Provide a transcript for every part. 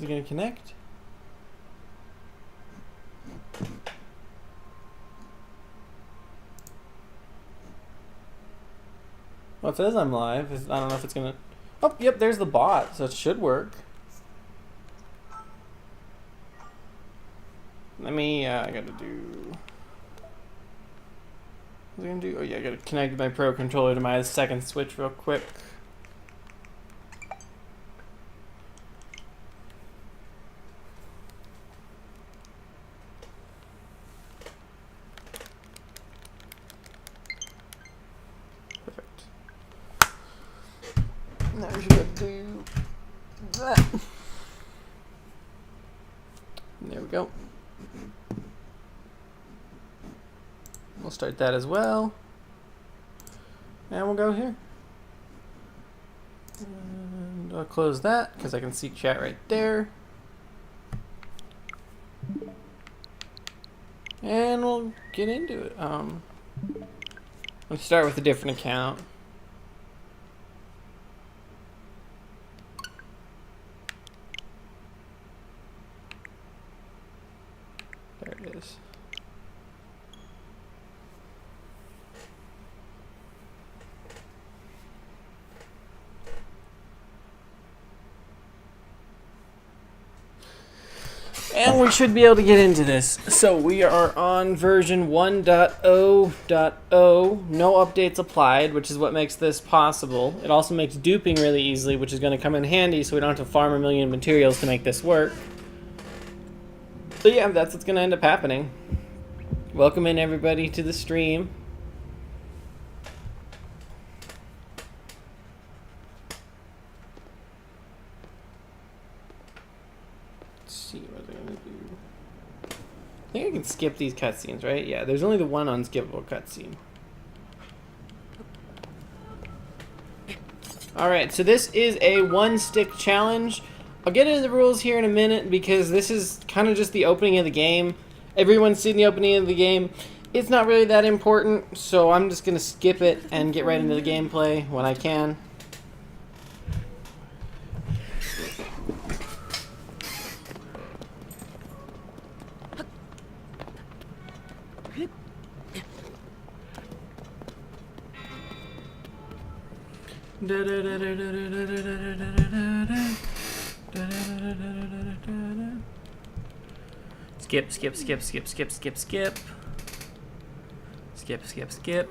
Is it gonna connect? Well, it says I'm live. I don't know if it's gonna... Oh, yep, there's the bot, so it should work. Let me, I gotta do... What's it gonna do? Oh yeah, I gotta connect my Pro controller to my second Switch real quick. Perfect. Now we should be able to do that. There we go. We'll start that as well. And we'll go here. And I'll close that because I can see chat right there. And we'll get into it. Let's start with a different account. There it is. And we should be able to get into this. So we are on version 1.0.0. No updates applied, which is what makes this possible. It also makes duping really easily, which is going to come in handy so we don't have to farm a million materials to make this work. So yeah, that's what's going to end up happening. Welcome in everybody to the stream. I think I can skip these cutscenes, right? Yeah, there's only the one unskippable cutscene. Alright, so this is a one-stick challenge. I'll get into the rules here in a minute because this is kind of just the opening of the game. Everyone's seen the opening of the game. It's not really that important, so I'm just going to skip it and get right into the gameplay when I can. Skip, skip, skip, skip, skip, skip, skip. Skip, skip, skip.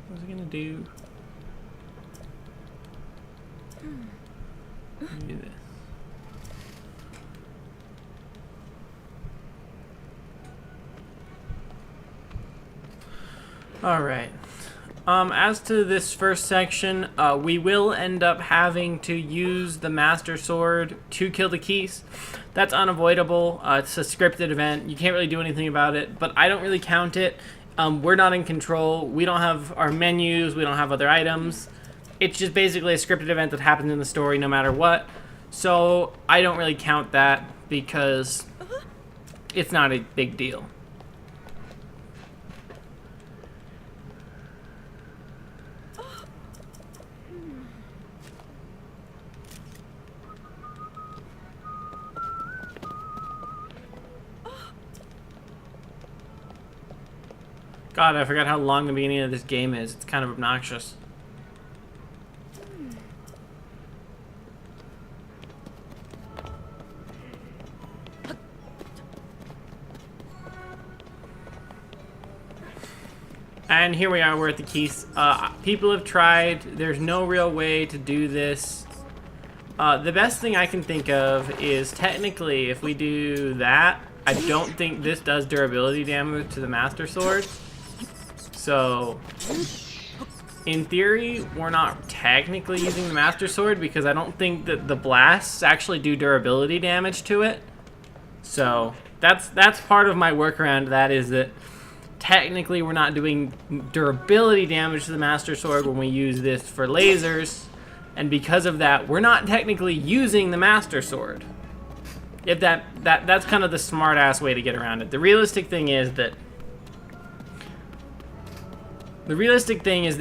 What's it gonna do? Do this. All right. As to this first section, we will end up having to use the Master Sword to kill the keys. That's unavoidable. It's a scripted event. You can't really do anything about it, but I don't really count it. We're not in control. We don't have our menus. We don't have other items. It's just basically a scripted event that happens in the story no matter what. So I don't really count that because it's not a big deal. God, I forgot how long the beginning of this game is. It's kind of obnoxious. And here we are, we're at the keys. People have tried. There's no real way to do this. The best thing I can think of is technically if we do that, I don't think this does durability damage to the Master Sword. So, in theory, we're not technically using the Master Sword because I don't think that the blasts actually do durability damage to it. So, that's part of my workaround. That is that technically we're not doing durability damage to the Master Sword when we use this for lasers. And because of that, we're not technically using the Master Sword. If that's kind of the smart-ass way to get around it. The realistic thing is that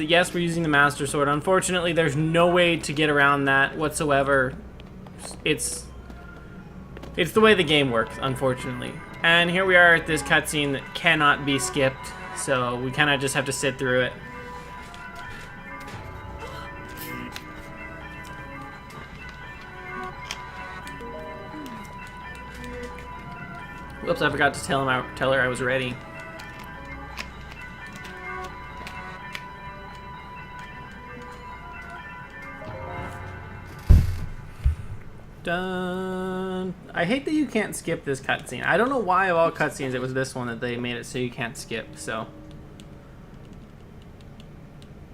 yes, we're using the Master Sword. Unfortunately, there's no way to get around that whatsoever. It's the way the game works, unfortunately. And here we are at this cutscene that cannot be skipped, so we kind of just have to sit through it. Whoops, I forgot to tell her I was ready. Done. I hate that you can't skip this cutscene. I don't know why of all cutscenes it was this one that they made it so you can't skip, so.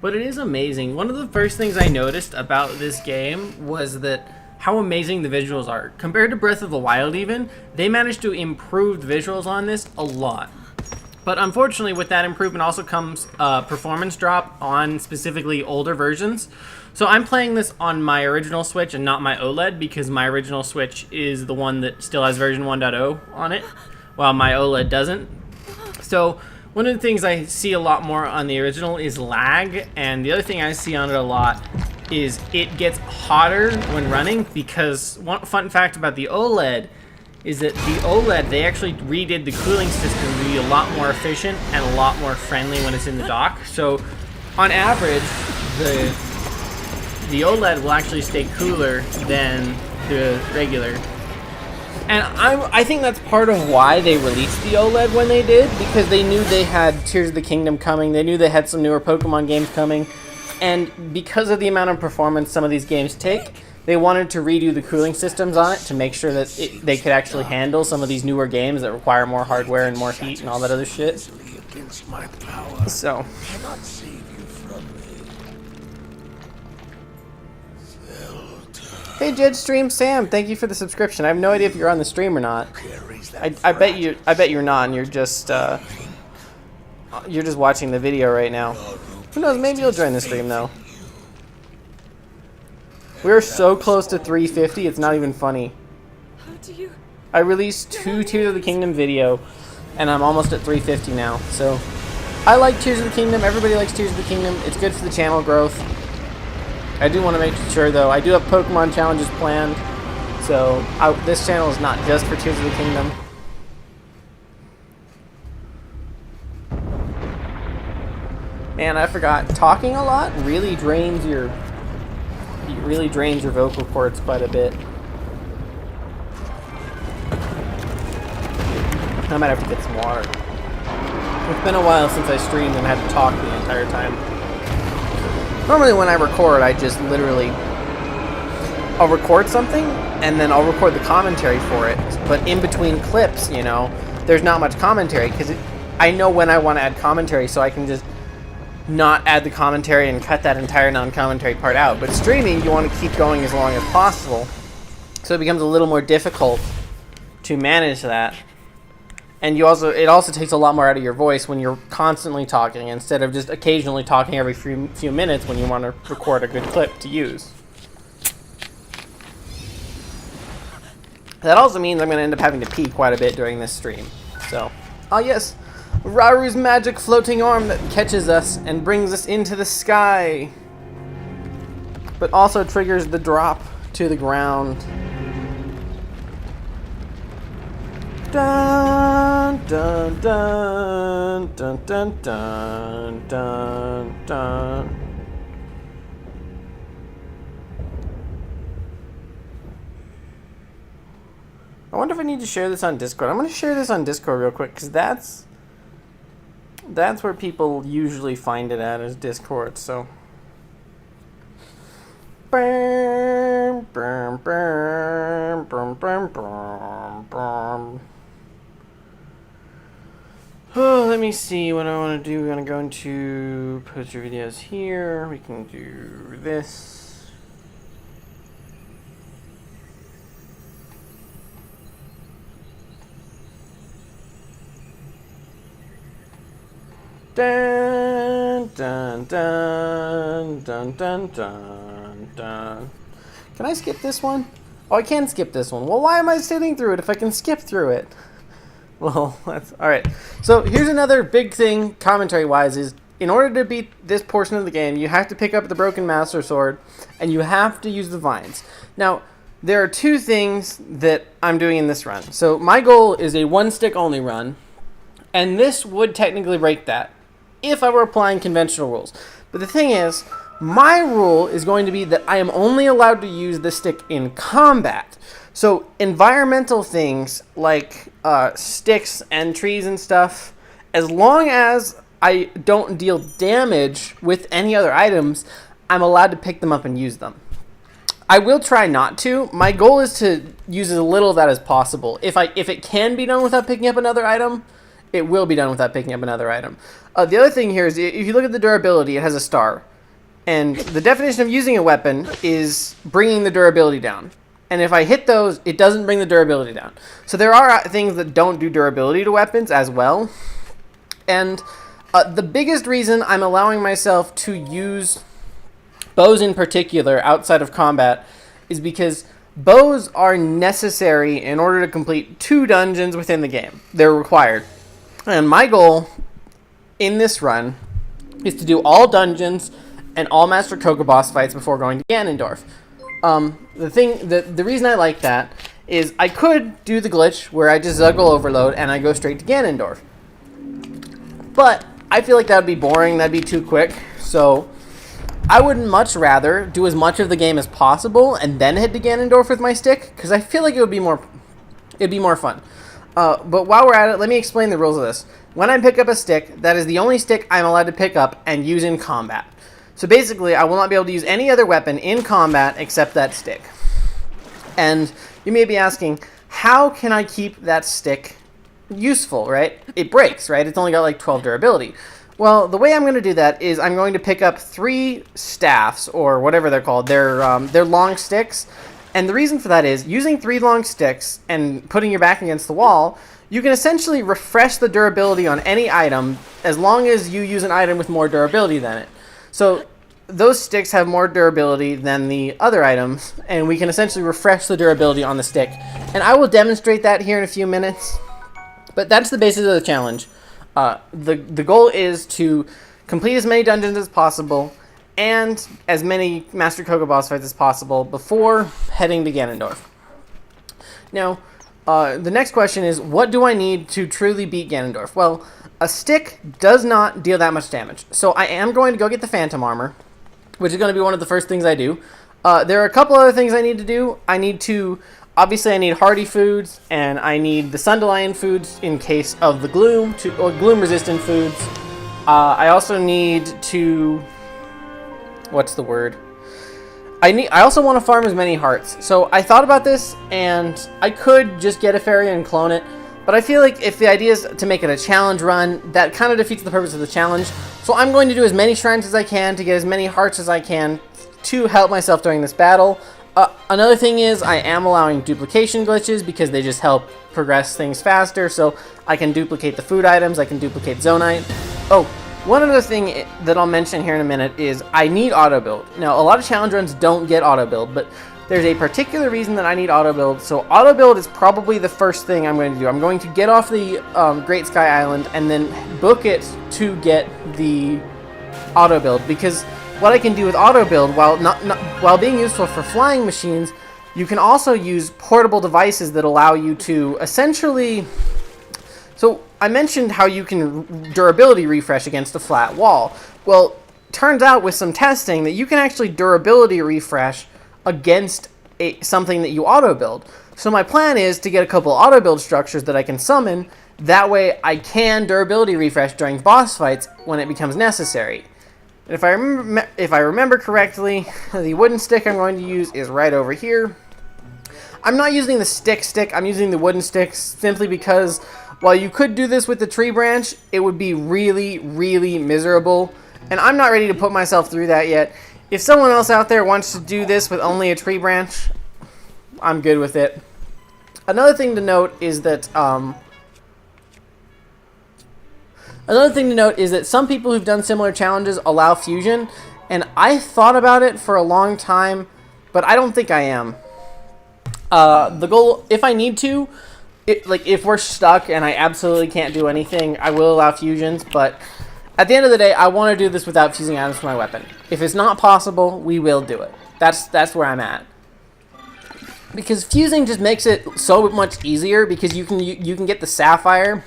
But it is amazing. One of the first things I noticed about this game was that how amazing the visuals are. Compared to Breath of the Wild even, they managed to improve the visuals on this a lot. But unfortunately, with that improvement also comes a performance drop on specifically older versions. So I'm playing this on my original Switch and not my OLED because my original Switch is the one that still has version 1.0 on it, while my OLED doesn't. So one of the things I see a lot more on the original is lag, and the other thing I see on it a lot is it gets hotter when running because one fun fact about the OLED is that the OLED, they actually redid the cooling system to be a lot more efficient and a lot more friendly when it's in the dock. So on average, the OLED will actually stay cooler than the regular. And I think that's part of why they released the OLED when they did, because they knew they had Tears of the Kingdom coming, they knew they had some newer Pokemon games coming, and because of the amount of performance some of these games take, they wanted to redo the cooling systems on it to make sure that they could actually handle some of these newer games that require more hardware and more heat and all that other shit. So. Hey Jedstream Sam, thank you for the subscription. I have no idea if you're on the stream or not. I bet you're not, and you're just watching the video right now. Who knows? Maybe you'll join the stream though. We're so close to 350, it's not even funny. I released 2 Tears of the Kingdom video, and I'm almost at 350 now. So, I like Tears of the Kingdom. Everybody likes Tears of the Kingdom. It's good for the channel growth. I do want to make sure, though, I do have Pokemon challenges planned. So, this channel is not just for Tears of the Kingdom. Man, I forgot. Talking a lot really drains your vocal cords quite a bit. I might have to get some water. It's been a while since I streamed and had to talk the entire time. Normally when I record, I just literally, I'll record something and then I'll record the commentary for it. But in between clips, you know, there's not much commentary because I know when I want to add commentary, so I can just not add the commentary and cut that entire non-commentary part out. But streaming, you want to keep going as long as possible, so it becomes a little more difficult to manage that. And it also takes a lot more out of your voice when you're constantly talking instead of just occasionally talking every few minutes when you want to record a good clip to use. That also means I'm going to end up having to pee quite a bit during this stream. So, oh yes, Raru's magic floating arm that catches us and brings us into the sky, but also triggers the drop to the ground. Dun dun dun dun dun dun dun dun. I wonder if I need to share this on Discord. I'm going to share this on Discord real quick because that's where people usually find it at, is Discord. So. Bam, bam, bam, bam, bam, bam, bam. Oh, let me see what I want to do. We're going to go into poster videos here. We can do this. Dun, dun, dun, dun, dun, dun, dun. Can I skip this one? Oh, I can skip this one. Well, why am I sitting through it if I can skip through it? Well, that's alright. So here's another big thing, commentary-wise, is in order to beat this portion of the game, you have to pick up the Broken Master Sword, and you have to use the vines. Now, there are two things that I'm doing in this run. So my goal is a one stick only run, and this would technically break that if I were applying conventional rules. But the thing is, my rule is going to be that I am only allowed to use the stick in combat. So environmental things like sticks and trees and stuff, as long as I don't deal damage with any other items, I'm allowed to pick them up and use them. I will try not to. My goal is to use as little of that as possible. If it can be done without picking up another item, it will be done without picking up another item. The other thing here is if you look at the durability, it has a star. And the definition of using a weapon is bringing the durability down. And if I hit those, it doesn't bring the durability down. So there are things that don't do durability to weapons as well. And the biggest reason I'm allowing myself to use bows in particular outside of combat is because bows are necessary in order to complete 2 dungeons within the game. They're required. And my goal in this run is to do all dungeons and all Master Kogha boss fights before going to Ganondorf. The reason I like that is I could do the glitch where I just Zuggle overload and I go straight to Ganondorf. But I feel like that would be boring, that'd be too quick, so I would much rather do as much of the game as possible and then head to Ganondorf with my stick, because I feel like it'd be more fun. But while we're at it, let me explain the rules of this. When I pick up a stick, that is the only stick I'm allowed to pick up and use in combat. So basically, I will not be able to use any other weapon in combat except that stick. And you may be asking, how can I keep that stick useful, right? It breaks, right? It's only got like 12 durability. Well, the way I'm going to do that is I'm going to pick up 3 staffs, or whatever they're called. They're long sticks. And the reason for that is, using 3 long sticks and putting your back against the wall, you can essentially refresh the durability on any item as long as you use an item with more durability than it. So those sticks have more durability than the other items, and we can essentially refresh the durability on the stick. And I will demonstrate that here in a few minutes, but that's the basis of the challenge. The goal is to complete as many dungeons as possible and as many Master Kogha boss fights as possible before heading to Ganondorf. Now, the next question is, what do I need to truly beat Ganondorf? Well, a stick does not deal that much damage. So I am going to go get the Phantom Armor, which is going to be one of the first things I do. There are a couple other things I need to do. Obviously I need hardy foods, and I need the Sundelion foods in case of the gloom, or gloom resistant foods. I also need to, what's the word? I also want to farm as many hearts. So I thought about this, and I could just get a fairy and clone it, but I feel like if the idea is to make it a challenge run, that kind of defeats the purpose of the challenge. So I'm going to do as many shrines as I can to get as many hearts as I can to help myself during this battle. Another thing is I am allowing duplication glitches because they just help progress things faster. So I can duplicate the food items, I can duplicate Zonite. Oh, one other thing that I'll mention here in a minute is I need auto build. Now, a lot of challenge runs don't get auto build, but there's a particular reason that I need auto build. So auto build is probably the first thing I'm going to do. I'm going to get off the Great Sky Island and then book it to get the auto build, because what I can do with auto build, while being useful for flying machines, you can also use portable devices that allow you to essentially. So I mentioned how you can durability refresh against a flat wall. Well, turns out with some testing that you can actually durability refresh against something that you auto build. So my plan is to get a couple auto build structures that I can summon. That way I can durability refresh during boss fights when it becomes necessary. And if I remember correctly, the wooden stick I'm going to use is right over here. I'm not using the stick, I'm using the wooden sticks simply because while you could do this with the tree branch, it would be really, really miserable. And I'm not ready to put myself through that yet. If someone else out there wants to do this with only a tree branch, I'm good with it. Another thing to note is that some people who've done similar challenges allow fusion, and I thought about it for a long time, but I don't think I am. The goal, if I need to, if we're stuck and I absolutely can't do anything, I will allow fusions, but at the end of the day, I want to do this without fusing items for my weapon. If it's not possible, we will do it. That's where I'm at. because fusing just makes it so much easier, because you can get the sapphire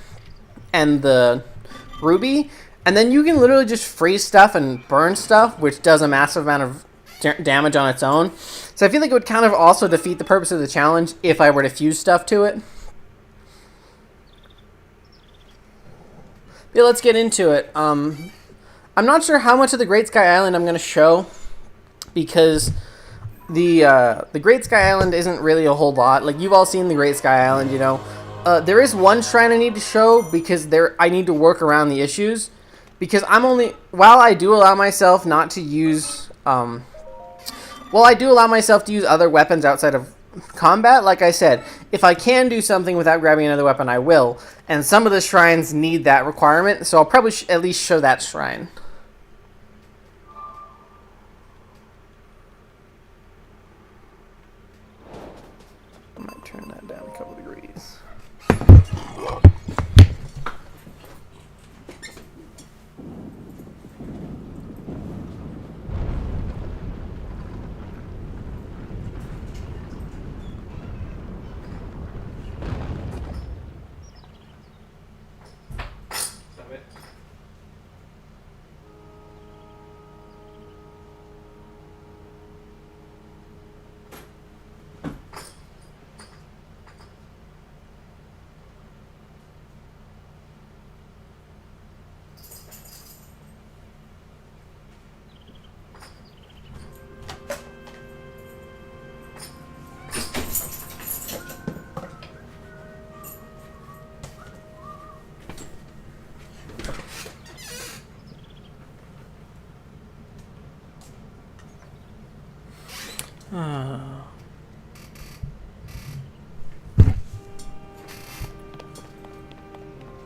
and the ruby, and then you can literally just freeze stuff and burn stuff, which does a massive amount of damage on its own. So I feel like it would kind of also defeat the purpose of the challenge if I were to fuse stuff to it. Yeah, let's get into it. I'm not sure how much of the Great Sky Island I'm going to show, because the Great Sky Island isn't really a whole lot. Like, you've all seen the Great Sky Island, you know. There is one shrine I need to show, because I need to work around the issues, because while I do allow myself not to use, I do allow myself to use other weapons outside of combat. Like I said, if I can do something without grabbing another weapon, I will. And some of the shrines need that requirement, so I'll probably at least show that shrine. I might turn that down a couple degrees.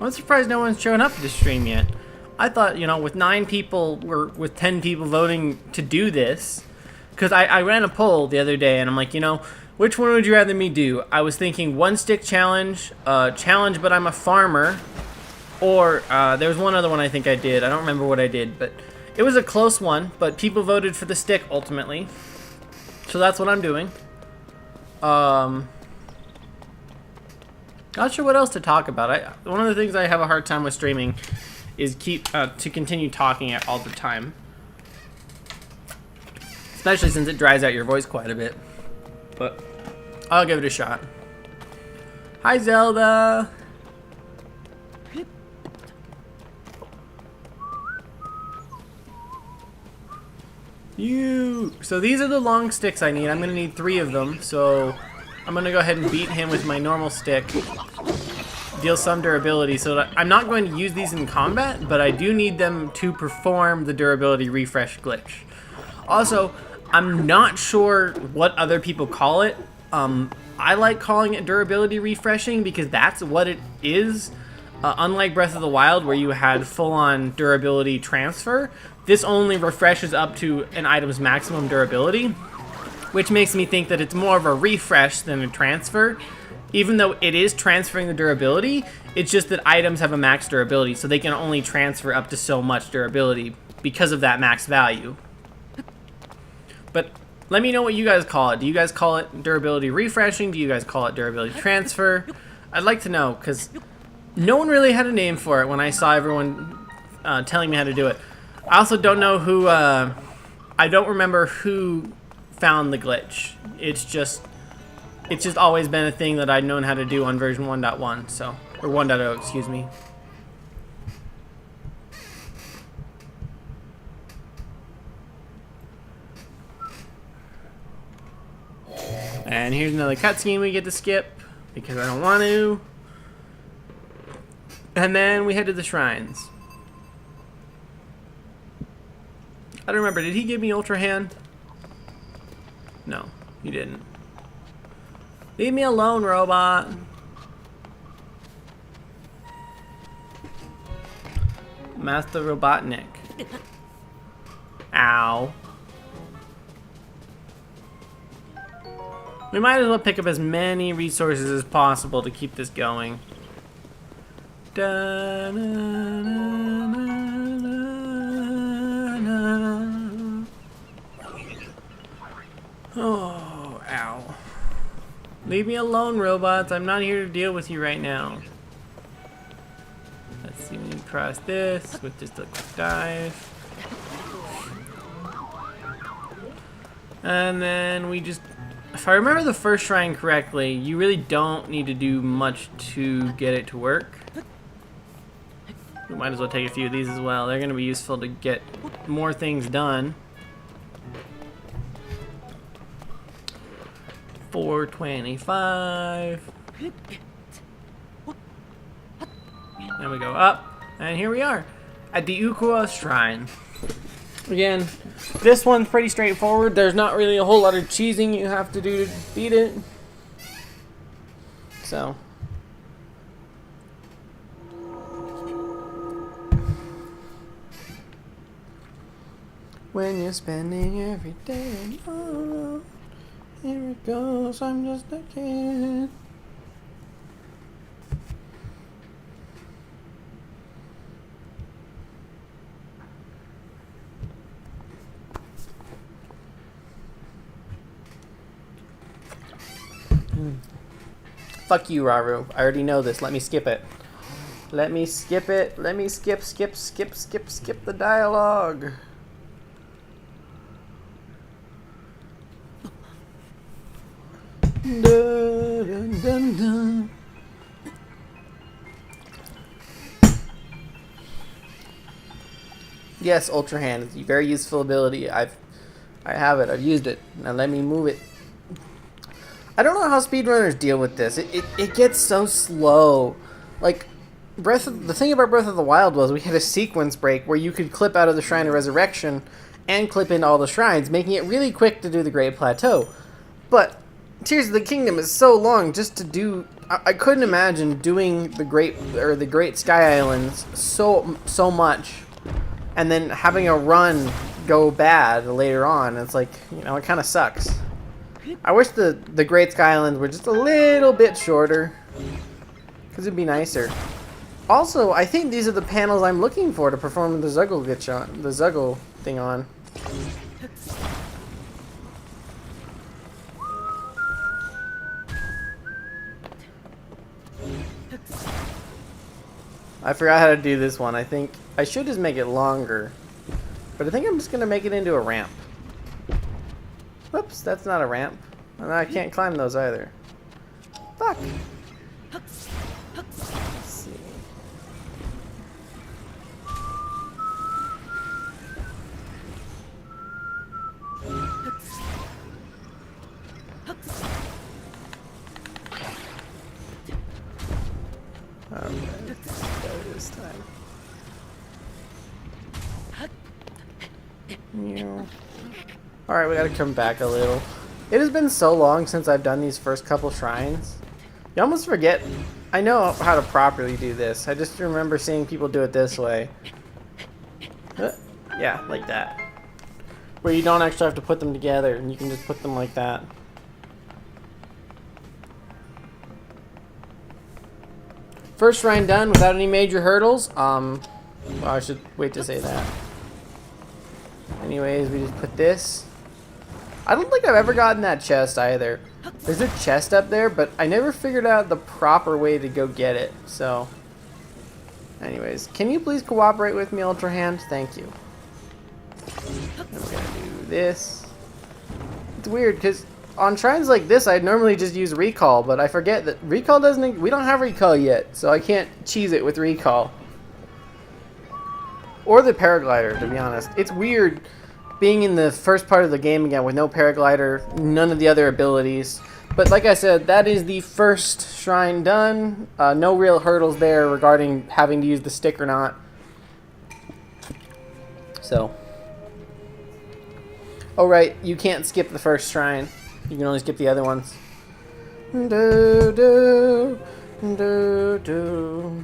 I'm surprised no one's shown up to the stream yet. I thought, you know, with 9 people, or with 10 people voting to do this, because I ran a poll the other day, and I'm like, you know, which one would you rather me do? I was thinking 1 stick challenge, challenge but I'm a farmer, or there was one other one I think I did. I don't remember what I did, but it was a close one, but people voted for the stick ultimately. So that's what I'm doing. Not sure what else to talk about. One of the things I have a hard time with streaming is to continue talking all the time. Especially since it dries out your voice quite a bit. But I'll give it a shot. Hi, Zelda! So these are the long sticks I need. I'm going to need 3 of them, so I'm going to go ahead and beat him with my normal stick. Deal some durability, so that I'm not going to use these in combat, but I do need them to perform the durability refresh glitch. Also, I'm not sure what other people call it. I like calling it durability refreshing because that's what it is. Unlike Breath of the Wild, where you had full-on durability transfer, this only refreshes up to an item's maximum durability, which makes me think that it's more of a refresh than a transfer. Even though it is transferring the durability, it's just that items have a max durability, so they can only transfer up to so much durability because of that max value. But let me know what you guys call it. Do you guys call it durability refreshing? Do you guys call it durability transfer? I'd like to know, because no one really had a name for it when I saw everyone telling me how to do it. I also don't know who, I don't remember who found the glitch. It's just always been a thing that I'd known how to do on version 1.1, so, or 1.0, excuse me. And here's another cutscene we get to skip, because I don't want to. And then we head to the shrines. I don't remember, did he give me Ultra Hand? No, he didn't. Leave me alone, robot. Master Robotnik. Ow. We might as well pick up as many resources as possible to keep this going. Da, na, na, na, na. Oh, ow. Leave me alone, robots. I'm not here to deal with you right now. Let's see, we need to cross this with just a quick dive. And then we just... If I remember the first shrine correctly, you really don't need to do much to get it to work. We might as well take a few of these as well. They're going to be useful to get more things done. 425. Then we go up, and here we are at the Ukua Shrine. Again, this one's pretty straightforward. There's not really a whole lot of cheesing you have to do to beat it. So. When you're spending every day alone, here it goes, I'm just a kid. Fuck you, Raru. I already know this. Let me skip it. Let me skip it. Let me skip the dialogue. Dun, dun, dun, dun. Yes, Ultra Hand is a very useful ability. I have it. I've used it. Now let me move it. I don't know how speedrunners deal with this. It gets so slow. Like, the thing about Breath of the Wild was we had a sequence break where you could clip out of the Shrine of Resurrection and clip into all the shrines, making it really quick to do the Great Plateau. But Tears of the Kingdom is so long just to do. I couldn't imagine doing the Great Sky Islands so much, and then having a run go bad later on. It's like, you know, it kind of sucks. I wish the Great Sky Islands were just a little bit shorter, because it'd be nicer. Also, I think these are the panels I'm looking for to perform the Zuggle thing on. I forgot how to do this one. I think I should just make it longer, but I think I'm just gonna make it into a ramp. Whoops, that's not a ramp. And I can't climb those either. Fuck. Let's see. Alright, let's go this time. Alright, we gotta come back a little. It has been so long since I've done these first couple shrines. You almost forget. I know how to properly do this. I just remember seeing people do it this way. Yeah, like that. Where you don't actually have to put them together, and you can just put them like that. First shrine done without any major hurdles. Well, I should wait to say that. Anyways, we just put this. I don't think I've ever gotten that chest either. There's a chest up there, but I never figured out the proper way to go get it. So, anyways, can you please cooperate with me, Ultra Hand? Thank you. And we're gonna do this. It's weird because on shrines like this, I'd normally just use recall, but I forget that recall doesn't. We don't have recall yet, so I can't cheese it with recall. Or the paraglider, to be honest. It's weird being in the first part of the game again with no paraglider, none of the other abilities. But like I said, that is the first shrine done. No real hurdles there regarding having to use the stick or not. So. Oh right, you can't skip the first shrine. You can only skip the other ones. Do, do, do, do.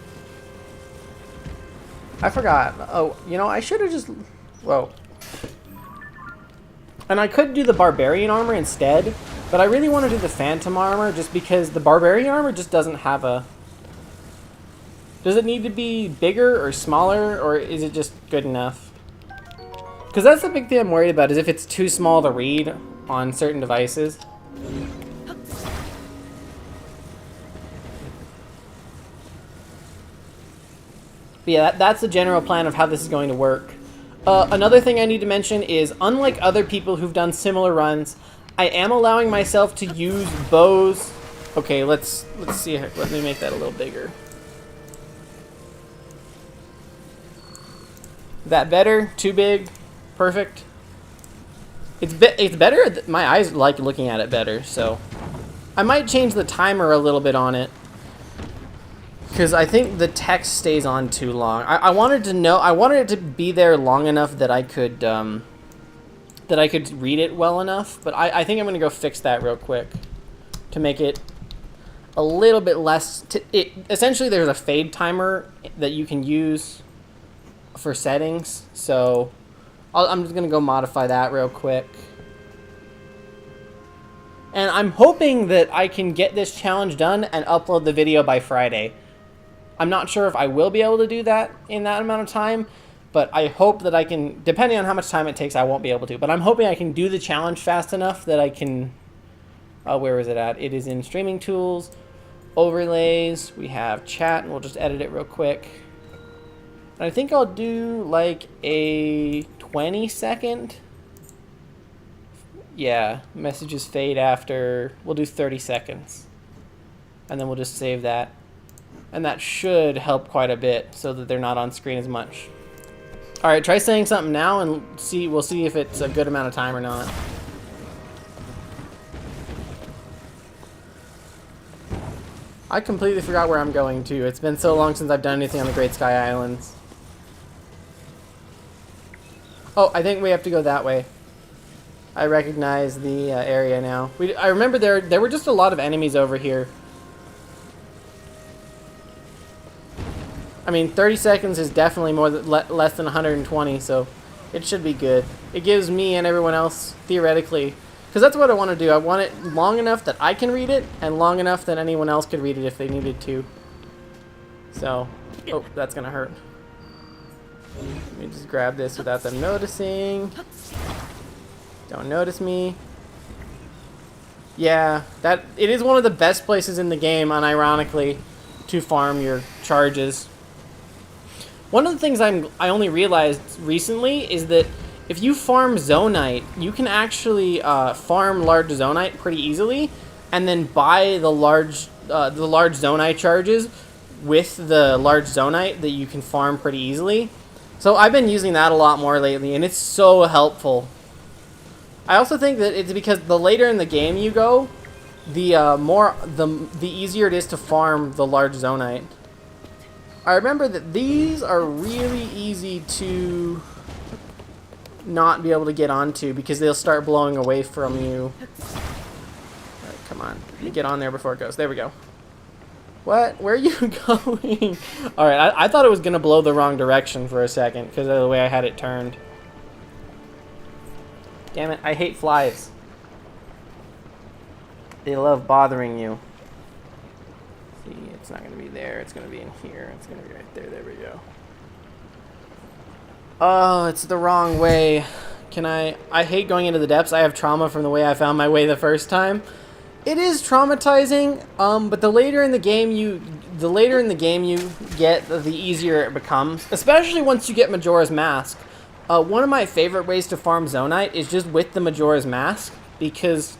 I forgot. Oh, you know, I should have just... Whoa. And I could do the barbarian armor instead, but I really want to do the phantom armor just because the barbarian armor just doesn't have a... Does it need to be bigger or smaller, or is it just good enough? Because that's the big thing I'm worried about, is if it's too small to read on certain devices. But yeah, that's the general plan of how this is going to work. Another thing I need to mention is, unlike other people who've done similar runs, I am allowing myself to use bows. Okay, let's see. Let me make that a little bigger. Is that better? Too big? Perfect? It's better. My eyes like looking at it better, so I might change the timer a little bit on it, because I think the text stays on too long. I wanted it to be there long enough that I could read it well enough, but I think I'm gonna go fix that real quick to make it a little bit less. Essentially, there's a fade timer that you can use for settings, so I'm just gonna go modify that real quick. And I'm hoping that I can get this challenge done and upload the video by Friday. I'm not sure if I will be able to do that in that amount of time, but I hope that I can. Depending on how much time it takes, I won't be able to, but I'm hoping I can do the challenge fast enough that I can... where is it at? It is in streaming tools, overlays, we have chat, and we'll just edit it real quick. And I think I'll do like a 20-second. Yeah, messages fade after. We'll do 30 seconds. And then we'll just save that. And that should help quite a bit so that they're not on screen as much. Alright, try saying something now and we'll see if it's a good amount of time or not. I completely forgot where I'm going to. It's been so long since I've done anything on the Great Sky Islands. Oh, I think we have to go that way. I recognize the area now. I remember there were just a lot of enemies over here. I mean, 30 seconds is definitely less than 120, so it should be good. It gives me and everyone else, theoretically, because that's what I want to do. I want it long enough that I can read it, and long enough that anyone else could read it if they needed to. So, oh, that's gonna hurt. Let me just grab this without them noticing. Don't notice me. Yeah, it is one of the best places in the game, unironically, to farm your charges. One of the things I only realized recently is that if you farm Zonite, you can actually farm large Zonite pretty easily, and then buy the large Zonite charges with the large Zonite that you can farm pretty easily. So I've been using that a lot more lately, and it's so helpful. I also think that it's because the later in the game you go, the easier it is to farm the large Zonite. I remember that these are really easy to not be able to get onto because they'll start blowing away from you. Alright, come on. Let me get on there before it goes. There we go. What? Where are you going? Alright, I thought it was going to blow the wrong direction for a second because of the way I had it turned. Damn it, I hate flies. They love bothering you. See, it's not going to be there. It's going to be in here. It's going to be right there. There we go. Oh, it's the wrong way. I hate going into the depths. I have trauma from the way I found my way the first time. It is traumatizing, but the later in the game you get, the easier it becomes. Especially once you get Majora's Mask. One of my favorite ways to farm Zonite is just with the Majora's Mask, because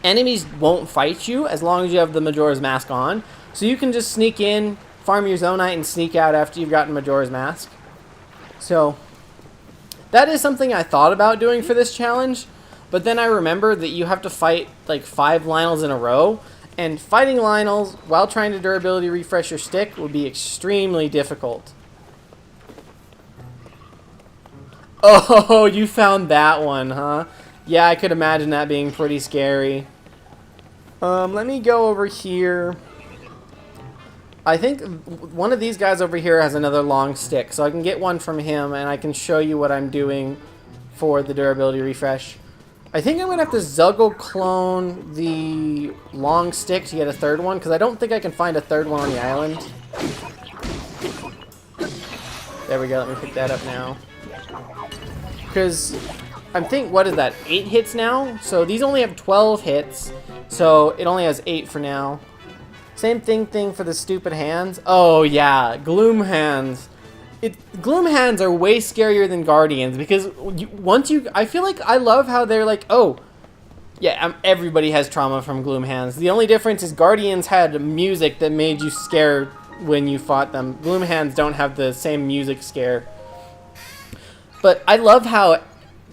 enemies won't fight you as long as you have the Majora's Mask on. So you can just sneak in, farm your Zonite, and sneak out after you've gotten Majora's Mask. So that is something I thought about doing for this challenge, but then I remembered that you have to fight like 5 Lionels in a row, and fighting Lionels while trying to durability refresh your stick would be extremely difficult. Oh, you found that one, huh? Yeah, I could imagine that being pretty scary. Let me go over here. I think one of these guys over here has another long stick, so I can get one from him, and I can show you what I'm doing for the durability refresh. I think I'm going to have to Zuggle clone the long stick to get a third one, because I don't think I can find a third one on the island. There we go, let me pick that up now. Because I think, what is that, 8 hits now? So these only have 12 hits, so it only has 8 for now. Same thing for the stupid hands. Oh yeah, gloom hands. Gloom hands are way scarier than guardians because I feel like I love how they're like, oh, yeah, everybody has trauma from gloom hands. The only difference is guardians had music that made you scared when you fought them. Gloom hands don't have the same music scare. But I love how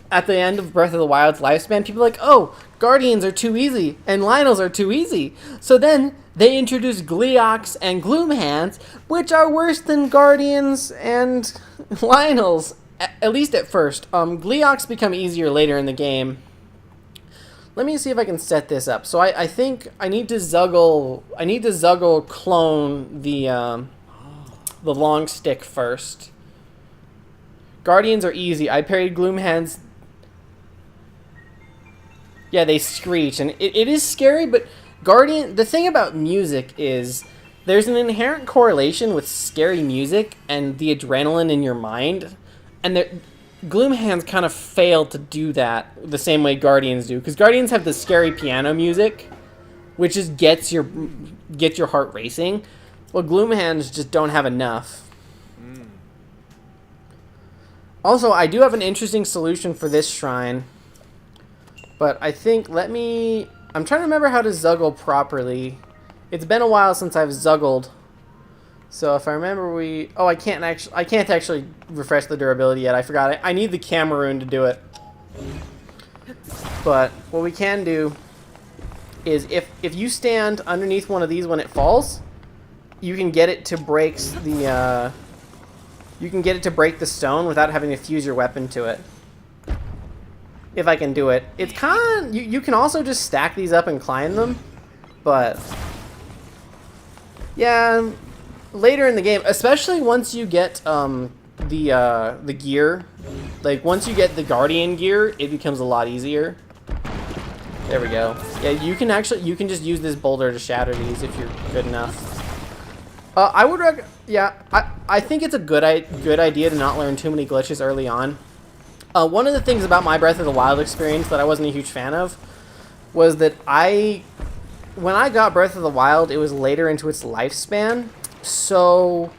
at the end of Breath of the Wild's lifespan, people are like, oh, guardians are too easy and Lynels are too easy. So then they introduce Gleeoks and Gloomhands, which are worse than guardians and Lynels, at least at first. Gleeoks become easier later in the game. Let me see if I can set this up. So I think I need to Zuggle clone the long stick first. Guardians are easy. I parried Gloomhands. Yeah, they screech, and it is scary, but the thing about music is there's an inherent correlation with scary music and the adrenaline in your mind, and Gloomhands kind of fail to do that the same way Guardians do, because Guardians have the scary piano music, which just gets your heart racing, while Gloomhands just don't have enough. Also, I do have an interesting solution for this shrine, but I think, I'm trying to remember how to Zuggle properly. It's been a while since I've Zuggled. So if I remember I can't actually refresh the durability yet. I forgot. I need the Cameroon to do it. But what we can do is if you stand underneath one of these when it falls, you can get it to break the stone without having to fuse your weapon to it. If I can do it. It's you can also just stack these up and climb them, but yeah, later in the game, especially once you get the gear, like once you get the Guardian gear, it becomes a lot easier. There we go. Yeah, you can just use this boulder to shatter these if you're good enough. I think it's a good idea to not learn too many glitches early on. One of the things about my Breath of the Wild experience that I wasn't a huge fan of was that when I got Breath of the Wild, it was later into its lifespan, so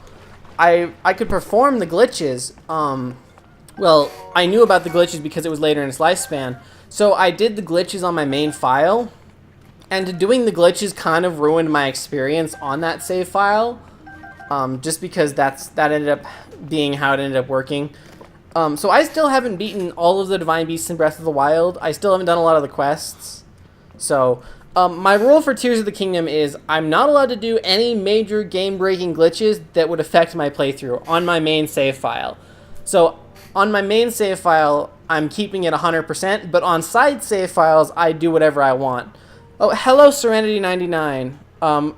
I could perform the glitches. Well, I knew about the glitches because it was later in its lifespan, so I did the glitches on my main file, and doing the glitches kind of ruined my experience on that save file, just because that ended up being how it ended up working. So I still haven't beaten all of the Divine Beasts in Breath of the Wild. I still haven't done a lot of the quests. So my rule for Tears of the Kingdom is I'm not allowed to do any major game-breaking glitches that would affect my playthrough on my main save file. So on my main save file, I'm keeping it 100%, but on side save files, I do whatever I want. Oh, hello, Serenity99. I'm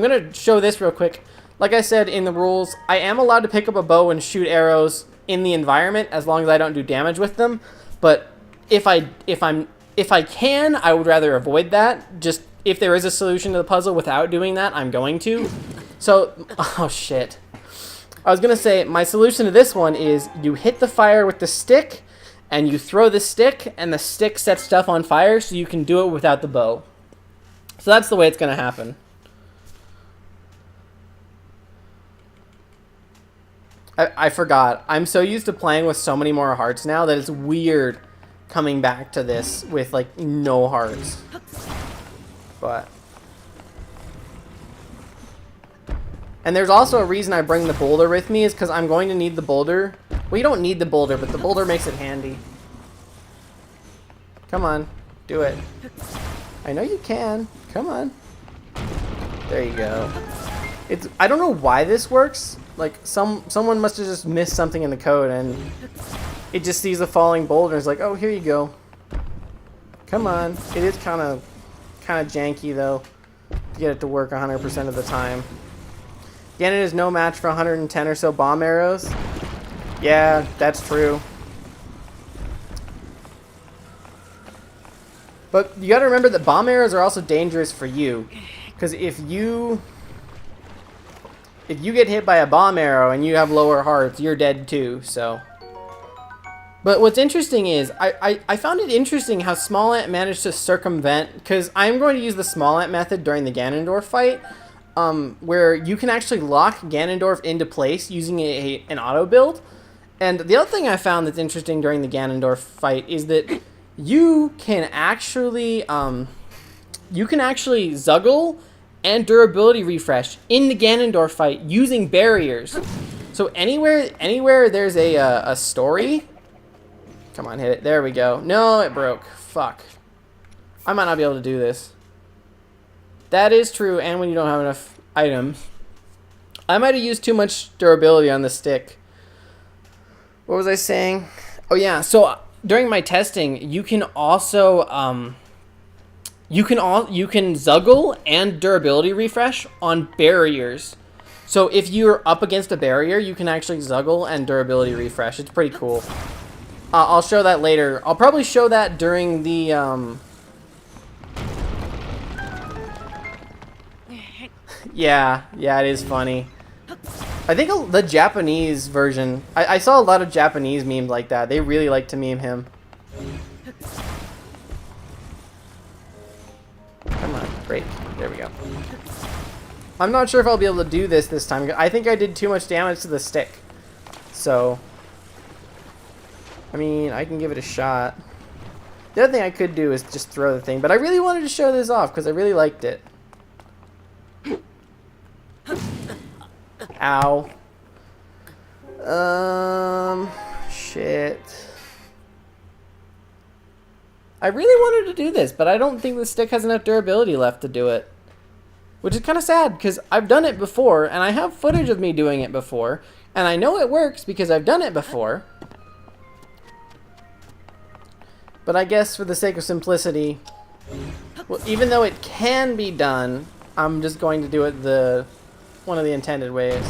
going to show this real quick. Like I said in the rules, I am allowed to pick up a bow and shoot arrows in the environment as long as I don't do damage with them, but if I can, I would rather avoid that. Just if there is a solution to the puzzle without doing that, I'm going to. So, oh shit. I was gonna say my solution to this one is you hit the fire with the stick and you throw the stick and the stick sets stuff on fire, so you can do it without the bow. So that's the way it's gonna happen. I forgot. I'm so used to playing with so many more hearts now that it's weird coming back to this with like no hearts. But and there's also a reason I bring the boulder with me is because I'm going to need the boulder. Well, you don't need the boulder, but the boulder makes it handy. Come on, do it. I know you can. Come on. There you go. I don't know why this works. Like someone must have just missed something in the code and it just sees a falling boulder and is like, oh, here you go. Come on. It is kind of janky though to get it to work 100% of the time. Ganon is no match for 110 or so bomb arrows. Yeah, that's true. But you gotta remember that bomb arrows are also dangerous for you. Because if you get hit by a bomb arrow and you have lower hearts, you're dead too, so. But what's interesting is, I found it interesting how Small Ant managed to circumvent, because I'm going to use the Small Ant method during the Ganondorf fight, where you can actually lock Ganondorf into place using an auto build. And the other thing I found that's interesting during the Ganondorf fight is that you can actually Zuggle and durability refresh in the Ganondorf fight using barriers. So anywhere there's a story. Come on, hit it. There we go. No, it broke. Fuck. I might not be able to do this. That is true, and when you don't have enough items. I might have used too much durability on the stick. What was I saying? Oh yeah, so during my testing, you can also you can Zuggle and durability refresh on barriers. So if you're up against a barrier, you can actually Zuggle and durability refresh. It's pretty cool. I'll show that later. I'll probably show that during the yeah, it is funny. I think the Japanese version, I saw a lot of Japanese memes like that. They really like to meme him. Come on, break. There we go. I'm not sure if I'll be able to do this time. I think I did too much damage to the stick. So, I mean, I can give it a shot. The other thing I could do is just throw the thing. But I really wanted to show this off because I really liked it. Ow. Shit. I really wanted to do this, but I don't think the stick has enough durability left to do it. Which is kind of sad, because I've done it before, and I have footage of me doing it before, and I know it works because I've done it before. But I guess for the sake of simplicity, well, even though it can be done, I'm just going to do it one of the intended ways.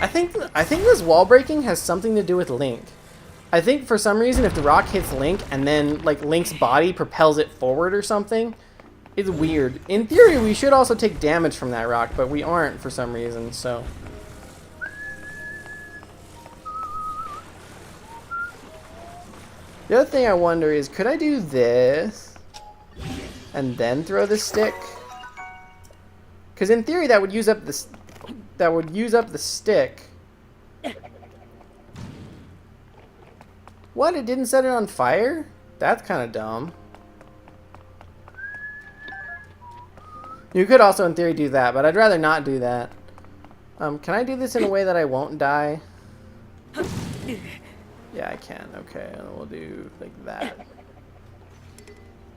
I think this wall breaking has something to do with Link. I think for some reason if the rock hits Link and then like Link's body propels it forward or something, it's weird. In theory, we should also take damage from that rock, but we aren't for some reason, so. The other thing I wonder is, could I do this and then throw the stick? Because in theory, that would use up the stick. What? It didn't set it on fire? That's kind of dumb. You could also, in theory, do that, but I'd rather not do that. Can I do this in a way that I won't die? Yeah, I can. Okay, and we'll do like that.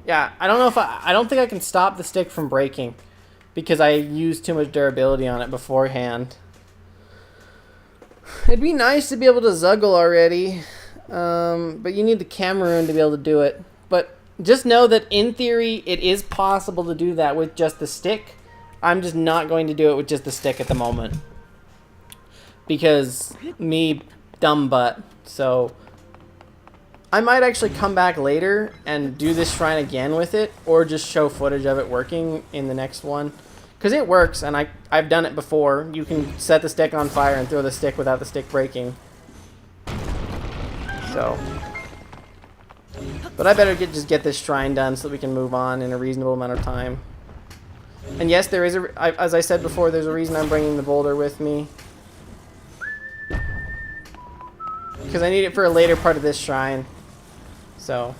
Yeah, I don't know if I don't think I can stop the stick from breaking because I used too much durability on it beforehand. It'd be nice to be able to Zuggle already, but you need the Cameroon to be able to do it. But just know that in theory, it is possible to do that with just the stick. I'm just not going to do it with just the stick at the moment because me dumb butt. So I might actually come back later and do this shrine again with it, or just show footage of it working in the next one. Because it works, and I've done it before. You can set the stick on fire and throw the stick without the stick breaking. So. But I better just get this shrine done so that we can move on in a reasonable amount of time. And yes, there is as I said before, there's a reason I'm bringing the boulder with me. Because I need it for a later part of this shrine. So.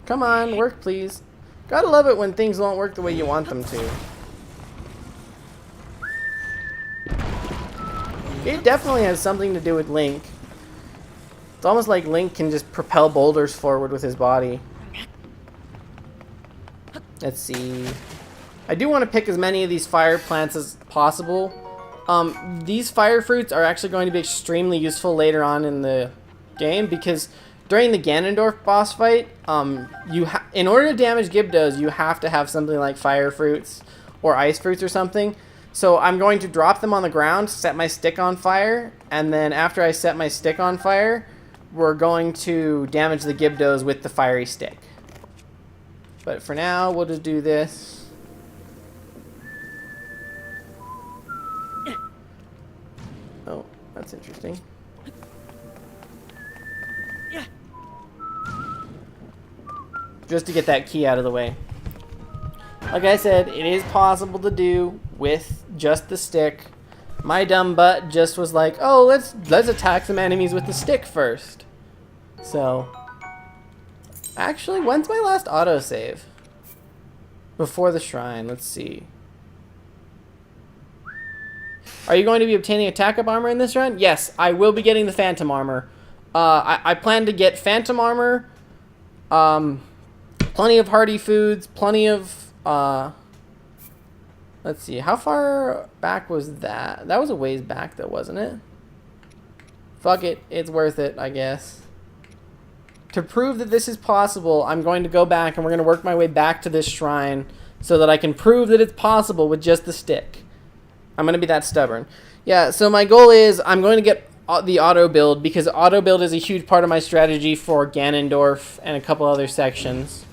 Come on, work please. Gotta love it when things don't work the way you want them to. It definitely has something to do with Link. It's almost like Link can just propel boulders forward with his body. Let's see. I do want to pick as many of these fire plants as possible. These fire fruits are actually going to be extremely useful later on in the game because during the Ganondorf boss fight, in order to damage Gibdos, you have to have something like fire fruits or ice fruits or something. So I'm going to drop them on the ground, set my stick on fire, and then after I set my stick on fire, we're going to damage the Gibdos with the fiery stick. But for now, we'll just do this. Oh, that's interesting. Just to get that key out of the way. Like I said, it is possible to do with just the stick. My dumb butt just was like, oh, let's attack some enemies with the stick first. So, actually, when's my last autosave? Before the shrine, let's see. Are you going to be obtaining attack up armor in this run? Yes, I will be getting the phantom armor. I plan to get phantom armor, plenty of hearty foods, plenty of, let's see, how far back was that? That was a ways back though, wasn't it? Fuck it, it's worth it, I guess. To prove that this is possible, I'm going to go back and we're going to work my way back to this shrine so that I can prove that it's possible with just the stick. I'm going to be that stubborn. Yeah, so my goal is I'm going to get the auto build because auto build is a huge part of my strategy for Ganondorf and a couple other sections.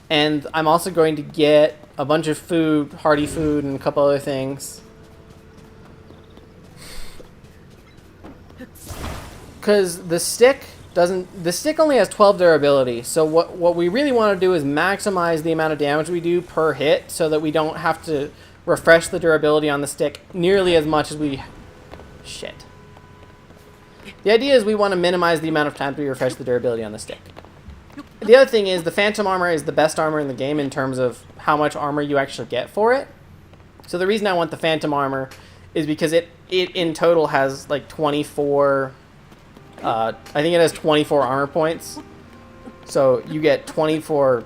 And I'm also going to get a bunch of food, hearty food, and a couple other things. Because the stick only has 12 durability. So what we really want to do is maximize the amount of damage we do per hit so that we don't have to refresh the durability on the stick nearly as much as we... Shit. The idea is we want to minimize the amount of time we refresh the durability on the stick. The other thing is the phantom armor is the best armor in the game in terms of how much armor you actually get for it. So the reason I want the phantom armor is because it in total has like 24... I think it has 24 armor points. So you get 24...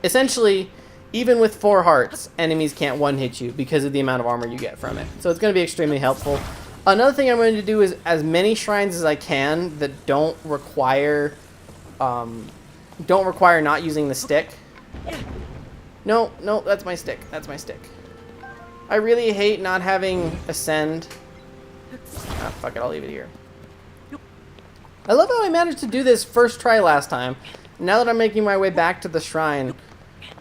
Essentially, even with 4 hearts, enemies can't one-hit you because of the amount of armor you get from it. So it's going to be extremely helpful. Another thing I'm going to do is as many shrines as I can that don't require not using the stick. No, that's my stick. That's my stick. I really hate not having ascend. Ah, fuck it, I'll leave it here. I love how I managed to do this first try last time. Now that I'm making my way back to the shrine,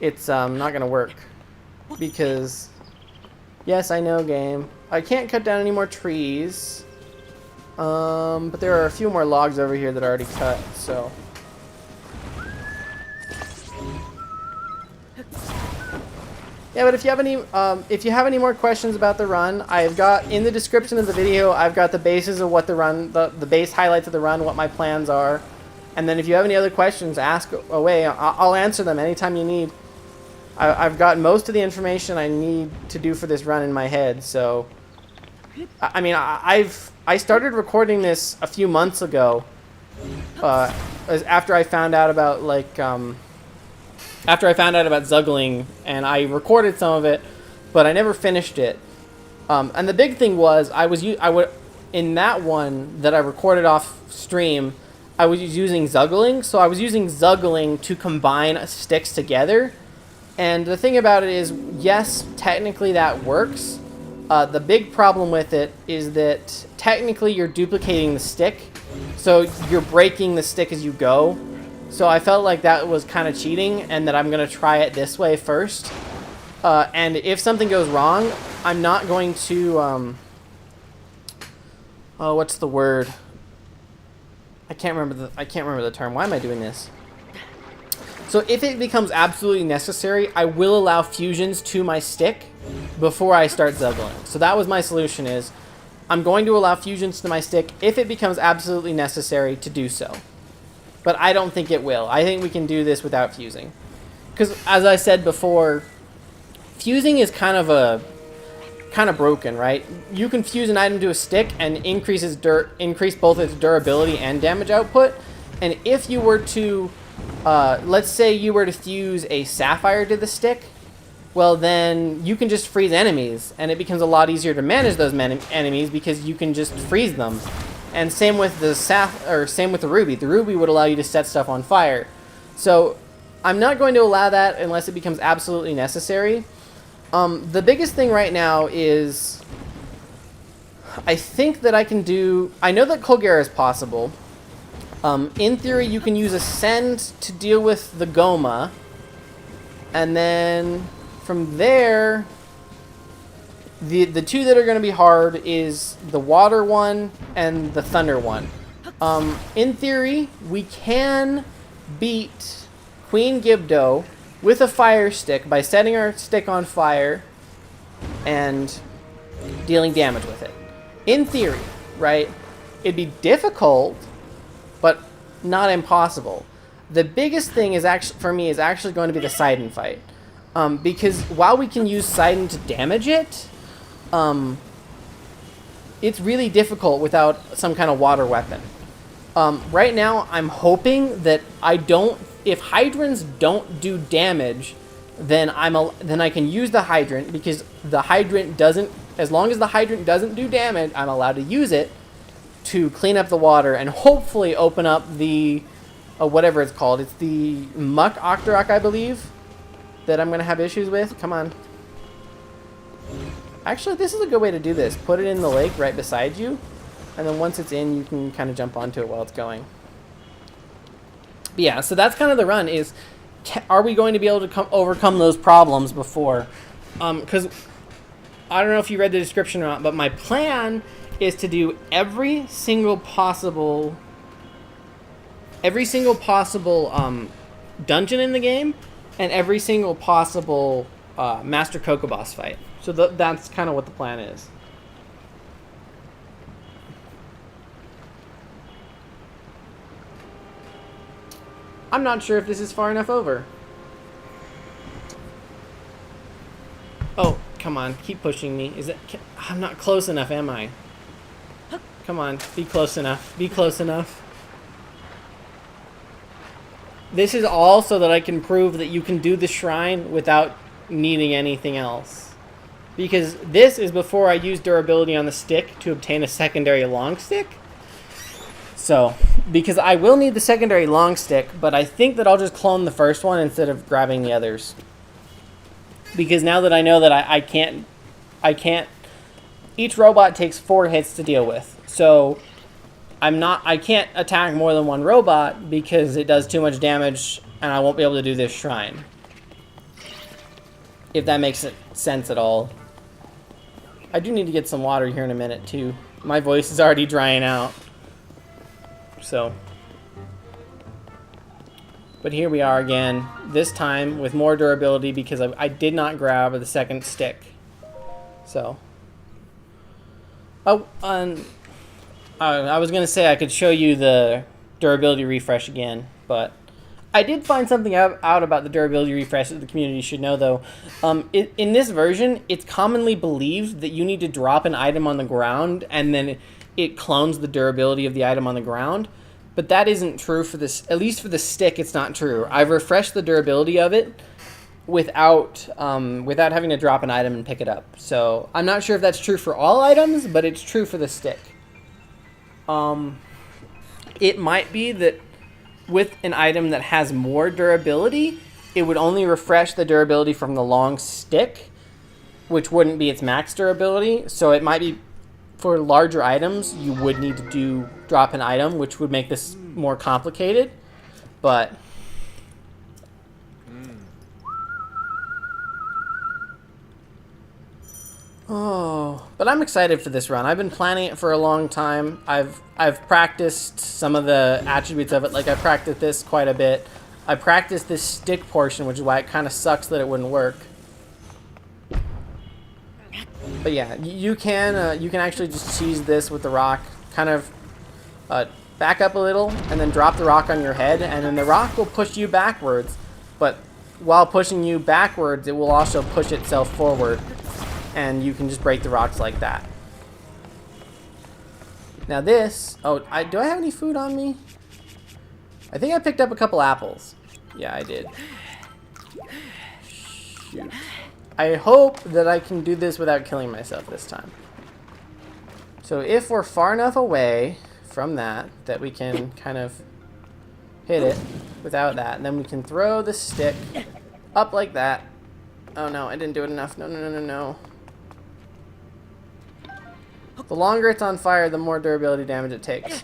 it's not gonna work. Because, yes, I know, game. I can't cut down any more trees. But there are a few more logs over here that are already cut, so... Yeah, but if you have any more questions about the run, I've got in the description of the video, I've got the bases of what the run, the base highlights of the run, what my plans are, and then if you have any other questions, ask away. I'll answer them anytime you need. I've got most of the information I need to do for this run in my head, so I mean, I started recording this a few months ago, after I found out about after I found out about Zuggling, and I recorded some of it, but I never finished it. And the big thing was, in that one that I recorded off stream, I was using Zuggling, so I was using Zuggling to combine sticks together. And the thing about it is, yes, technically that works. The big problem with it is that technically you're duplicating the stick, so you're breaking the stick as you go. So I felt like that was kind of cheating, and that I'm going to try it this way first. And if something goes wrong, I'm not going to... oh, what's the word? I can't remember the term. Why am I doing this? So if it becomes absolutely necessary, I will allow fusions to my stick before I start Zuggling. So that was my solution, is I'm going to allow fusions to my stick if it becomes absolutely necessary to do so. But I don't think it will. I think we can do this without fusing. Because, as I said before, fusing is kind of broken, right? You can fuse an item to a stick and increase both its durability and damage output. And if you were to, let's say you were to fuse a sapphire to the stick, well then you can just freeze enemies, and it becomes a lot easier to manage those enemies because you can just freeze them. And same with the same with the ruby. The ruby would allow you to set stuff on fire. So I'm not going to allow that unless it becomes absolutely necessary. The biggest thing right now is I think that I can do... I know that kogha is possible. In theory, you can use Ascend to deal with the Goma. And then from there, the two that are going to be hard is the water one and the thunder one. In theory, we can beat Queen Gibdo with a fire stick by setting our stick on fire and dealing damage with it. In theory, right? It'd be difficult, but not impossible. The biggest thing is actually, for me, is actually going to be the Sidon fight. Because while we can use Sidon to damage it, it's really difficult without some kind of water weapon. Right now, I'm hoping that if hydrants don't do damage, then I can use the hydrant, because the hydrant doesn't, as long as the hydrant doesn't do damage, I'm allowed to use it to clean up the water and hopefully open up the, whatever it's called. It's the Muck Octorok, I believe, that I'm going to have issues with. Come on. Actually, this is a good way to do this. Put it in the lake right beside you, and then once it's in, you can kind of jump onto it while it's going. But yeah, so that's kind of the run, is are we going to be able to overcome those problems before? Because I don't know if you read the description or not, but my plan is to do every single possible dungeon in the game and every single possible Master Kogha boss fight. So that's kind of what the plan is. I'm not sure if this is far enough over. Oh, come on. Keep pushing me. I'm not close enough, am I? Come on. Be close enough. Be close enough. This is all so that I can prove that you can do the shrine without needing anything else. Because this is before I use durability on the stick to obtain a secondary long stick. So, because I will need the secondary long stick, but I think that I'll just clone the first one instead of grabbing the others. Because now that I know that I can't, each robot takes 4 hits to deal with. So, I can't attack more than one robot because it does too much damage and I won't be able to do this shrine. If that makes sense at all. I do need to get some water here in a minute too. My voice is already drying out. So, but here we are again, this time with more durability because I did not grab the second stick. So, oh, I was going to say I could show you the durability refresh again, but I did find something out about the durability refresh that the community should know, though. In this version, it's commonly believed that you need to drop an item on the ground and then it clones the durability of the item on the ground, but that isn't true for this. At least for the stick, it's not true. I've refreshed the durability of it without having to drop an item and pick it up. So I'm not sure if that's true for all items, but it's true for the stick. It might be that with an item that has more durability, it would only refresh the durability from the long stick, which wouldn't be its max durability. So it might be for larger items, you would need to drop an item, which would make this more complicated. But but I'm excited for this run. I've been planning it for a long time. I've practiced some of the attributes of it. Like I practiced this quite a bit. I practiced this stick portion, which is why it kind of sucks that it wouldn't work. But yeah, you can actually just cheese this with the rock. Kind of back up a little and then drop the rock on your head, and then the rock will push you backwards. But while pushing you backwards, it will also push itself forward, and you can just break the rocks like that. Now this, do I have any food on me? I think I picked up a couple apples. Yeah, I did. Shoot. I hope that I can do this without killing myself this time. So if we're far enough away from that we can kind of hit it. without that. And then we can throw the stick up like that. Oh no, I didn't do it enough. No, no, no, no, no. The longer it's on fire, the more durability damage it takes.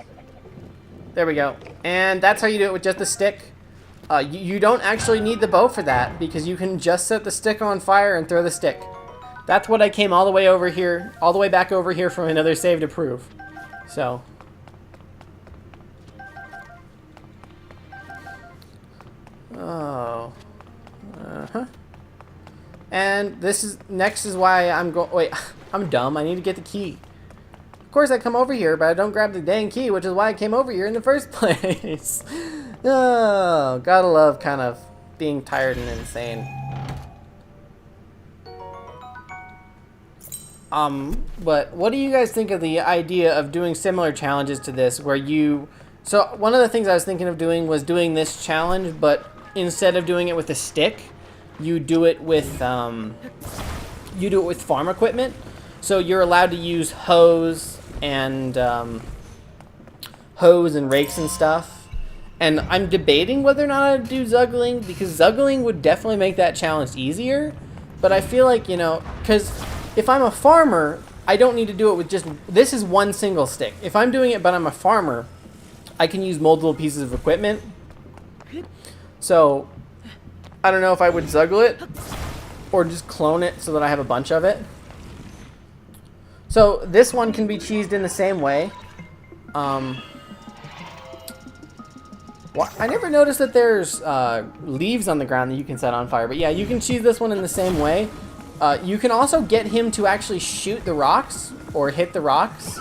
There we go. And that's how you do it with just the stick. You don't actually need the bow for that, because you can just set the stick on fire and throw the stick. That's what I came all the way over here, all the way back over here from another save to prove. So. Oh. Uh-huh. And this is, next is why I'm going, wait, I'm dumb. I need to get the key. Of course I come over here, but I don't grab the dang key, which is why I came over here in the first place. Oh, gotta love kind of being tired and insane. But what do you guys think of the idea of doing similar challenges to this, where you, so one of the things I was thinking of doing was doing this challenge, but instead of doing it with a stick, you do it with farm equipment. So you're allowed to use hose and rakes and stuff. And I'm debating whether or not I'd do zuggling, because zuggling would definitely make that challenge easier. But I feel like, you know, because if I'm a farmer, I don't need to do it with just, this is one single stick. If I'm doing it but I'm a farmer, I can use multiple pieces of equipment. So I don't know if I would zuggle it or just clone it so that I have a bunch of it. So this one can be cheesed in the same way. I never noticed that there's leaves on the ground that you can set on fire. But yeah, you can cheese this one in the same way. You can also get him to actually shoot the rocks or hit the rocks.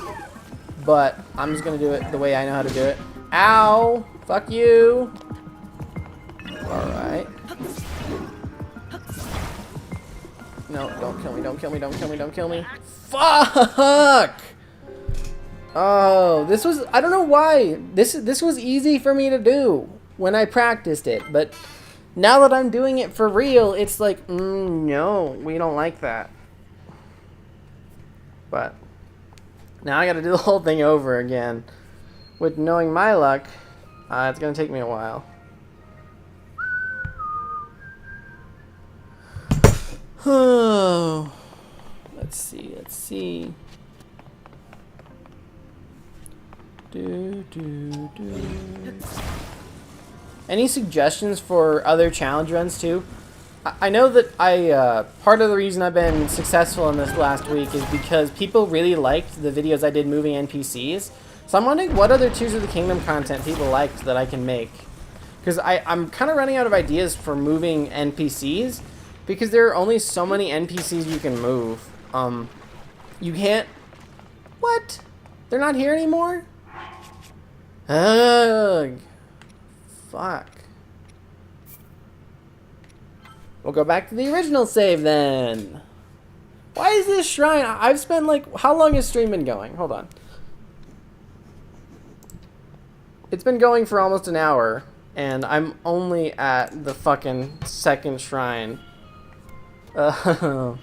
But I'm just going to do it the way I know how to do it. Ow! Fuck you! Alright. No, don't kill me, don't kill me, don't kill me, don't kill me. Fuck! Oh, this was, I don't know why. This was easy for me to do when I practiced it, but now that I'm doing it for real, it's like, no, we don't like that. But now I gotta do the whole thing over again. With knowing my luck, it's gonna take me a while. Oh, let's see. Any suggestions for other challenge runs too? I know that part of the reason I've been successful in this last week is because people really liked the videos I did moving NPCs. So I'm wondering what other Tears of the Kingdom content people liked that I can make. Because I'm kind of running out of ideas for moving NPCs, because there are only so many NPCs you can move. You can't... What? They're not here anymore? Ugh. Fuck. We'll go back to the original save then. Why is this shrine? I've spent like... How long has stream been going? Hold on. It's been going for almost an hour, and I'm only at the fucking second shrine. Hello,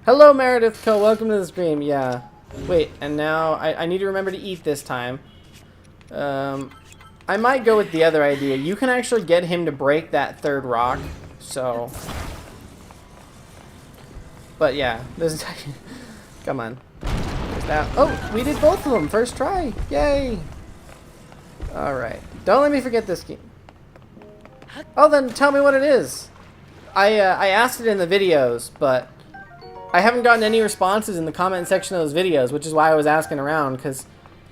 Meredith Co. Welcome to the stream. Yeah. Wait, and now I need to remember to eat this time. I might go with the other idea. You can actually get him to break that third rock, so... But yeah, this is... Come on. There's that. Oh, we did both of them. First try. Yay. Alright. Don't let me forget this game. Oh, then tell me what it is. I asked it in the videos, but I haven't gotten any responses in the comment section of those videos, which is why I was asking around, because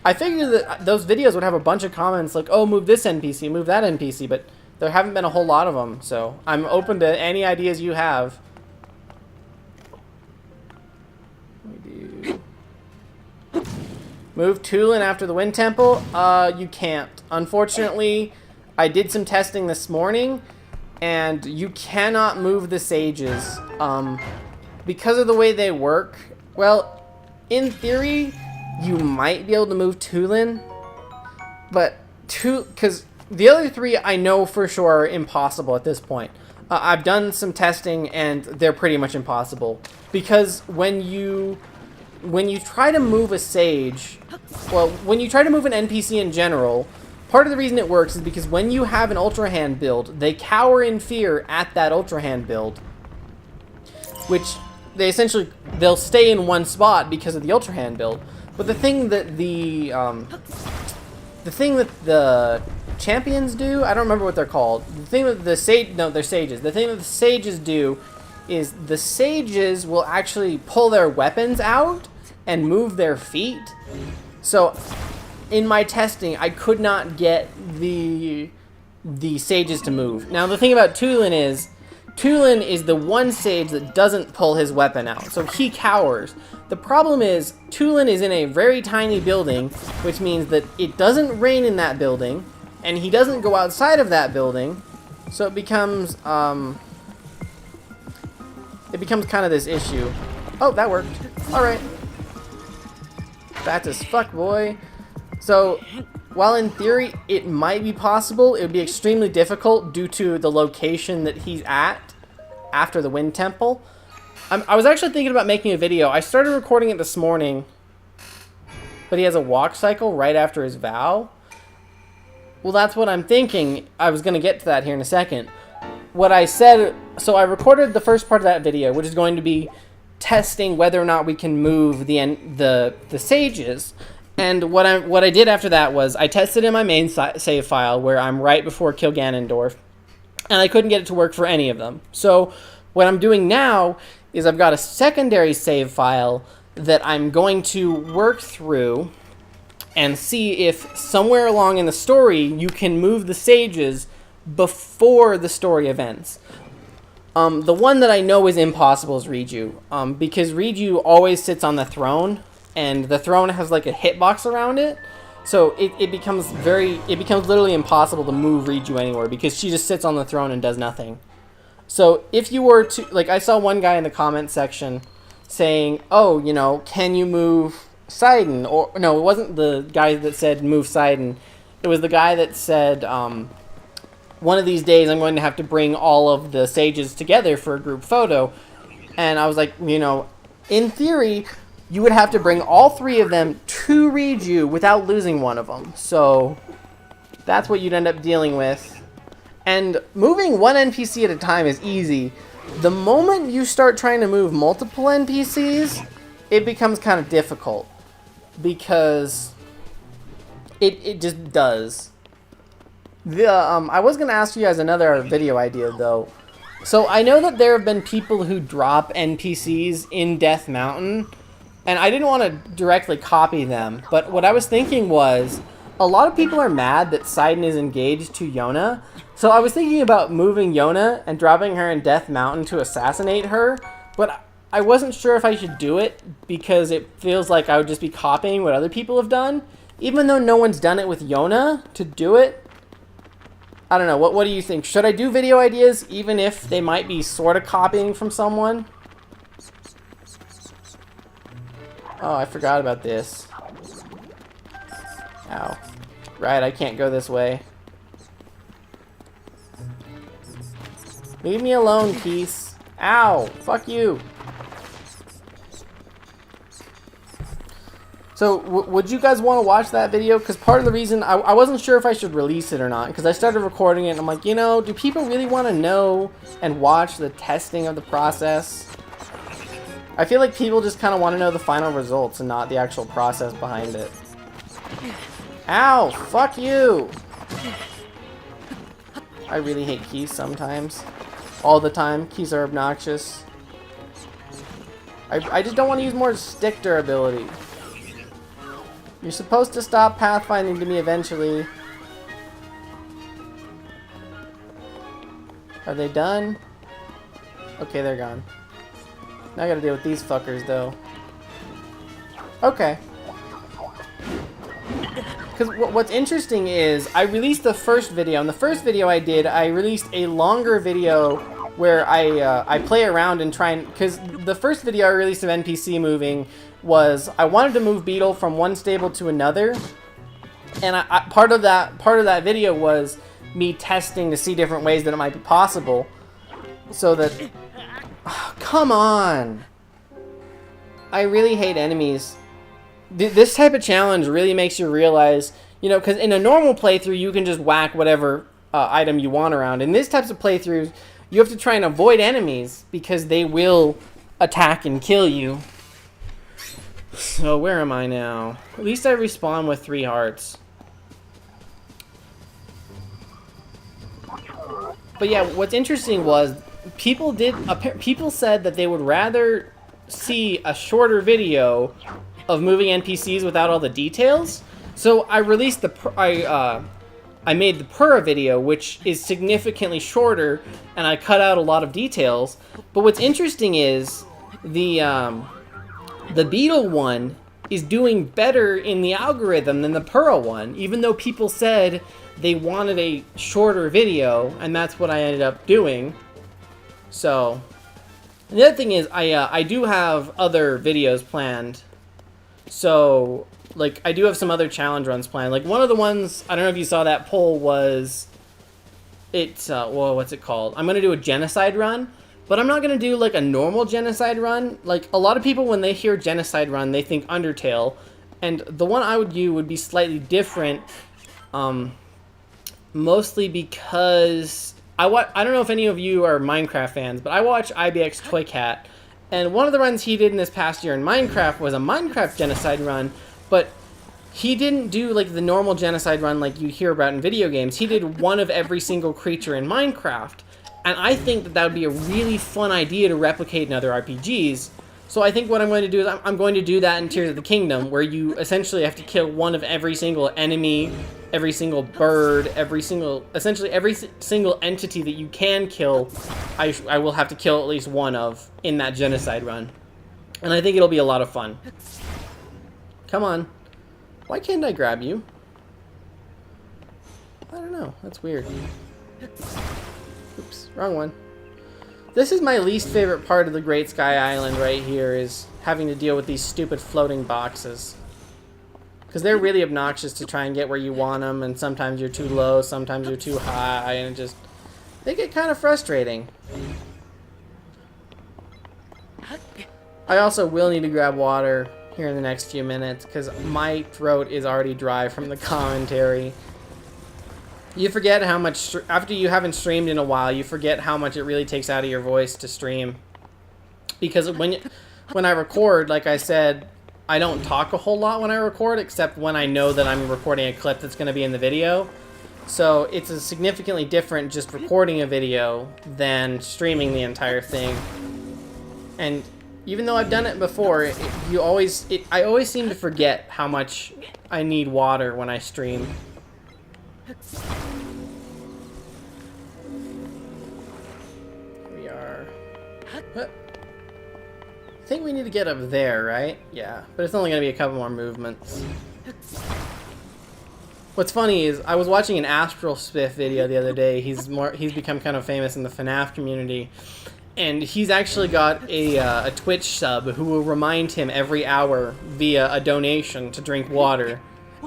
I figured that those videos would have a bunch of comments like, oh, move this NPC, move that NPC, but there haven't been a whole lot of them, so I'm open to any ideas you have. Move Tulin after the Wind Temple? You can't. Unfortunately, I did some testing this morning, and you cannot move the sages. Because of the way they work, well, in theory, you might be able to move Tulin, but because the other three I know for sure are impossible at this point. I've done some testing, and they're pretty much impossible. Because when you try to move a sage, well, when you try to move an NPC in general, part of the reason it works is because when you have an Ultra Hand build, they cower in fear at that Ultra Hand build, which they'll stay in one spot because of the Ultra Hand build. But the thing that the champions do, I don't remember what they're called. The thing that they're sages. The thing that the sages do is the sages will actually pull their weapons out and move their feet. So in my testing, I could not get the sages to move. Now the thing about Tulin is the one sage that doesn't pull his weapon out, so he cowers. The problem is Tulin is in a very tiny building, which means that it doesn't rain in that building, and he doesn't go outside of that building, so it becomes kind of this issue. Oh, that worked. All right. Fast as fuck, boy. So, while in theory it might be possible, it would be extremely difficult due to the location that he's at after the Wind Temple. I was actually thinking about making a video. I started recording it this morning, but he has a walk cycle right after his vow. Well, that's what I'm thinking. I was going to get to that here in a second. What I said, so I recorded the first part of that video, which is going to be testing whether or not we can move the sages. And what I did after that was I tested in my main save file where I'm right before Kill Ganondorf, and I couldn't get it to work for any of them. So what I'm doing now is I've got a secondary save file that I'm going to work through and see if somewhere along in the story you can move the sages before the story events. The one that I know is impossible is Riju, because Riju always sits on the throne, and the throne has like a hitbox around it, so it becomes literally impossible to move Riju anywhere because she just sits on the throne and does nothing. So if you were to, like, I saw one guy in the comment section saying, oh, you know, can you move Sidon? Or no, it wasn't the guy that said move Sidon. It was the guy that said, one of these days I'm going to have to bring all of the sages together for a group photo. And I was like, you know, in theory, you would have to bring all three of them to Riju without losing one of them. So that's what you'd end up dealing with. And moving one NPC at a time is easy. The moment you start trying to move multiple NPCs, it becomes kind of difficult. Because it just does. I was going to ask you guys another video idea, though. So I know that there have been people who drop NPCs in Death Mountain, and I didn't want to directly copy them, but what I was thinking was, a lot of people are mad that Sidon is engaged to Yona, so I was thinking about moving Yona and dropping her in Death Mountain to assassinate her, but I wasn't sure if I should do it because it feels like I would just be copying what other people have done, even though no one's done it with Yona to do it. I don't know, what do you think? Should I do video ideas even if they might be sort of copying from someone? Oh, I forgot about this. Ow. Right, I can't go this way. Leave me alone, Keith. Ow! Fuck you! So, would you guys want to watch that video? Because part of the reason, I wasn't sure if I should release it or not, because I started recording it and I'm like, you know, do people really want to know and watch the testing of the process? I feel like people just kind of want to know the final results and not the actual process behind it. Ow! Fuck you! I really hate keys sometimes. All the time. Keys are obnoxious. I just don't want to use more stick durability. You're supposed to stop pathfinding to me eventually. Are they done? Okay, they're gone. Now I gotta deal with these fuckers, though. Okay. Because what's interesting is, I released the first video, and the first video I did, I released a longer video where I play around and try and... Because the first video I released of NPC moving was, I wanted to move Beetle from one stable to another, and part of that video was me testing to see different ways that it might be possible, so that... Oh, come on! I really hate enemies. This type of challenge really makes you realize You know, because in a normal playthrough, you can just whack whatever item you want around. In this types of playthroughs, you have to try and avoid enemies because they will attack and kill you. So where am I now? At least I respawn with 3 hearts. But yeah, what's interesting was people said that they would rather see a shorter video of moving NPCs without all the details. So I released I made the purah video, which is significantly shorter, and I cut out a lot of details. But what's interesting is the beetle one is doing better in the algorithm than the purah one, even though people said they wanted a shorter video, and that's what I ended up doing. So, and the other thing is, I do have other videos planned. So, like, I do have some other challenge runs planned. Like, one of the ones, I don't know if you saw that poll, was, well, what's it called? I'm going to do a genocide run, but I'm not going to do, like, a normal genocide run. Like, a lot of people, when they hear genocide run, they think Undertale, and the one I would do would be slightly different, mostly because I don't know if any of you are Minecraft fans, but I watch IBX Toycat, and one of the runs he did in this past year in Minecraft was a Minecraft genocide run, but he didn't do like the normal genocide run like you hear about in video games. He did one of every single creature in Minecraft, and I think that would be a really fun idea to replicate in other RPGs. So I think what I'm going to do is I'm going to do that in Tears of the Kingdom, where you essentially have to kill one of every single enemy, every single bird, essentially every single entity that you can kill, I will have to kill at least one of in that genocide run. And I think it'll be a lot of fun. Come on. Why can't I grab you? I don't know. That's weird. Oops, wrong one. This is my least favorite part of the Great Sky Island right here, is having to deal with these stupid floating boxes. Because they're really obnoxious to try and get where you want them, and sometimes you're too low, sometimes you're too high, and they get kind of frustrating. I also will need to grab water here in the next few minutes, because my throat is already dry from the commentary. You forget how much, after you haven't streamed in a while, you forget how much it really takes out of your voice to stream. Because when I record, like I said, I don't talk a whole lot when I record, except when I know that I'm recording a clip that's going to be in the video. So it's a significantly different just recording a video than streaming the entire thing. And even though I've done it before, I always seem to forget how much I need water when I stream. Here we are. I think we need to get up there, right? Yeah, but it's only going to be a couple more movements. What's funny is I was watching an Astral Spiff video the other day. He's become kind of famous in the FNAF community, and he's actually got a Twitch sub who will remind him every hour via a donation to drink water.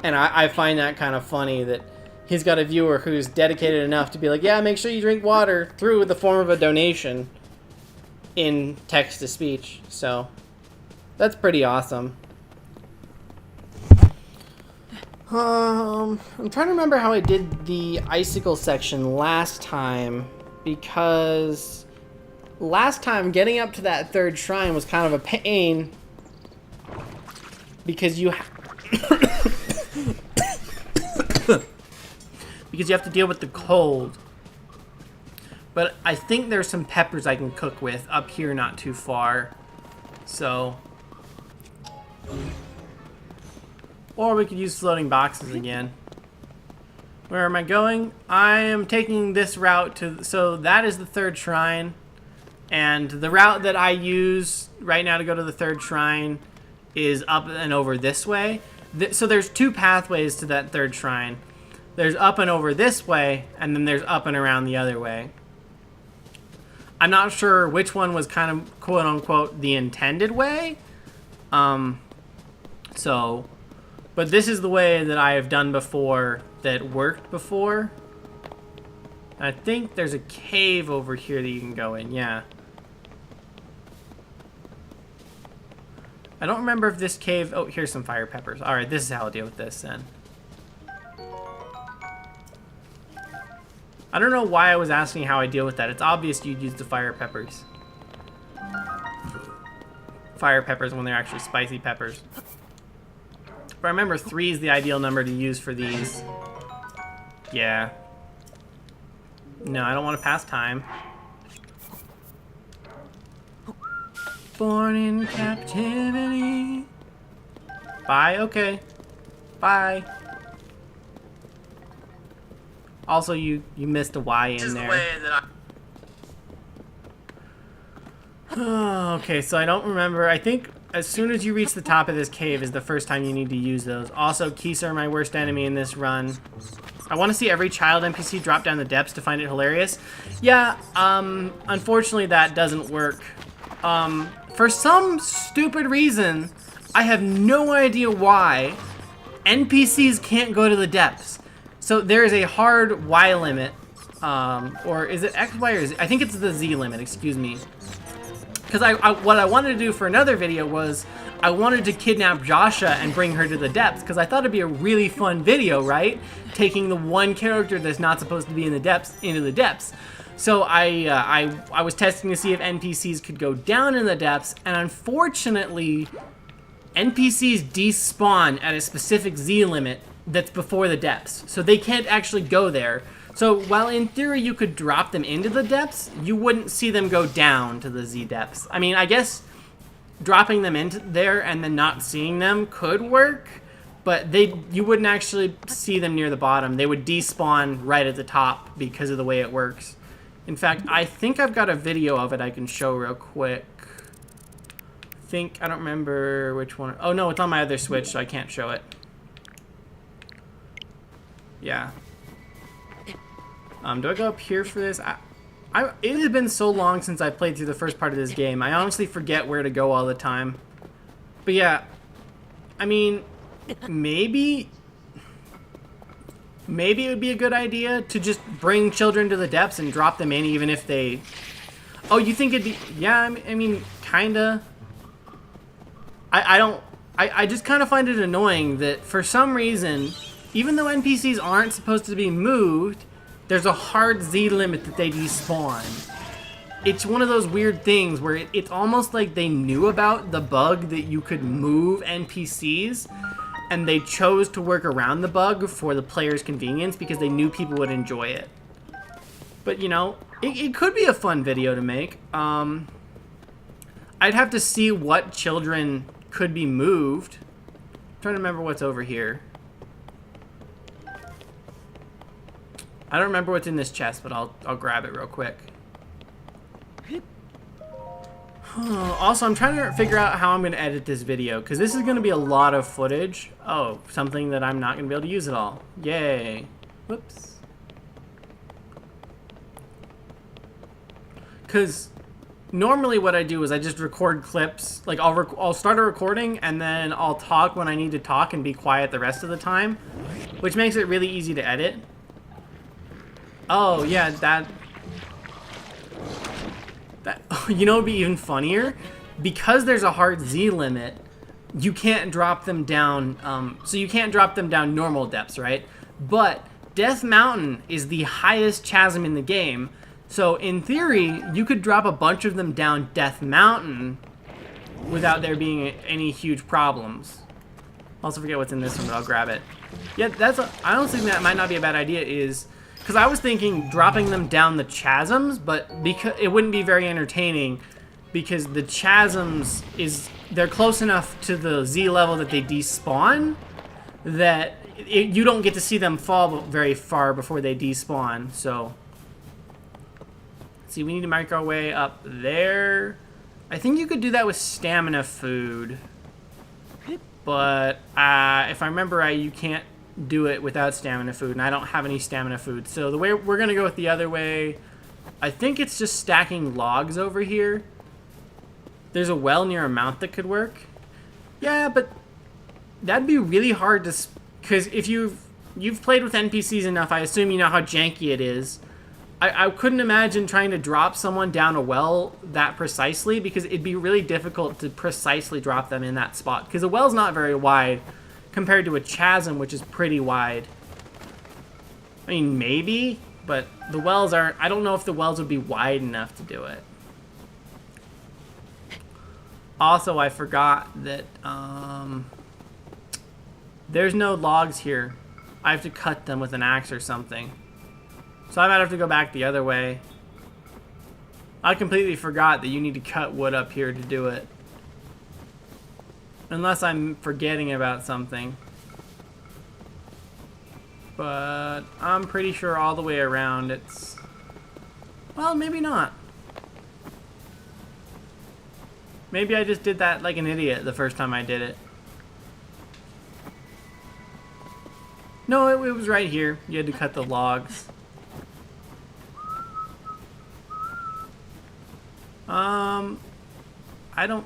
And I find that kind of funny that he's got a viewer who's dedicated enough to be like, yeah, make sure you drink water through the form of a donation in text-to-speech. So that's pretty awesome. I'm trying to remember how I did the icicle section last time, because last time getting up to that third shrine was kind of a pain, because you because you have to deal with the cold. But I think there's some peppers I can cook with up here not too far. So, or we could use floating boxes again. Where am I going? I am taking this route to, so that is the third shrine. And the route that I use right now to go to the third shrine is up and over this way. So there's two pathways to that third shrine. There's up and over this way, and then there's up and around the other way. I'm not sure which one was kind of quote-unquote the intended way. But this is the way that I have done before that worked before. I think there's a cave over here that you can go in, yeah. I don't remember if this cave... Oh, here's some fire peppers. Alright, this is how I'll deal with this then. I don't know why I was asking how I deal with that. It's obvious you'd use the fire peppers. Fire peppers when they're actually spicy peppers. But I remember 3 is the ideal number to use for these. Yeah. No, I don't want to pass time. Born in captivity. Bye, okay. Bye. Also, you missed a Y in there. Okay, so I don't remember. I think as soon as you reach the top of this cave is the first time you need to use those. Also, geese are my worst enemy in this run. I want to see every child NPC drop down the depths to find it hilarious. Yeah, unfortunately that doesn't work. For some stupid reason, I have no idea why, NPCs can't go to the depths. So there is a hard Y limit, or is it X, Y, or Z? I think it's the Z limit, excuse me. Because what I wanted to do for another video was I wanted to kidnap Joshua and bring her to the depths, because I thought it'd be a really fun video, right? Taking the one character that's not supposed to be in the depths into the depths. So I was testing to see if NPCs could go down in the depths, and unfortunately, NPCs despawn at a specific Z limit that's before the depths. So they can't actually go there. So while in theory you could drop them into the depths, you wouldn't see them go down to the Z depths. I mean, I guess dropping them into there and then not seeing them could work, but you wouldn't actually see them near the bottom. They would despawn right at the top because of the way it works. In fact, I think I've got a video of it I can show real quick. I don't remember which one. Oh no, it's on my other Switch, so I can't show it. Yeah. Do I go up here for this? It has been so long since I played through the first part of this game. I honestly forget where to go all the time. But yeah, I mean, maybe it would be a good idea to just bring children to the depths and drop them in, even if they... Oh, you think it'd be... Yeah, I mean, kinda. I just kind of find it annoying that for some reason, even though NPCs aren't supposed to be moved, there's a hard Z limit that they despawn. It's one of those weird things where it's almost like they knew about the bug that you could move NPCs, and they chose to work around the bug for the player's convenience because they knew people would enjoy it. But, you know, it could be a fun video to make. I'd have to see what children could be moved. I'm trying to remember what's over here. I don't remember what's in this chest, but I'll grab it real quick. Also, I'm trying to figure out how I'm going to edit this video, because this is going to be a lot of footage. Oh, something that I'm not going to be able to use at all. Yay. Whoops. Because normally what I do is I just record clips. Like, I'll start a recording, and then I'll talk when I need to talk and be quiet the rest of the time, which makes it really easy to edit. Oh, yeah, that you know, it'd be even funnier because there's a hard Z limit. You can't drop them down. So you can't drop them down normal depths, right? But Death Mountain is the highest chasm in the game. So in theory, you could drop a bunch of them down Death Mountain without there being any huge problems. Also forget what's in this one, but I'll grab it. Yeah, I don't think that might not be a bad idea. Because I was thinking dropping them down the chasms, but because it wouldn't be very entertaining because the chasms they're close enough to the Z level that they despawn that you don't get to see them fall very far before they despawn. So, let's see, we need to make our way up there. I think you could do that with stamina food, but if I remember right, you can't do it without stamina food, and I don't have any stamina food. So the way we're gonna go with the other way, I think it's just stacking logs over here. There's a well near a mount that could work. Yeah, but that'd be really hard to, because if you've played with NPCs enough, I assume you know how janky it is. I couldn't imagine trying to drop someone down a well that precisely, because it'd be really difficult to precisely drop them in that spot, because the well's not very wide compared to a chasm, which is pretty wide. I mean, maybe, But the wells aren't... I don't know if the wells would be wide enough to do it. Also, I forgot that there's no logs here. I have to cut them with an axe or something. So I might have to go back the other way. I completely forgot that you need to cut wood up here to do it. Unless I'm forgetting about something. But I'm pretty sure all the way around it's... Well, maybe not. Maybe I just did that like an idiot the first time I did it. No, it was right here. You had to cut the logs. I don't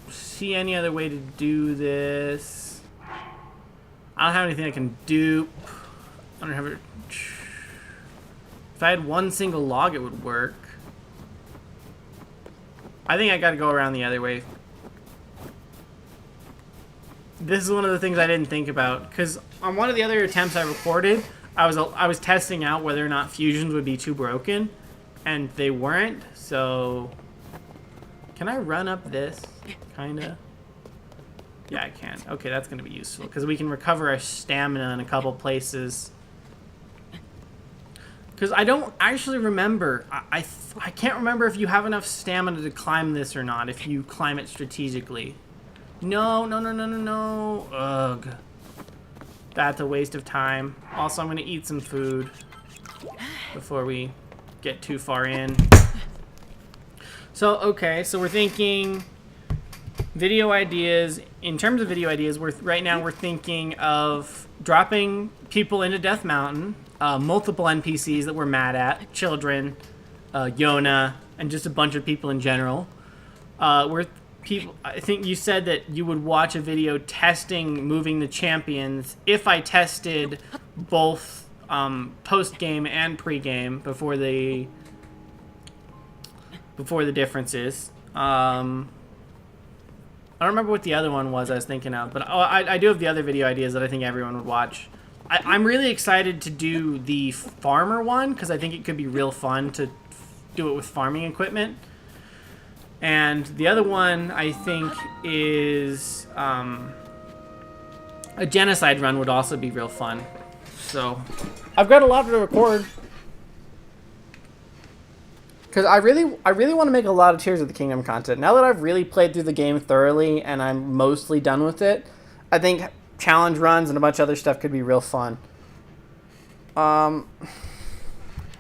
see any other way to do this. I don't have anything I can dupe. I don't have it. If I had one single log, it would work. I think I gotta go around the other way. This is one of the things I didn't think about, because on one of the other attempts I recorded, I was testing out whether or not fusions would be too broken, and they weren't. So, can I run up this? Kinda. Yeah, I can. Okay, that's gonna be useful because we can recover our stamina in a couple places. Because I don't actually remember. I can't remember if you have enough stamina to climb this or not. If you climb it strategically. No. Ugh. That's a waste of time. Also, I'm going to eat some food before we get too far in. So, okay. So we're thinking video ideas. In terms of video ideas, right now we're thinking of dropping people into Death Mountain. Multiple NPCs that we're mad at. Children, Yona, and just a bunch of people in general. I think you said that you would watch a video testing moving the champions if I tested both post-game and pre-game before the differences. I don't remember what the other one was I was thinking of, but I do have the other video ideas that I think everyone would watch. I'm really excited to do the farmer one because I think it could be real fun to do it with farming equipment. And the other one I think is a genocide run would also be real fun. So I've got a lot to record because I really want to make a lot of Tears of the Kingdom content. Now that I've really played through the game thoroughly and I'm mostly done with it, I think challenge runs and a bunch of other stuff could be real fun.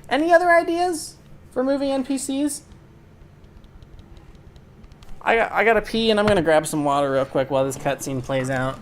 Any other ideas for moving NPCs? I gotta pee and I'm gonna grab some water real quick while this cutscene plays out.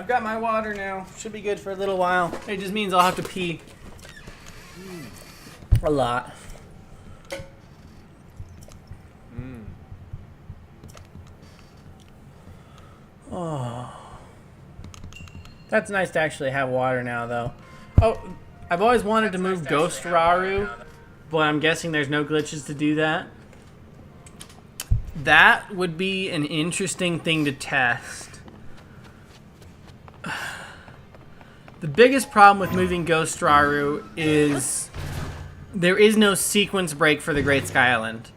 I've got my water now. Should be good for a little while. It just means I'll have to pee. A lot. Oh. That's nice to actually have water now, though. Oh, I've always wanted to move Ghost Raru, but I'm guessing there's no glitches to do that. That would be an interesting thing to test. The biggest problem with moving Ghost Raru is there is no sequence break for the Great Sky Island.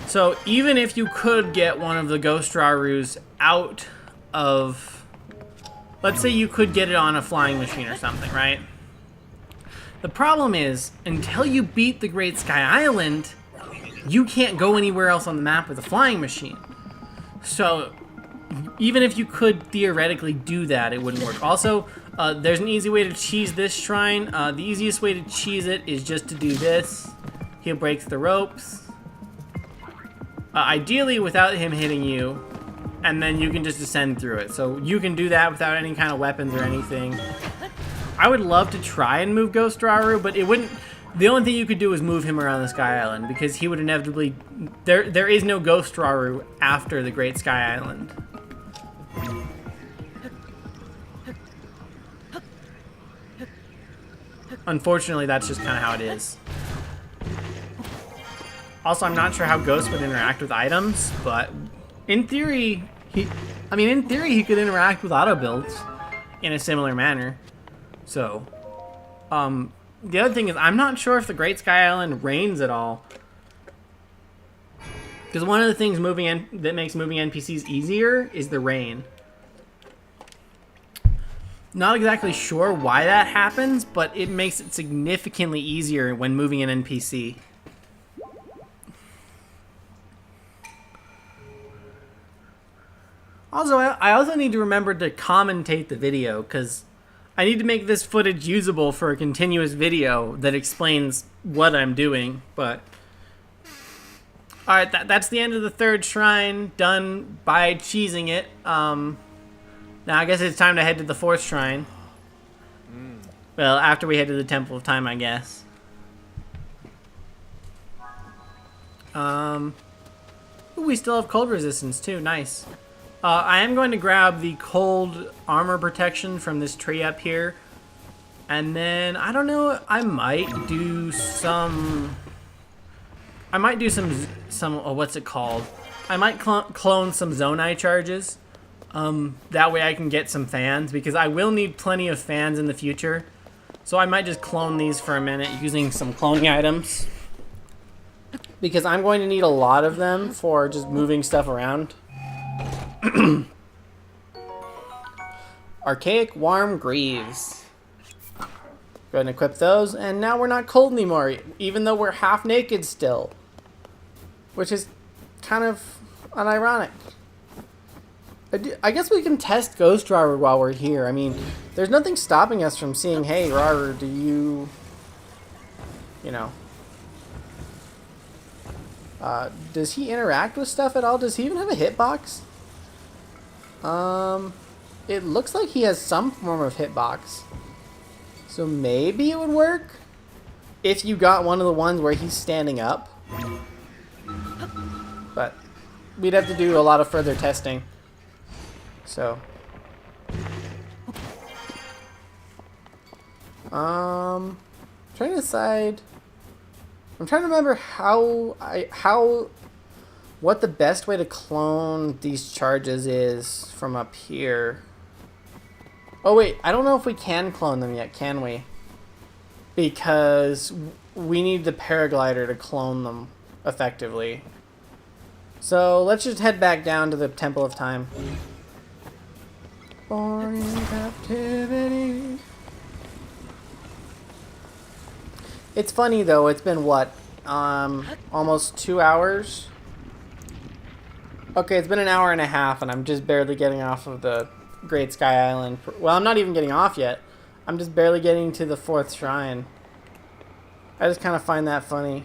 So even if you could get one of the Ghost Rarus out of... Let's say you could get it on a flying machine or something, right? The problem is, until you beat the Great Sky Island, you can't go anywhere else on the map with a flying machine. So even if you could theoretically do that, it wouldn't work. Also, there's an easy way to cheese this shrine. The easiest way to cheese it is just to do this. He breaks the ropes. Ideally without him hitting you, and then you can just descend through it. So you can do that without any kind of weapons or anything. I would love to try and move Ghost Raru, but it wouldn't... The only thing you could do is move him around the Sky Island, because he would inevitably... There is no Ghost Raru after the Great Sky Island. Unfortunately, that's just kind of how it is. Also, I'm not sure how Ghost would interact with items, but in theory, he could interact with auto builds in a similar manner. So, the other thing is, I'm not sure if the Great Sky Island rains at all. Because one of the things that makes moving NPCs easier is the rain. Not exactly sure why that happens, but it makes it significantly easier when moving an NPC. Also, I also need to remember to commentate the video, because I need to make this footage usable for a continuous video that explains what I'm doing, but... Alright, that's the end of the third shrine, done by cheesing it. Now I guess it's time to head to the fourth shrine. Well, after we head to the Temple of Time, I guess. Ooh, we still have cold resistance too, nice. I am going to grab the cold armor protection from this tree up here. And then, I don't know, I might do some, what's it called? I might clone some Zonai charges. That way I can get some fans, because I will need plenty of fans in the future. So I might just clone these for a minute using some cloning items. Because I'm going to need a lot of them for just moving stuff around. Archaic Warm Greaves. Go ahead and equip those, and now we're not cold anymore, even though we're half naked still. Which is kind of unironic. I guess we can test Ghost Raru while we're here. I mean, there's nothing stopping us from seeing, hey, Raru, do you... You know... does he interact with stuff at all? Does he even have a hitbox? It looks like he has some form of hitbox. So maybe it would work if you got one of the ones where he's standing up. But we'd have to do a lot of further testing. So, trying to decide. I'm trying to remember what the best way to clone these charges is from up here. Oh wait, I don't know if we can clone them yet, can we? Because we need the paraglider to clone them effectively. So let's just head back down to the Temple of Time. Born in captivity. It's funny though, it's been what? Almost 2 hours? Okay, it's been an hour and a half and I'm just barely getting off of the Great Sky Island. Well, I'm not even getting off yet. I'm just barely getting to the fourth shrine. I just kind of find that funny.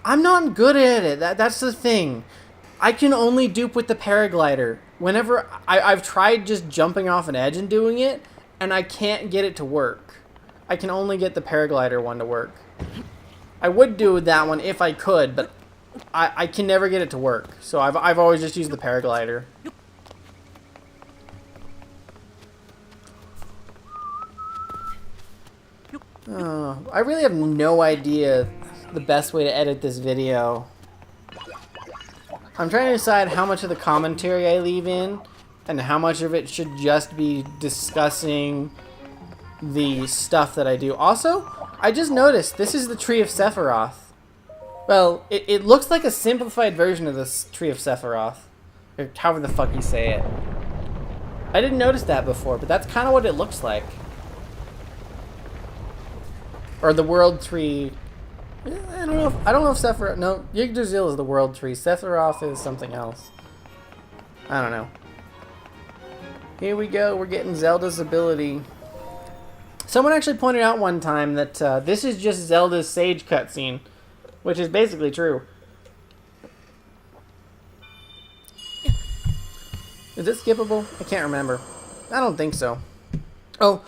I'm not good at it. That's the thing. I can only dupe with the paraglider. Whenever I've tried just jumping off an edge and doing it, and I can't get it to work. I can only get the paraglider one to work. I would do that one if I could, but I can never get it to work. So I've always just used the paraglider. I really have no idea the best way to edit this video. I'm trying to decide how much of the commentary I leave in and how much of it should just be discussing the stuff that I do. Also, I just noticed this is the Tree of Sephiroth. Well, it looks like a simplified version of this Tree of Sephiroth. Or however the fuck you say it. I didn't notice that before, but that's kind of what it looks like. Or the World Tree. I don't know if Sephiroth... No, Yggdrasil is the World Tree. Sephiroth is something else. I don't know. Here we go. We're getting Zelda's ability. Someone actually pointed out one time that this is just Zelda's Sage cutscene, which is basically true. Is it skippable? I can't remember. I don't think so. Oh,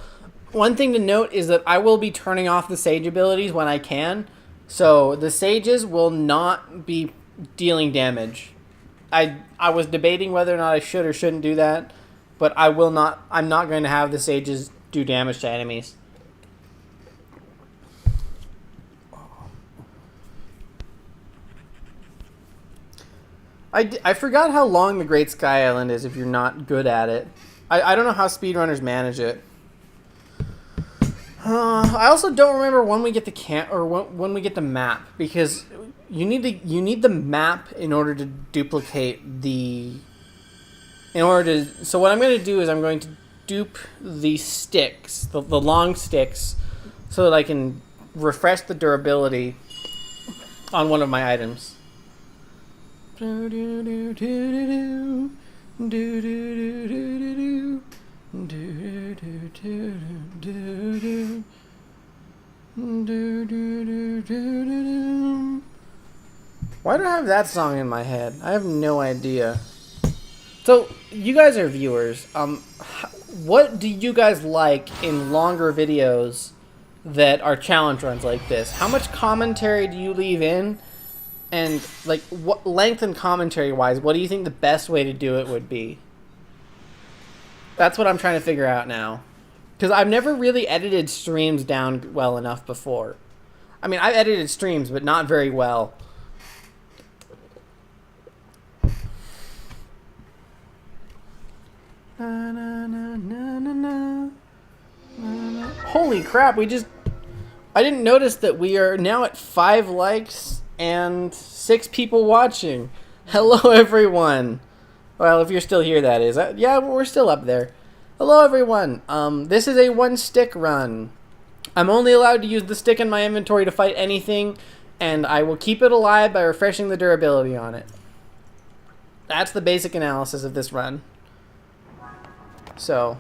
one thing to note is that I will be turning off the Sage abilities when I can. So the Sages will not be dealing damage. I was debating whether or not I should or shouldn't do that, but I will not. I'm not going to have the Sages do damage to enemies. I forgot how long the Great Sky Island is if you're not good at it. I don't know how speedrunners manage it. I also don't remember when we get the when we get the map, because you need the map in order to duplicate the. So what I'm going to do is I'm going to dupe the sticks, the long sticks, so that I can refresh the durability on one of my items. Why do I have that song in my head? I have no idea. So, you guys are viewers. What do you guys like in longer videos that are challenge runs like this? How much commentary do you leave in? And, like, what length and commentary-wise, what do you think the best way to do it would be? That's what I'm trying to figure out now. Because I've never really edited streams down well enough before. I mean, I've edited streams, but not very well. Holy crap, I didn't notice that we are now at 5 likes and 6 people watching. Hello, everyone. Well, if you're still here, that is. Yeah, we're still up there. Hello, everyone. This is a 1-stick run. I'm only allowed to use the stick in my inventory to fight anything, and I will keep it alive by refreshing the durability on it. That's the basic analysis of this run. So,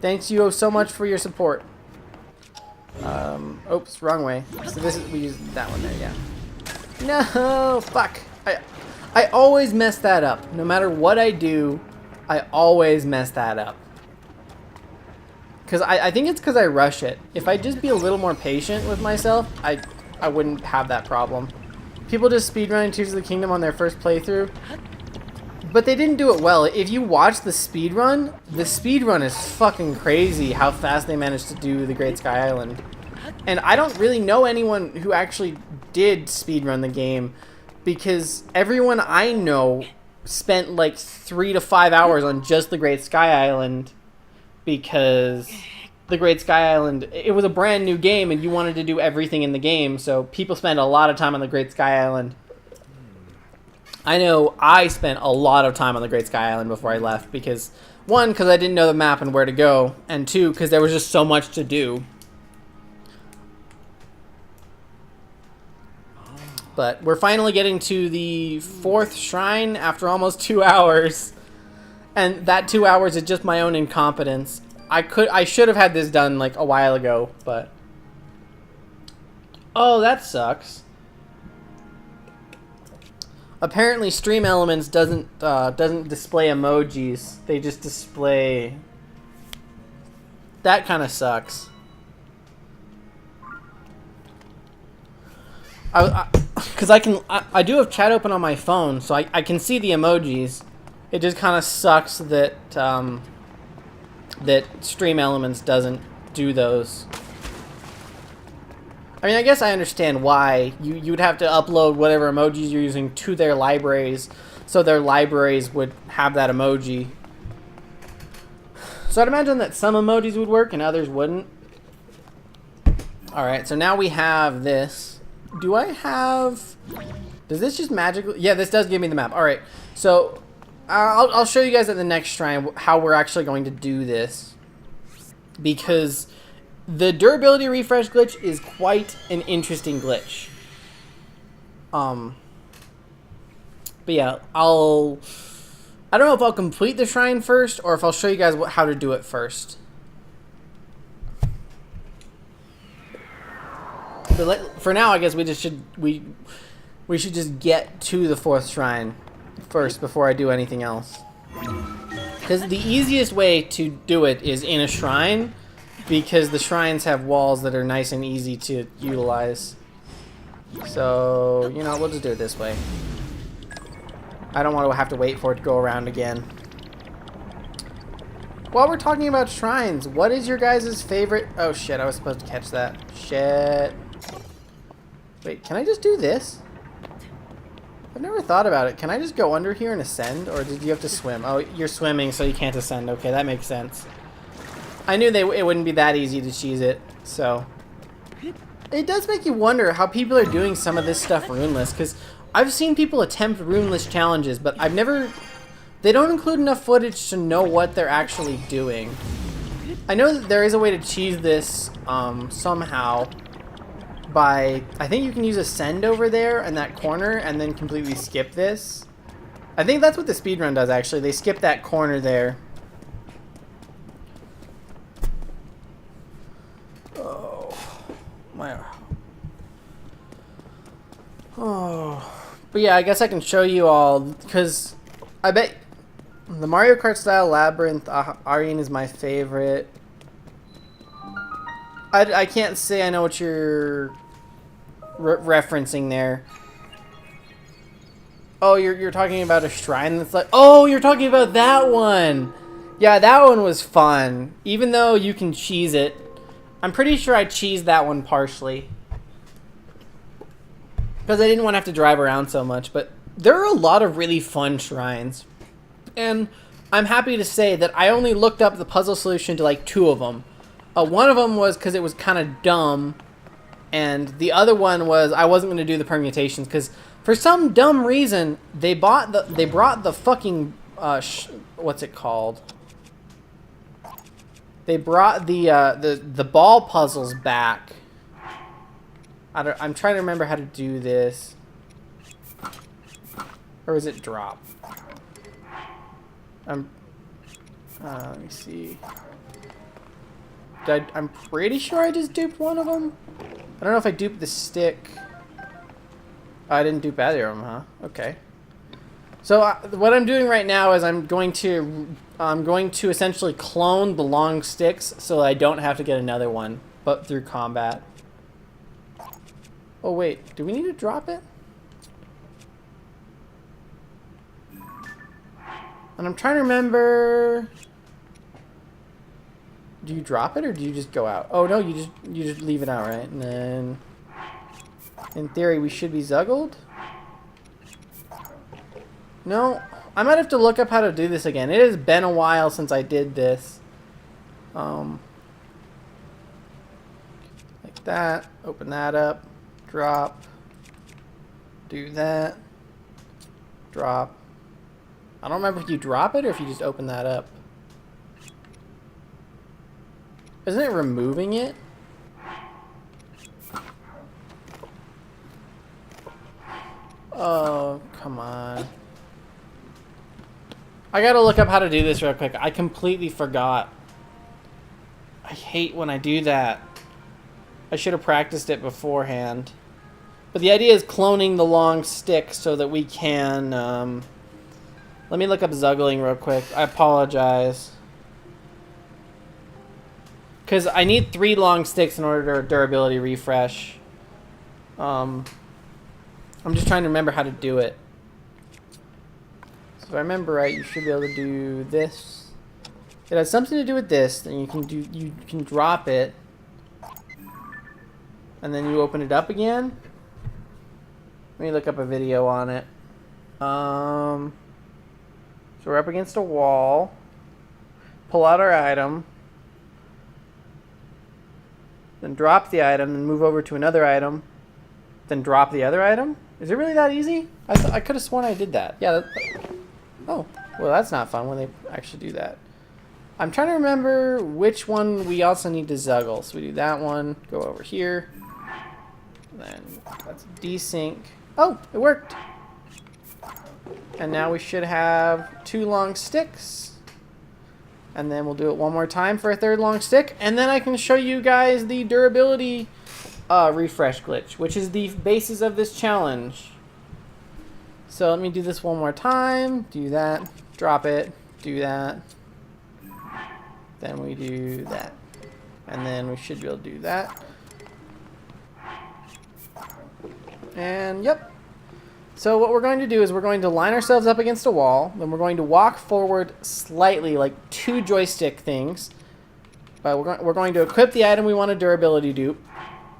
thanks you so much for your support. Oops, wrong way. So we use that one there, yeah. No, fuck. I always mess that up. No matter what I do, I always mess that up. Because I think it's because I rush it. If I just be a little more patient with myself, I wouldn't have that problem. People just speedrun Tears of the Kingdom on their first playthrough. But they didn't do it well. If you watch the speedrun is fucking crazy how fast they managed to do the Great Sky Island. And I don't really know anyone who actually did speedrun the game, because everyone I know spent like 3 to 5 hours on just the Great Sky Island, because the Great Sky Island, it was a brand new game and you wanted to do everything in the game, so people spend a lot of time on the Great Sky Island. I know I spent a lot of time on the Great Sky Island before I left, because 1, because I didn't know the map and where to go, and 2, because there was just so much to do. But we're finally getting to the 4th shrine after almost 2 hours. And that 2 hours is just my own incompetence. I should have had this done like a while ago, but... Oh, that sucks. Apparently, Stream Elements doesn't display emojis. They just display. That kind of sucks. Because I do have chat open on my phone, so I can see the emojis. It just kind of sucks that that Stream Elements doesn't do those. I mean, I guess I understand why you would have to upload whatever emojis you're using to their libraries, so their libraries would have that emoji. So I'd imagine that some emojis would work and others wouldn't. All right, so now we have this. Do I have? Does this just magically? Yeah, this does give me the map. All right, so I'll show you guys at the next shrine how we're actually going to do this, because the durability refresh glitch is quite an interesting glitch. But yeah, I don't know if I'll complete the shrine first or if I'll show you guys how to do it first. But for now, I guess we should just get to the 4th shrine first before I do anything else. Because the easiest way to do it is in a shrine, because the shrines have walls that are nice and easy to utilize. So, you know, we'll just do it this way. I don't want to have to wait for it to go around again. While we're talking about shrines, what is your guys' favorite? Oh shit, I was supposed to catch that. Shit. Wait, can I just do this? I've never thought about it. Can I just go under here and ascend? Or did you have to swim? Oh, you're swimming, so you can't ascend. Okay, that makes sense. I knew it wouldn't be that easy to cheese it, so. It does make you wonder how people are doing some of this stuff runeless, because I've seen people attempt runeless challenges, but I've never... They don't include enough footage to know what they're actually doing. I know that there is a way to cheese this somehow by... I think you can use ascend over there in that corner and then completely skip this. I think that's what the speedrun does, actually. They skip that corner there. But yeah, I guess I can show you all, because I bet the Mario Kart style labyrinth arena is my favorite. I can't say I know what you're referencing there. Oh, you're talking about a shrine that's like... Oh, you're talking about that one! Yeah, that one was fun. Even though you can cheese it. I'm pretty sure I cheesed that one partially. Because I didn't want to have to drive around so much. But there are a lot of really fun shrines. And I'm happy to say that I only looked up the puzzle solution to like 2 of them. One of them was because it was kind of dumb. And the other one was I wasn't going to do the permutations. Because for some dumb reason, they brought the fucking... what's it called? They brought the ball puzzles back. I'm trying to remember how to do this. Or is it drop? Let me see. I'm pretty sure I just duped one of them. I don't know if I duped the stick. I didn't dupe either of them, huh? Okay. So what I'm doing right now is I'm going to essentially clone the long sticks so I don't have to get another one, but through combat. Oh wait, do we need to drop it? And I'm trying to remember. Do you drop it or do you just go out? Oh no, you just leave it out, right? And then in theory we should be zuggled. No, I might have to look up how to do this again. It has been a while since I did this. Like that. Open that up. Drop. Do that. Drop. I don't remember if you drop it or if you just open that up. Isn't it removing it? Oh, come on. I gotta look up how to do this real quick. I completely forgot. I hate when I do that. I should have practiced it beforehand. But the idea is cloning the long stick so that we can... let me look up zuggling real quick. I apologize. Because I need 3 long sticks in order to durability refresh. I'm just trying to remember how to do it. So if I remember right, you should be able to do this. It has something to do with this. Then you can drop it, and then you open it up again. Let me look up a video on it. So we're up against a wall. Pull out our item. Then drop the item, then move over to another item. Then drop the other item? Is it really that easy? I could have sworn I did that. Yeah. Oh, well, that's not fun when they actually do that. I'm trying to remember which one we also need to zuggle. So we do that one, go over here. Then let's desync. Oh, it worked. And now we should have 2 long sticks. And then we'll do it one more time for a 3rd long stick. And then I can show you guys the durability refresh glitch, which is the basis of this challenge. So let me do this one more time. Do that. Drop it. Do that. Then we do that. And then we should be able to do that. And yep. So what we're going to do is we're going to line ourselves up against a wall. Then we're going to walk forward slightly, like 2 joystick things. But we're going to equip the item we want a durability dupe,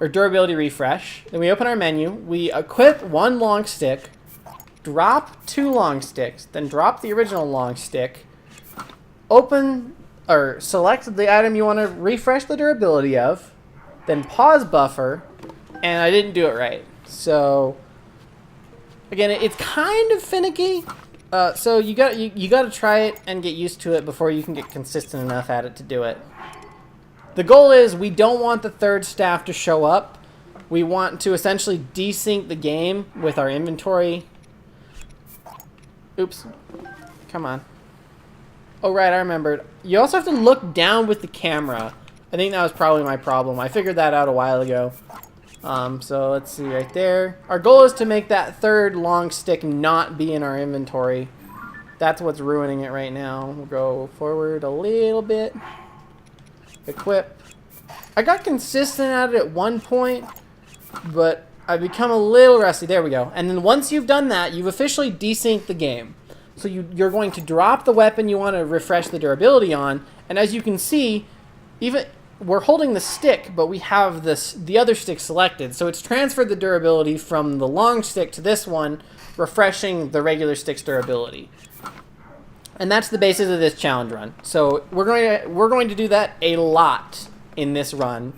or durability refresh. Then we open our menu. We equip 1 long stick, drop 2 long sticks, then drop the original long stick. Open or select the item you want to refresh the durability of. Then pause buffer, and I didn't do it right. So again, it's kind of finicky. So you got to try it and get used to it before you can get consistent enough at it to do it. The goal is we don't want the 3rd staff to show up. We want to essentially desync the game with our inventory. Oops. Come on. Oh, right, I remembered. You also have to look down with the camera. I think that was probably my problem. I figured that out a while ago. So let's see right there. Our goal is to make that 3rd long stick not be in our inventory. That's what's ruining it right now. We'll go forward a little bit. Equip. I got consistent at it at one point, but I've become a little rusty. There we go. And then once you've done that, you've officially desynced the game. So you're going to drop the weapon you want to refresh the durability on, and as you can see, even we're holding the stick, but we have the other stick selected. So it's transferred the durability from the long stick to this one, refreshing the regular stick's durability. And that's the basis of this challenge run. So we're going to do that a lot in this run,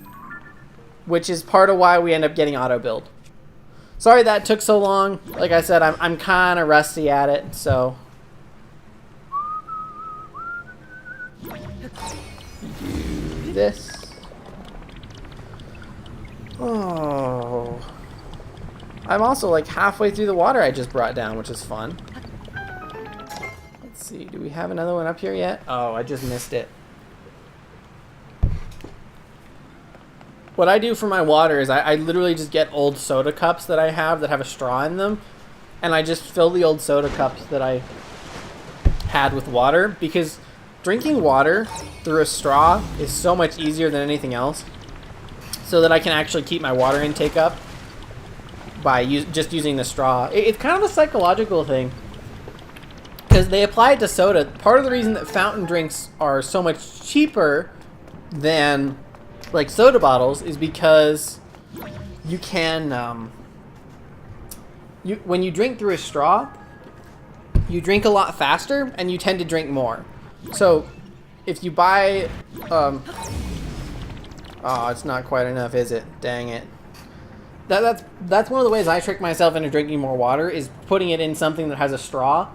which is part of why we end up getting auto build. Sorry that took so long. Like I said, I'm kind of rusty at it, so do this. Oh, I'm also like halfway through the water I just brought down, which is fun. Let's see, do we have another one up here yet? Oh, I just missed it. What I do for my water is I literally just get old soda cups that I have that have a straw in them, and I just fill the old soda cups that I had with water, because drinking water through a straw is so much easier than anything else, so that I can actually keep my water intake up by just using the straw. It's kind of a psychological thing, because they apply it to soda. Part of the reason that fountain drinks are so much cheaper than like soda bottles is because you can when you drink through a straw, you drink a lot faster and you tend to drink more. So if you buy oh, it's not quite enough, is it? Dang it. That's one of the ways I trick myself into drinking more water, is putting it in something that has a straw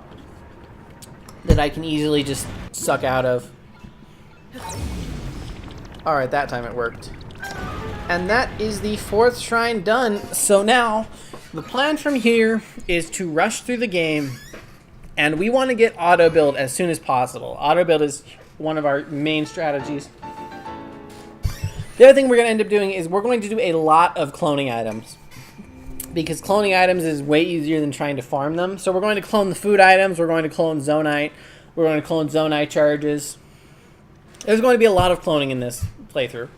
that I can easily just suck out of. Alright, that time it worked. And that is the 4th shrine done. So now, the plan from here is to rush through the game, and we want to get auto build as soon as possible. Auto build is one of our main strategies. The other thing we're going to end up doing is we're going to do a lot of cloning items. because cloning items is way easier than trying to farm them. So we're going to clone the food items. We're going to clone zonite. We're going to clone zonite charges. There's going to be a lot of cloning in this playthrough.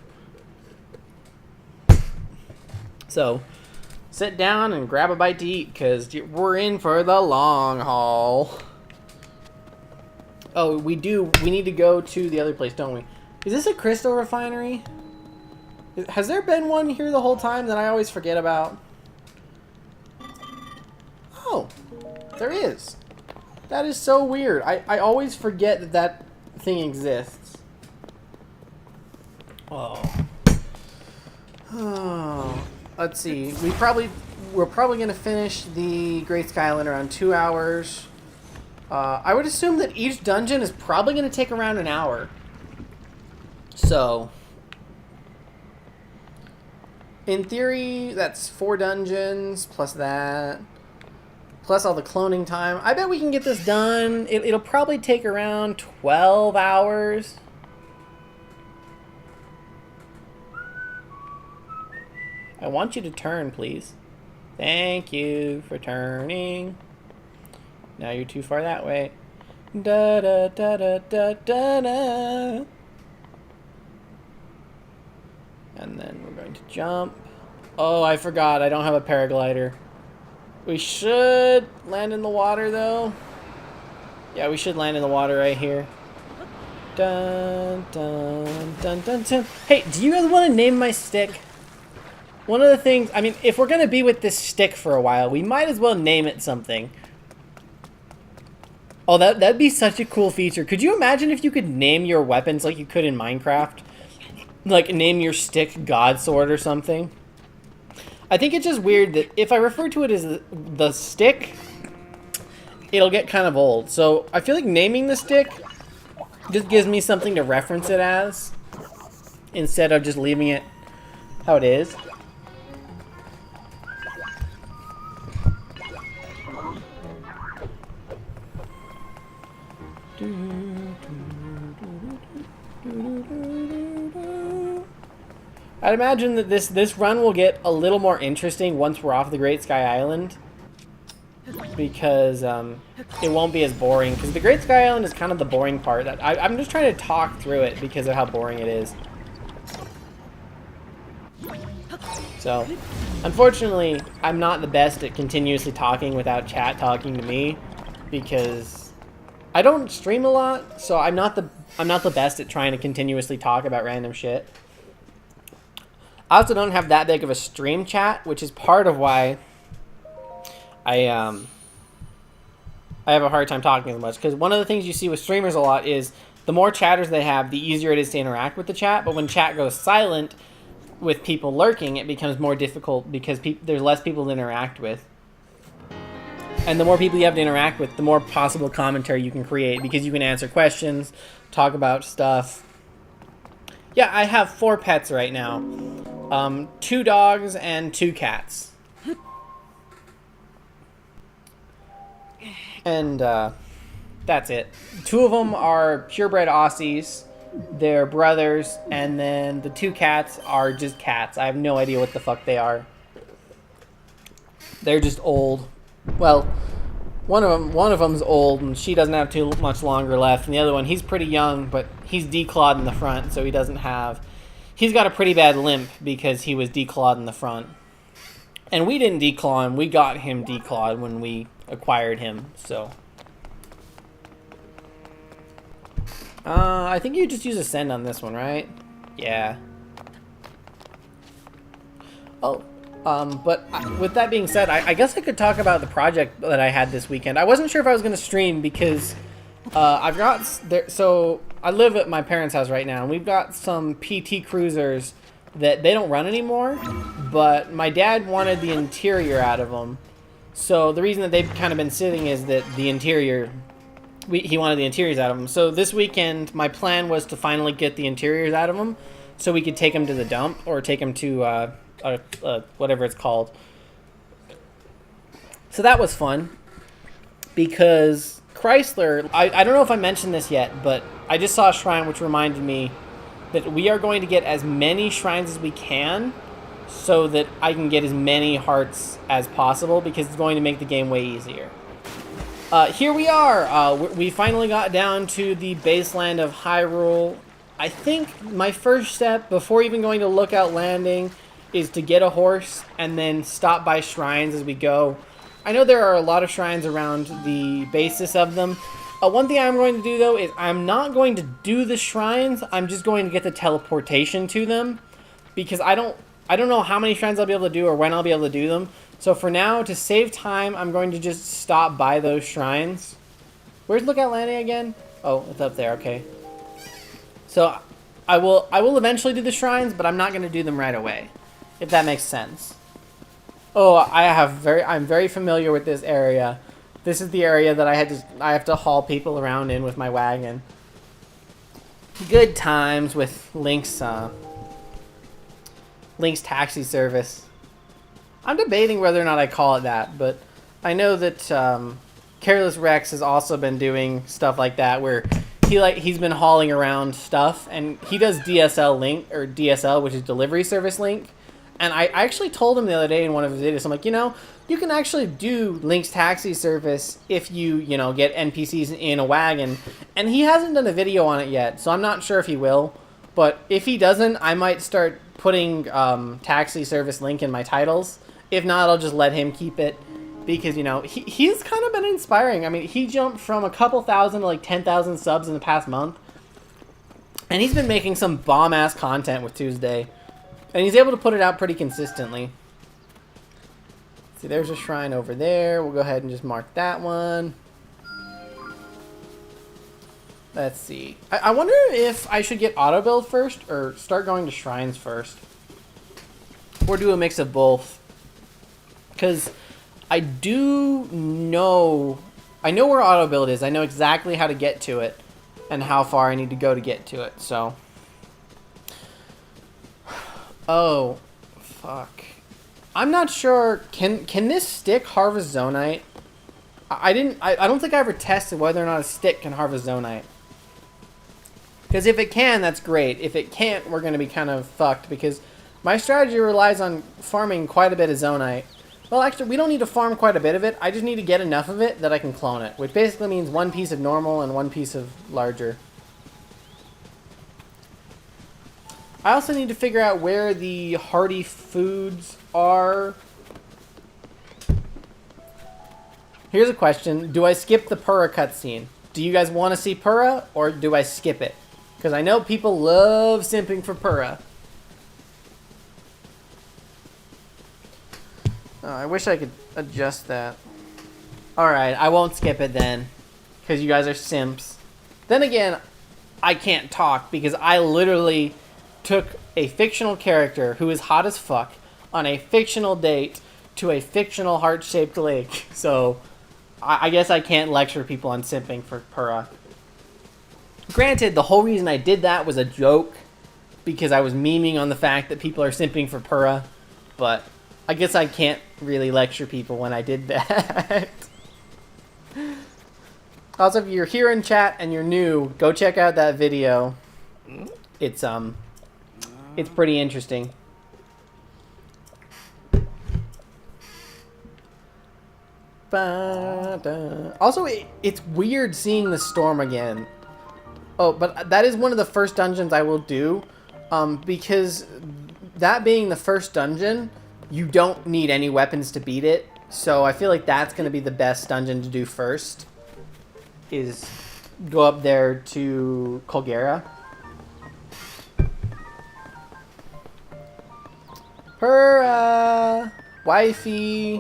So sit down and grab a bite to eat, because we're in for the long haul. Oh, we need to go to the other place, don't we? Is this a crystal refinery? Has there been one here the whole time that I always forget about? Oh, there is. That is so weird. I always forget that that thing exists. Oh. Let's see. We're probably going to finish the Great Sky Island around 2 hours. I would assume that each dungeon is probably going to take around an hour. So, in theory, that's 4 dungeons plus that, plus all the cloning time. I bet we can get this done. It'll probably take around 12 hours. I want you to turn, please. Thank you for turning. Now you're too far that way. Da da da da da da da. And then we're going to jump. Oh, I forgot. I don't have a paraglider. We should land in the water, though. Yeah, we should land in the water right here. Dun dun dun dun dun. Hey, do you guys want to name my stick? One of the things, I mean, if we're going to be with this stick for a while, we might as well name it something. Oh, that'd be such a cool feature. Could you imagine if you could name your weapons like you could in Minecraft? Like, name your stick God Sword or something? I think it's just weird that if I refer to it as the stick, it'll get kind of old. So, I feel like naming the stick just gives me something to reference it as, instead of just leaving it how it is. I'd imagine that this run will get a little more interesting once we're off the Great Sky Island, because it won't be as boring, because the Great Sky Island is kind of the boring part. I'm just trying to talk through it because of how boring it is. So, unfortunately, I'm not the best at continuously talking without chat talking to me, because I don't stream a lot, so I'm not the best at trying to continuously talk about random shit. I also don't have that big of a stream chat, which is part of why I have a hard time talking as much. Because one of the things you see with streamers a lot is the more chatters they have, the easier it is to interact with the chat. But when chat goes silent with people lurking, it becomes more difficult because there's less people to interact with. And the more people you have to interact with, the more possible commentary you can create, because you can answer questions, talk about stuff. Yeah, I have 4 pets right now. 2 dogs and 2 cats. And that's it. 2 of them are purebred Aussies. They're brothers. And then the 2 cats are just cats. I have no idea what the fuck they are. They're just old. Well, one of them's old, and she doesn't have too much longer left. And the other one, he's pretty young, but he's declawed in the front, so he doesn't have... He's got a pretty bad limp because he was declawed in the front. And we didn't declaw him. We got him declawed when we acquired him, so... I think you just use Ascend on this one, right? Yeah. Oh, but with that being said, I guess I could talk about the project that I had this weekend. I wasn't sure if I was going to stream because I've got... So I live at my parents' house right now, and we've got some PT Cruisers that they don't run anymore, but my dad wanted the interior out of them. So the reason that they've kind of been sitting is that the interior... he wanted the interiors out of them. So this weekend, my plan was to finally get the interiors out of them so we could take them to the dump or take them to whatever it's called. So that was fun because Chrysler, I don't know if I mentioned this yet, but I just saw a shrine which reminded me that we are going to get as many shrines as we can so that I can get as many hearts as possible, because it's going to make the game way easier. Here we are. We finally got down to the baseland of Hyrule. I think my first step, before even going to Lookout Landing, is to get a horse and then stop by shrines as we go. I know there are a lot of shrines around the basis of them. One thing I'm going to do, though, is I'm not going to do the shrines. I'm just going to get the teleportation to them, because I don't know how many shrines I'll be able to do or when I'll be able to do them. So for now, to save time, I'm going to just stop by those shrines. Where's Lookout Landing again? Oh, it's up there. Okay. So I will eventually do the shrines, but I'm not going to do them right away, if that makes sense. Oh, I'm very familiar with this area. This is the area that I have to haul people around in with my wagon. Good times with Link's taxi service. I'm debating whether or not I call it that, but I know that Careless Rex has also been doing stuff like that, where he's been hauling around stuff, and he does DSL Link, or DSL, which is Delivery Service Link. And I actually told him the other day in one of his videos, I'm like, you can actually do Link's taxi service if you get NPCs in a wagon. And he hasn't done a video on it yet, so I'm not sure if he will. But if he doesn't, I might start putting taxi service Link in my titles. If not, I'll just let him keep it, because, he's kind of been inspiring. I mean, he jumped from a couple thousand to like 10,000 subs in the past month. And he's been making some bomb-ass content with Tuesday. And he's able to put it out pretty consistently. See, there's a shrine over there. We'll go ahead and just mark that one. Let's see. I wonder if I should get auto build first or start going to shrines first. Or do a mix of both. Because I know where auto build is. I know exactly how to get to it and how far I need to go to get to it. So... Oh, fuck. I'm not sure. Can this stick harvest Zonite? I don't think I ever tested whether or not a stick can harvest Zonite. Because if it can, that's great. If it can't, we're going to be kind of fucked, because my strategy relies on farming quite a bit of Zonite. Well, actually, we don't need to farm quite a bit of it. I just need to get enough of it that I can clone it, which basically means one piece of normal and one piece of larger. I also need to figure out where the hearty foods are. Here's a question. Do I skip the purah cutscene? Do you guys want to see purah, or do I skip it? Because I know people love simping for purah. Oh, I wish I could adjust that. Alright, I won't skip it then, because you guys are simps. Then again, I can't talk, because I literally took a fictional character who is hot as fuck on a fictional date to a fictional heart-shaped lake. So I guess I can't lecture people on simping for purah. Granted, the whole reason I did that was a joke, because I was memeing on the fact that people are simping for purah, but I guess I can't really lecture people when I did that. Also, if you're here in chat and you're new, go check out that video. It's pretty interesting. Also, it's weird seeing the storm again. Oh, but that is one of the first dungeons I will do. Because that being the first dungeon, you don't need any weapons to beat it. So I feel like that's going to be the best dungeon to do first. Is go up there to Kogha. Purah! Wifey!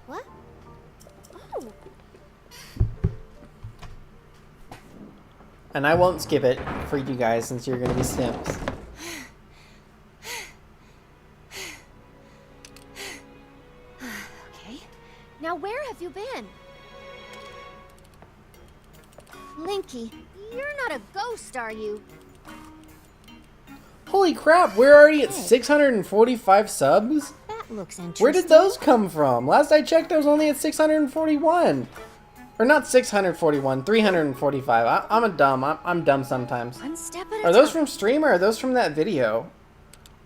What? Oh. And I won't skip it for you guys since you're gonna be simps. Okay. Now where have you been? Linky, you're not a ghost, are you? Holy crap, we're already at 645 subs? That looks interesting. Where did those come from? Last I checked, I was only at 641. Or not 641, 345. I'm dumb sometimes. One step at a Are those time. from stream or are those from that video?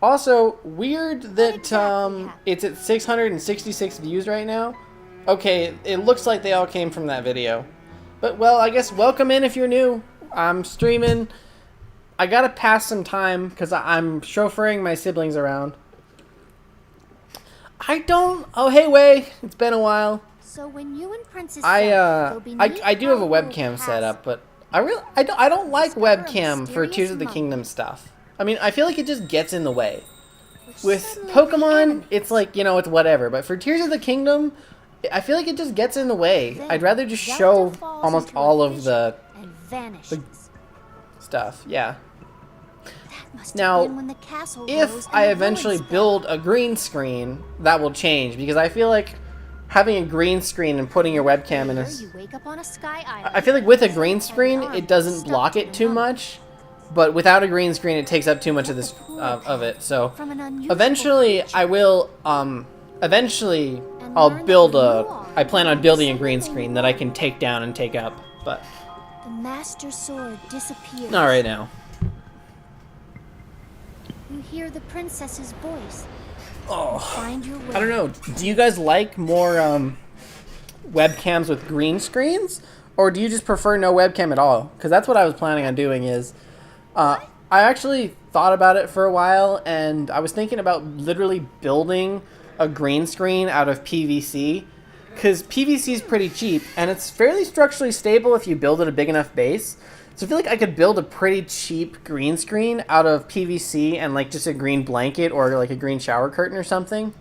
Also, weird that exactly happened? it's at 666 views right now. Okay, it looks like they all came from that video. But, well, I guess welcome in if you're new. I'm streaming. I gotta pass some time because I'm chauffeuring my siblings around. Oh, hey, Wei. It's been a while. So when you and Princess I Zelda go beneath do have a Hyrule webcam Castle, set up, but I don't like Discover a webcam for mysterious Tears of the monk. Kingdom stuff. I mean, I feel like it just gets in the way. which With suddenly Pokemon, animates it's like, you know, it's whatever. But for Tears of the Kingdom, I feel like it just gets in the way. Then I'd rather just Zelda show falls almost into a all of vision the and vanishes. stuff. Yeah. That must Now, have been when the castle rose If and I the eventually villains build a green screen, that will change. Because I feel like having a green screen and putting your webcam in fell. a... Later, you wake up on a sky island. I feel like with a green and screen, an arm it doesn't stuck block to it your too mouth. much. But without a green screen, it takes up too much of this of it. So From an unusual eventually, creature. I will. Eventually, And I'll learn that build when a. you are I plan on building a green something screen that I can take down and take up. But The Master Sword disappears. not right now. You hear the princess's voice. Oh, Find your way. I don't know. Do you guys like more webcams with green screens, or do you just prefer no webcam at all? Because that's what I was planning on doing. I actually thought about it for a while, and I was thinking about literally building a green screen out of PVC, because PVC is pretty cheap, and it's fairly structurally stable if you build it a big enough base. So I feel like I could build a pretty cheap green screen out of PVC and like just a green blanket or like a green shower curtain or something.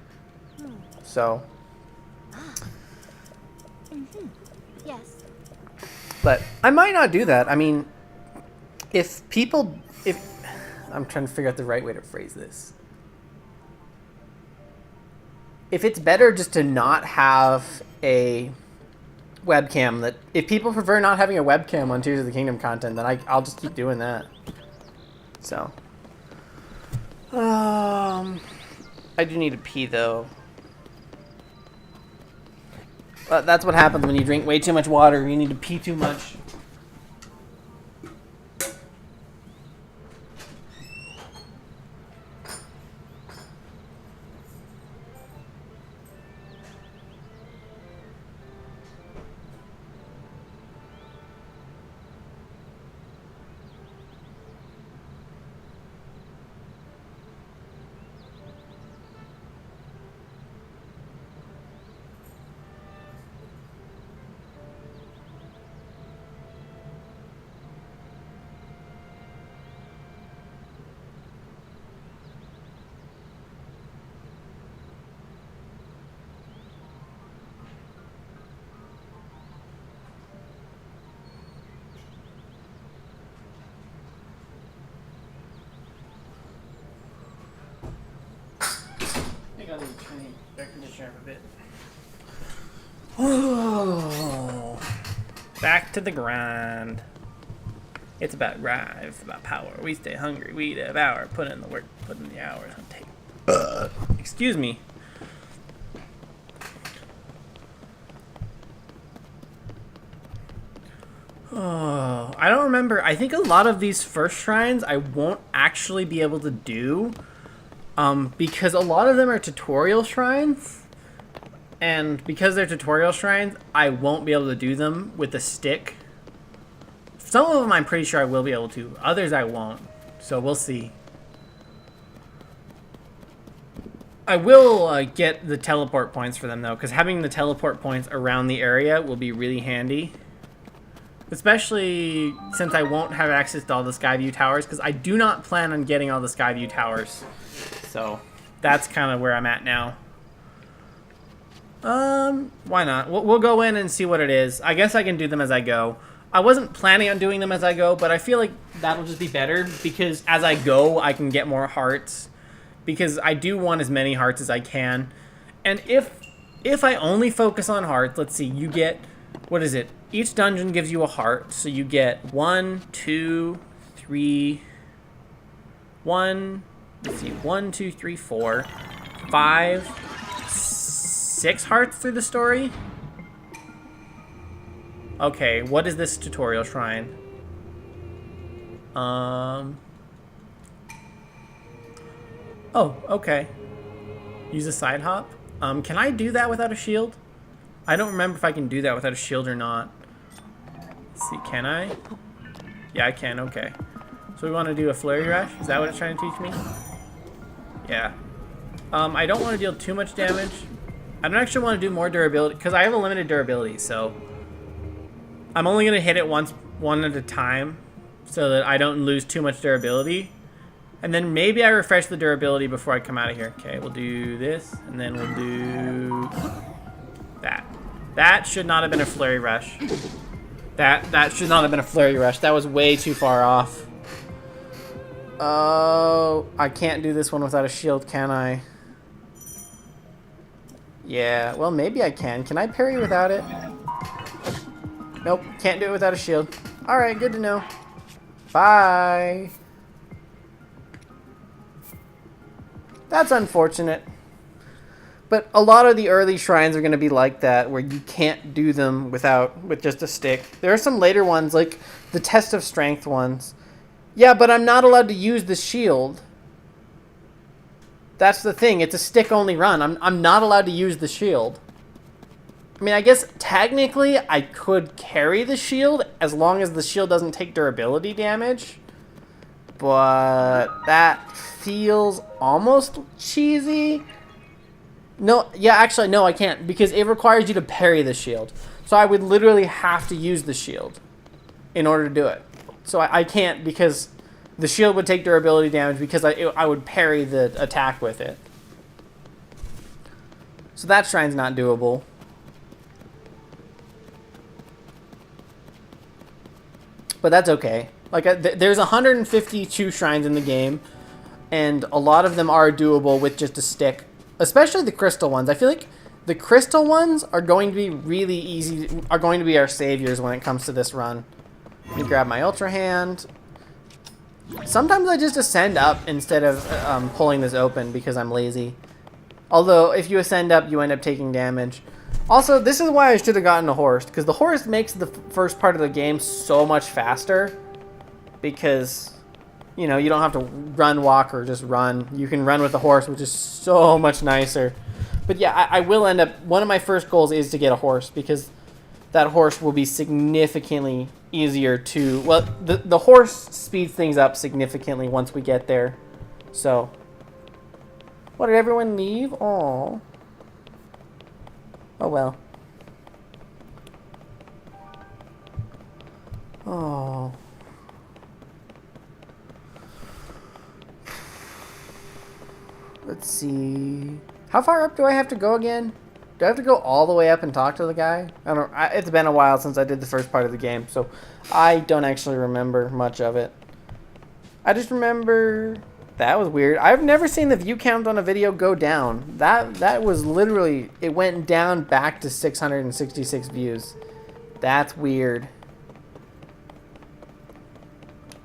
So, Yes. but I might not do that. I mean, if I'm trying to figure out the right way to phrase this. If it's better just to not have a webcam, if people prefer not having a webcam on Tears of the Kingdom content, then I'll just keep doing that. So, I do need to pee though. But that's what happens when you drink way too much water. You need to pee too much. I need to turn the air conditioner up a bit. Oh. Back to the grind. It's about drive, it's about power. We stay hungry, we devour, put in the work, put in the hours, and take. Excuse me. Oh, I don't remember. I think a lot of these first shrines I won't actually be able to do. Because a lot of them are tutorial shrines, and because they're tutorial shrines, I won't be able to do them with the stick. Some of them I'm pretty sure I will be able to, others I won't, so we'll see. I will get the teleport points for them though, because having the teleport points around the area will be really handy. Especially since I won't have access to all the Skyview towers, because I do not plan on getting all the Skyview towers. So, that's kind of where I'm at now. Why not? We'll go in and see what it is. I guess I can do them as I go. I wasn't planning on doing them as I go, but I feel like that'll just be better, because as I go, I can get more hearts. Because I do want as many hearts as I can. And if I only focus on hearts, let's see, you get, what is it? Each dungeon gives you a heart, so you get 1, 2, 3, 1, let's see, 1, 2, 3, 4, 5, 6 hearts through the story? Okay, what is this tutorial shrine? Oh, okay. Use a side hop. Can I do that without a shield? I don't remember if I can do that without a shield or not. Let's see, can I? Yeah, I can, okay. So we want to do a flurry rush? Is that what it's trying to teach me? Yeah. I don't want to deal too much damage. I don't actually want to do more durability, because I have a limited durability, so I'm only going to hit it one at a time, so that I don't lose too much durability. And then maybe I refresh the durability before I come out of here. Okay, we'll do this, and then we'll do that. That should not have been a flurry rush. That should not have been a flurry rush. That was way too far off. Oh, I can't do this one without a shield, can I? Yeah, well, maybe I can. Can I parry without it? Nope, can't do it without a shield. Alright, good to know. Bye. That's unfortunate. But a lot of the early shrines are going to be like that, where you can't do them with just a stick. There are some later ones, like the test of strength ones. Yeah, but I'm not allowed to use the shield. That's the thing. It's a stick-only run. I'm not allowed to use the shield. I mean, I guess technically I could carry the shield as long as the shield doesn't take durability damage. But that feels almost cheesy. No, yeah, actually, no, I can't, because it requires you to parry the shield. So I would literally have to use the shield in order to do it. So I can't, because the shield would take durability damage because I would parry the attack with it. So that shrine's not doable. But that's okay. Like, there's 152 shrines in the game, and a lot of them are doable with just a stick. Especially the crystal ones. I feel like the crystal ones are going to be really easy, are going to be our saviors when it comes to this run. Let me grab my Ultra Hand. Sometimes I just ascend up instead of pulling this open because I'm lazy. Although, if you ascend up, you end up taking damage. Also, this is why I should have gotten a horse, because the horse makes the first part of the game so much faster. Because, you know, you don't have to run, walk, or just run. You can run with the horse, which is so much nicer. But yeah, I will end up... One of my first goals is to get a horse, because that horse will be significantly easier to... Well, the horse speeds things up significantly once we get there. So... What, did everyone leave? Aww. Oh, well. Oh. Let's see. How far up do I have to go again? Do I have to go all the way up and talk to the guy? I don't. It's been a while since I did the first part of the game, so I don't actually remember much of it. I just remember that was weird. I've never seen the view count on a video go down. That was literally, it went down back to 666 views. That's weird.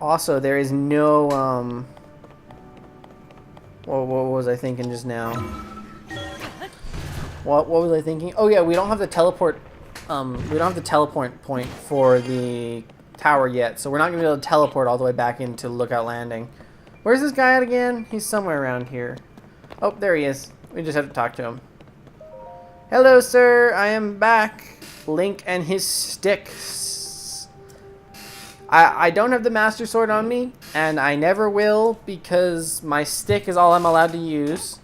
Also, there is no what was I thinking just now? What was I thinking? Oh yeah, we don't have the teleport. We don't have the teleport point for the tower yet, so we're not gonna be able to teleport all the way back into Lookout Landing. Where's this guy at again? He's somewhere around here. Oh, there he is. We just have to talk to him. Hello, sir. I am back. Link and his sticks. I don't have the Master Sword on me, and I never will because my stick is all I'm allowed to use.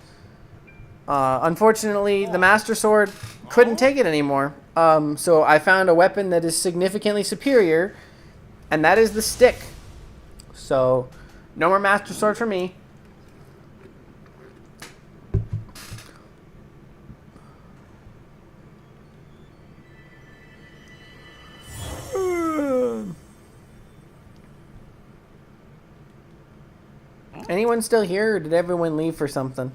Unfortunately, the Master Sword couldn't take it anymore. So I found a weapon that is significantly superior, and that is the stick. So, no more Master Sword for me. Anyone still here, or did everyone leave for something?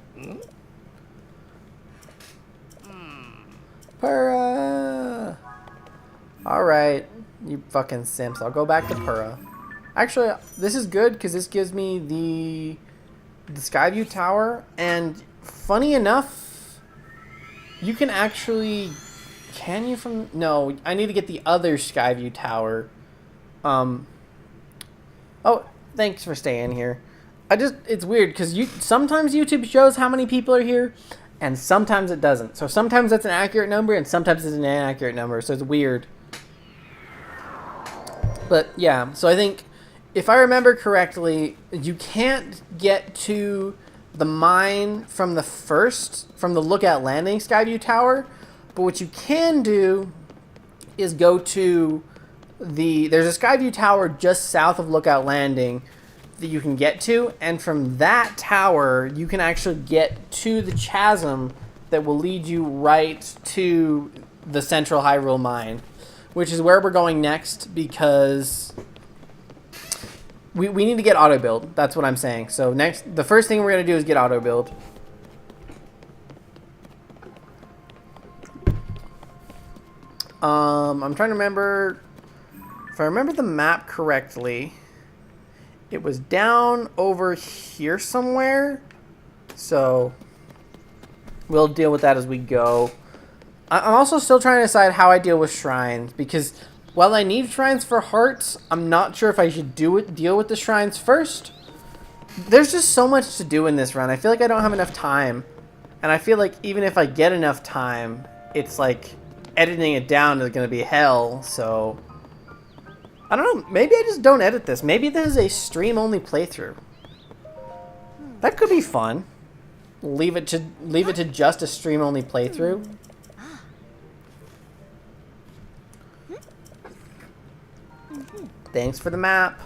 Purah! Alright, you fucking simps. I'll go back to Purah. Actually, this is good, because this gives me the Skyview Tower, and funny enough, you can actually... Can you from... No, I need to get the other Skyview Tower. Oh, thanks for staying here. it's weird because sometimes YouTube shows how many people are here, and sometimes it doesn't. So sometimes that's an accurate number, and sometimes it's an inaccurate number. So it's weird. But yeah, so I think if I remember correctly, you can't get to the mine from the lookout landing skyview tower. But what you can do is go to there's a skyview tower just south of lookout landing that you can get to, and from that tower you can actually get to the chasm that will lead you right to the central Hyrule mine, which is where we're going next because we need to get auto build. That's what I'm saying. So the first thing we're going to do is get auto build. I'm trying to remember if I remember the map correctly. It was down over here somewhere. So we'll deal with that as we go. I'm also still trying to decide how I deal with shrines, because while I need shrines for hearts, I'm not sure if I should deal with the shrines first. There's just so much to do in this run. I feel like I don't have enough time. And I feel like even if I get enough time, it's like editing it down is going to be hell. So I don't know. Maybe I just don't edit this. Maybe this is a stream-only playthrough. That could be fun. Leave it to just a stream-only playthrough. Thanks for the map.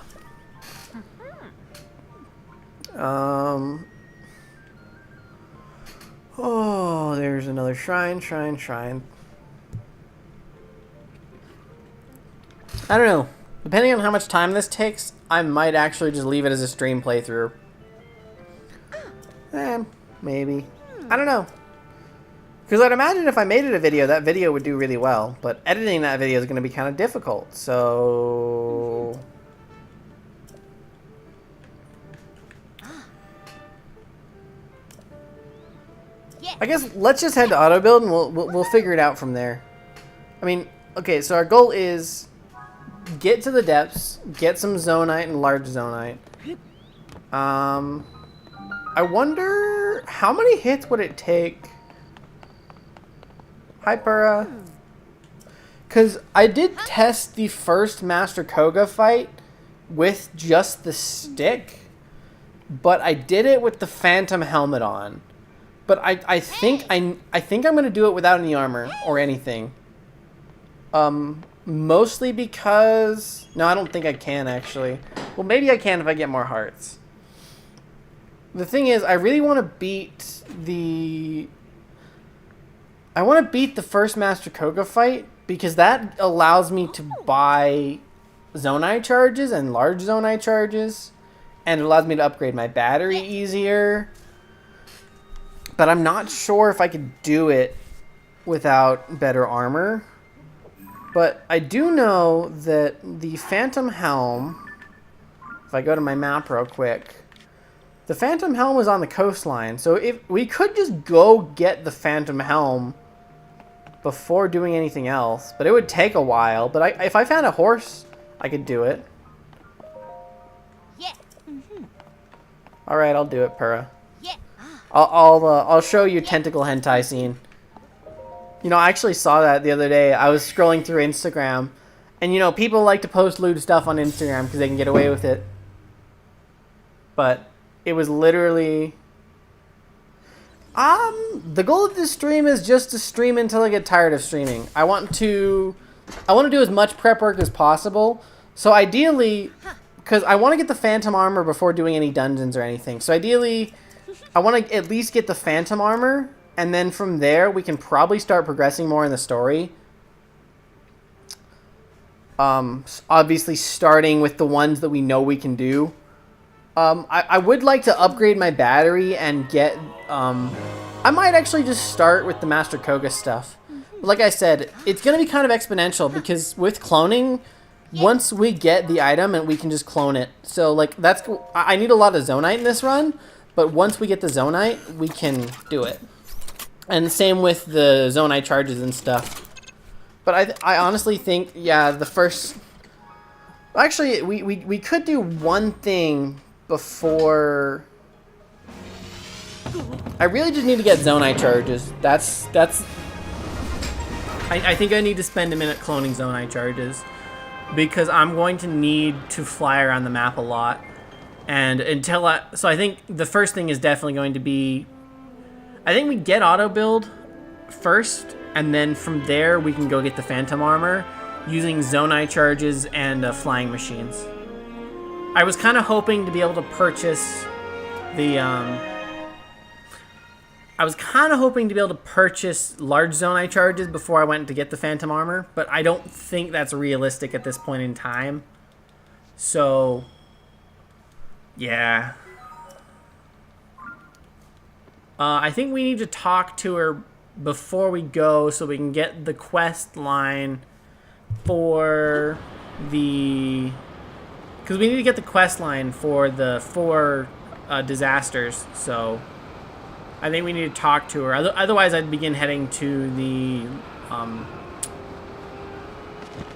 Oh, there's another shrine. I don't know. Depending on how much time this takes, I might actually just leave it as a stream playthrough. Maybe. I don't know. Because I'd imagine if I made it a video, that video would do really well. But editing that video is going to be kind of difficult. So I guess let's just head to auto build and we'll figure it out from there. I mean, okay, so our goal is get to the depths, get some zonite and large zonite. I wonder how many hits would it take? Hi, Purah. Because I did test the first Master Kogha fight with just the stick, but I did it with the Phantom helmet on. But I think I'm gonna do it without any armor or anything. Mostly because I don't think I can actually. Well, maybe I can if I get more hearts. The thing is, I really want to beat the first Master Kogha fight because that allows me to buy zonite charges and large zonite charges, and it allows me to upgrade my battery easier. But I'm not sure if I could do it without better armor. But I do know that the Phantom Helm, if I go to my map real quick, the Phantom Helm is on the coastline. So if we could just go get the Phantom Helm before doing anything else, but it would take a while. But if I found a horse, I could do it. Yeah. All right, I'll do it, Purah. Yeah. I'll show you tentacle hentai scene. You know, I actually saw that the other day. I was scrolling through Instagram, and you know, people like to post lewd stuff on Instagram because they can get away with it. But it was literally the goal of this stream is just to stream until I get tired of streaming. I want to do as much prep work as possible. So ideally, because I want to get the Phantom armor before doing any dungeons or anything. So ideally, I want to at least get the Phantom armor, and then from there we can probably start progressing more in the story. Obviously starting with the ones that we know we can do. I would like to upgrade my battery and get... I might actually just start with the Master Kogha stuff. But like I said, it's going to be kind of exponential because with cloning, once we get the item and we can just clone it. So like that's... I need a lot of zonite in this run, but once we get the zonite, we can do it. And the same with the zonite charges and stuff. But I honestly think, yeah, the first... Actually, we could do one thing before... I really just need to get Zonai charges. That's... I think I need to spend a minute cloning Zonai charges. Because I'm going to need to fly around the map a lot. And until so I think the first thing is definitely going to be... I think we get auto build first. And then from there we can go get the Phantom Armor. Using Zonai charges and flying machines. I was kind of hoping to be able to purchase the... I was kind of hoping to be able to purchase large Zonai charges before I went to get the Phantom Armor, but I don't think that's realistic at this point in time. So, yeah. I think we need to talk to her before we go so we can get the quest line for the... Because we need to get the quest line for the 4 disasters, so... I think we need to talk to her. Otherwise, I'd begin heading to the,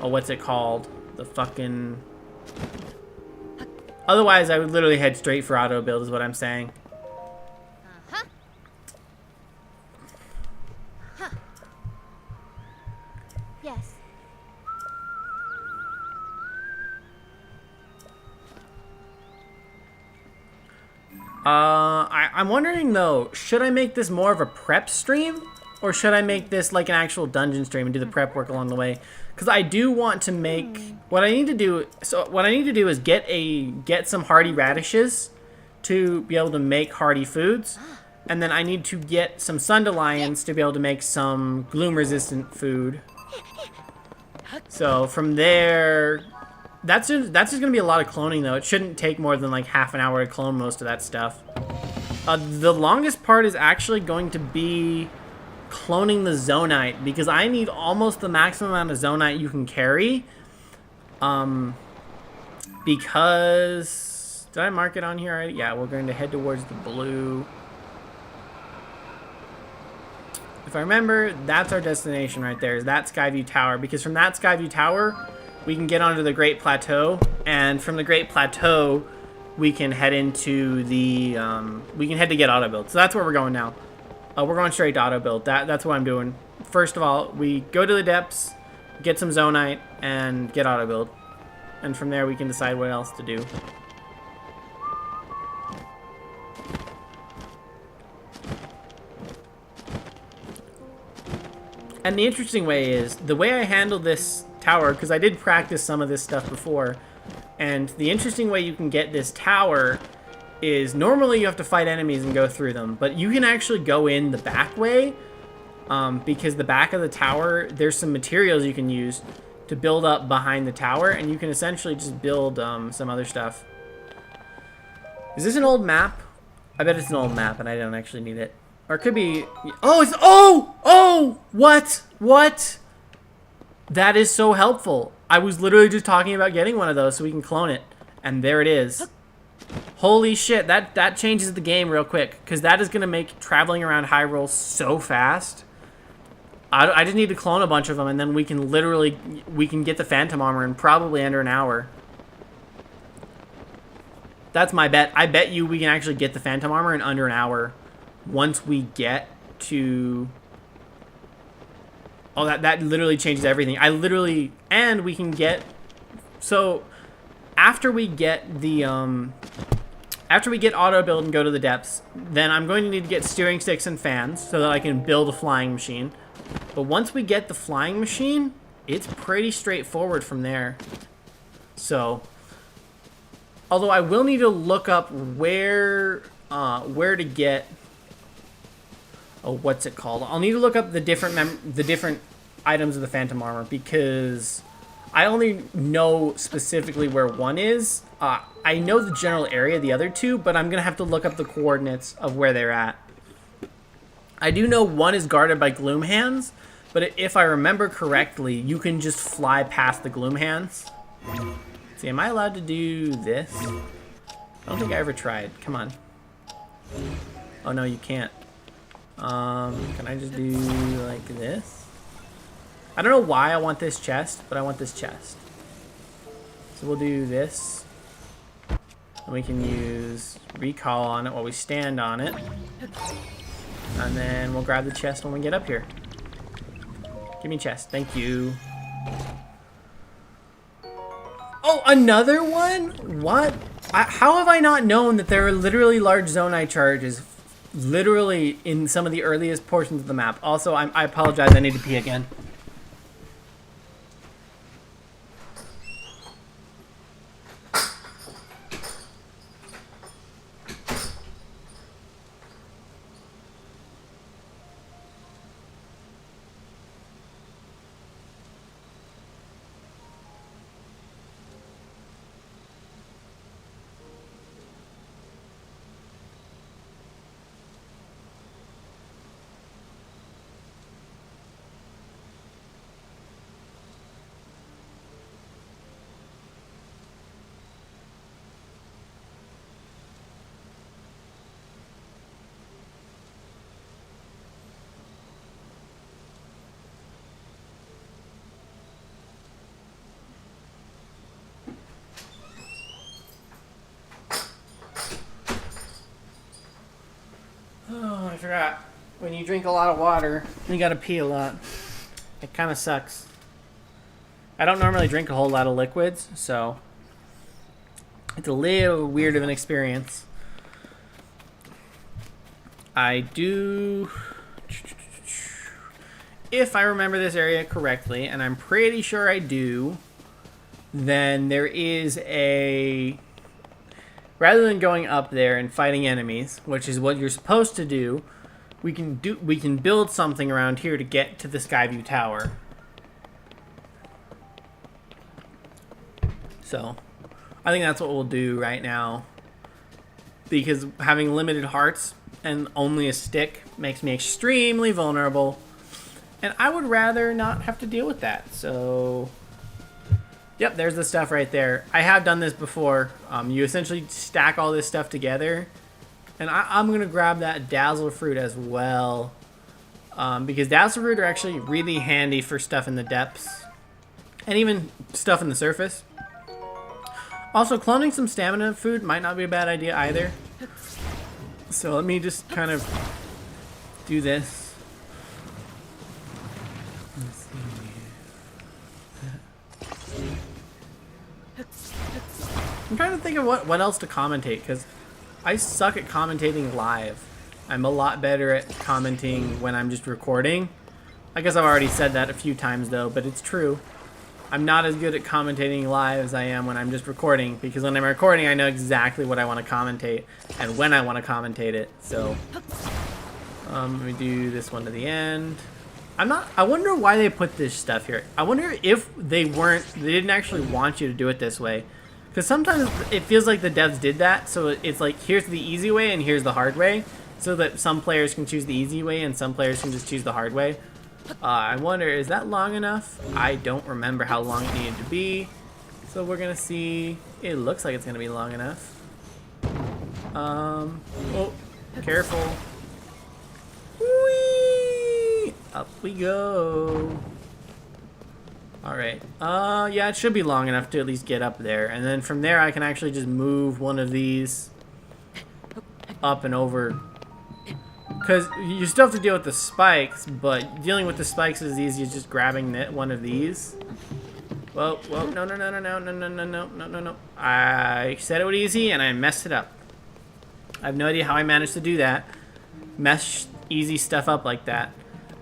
oh, what's it called? The fucking... Otherwise, I would literally head straight for auto build, is what I'm saying. Uh-huh. Huh. Yes. I'm wondering though, should I make this more of a prep stream? Or should I make this like an actual dungeon stream and do the prep work along the way? Because I do want to make, what I need to do is get some hardy radishes to be able to make hardy foods. And then I need to get some Sundelions to be able to make some gloom resistant food. So from there, that's just going to be a lot of cloning though. It shouldn't take more than like half an hour to clone most of that stuff. The longest part is actually going to be cloning the Zonite, because I need almost the maximum amount of Zonite you can carry. Because... Did I mark it on here already? Yeah, we're going to head towards the blue. If I remember, that's our destination right there, is that Skyview Tower. Because from that Skyview Tower, we can get onto the Great Plateau. And from the Great Plateau, we can head into the... we can head to get auto build. So that's where we're going now. We're going straight to auto build. That's what I'm doing. First of all, we go to the depths, get some Zonite, and get auto build. And from there, we can decide what else to do. And the interesting way is, the way I handle this tower, because I did practice some of this stuff before, and the interesting way you can get this tower is normally you have to fight enemies and go through them, but you can actually go in the back way, because the back of the tower, there's some materials you can use to build up behind the tower, and you can essentially just build some other stuff. Is this an old map? I bet it's an old map and I don't actually need it. Or it could be... Oh, it's... Oh! What? That is so helpful. I was literally just talking about getting one of those so we can clone it. And there it is. Holy shit, that changes the game real quick. Because that is going to make traveling around Hyrule so fast. I just need to clone a bunch of them and then we can literally... We can get the Phantom Armor in probably under an hour. That's my bet. I bet you we can actually get the Phantom Armor in under an hour. Once we get to... Oh, that literally changes everything. And we can get... So, after we get the, after we get auto build and go to the depths, then I'm going to need to get steering sticks and fans so that I can build a flying machine. But once we get the flying machine, it's pretty straightforward from there. So... Although I will need to look up where to get... Oh, what's it called? I'll need to look up the different items of the Phantom Armor because I only know specifically where one is. I know the general area of the other two, but I'm going to have to look up the coordinates of where they're at. I do know one is guarded by Gloom Hands, but if I remember correctly, you can just fly past the Gloom Hands. See, am I allowed to do this? I don't think I ever tried. Come on. Oh, no, you can't. Can I just do like this? I don't know why I want this chest, but I want this chest. So we'll do this. I'm We can use recall on it while we stand on it. And then we'll grab the chest when we get up here. Give me chest. Thank you. Oh, another one? What? How have I not known that there are literally large zonite charges literally in some of the earliest portions of the map? Also, I apologize. I need to pee again. Oh, I forgot. When you drink a lot of water, you gotta pee a lot. It kind of sucks. I don't normally drink a whole lot of liquids, so it's a little weird of an experience. I do... If I remember this area correctly, and I'm pretty sure I do, then there is a... Rather than going up there and fighting enemies, which is what you're supposed to do, we can build something around here to get to the Skyview Tower. So, I think that's what we'll do right now. Because having limited hearts and only a stick makes me extremely vulnerable. And I would rather not have to deal with that, so... Yep, there's the stuff right there. I have done this before. You essentially stack all this stuff together. And I'm going to grab that dazzle fruit as well. Because dazzle fruit are actually really handy for stuff in the depths. And even stuff in the surface. Also, cloning some stamina food might not be a bad idea either. So let me just kind of do this. I'm trying to think of what else to commentate, because I suck at commentating live. I'm a lot better at commenting when I'm just recording. I guess I've already said that a few times though, but it's true. I'm not as good at commentating live as I am when I'm just recording, because when I'm recording I know exactly what I want to commentate and when I want to commentate it. So let me do this one to the end. I wonder why they put this stuff here. I wonder if they didn't actually want you to do it this way. Because sometimes it feels like the devs did that, so it's like, here's the easy way and here's the hard way, so that some players can choose the easy way and some players can just choose the hard way. I wonder, is that long enough? I don't remember how long it needed to be, so we're gonna see. It looks like it's gonna be long enough. Oh, careful. Whee! Up we go. Alright, yeah, it should be long enough to at least get up there. And then from there I can actually just move one of these up and over. Because you still have to deal with the spikes, but dealing with the spikes is as easy as just grabbing one of these. Whoa, whoa, no, no, no, no, no, no, no, no, no, no, no, no. I said it would be easy and I messed it up. I have no idea how I managed to do that. Mess easy stuff up like that.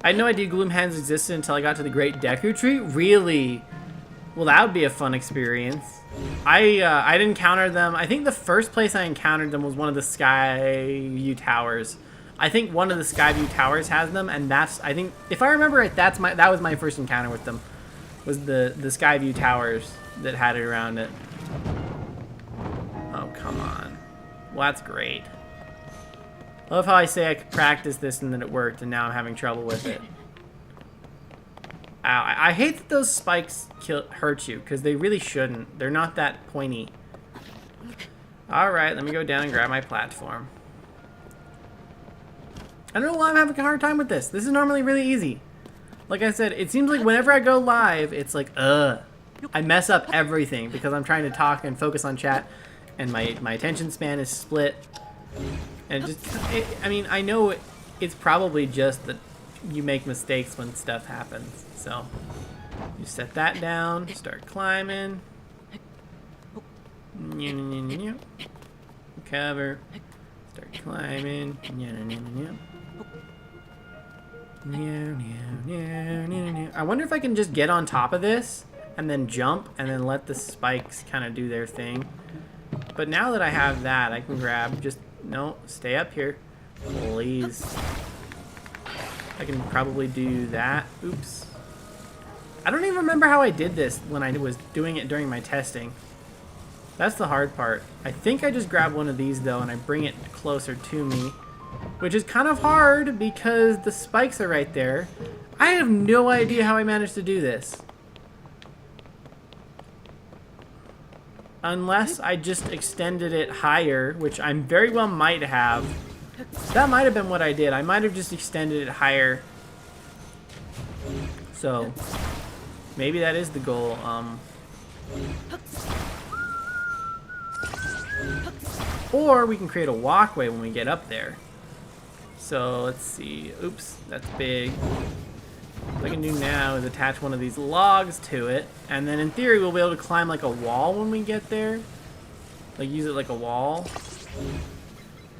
I had no idea gloom hands existed until I got to the Great Deku Tree. Really? Well, that would be a fun experience. I didn't encounter them. I think the first place I encountered them was one of the Skyview Towers. I think one of the Skyview Towers has them, and that's, I think, if I remember right, that was my first encounter with them. Was the Skyview Towers that had it around it. Oh, come on. Well, that's great. I love how I say I could practice this and then it worked, and now I'm having trouble with it. Ow, I hate that those spikes hurt you, because they really shouldn't. They're not that pointy. Alright, let me go down and grab my platform. I don't know why I'm having a hard time with this. This is normally really easy. Like I said, it seems like whenever I go live, it's like, I mess up everything because I'm trying to talk and focus on chat. and my attention span is split. And I mean, I know it's probably just that you make mistakes when stuff happens. So you set that down, start climbing. Cover, start climbing. I wonder if I can just get on top of this and then jump and then let the spikes kind of do their thing. But now that I have that, I can grab no, stay up here, please. I can probably do that. Oops. I don't even remember how I did this when I was doing it during my testing. That's the hard part. I think I just grab one of these though and I bring it closer to me, which is kind of hard because the spikes are right there. I have no idea how I managed to do this. Unless I just extended it higher, which I very well might have. That might have been what I did. I might have just extended it higher. So, maybe that is the goal. Or we can create a walkway when we get up there. So, let's see. Oops, that's big. What I can do now is attach one of these logs to it, and then in theory we'll be able to climb like a wall when we get there. Like use it like a wall.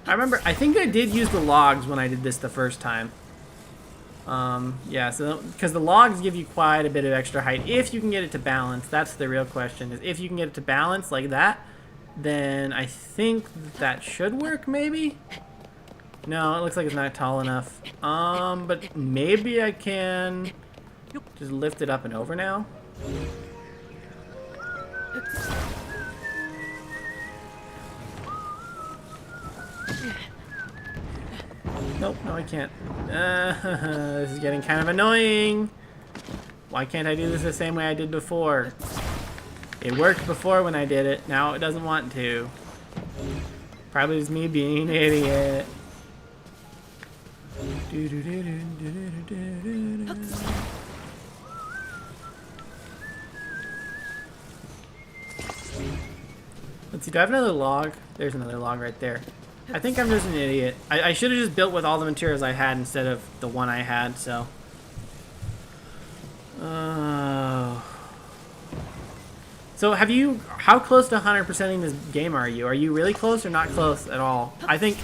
I think I did use the logs when I did this the first time. Yeah, so because the logs give you quite a bit of extra height if you can get it to balance. That's the real question, is if you can get it to balance like that, then I think that should work maybe? No, it looks like it's not tall enough. But maybe I can just lift it up and over now. Nope, no I can't. This is getting kind of annoying. Why can't I do this the same way I did before? It worked before when I did it, now it doesn't want to. Probably just me being an idiot. Let's see, do I have another log? There's another log right there. I think I'm just an idiot. I should have just built with all the materials I had instead of the one I had, so. So how close to 100%ing this game are you? Are you really close or not close at all? I think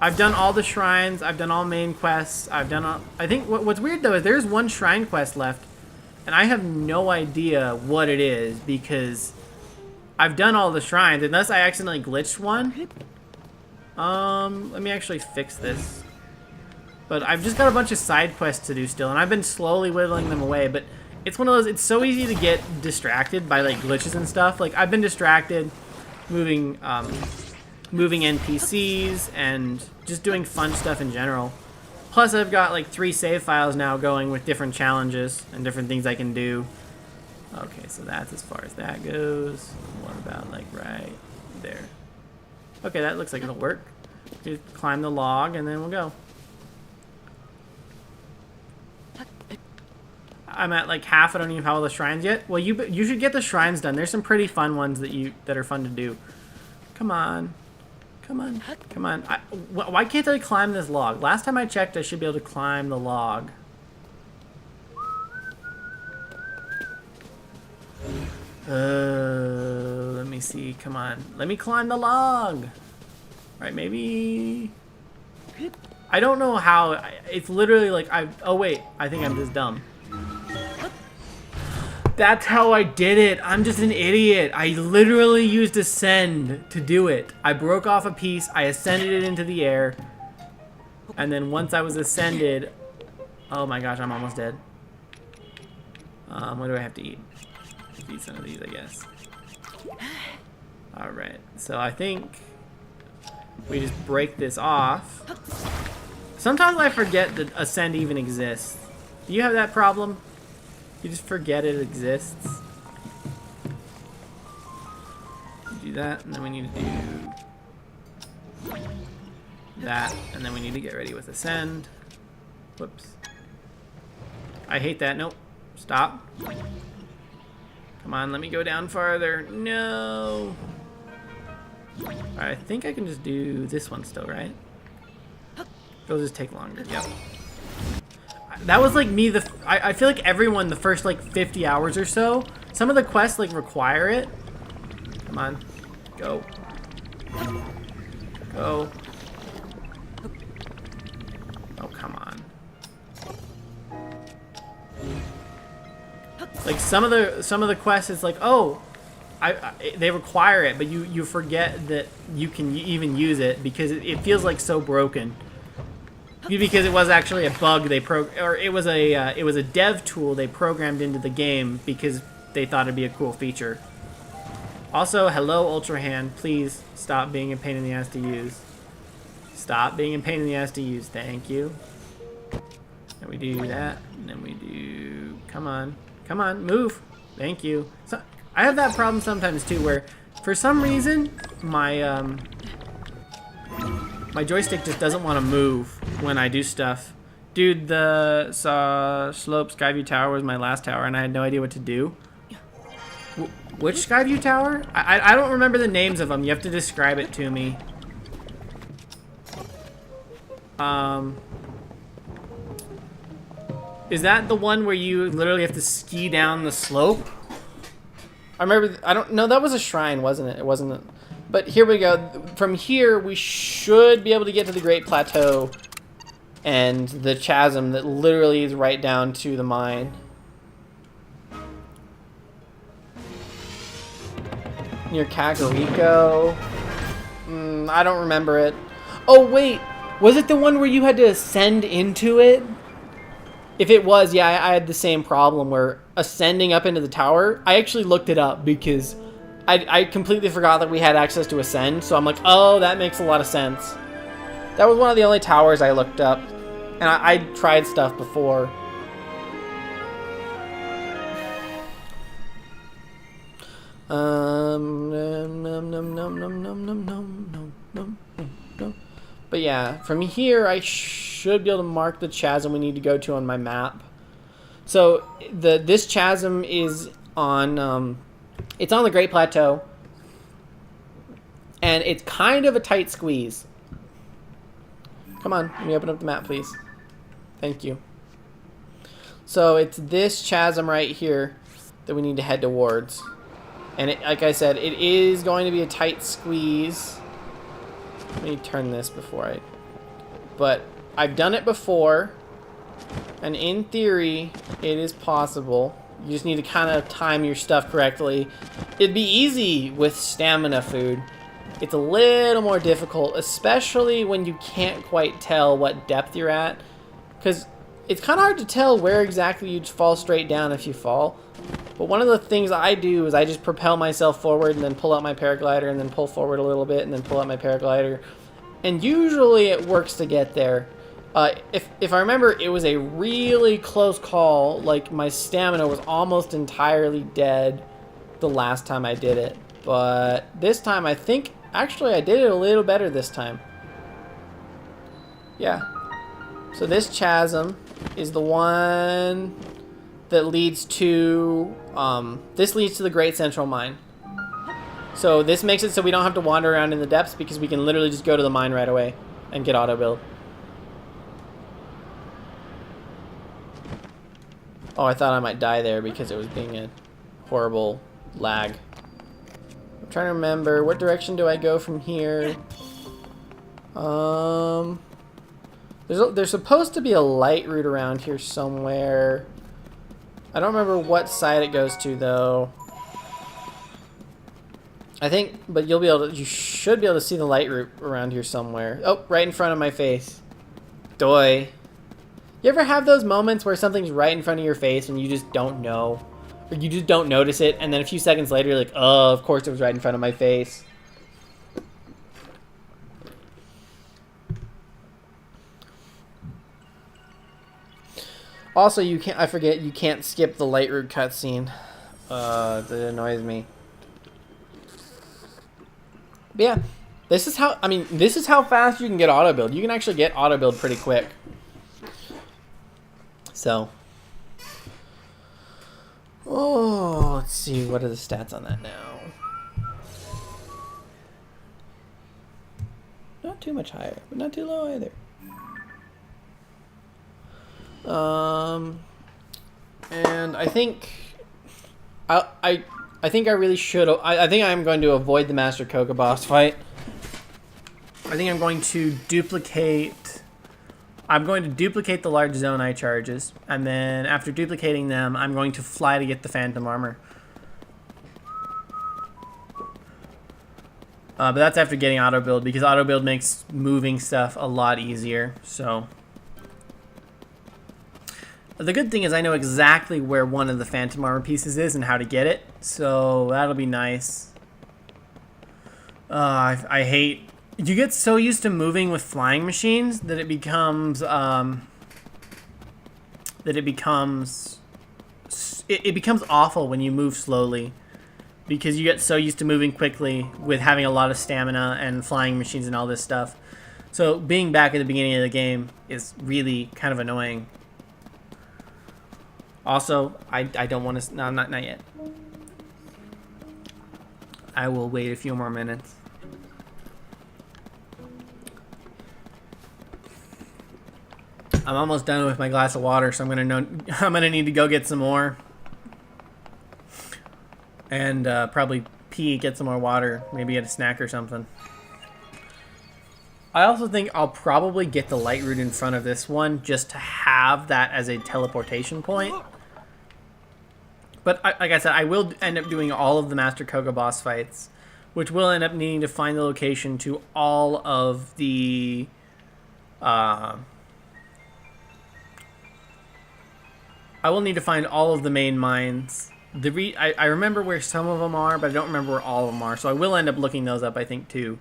I've done all the shrines, I've done all main quests, I think what's weird though is there's one shrine quest left, and I have no idea what it is because I've done all the shrines, unless I accidentally glitched one. Let me actually fix this. But I've just got a bunch of side quests to do still, and I've been slowly whittling them away, but it's one of those, it's so easy to get distracted by like glitches and stuff. Like I've been distracted moving NPCs and just doing fun stuff in general. Plus I've got like 3 save files now going with different challenges and different things I can do. Okay, so that's as far as that goes. What about like right there? Okay, that looks like it'll work. Just climb the log and then we'll go. I'm at like half. I don't even have all the shrines yet. Well, you should get the shrines done. There's some pretty fun ones that are fun to do. Come on. Come on. Come on. Why can't I climb this log? Last time I checked, I should be able to climb the log. Let me see. Come on. Let me climb the log. Right, maybe. I don't know how. It's literally like oh wait, I think I'm just dumb. That's how I did it. I'm just an idiot. I literally used ascend to do it. I broke off a piece, I ascended it into the air, and then once I was ascended, oh my gosh, I'm almost dead. What do I have to eat? Eat some of these, I guess. Alright, so I think we just break this off. Sometimes I forget that ascend even exists. Do you have that problem? You just forget it exists. You do that, and then we need to do that, and then we need to get ready with ascend. Whoops. I hate that. Nope. Stop. Come on, let me go down farther. No. Alright, I think I can just do this one still, right? It'll just take longer. Yep. That was like me. I feel like everyone the first like 50 hours or so. Some of the quests like require it. Come on, go, go. Oh come on. Like some of the quests, it's like, oh, they require it, but you forget that you can even use it because it feels like so broken. Because it was actually a bug it was a dev tool they programmed into the game because they thought it'd be a cool feature. Also, hello Ultra Hand, please stop being a pain in the ass to use. Stop being a pain in the ass to use. Thank you. And we do that, and then we do. Come on, move. Thank you. So I have that problem sometimes too, where for some reason my joystick just doesn't want to move when I do stuff. Dude, the Slope Skyview Tower was my last tower, and I had no idea what to do. Which Skyview Tower? I don't remember the names of them. You have to describe it to me. Is that the one where you literally have to ski down the slope? I remember, I don't know, that was a shrine, wasn't it? It wasn't. But here we go. From here, we should be able to get to the Great Plateau and the chasm that literally is right down to the mine. Near Kakariko. I don't remember it. Oh, wait. Was it the one where you had to ascend into it? If it was, yeah, I had the same problem where ascending up into the tower, I actually looked it up because I completely forgot that we had access to ascend, so I'm like, oh, that makes a lot of sense. That was one of the only towers I looked up, and I tried stuff before. But yeah, from here I should be able to mark the chasm we need to go to on my map. So this chasm is on it's on the Great Plateau, and it's kind of a tight squeeze. Come on, let me open up the map, please. Thank you. So it's this chasm right here that we need to head towards. And like I said, it is going to be a tight squeeze. Let me turn this before I... But I've done it before, and in theory, it is possible. You just need to kind of time your stuff correctly. It'd be easy with stamina food. It's a little more difficult, especially when you can't quite tell what depth you're at. Because it's kind of hard to tell where exactly you'd fall straight down if you fall. But one of the things I do is I just propel myself forward and then pull out my paraglider and then pull forward a little bit and then pull out my paraglider. And usually it works to get there. If I remember, it was a really close call. Like, my stamina was almost entirely dead the last time I did it. But this time, I think, actually, I did it a little better this time. Yeah. So this chasm is the one that leads to, this leads to the Great Central Mine. So this makes it so we don't have to wander around in the depths because we can literally just go to the mine right away and get auto build. Oh, I thought I might die there because it was being a horrible lag. I'm trying to remember, what direction do I go from here? There's supposed to be a light route around here somewhere. I don't remember what side it goes to though. I think, but you should be able to see the light route around here somewhere. Oh, right in front of my face. Doy. You ever have those moments where something's right in front of your face and you just don't know? Or you just don't notice it, and then a few seconds later you're like, oh, of course it was right in front of my face. Also, you can't skip the light route cutscene. That annoys me. But yeah, this is how fast you can get auto build. You can actually get auto build pretty quick. So, oh, let's see, what are the stats on that now? not too much higher, but not too low either. And I think I think I really should. I think I'm going to avoid the Master Kogha boss fight. I think I'm going to duplicate. I'm going to duplicate the large Zonai charges, and then after duplicating them, I'm going to fly to get the Phantom Armor. But that's after getting auto build, because auto build makes moving stuff a lot easier. So the good thing is I know exactly where one of the Phantom Armor pieces is and how to get it, so that'll be nice. I hate. You get so used to moving with flying machines that it becomes it becomes awful when you move slowly, because you get so used to moving quickly with having a lot of stamina and flying machines and all this stuff. So being back at the beginning of the game is really kind of annoying. Also, I don't want to. No, not yet. I will wait a few more minutes. I'm almost done with my glass of water, so I'm gonna need to go get some more, and probably pee, get some more water, maybe get a snack or something. I also think I'll probably get the light root in front of this one just to have that as a teleportation point. But like I said, I will end up doing all of the Master Kogha boss fights, which will end up needing to find the location to all of the I will need to find all of the main mines. I remember where some of them are, but I don't remember where all of them are. So I will end up looking those up, I think, too.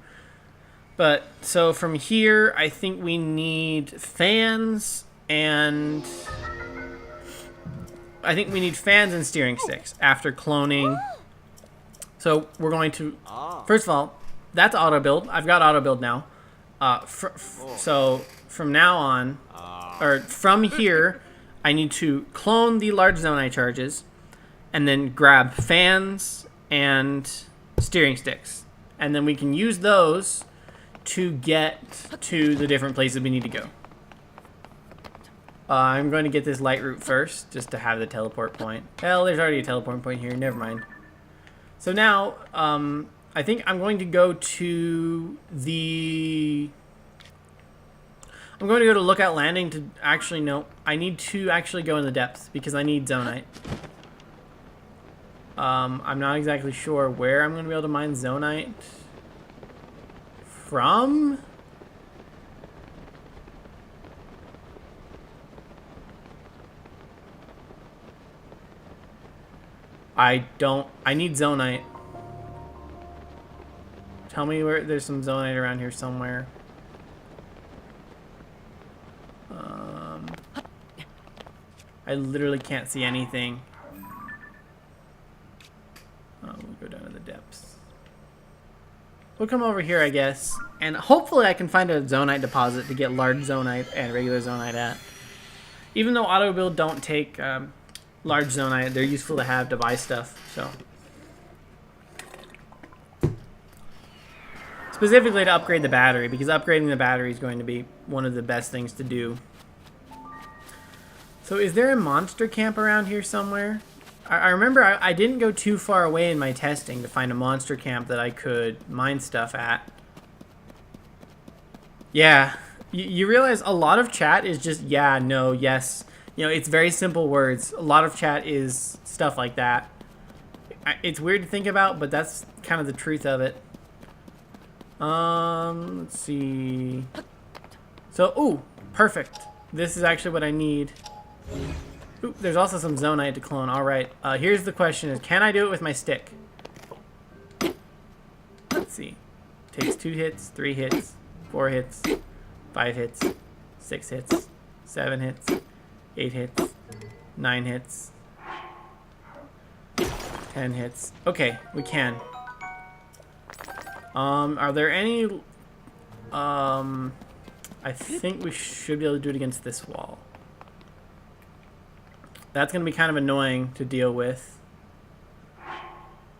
But, so from here, I think we need fans and... I think we need fans and steering sticks after cloning. So we're going to... First of all, that's auto build. I've got auto build now. So from now on, or from here... I need to clone the large Zonai charges and then grab fans and steering sticks. And then we can use those to get to the different places we need to go. I'm going to get this light route first, just to have the teleport point. Hell, there's already a teleport point here. Never mind. So now, I think I'm going to go to the... I'm going to go to Lookout Landing to actually, no, I need to actually go in the depths because I need Zonite. I'm not exactly sure where I'm going to be able to mine Zonite from. I need Zonite. Tell me where there's some Zonite around here somewhere. I literally can't see anything. We'll go down to the depths. We'll come over here, I guess, and hopefully I can find a Zonite deposit to get large Zonite and regular Zonite at. Even though auto build don't take large Zonite, they're useful to have to buy stuff. So specifically to upgrade the battery, because upgrading the battery is going to be one of the best things to do. So is there a monster camp around here somewhere? I remember I didn't go too far away in my testing to find a monster camp that I could mine stuff at. Yeah, you realize a lot of chat is just yeah, no, yes. You know, it's very simple words. A lot of chat is stuff like that. It's weird to think about, but that's kind of the truth of it. Let's see. So, ooh, perfect. This is actually what I need. Ooh, there's also some Zonite to clone. All right. Here's the question: is can I do it with my stick? Let's see. Takes 2 hits, 3 hits, 4 hits, 5 hits, 6 hits, 7 hits, 8 hits, 9 hits, 10 hits. Okay, we can. Are there any... I think we should be able to do it against this wall. That's going to be kind of annoying to deal with.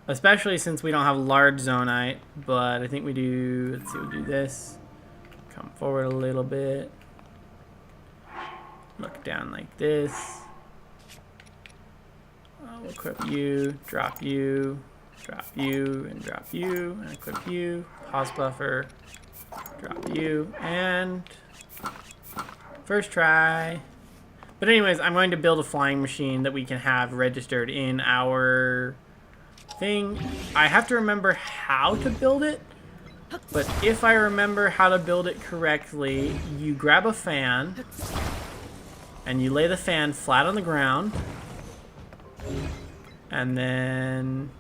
Especially since we don't have large Zonite, but I think we do... Let's see, we'll do this. Come forward a little bit. Look down like this. I'll equip you, drop you, and drop you, and equip you. Pause buffer, drop you, and first try. But anyways, I'm going to build a flying machine that we can have registered in our thing. I have to remember how to build it, but if I remember how to build it correctly, you grab a fan and you lay the fan flat on the ground, and then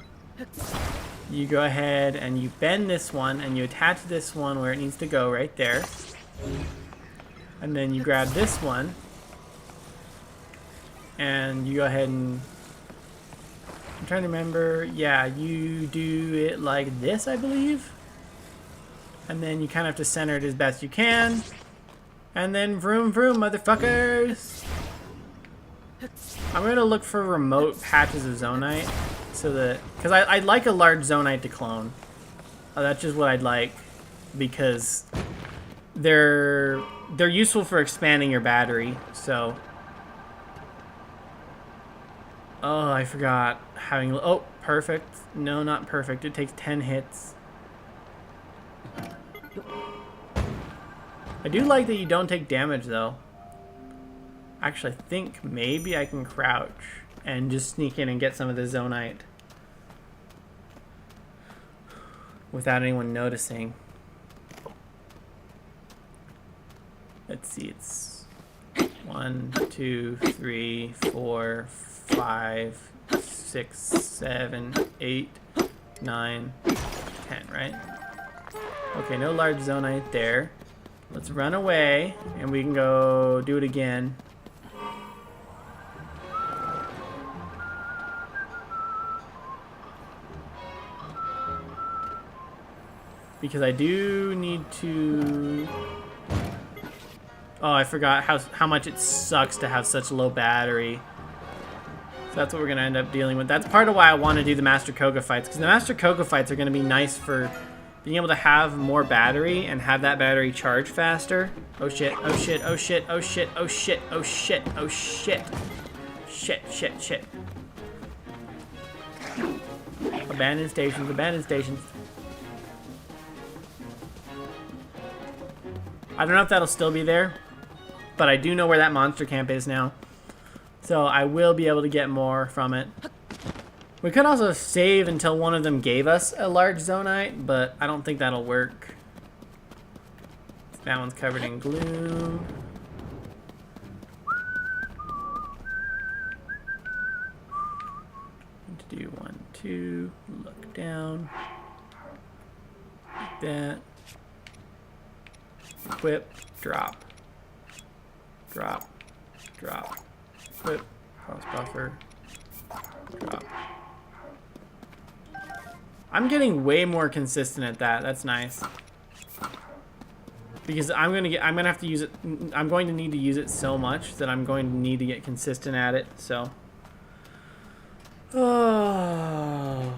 you go ahead and you bend this one and you attach this one where it needs to go right there, and then you grab this one and you go ahead and, I'm trying to remember, yeah, you do it like this, I believe, and then you kind of have to center it as best you can, and then vroom vroom, motherfuckers. I'm going to look for remote patches of zonite, so that, because I'd like a large zonite to clone. That's just what I'd like, because they're useful for expanding your battery. So, oh, I forgot having, oh, perfect. No, not perfect. It takes 10 hits. I do like that you don't take damage, though. Actually, I think maybe I can crouch and just sneak in and get some of the zonite without anyone noticing. Let's see, it's 1, 2, 3, 4, 5, 6, 7, 8, 9, 10, right? Okay, no large zonite there. Let's run away and we can go do it again. Because I do need to... Oh, I forgot how much it sucks to have such low battery. So that's what we're going to end up dealing with. That's part of why I want to do the Master Kogha fights. Because the Master Kogha fights are going to be nice for being able to have more battery and have that battery charge faster. Oh shit, oh shit, oh shit, oh shit, oh shit, oh shit, oh shit. Shit, shit, shit. Abandoned stations, abandoned stations. I don't know if that'll still be there, but I do know where that monster camp is now. So I will be able to get more from it. We could also save until one of them gave us a large zonite, but I don't think that'll work. That one's covered in gloom. Need to do 1, 2, look down. Like that. Equip, drop, drop, drop, equip, pause buffer, drop. I'm getting way more consistent at that. That's nice. Because I'm gonna have to use it. I'm going to need to use it so much that I'm going to need to get consistent at it. So. Oh.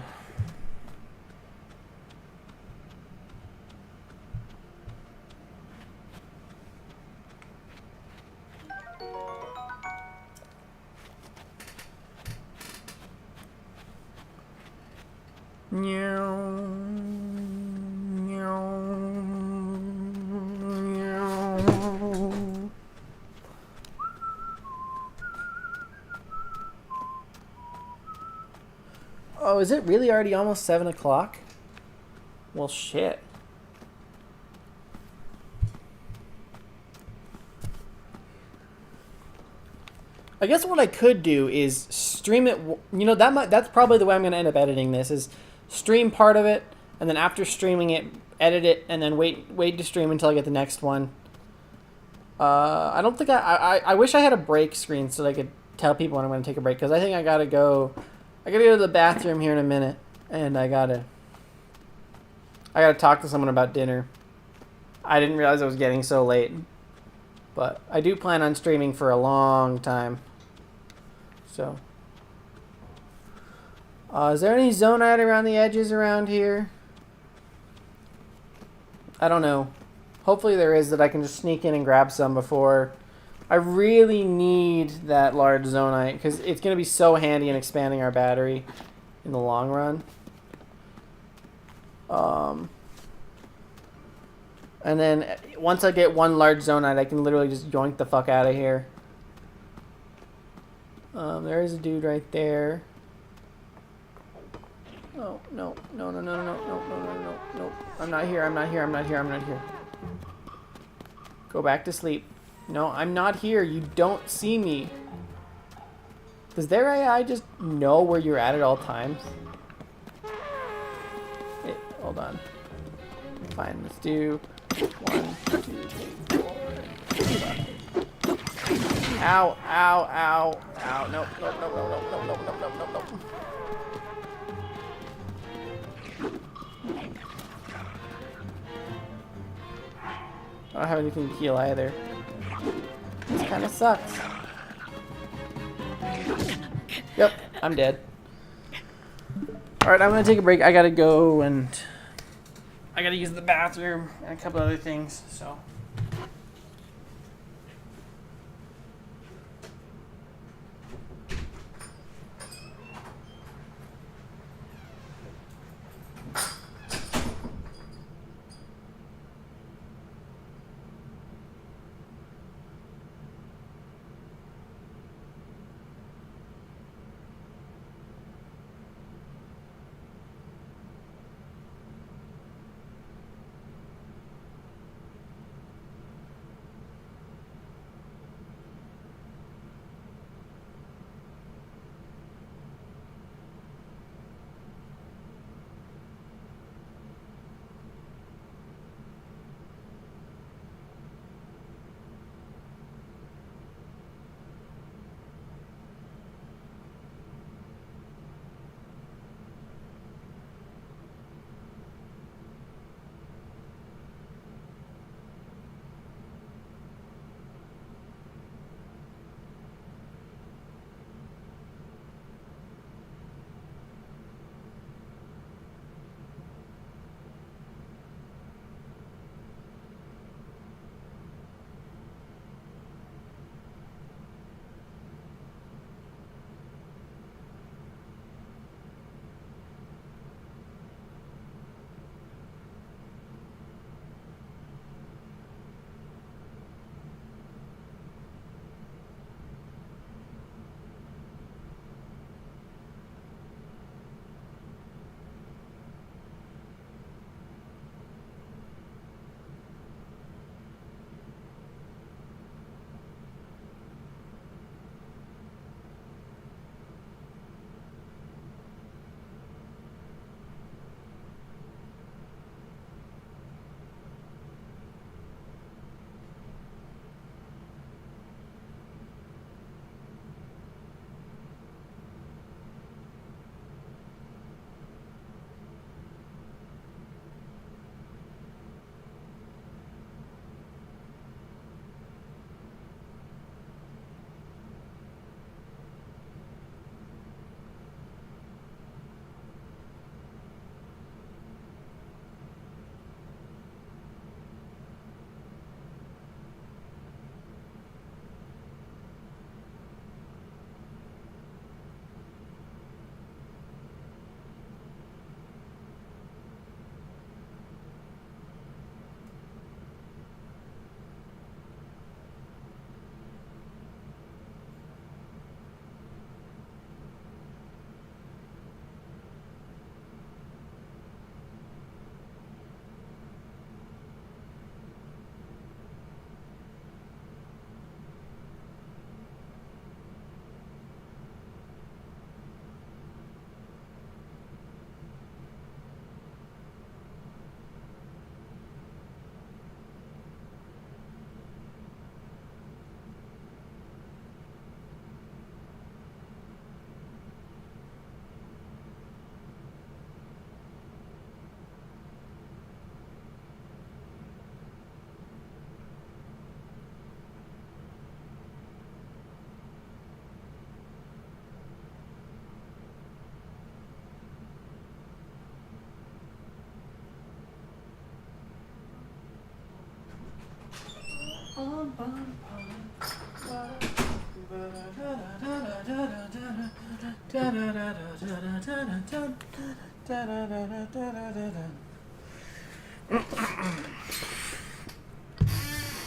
Oh, is it really already almost 7 o'clock? Well, shit. I guess what I could do is stream it. You know, that's probably the way I'm going to end up editing this, is stream part of it, and then after streaming it, edit it, and then wait to stream until I get the next one. I don't think I wish I had a break screen so that I could tell people when I'm going to take a break, because I think I gotta go to the bathroom here in a minute, and I gotta talk to someone about dinner. I didn't realize it was getting so late, but I do plan on streaming for a long time. So, is there any zonite around the edges around here? I don't know. Hopefully there is that I can just sneak in and grab some before. I really need that large zonite because it's going to be so handy in expanding our battery in the long run. And then once I get one large zonite, I can literally just yoink the fuck out of here. There is a dude right there. Oh, no. No, no, no, no, no, no, no, no, no, no. I'm not here, I'm not here, I'm not here, I'm not here. Go back to sleep. No, I'm not here. You don't see me. Does their AI just know where you're at all times? Hold on. Fine, let's do 1, 2, 3, 4. Ow, ow, ow, ow. No, no, no, no, no, no, no, no, no, no, no. I don't have anything to heal either. This kind of sucks. Yep, I'm dead. Alright, I'm gonna take a break. I gotta go and I gotta use the bathroom and a couple other things, so.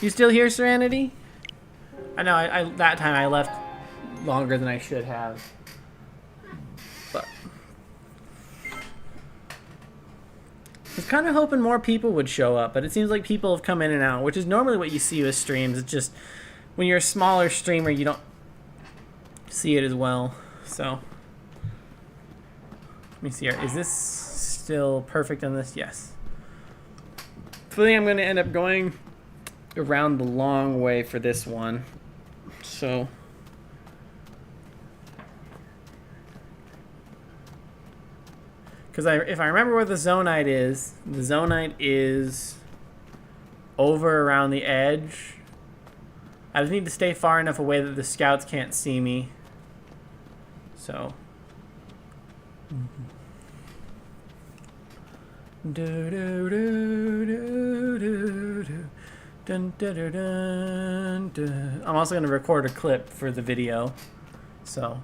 You still here, Serenity? I know, I that time I left longer than I should have. But I was kind of hoping more people would show up, but it seems like people have come in and out, which is normally what you see with streams. It's just when you're a smaller streamer, you don't see it as well. So let me see here. Is this still perfect on this? Yes. I think I'm going to end up going around the long way for this one. So because if I remember where the zonite is over around the edge. I just need to stay far enough away that the scouts can't see me. So do do do do do do. Dun, dun, dun, dun, dun. I'm also going to record a clip for the video. So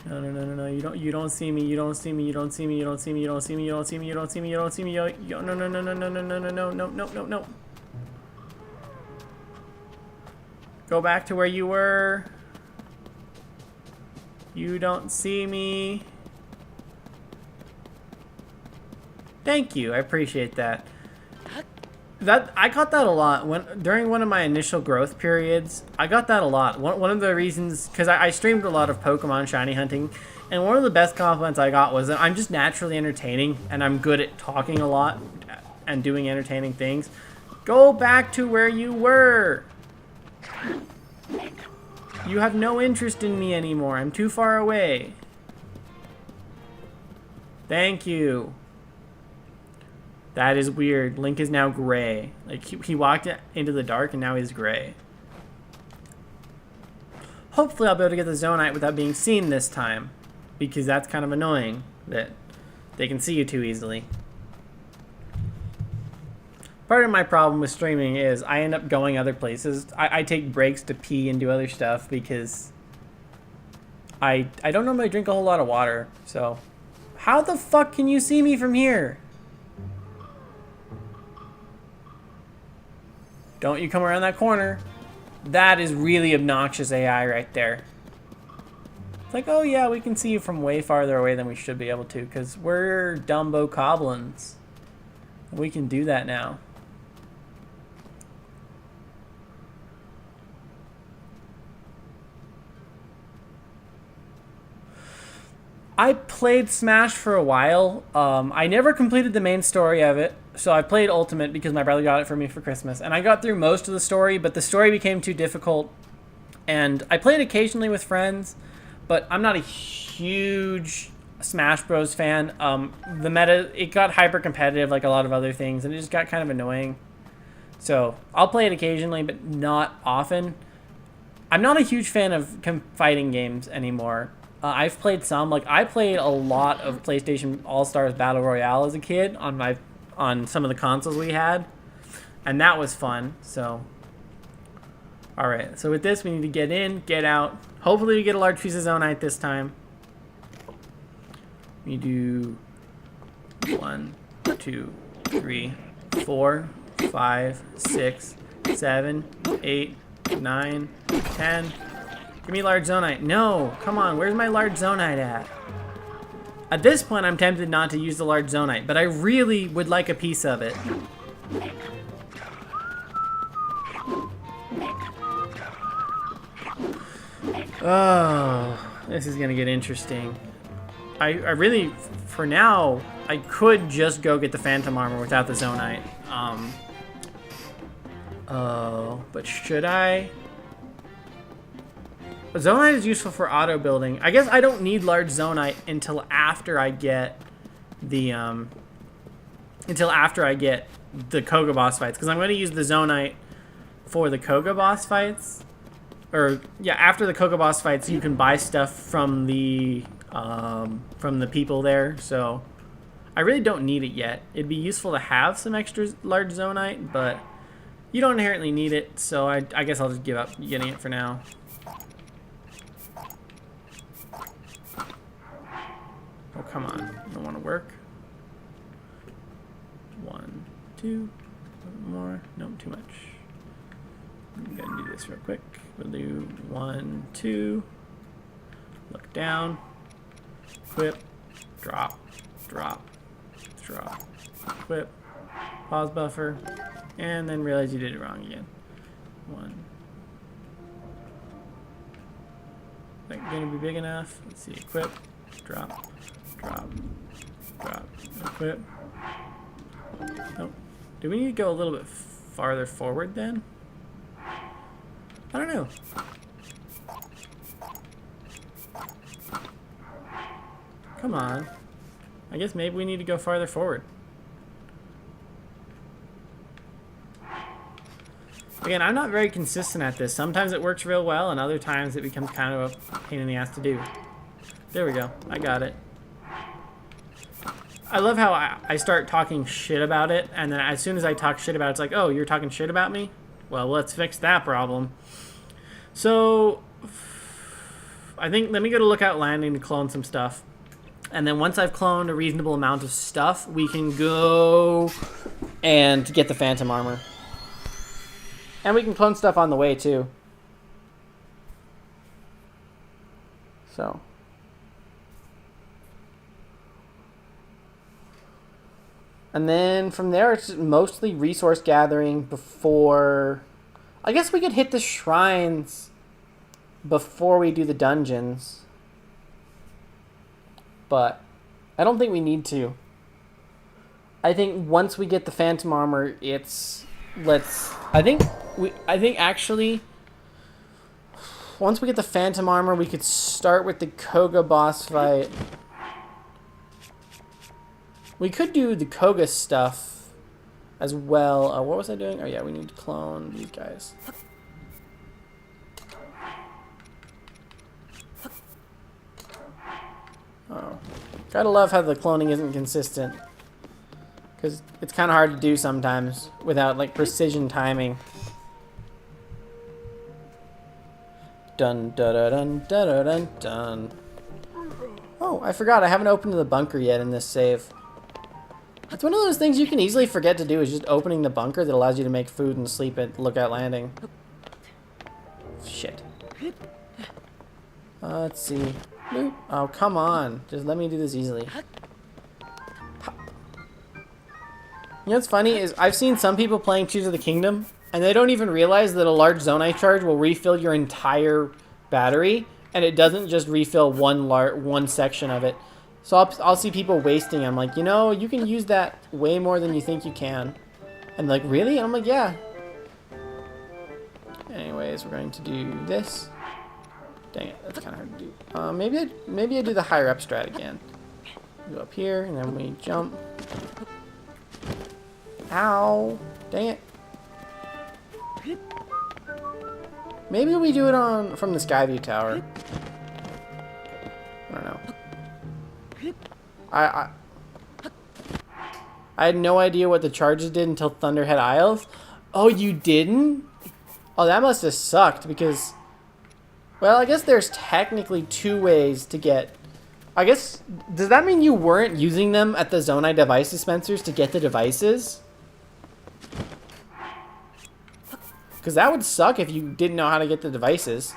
no, you don't see me, you don't see me, you don't see me, you don't see me, you don't see me, you don't see me, you don't see me, you don't see me, no, no. Go back to where you were. You don't see me. Thank you, I appreciate that. I got that a lot during one of my initial growth periods. I got that a lot. One of the reasons, because I streamed a lot of Pokemon shiny hunting, and one of the best compliments I got was that I'm just naturally entertaining, and I'm good at talking a lot and doing entertaining things. Go back to where you were. You have no interest in me anymore. I'm too far away. Thank you. That is weird. Link is now gray. Like, he walked into the dark and now he's gray. Hopefully I'll be able to get the zonite without being seen this time, because that's kind of annoying that they can see you too easily. Part of my problem with streaming is I end up going other places. I take breaks to pee and do other stuff because I don't normally drink a whole lot of water. So how the fuck can you see me from here? Don't you come around that corner. That is really obnoxious AI right there. It's like, oh yeah, we can see you from way farther away than we should be able to, because we're Dumbo Coblins. We can do that now. I played Smash for a while. I never completed the main story of it, so I played Ultimate because my brother got it for me for Christmas. And I got through most of the story, but the story became too difficult. And I played occasionally with friends, but I'm not a huge Smash Bros. Fan. The meta, it got hyper competitive like a lot of other things, and it just got kind of annoying. So I'll play it occasionally, but not often. I'm not a huge fan of fighting games anymore. I've played some. Like, I played a lot of PlayStation All-Stars Battle Royale as a kid on some of the consoles we had, and that was fun. So, all right. So with this, we need to get in, get out. Hopefully, we get a large piece of zonite this time. We do 1, 2, 3, 4, 5, 6, 7, 8, 9, 10. Give me large zonite. No, come on. Where's my large zonite at? At this point, I'm tempted not to use the large zonite, but I really would like a piece of it. Oh, this is gonna get interesting. I really, for now, I could just go get the Phantom Armor without the zonite. But should I? Zonite is useful for auto building. I guess I don't need large zonite until after I get the kogha boss fights, because I'm going to use the zonite for the kogha boss fights. Or yeah, after the kogha boss fights, you can buy stuff from the people there. So I really don't need it yet. It'd be useful to have some extra large zonite, but you don't inherently need it, so I guess I'll just give up getting it for now. Oh, come on. You don't want to work? 1, 2, more. No, too much. I'm going to do this real quick. We'll do 1, 2. Look down. Equip. Drop. Drop. Drop. Equip. Pause buffer. And then realize you did it wrong again. 1. Is that going to be big enough? Let's see. Equip. Drop. Drop. Drop. Equip. Nope. Do we need to go a little bit farther forward then? I don't know. Come on. I guess maybe we need to go farther forward. Again, I'm not very consistent at this. Sometimes it works real well, and other times it becomes kind of a pain in the ass to do. There we go. I got it. I love how I start talking shit about it, and then as soon as I talk shit about it, it's like, oh, you're talking shit about me? Well, let's fix that problem. So, I think, let me go to Lookout Landing to clone some stuff. And then once I've cloned a reasonable amount of stuff, we can go and get the Phantom Armor. And we can clone stuff on the way, too. So. And then from there, it's mostly resource gathering before... I guess we could hit the shrines before we do the dungeons. But I don't think we need to. I think once we get the Phantom Armor, it's... I think actually... Once we get the Phantom Armor, we could start with the Kogha boss fight. We could do the kogha stuff as well. What was I doing? Oh yeah, we need to clone these guys. Oh, gotta love how the cloning isn't consistent, because it's kind of hard to do sometimes without like precision timing. Dun dun dun dun dun dun dun. Oh, I forgot. I haven't opened the bunker yet in this save. It's one of those things you can easily forget to do, is just opening the bunker that allows you to make food and sleep at Lookout Landing. Shit. Let's see. Oh, come on. Just let me do this easily. You know what's funny is I've seen some people playing Tears of the Kingdom, and they don't even realize that a large zonite charge will refill your entire battery, and it doesn't just refill one section of it. So I'll see people wasting. I'm like, you know, you can use that way more than you think you can. And like, really? I'm like, yeah. Anyways, we're going to do this. Dang it, that's kind of hard to do. Maybe I do the higher up strat again. Go up here, and then we jump. Ow! Dang it. Maybe we do it from the Skyview Tower. I don't know. I had no idea what the charges did until Thunderhead Isles. Oh, you didn't? Oh, that must have sucked because... Well, I guess there's technically 2 ways to get... I guess... Does that mean you weren't using them at the Zonite device dispensers to get the devices? Because that would suck if you didn't know how to get the devices.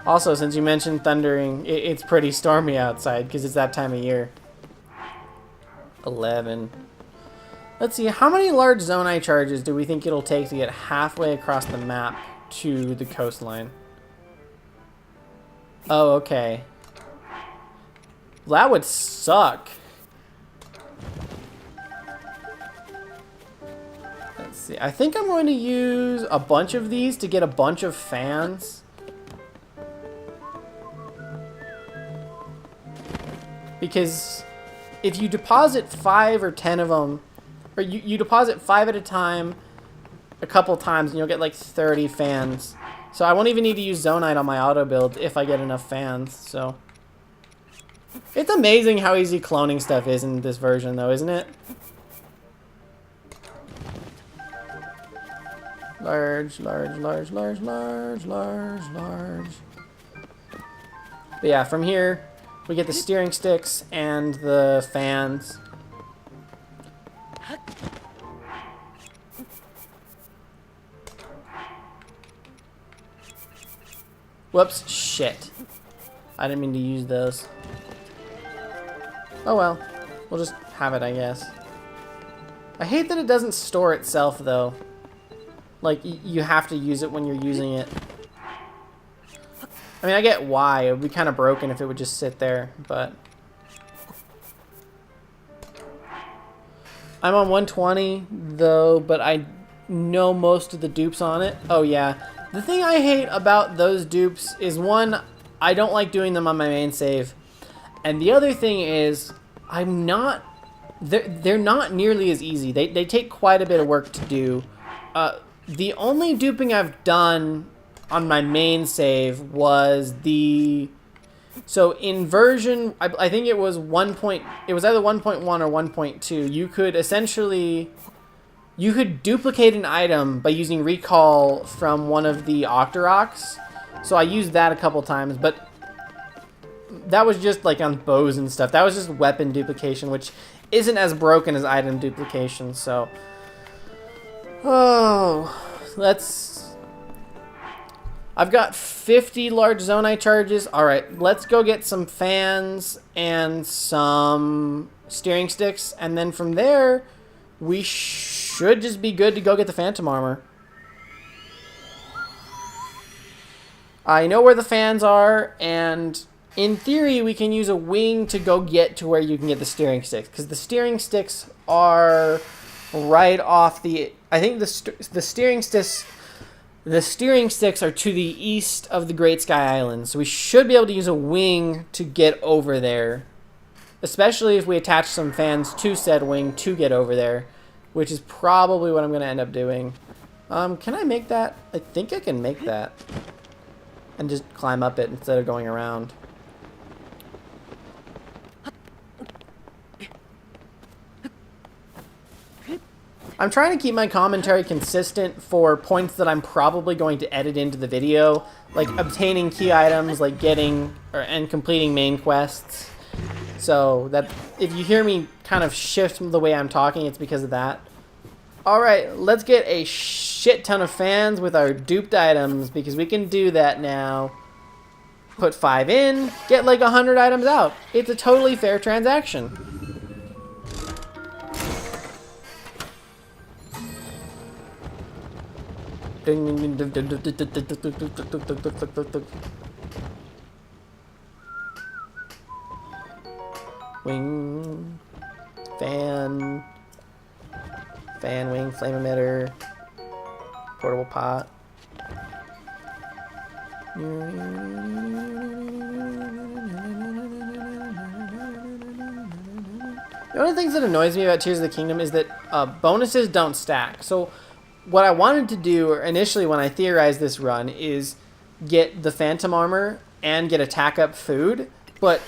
Also, since you mentioned thundering, it's pretty stormy outside because it's that time of year. 11. Let's see, how many large zonite charges do we think it'll take to get halfway across the map to the coastline? Oh, okay. That would suck. Let's see, I think I'm going to use a bunch of these to get a bunch of fans. Because if you deposit 5 or 10 of them, or you deposit 5 at a time, a couple times, and you'll get like 30 fans. So I won't even need to use zonite on my auto build if I get enough fans. So It's amazing how easy cloning stuff is in this version, though, isn't it? Large, large, large, large, large, large, large. But yeah, from here, we get the steering sticks and the fans. Whoops, shit. I didn't mean to use those. Oh well, we'll just have it, I guess. I hate that it doesn't store itself, though. Like, you have to use it when you're using it. I mean, I get why. It would be kind of broken if it would just sit there, but... I'm on 120, though, but I know most of the dupes on it. Oh, yeah. The thing I hate about those dupes is, one, I don't like doing them on my main save. And the other thing is, I'm not... They're not nearly as easy. They take quite a bit of work to do. The only duping I've done on my main save was the... So in version, I think it was it was either 1.1 or 1.2. You could essentially... You could duplicate an item by using recall from one of the Octoroks. So I used that a couple times, but that was just like on bows and stuff. That was just weapon duplication, which isn't as broken as item duplication, so... Oh, I've got 50 large zonai charges. Alright, let's go get some fans and some steering sticks, and then from there, we should just be good to go get the phantom armor. I know where the fans are, and in theory, we can use a wing to go get to where you can get the steering sticks, because the steering sticks are right off the... I think the steering sticks are to the east of the Great Sky Island, so we should be able to use a wing to get over there, especially if we attach some fans to said wing to get over there, which is probably what I'm going to end up doing. Can I make that? I think I can make that and just climb up it instead of going around. I'm trying to keep my commentary consistent for points that I'm probably going to edit into the video, like obtaining key items, like getting and completing main quests. So that if you hear me kind of shift the way I'm talking, it's because of that. Alright, let's get a shit ton of fans with our duped items, because we can do that now. Put 5 in, get like 100 items out. It's a totally fair transaction. Wing, fan, wing, flame emitter, portable pot. The only things that annoys me about Tears of the Kingdom is that bonuses don't stack. So what I wanted to do initially when I theorized this run is get the phantom armor and get attack up food, but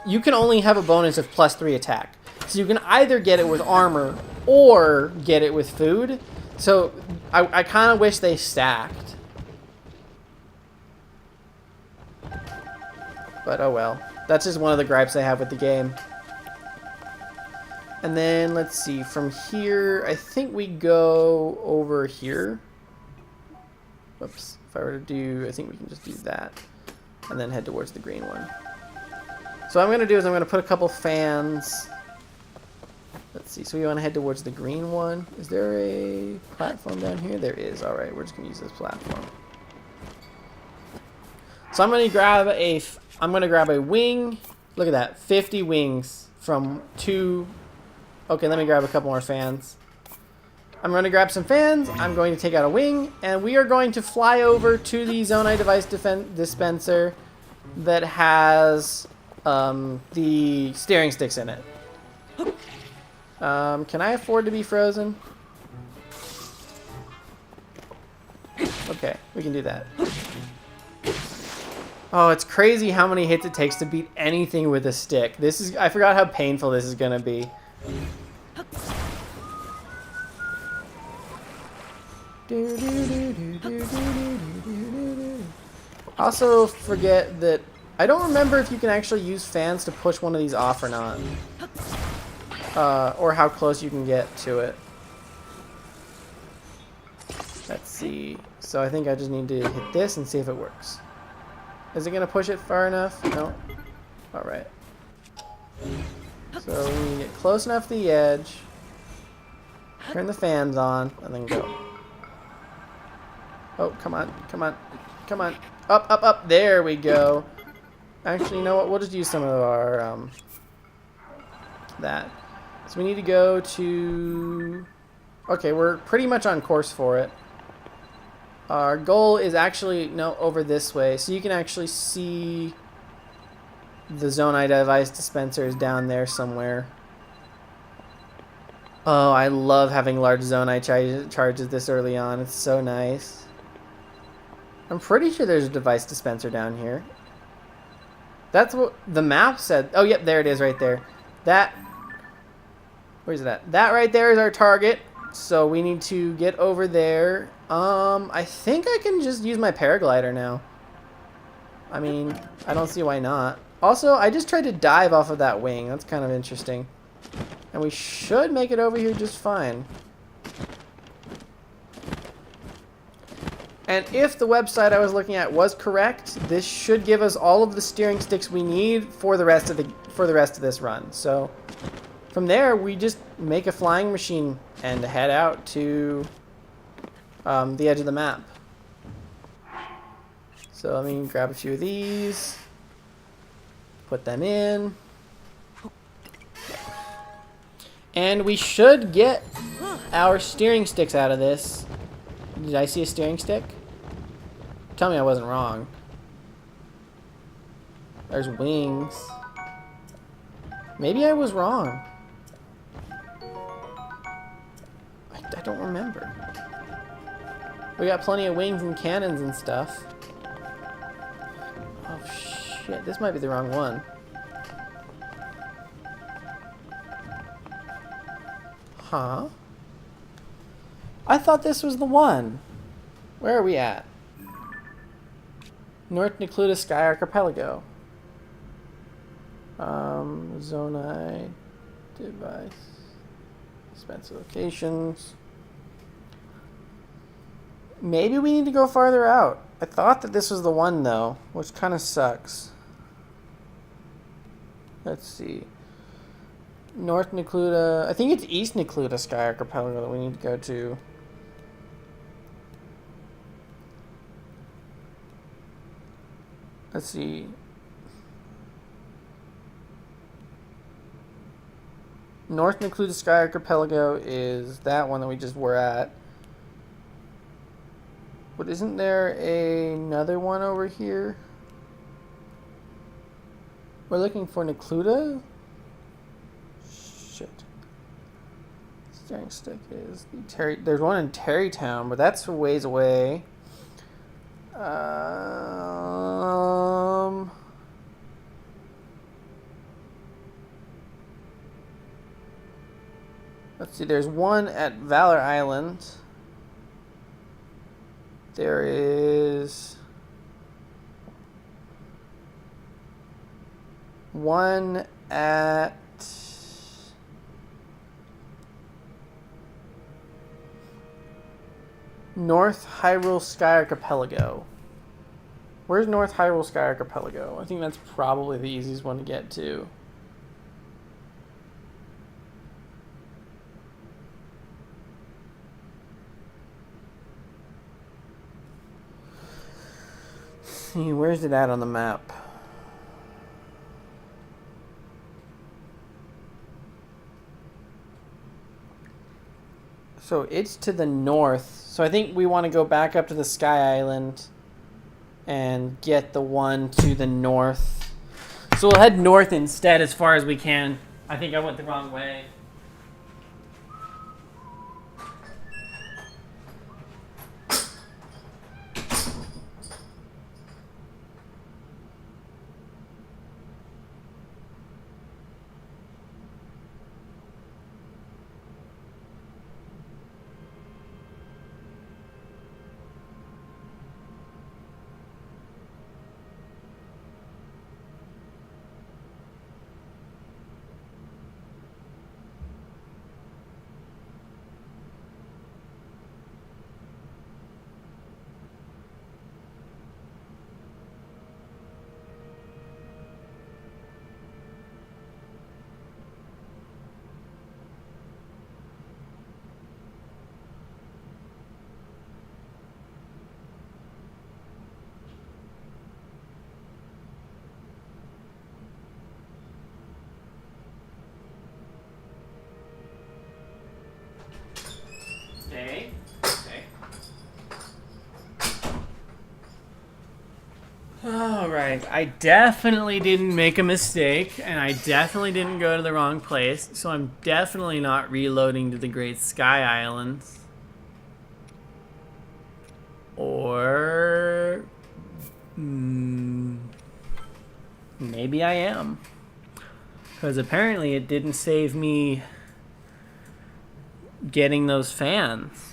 you can only have a bonus of +3 attack. So you can either get it with armor or get it with food. So I kind of wish they stacked. But oh well. That's just one of the gripes I have with the game. And then, let's see, from here, I think we go over here. Whoops. If I were to do, I think we can just do that. And then head towards the green one. So what I'm going to do is I'm going to put a couple fans. Let's see, so we want to head towards the green one. Is there a platform down here? There is. Alright, we're just going to use this platform. So I'm going to grab a wing. Look at that, 50 wings from 2... Okay, let me grab a couple more fans. I'm going to grab some fans, I'm going to take out a wing, and we are going to fly over to the Zonai device dispenser that has the steering sticks in it. Can I afford to be frozen? Okay, we can do that. Oh, it's crazy how many hits it takes to beat anything with a stick. This is, I forgot how painful this is gonna be. Also forget that I don't remember if you can actually use fans to push one of these off or not. Or how close you can get to it. Let's see. So I think I just need to hit this and see if it works. Is it going to push it far enough? No. Alright. So we need to get close enough to the edge. Turn the fans on, and then go. Oh, come on, come on, come on. Up, up, up. There we go. Actually, you know what? We'll just use some of our, that. So we need to go to... Okay, we're pretty much on course for it. Our goal is actually, no, over this way. So you can actually see the Zonai device dispenser is down there somewhere. Oh, I love having large Zonai charges this early on. It's so nice. I'm pretty sure there's a device dispenser down here. That's what the map said. Oh, yep, there it is right there. That... Where's it at? That right there is our target. So we need to get over there. I think I can just use my paraglider now. I mean, I don't see why not. Also, I just tried to dive off of that wing. That's kind of interesting. And we should make it over here just fine. And if the website I was looking at was correct, this should give us all of the steering sticks we need for the rest of this run. So from there, we just make a flying machine and head out to the edge of the map. So let me grab a few of these, put them in, and we should get our steering sticks out of this. Did I see a steering stick? Tell me I wasn't wrong. There's wings. Maybe I was wrong. I don't remember. We got plenty of wings and cannons and stuff. Oh shit, this might be the wrong one. Huh? I thought this was the one. Where are we at? North Necluda Sky Archipelago. Zonai device. Expensive locations. Maybe we need to go farther out. I thought that this was the one though, which kind of sucks. Let's see. North Necluda. I think it's East Necluda Sky Archipelago that we need to go to. Let's see. North Necluda Sky Archipelago is that one that we just were at. But isn't there another one over here? We're looking for Necluda? Shit. Steering stick is the Terry. There's one in Terrytown, but that's a ways away. Let's see, there's one at Valor Island. There is one at North Hyrule Sky Archipelago. Where's North Hyrule Sky Archipelago? I think that's probably the easiest one to get to. See, where's it at on the map? So it's to the north. So I think we want to go back up to the Sky Island and get the one to the north. So we'll head north instead as far as we can. I think I went the wrong way. Alright, I definitely didn't make a mistake, and I definitely didn't go to the wrong place, so I'm definitely not reloading to the Great Sky Islands. Or... maybe I am. Because apparently it didn't save me getting those fans.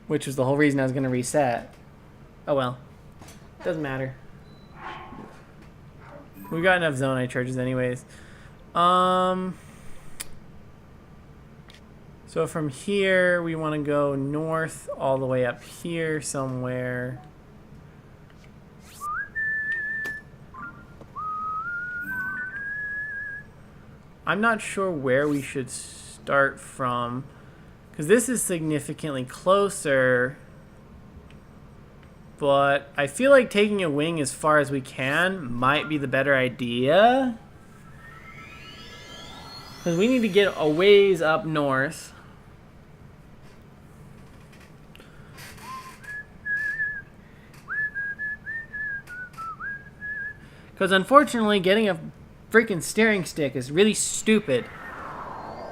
Which was the whole reason I was going to reset. Oh well. Doesn't matter. We've got enough Zonai charges anyways. So from here, we want to go north all the way up here somewhere. I'm not sure where we should start from, because this is significantly closer, but I feel like taking a wing as far as we can might be the better idea, because we need to get a ways up north. Because unfortunately, getting a freaking steering stick is really stupid.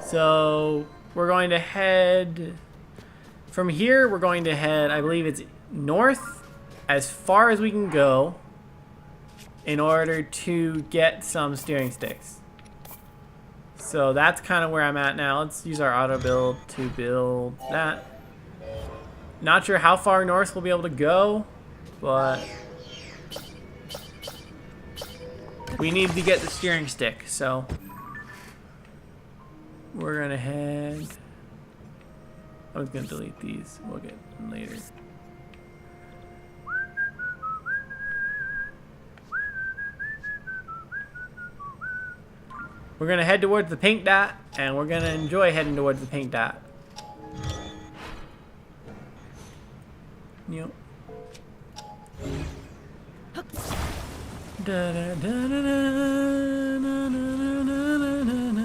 So we're going to head from here. We're going to head, I believe it's north as far as we can go in order to get some steering sticks. So that's kind of where I'm at now. Let's use our auto build to build that. Not sure how far north we'll be able to go, but we need to get the steering stick, so we're gonna head. I was gonna delete these. We'll get them later. We're gonna head towards the pink dot, and we're gonna enjoy heading towards the pink dot. Yep. Da, da, da, da, da, na, na, na, na, na, na, na.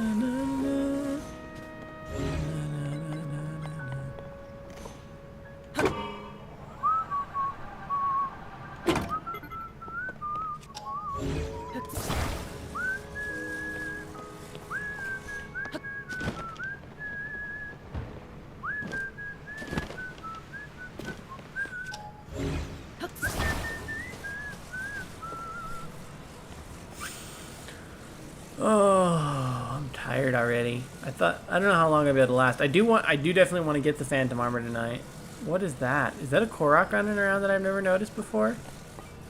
Oh, I'm tired already. I don't know how long I'll be able to last. I do definitely want to get the Phantom Armor tonight. What is that? Is that a Korok running around that I've never noticed before?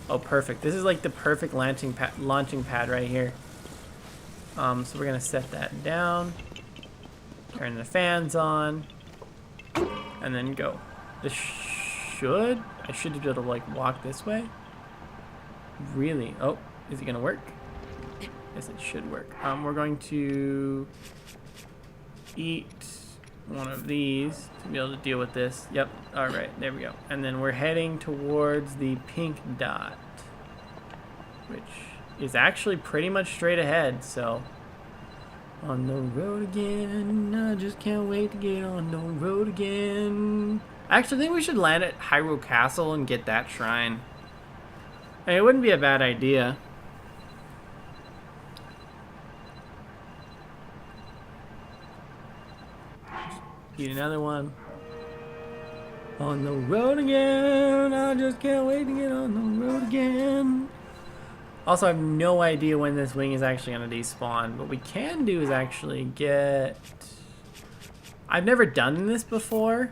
Oh, perfect. This is like the perfect launching pad right here. So we're gonna set that down, turn the fans on, and then go. I should be able to like walk this way. Really? Oh, is it gonna work? Yes, it should work. We're going to eat one of these to be able to deal with this. Yep. All right. There we go. And then we're heading towards the pink dot, which is actually pretty much straight ahead. So on the road again. I just can't wait to get on the road again. I actually think we should land at Hyrule Castle and get that shrine. Hey, it wouldn't be a bad idea. Eat another one. On the road again. I just can't wait to get on the road again. Also, I have no idea when this wing is actually going to despawn. What we can do is actually get... I've never done this before.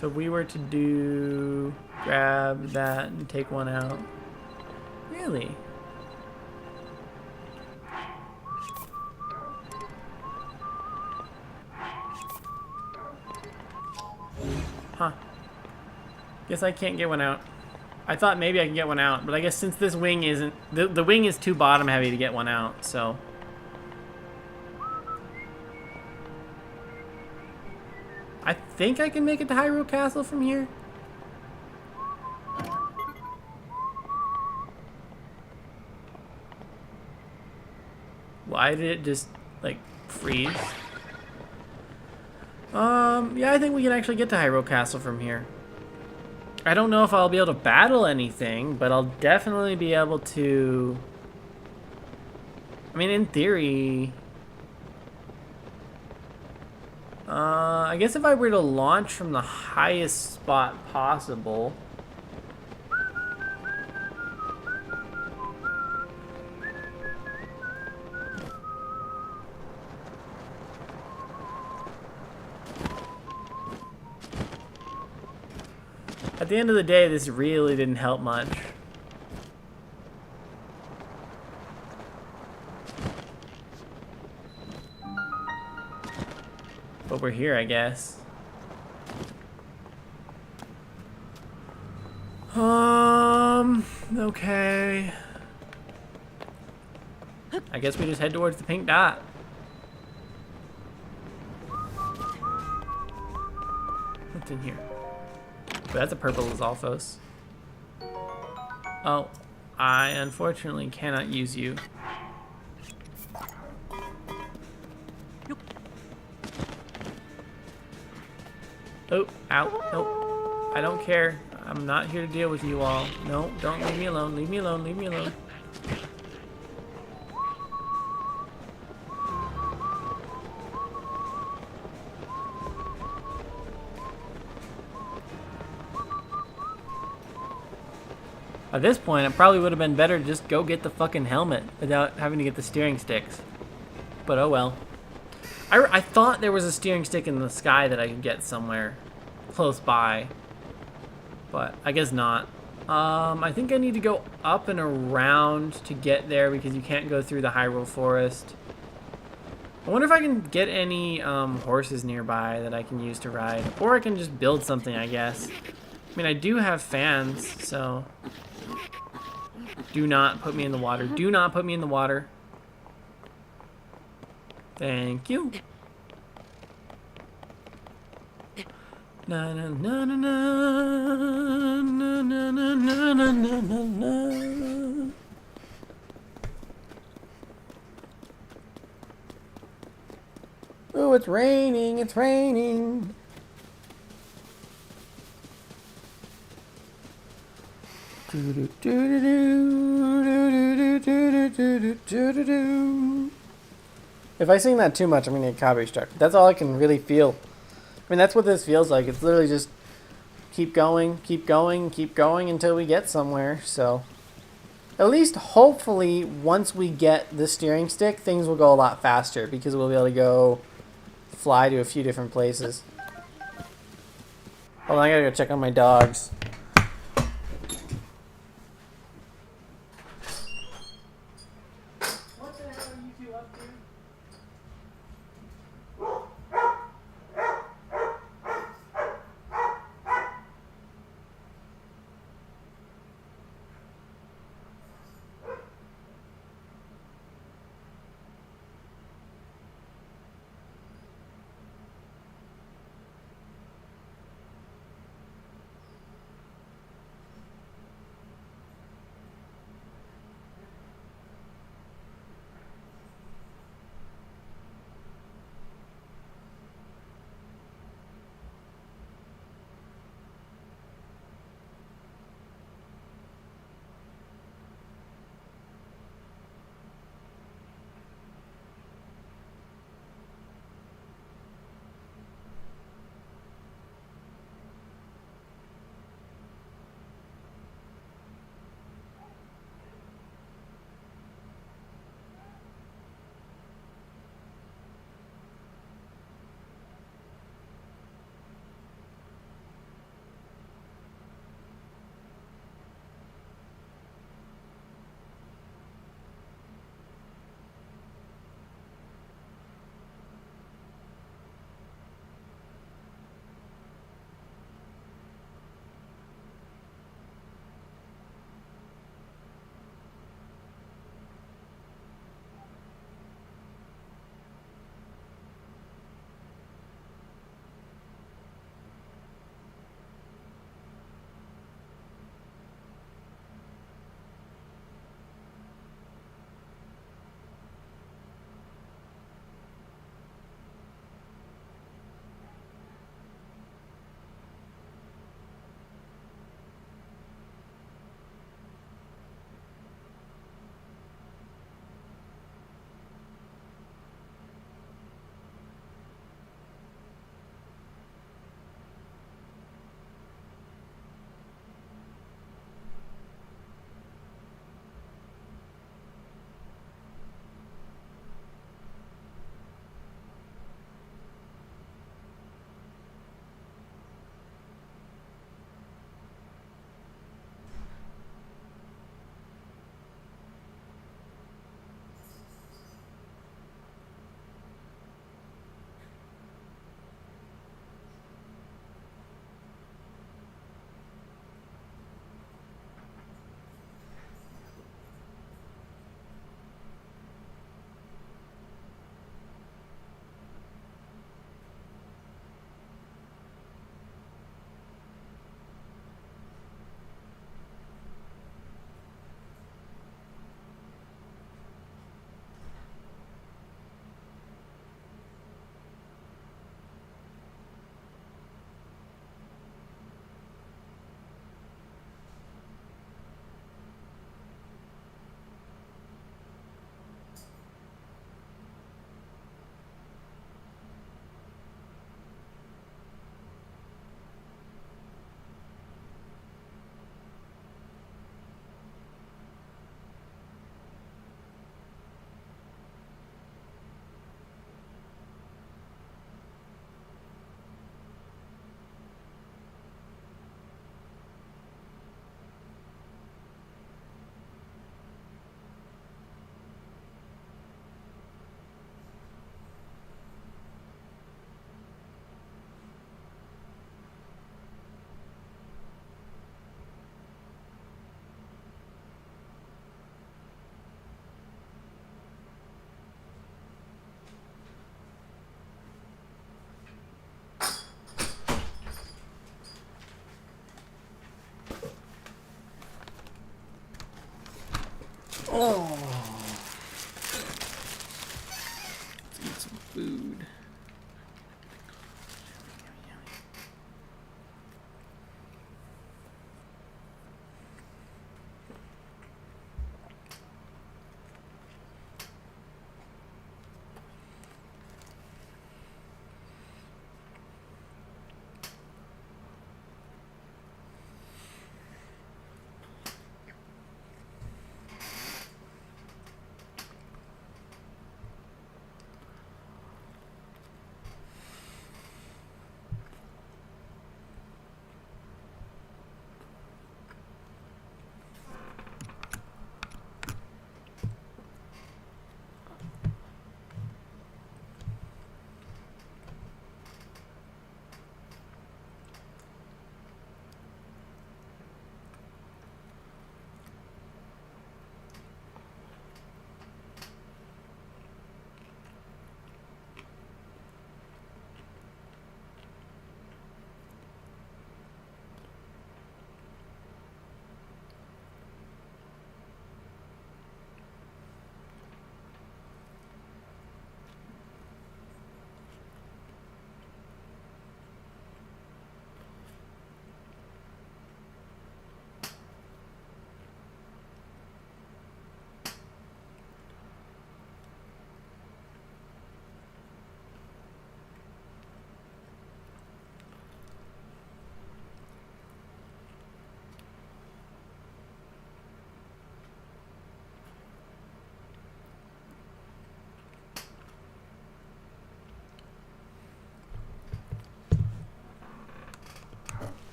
So if we were to do... grab that and take one out. Really? Huh. Guess I can't get one out. I thought maybe I could get one out, but I guess since this wing isn't... The wing is too bottom heavy to get one out, so... I think I can make it to Hyrule Castle from here. Why did it just, like, freeze? Yeah, I think we can actually get to Hyrule Castle from here. I don't know if I'll be able to battle anything, but I'll definitely be able to... I mean, in theory... I guess if I were to launch from the highest spot possible... At the end of the day, this really didn't help much. But we're here, I guess. Okay. I guess we just head towards the pink dot. What's in here? But that's a purple Lizalfos. Oh, I unfortunately cannot use you. Oh, ow, nope. I don't care. I'm not here to deal with you all. No, don't leave me alone. Leave me alone. Leave me alone. At this point, it probably would have been better to just go get the fucking helmet without having to get the steering sticks. But oh well. I thought there was a steering stick in the sky that I could get somewhere close by. But I guess not. I think I need to go up and around to get there because you can't go through the Hyrule Forest. I wonder if I can get any horses nearby that I can use to ride. Or I can just build something, I guess. I mean, I do have fans, so... Do not put me in the water. Do not put me in the water. Thank you. Na na na na na na na na na na na na. Oh, it's raining, it's raining. If I sing that too much, I'm gonna get copyright struck. That's all I can really feel. I mean, that's what this feels like. It's literally just keep going, keep going, keep going until we get somewhere. So, at least hopefully, once we get the steering stick, things will go a lot faster because we'll be able to go fly to a few different places. Hold on, I gotta go check on my dogs. What the hell are you two up to? Oh. Let's eat some food.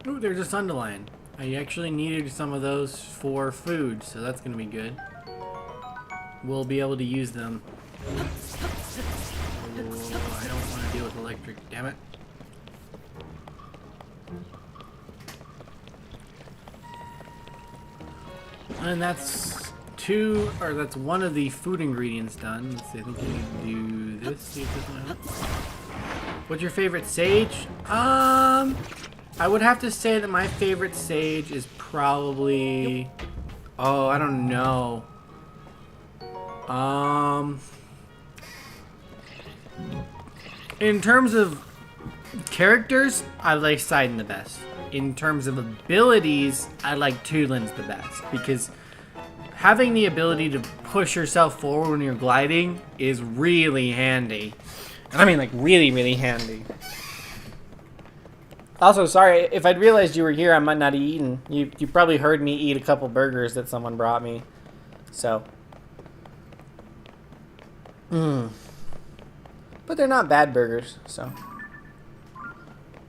Ooh, there's a Sunderland. I actually needed some of those for food, so that's gonna be good. We'll be able to use them. Oh, I don't want to deal with electric, damn it. And that's that's one of the food ingredients done. Let's see, I think we need to do this. See if this one helps. What's your favorite sage? I would have to say that my favorite sage is probably... Oh, I don't know. In terms of characters, I like Sidon the best. In terms of abilities, I like Tootlin's the best. Because having the ability to push yourself forward when you're gliding is really handy. And I mean, like, really, really handy. Also, sorry, if I'd realized you were here, I might not have eaten. You probably heard me eat a couple burgers that someone brought me. So. But they're not bad burgers, so.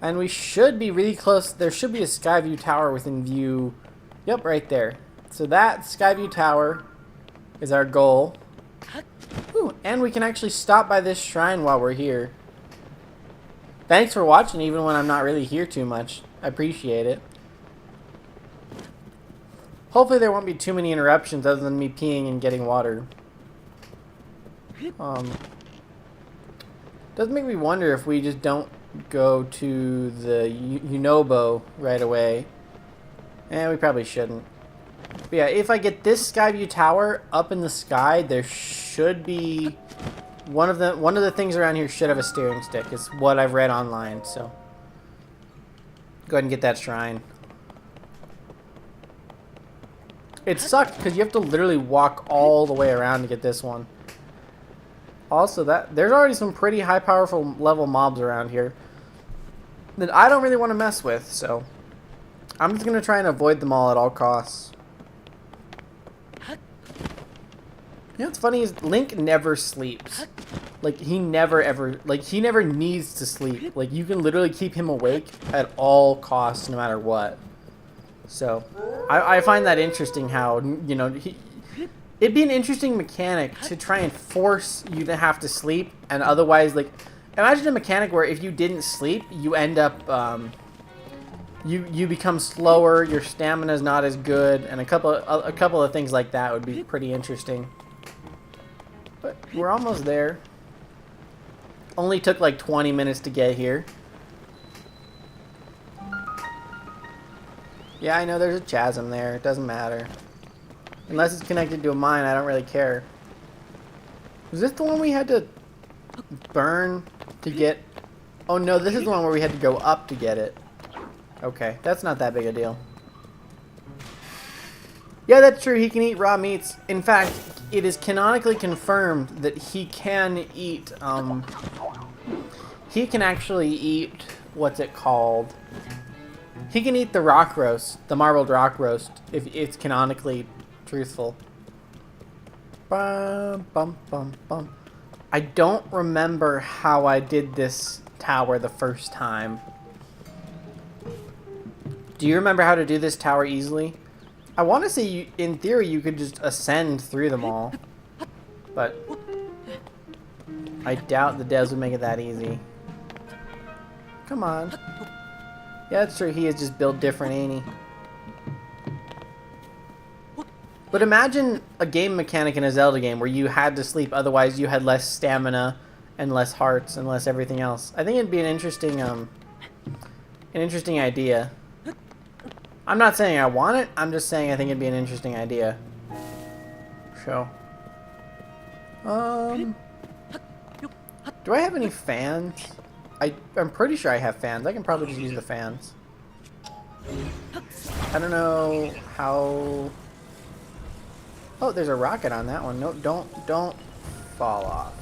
And we should be really close. There should be a Skyview Tower within view. Yep, right there. So that Skyview Tower is our goal. Ooh, and we can actually stop by this shrine while we're here. Thanks for watching, even when I'm not really here too much. I appreciate it. Hopefully there won't be too many interruptions other than me peeing and getting water. Does make me wonder if we just don't go to the Unobo right away. We probably shouldn't. But yeah, if I get this Skyview Tower up in the sky, there should be one of the things around here should have a steering stick. It's what I've read online, so go ahead and get that shrine. It sucked because you have to literally walk all the way around to get this one. Also, there's already some pretty high powerful level mobs around here that I don't really want to mess with, so I'm just gonna try and avoid them all at all costs. You know what's funny is Link never sleeps. Like, he never needs to sleep. Like, you can literally keep him awake at all costs, no matter what. So, I find that interesting how, you know, it'd be an interesting mechanic to try and force you to have to sleep, and otherwise, like, imagine a mechanic where if you didn't sleep, you end up, you become slower, your stamina's not as good, and a couple of things like that would be pretty interesting. But we're almost there. Only took like 20 minutes to get here. Yeah, I know there's a chasm there. It doesn't matter. Unless it's connected to a mine, I don't really care. Was this the one we had to burn to get? Oh no, this is the one where we had to go up to get it. Okay, that's not that big a deal. Yeah, that's true. He can eat raw meats. In fact, it is canonically confirmed that he can eat, he can actually eat, what's it called? He can eat the rock roast, the marbled rock roast, if it's canonically truthful. Bum, bum, bum, bum. I don't remember how I did this tower the first time. Do you remember how to do this tower easily? I want to say, in theory, you could just ascend through them all. But I doubt the devs would make it that easy. Come on. Yeah, that's true. He is just built different, ain't he? But imagine a game mechanic in a Zelda game where you had to sleep, otherwise you had less stamina and less hearts and less everything else. I think it'd be an interesting idea. I'm not saying I want it, I'm just saying I think it'd be an interesting idea. So. Do I have any fans? I'm pretty sure I have fans. I can probably just use the fans. I don't know how... Oh, there's a rocket on that one. No, don't fall off.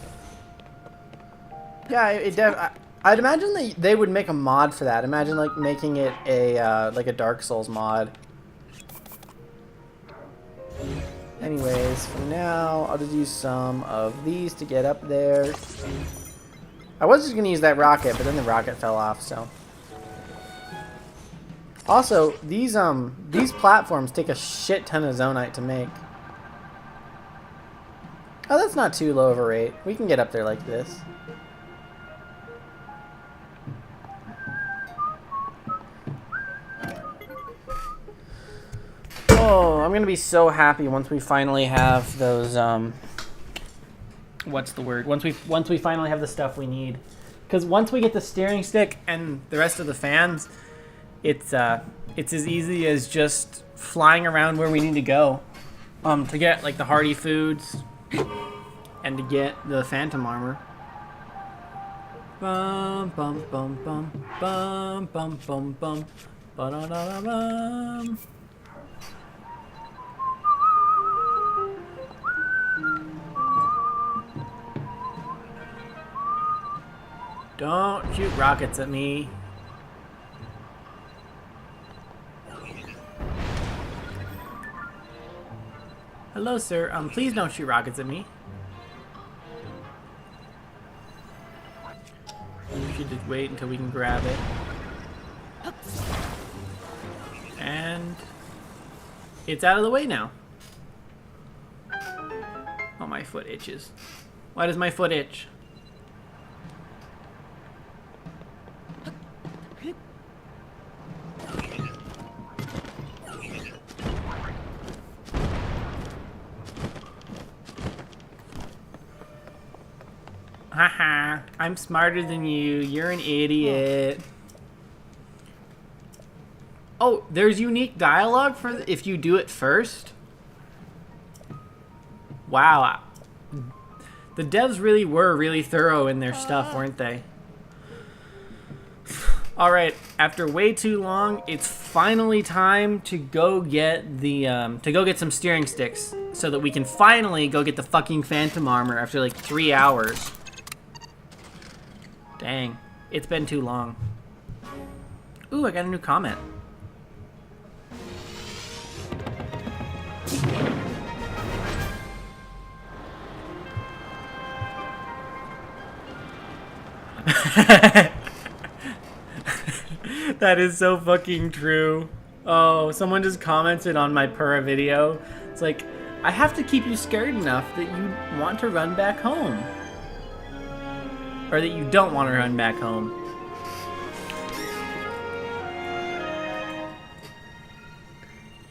Yeah, I'd imagine they would make a mod for that. Imagine like making it a like a Dark Souls mod. Anyways, for now, I'll just use some of these to get up there. I was just gonna use that rocket, but then the rocket fell off, so. Also, these platforms take a shit ton of zonite to make. Oh, that's not too low of a rate. We can get up there like this. Oh, I'm gonna be so happy once we finally have those. What's the word? Once we finally have the stuff we need, because once we get the steering stick and the rest of the fans, it's as easy as just flying around where we need to go, to get like the hardy foods, and to get the phantom armor. Bum bum bum bum bum bum bum bum ba da da bum. Don't shoot rockets at me. Hello, sir. Please don't shoot rockets at me. We should just wait until we can grab it. And it's out of the way now. Oh, my foot itches. Why does my foot itch? Haha, I'm smarter than you. You're an idiot. Oh, there's unique dialogue for if you do it first? Wow. The devs really were really thorough in their stuff, weren't they? Alright, after way too long, it's finally time to go get the some steering sticks so that we can finally go get the fucking phantom armor after like 3 hours. Dang, it's been too long. Ooh, I got a new comment. That is so fucking true. Oh, someone just commented on my purah video. It's like, I have to keep you scared enough that you want to run back home. Or that you don't want to run back home.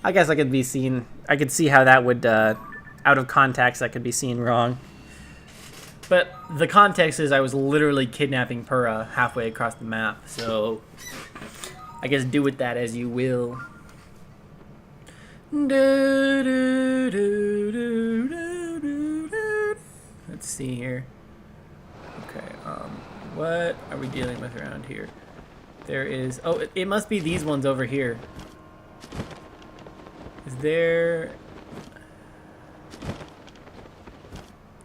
I guess I could be seen, I could see how that would, out of context, that could be seen wrong. But the context is I was literally kidnapping Purah halfway across the map, so I guess do with that as you will. Let's see here. Okay, what are we dealing with around here? There is, oh, it must be these ones over here. Is there...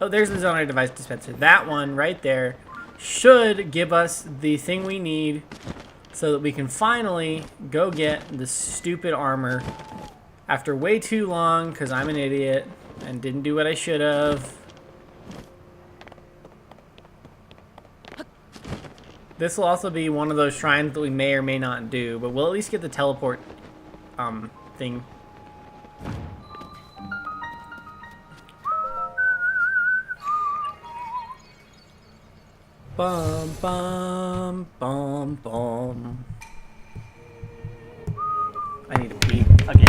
Oh, there's the zoner device dispenser. That one right there should give us the thing we need so that we can finally go get the stupid armor after way too long because I'm an idiot and didn't do what I should have. This will also be one of those shrines that we may or may not do, but we'll at least get the teleport thing. Bum bum bum bum. I need to pee again.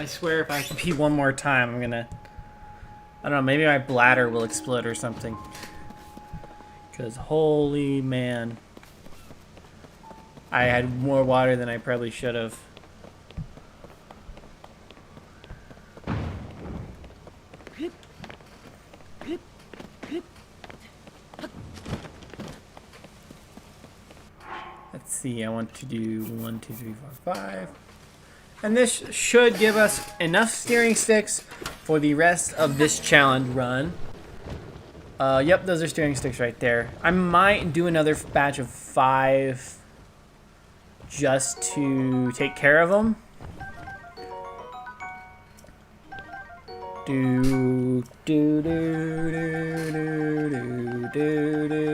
swear if I can pee one more time, I'm gonna... I don't know, maybe my bladder will explode or something. Because holy man. I had more water than I probably should have. Let's see, I want to do 1, 2, 3, 4, 5. And this should give us enough steering sticks for the rest of this challenge run. Yep, those are steering sticks right there. I might do another batch of 5 just to take care of them. Do do do do do do do do do.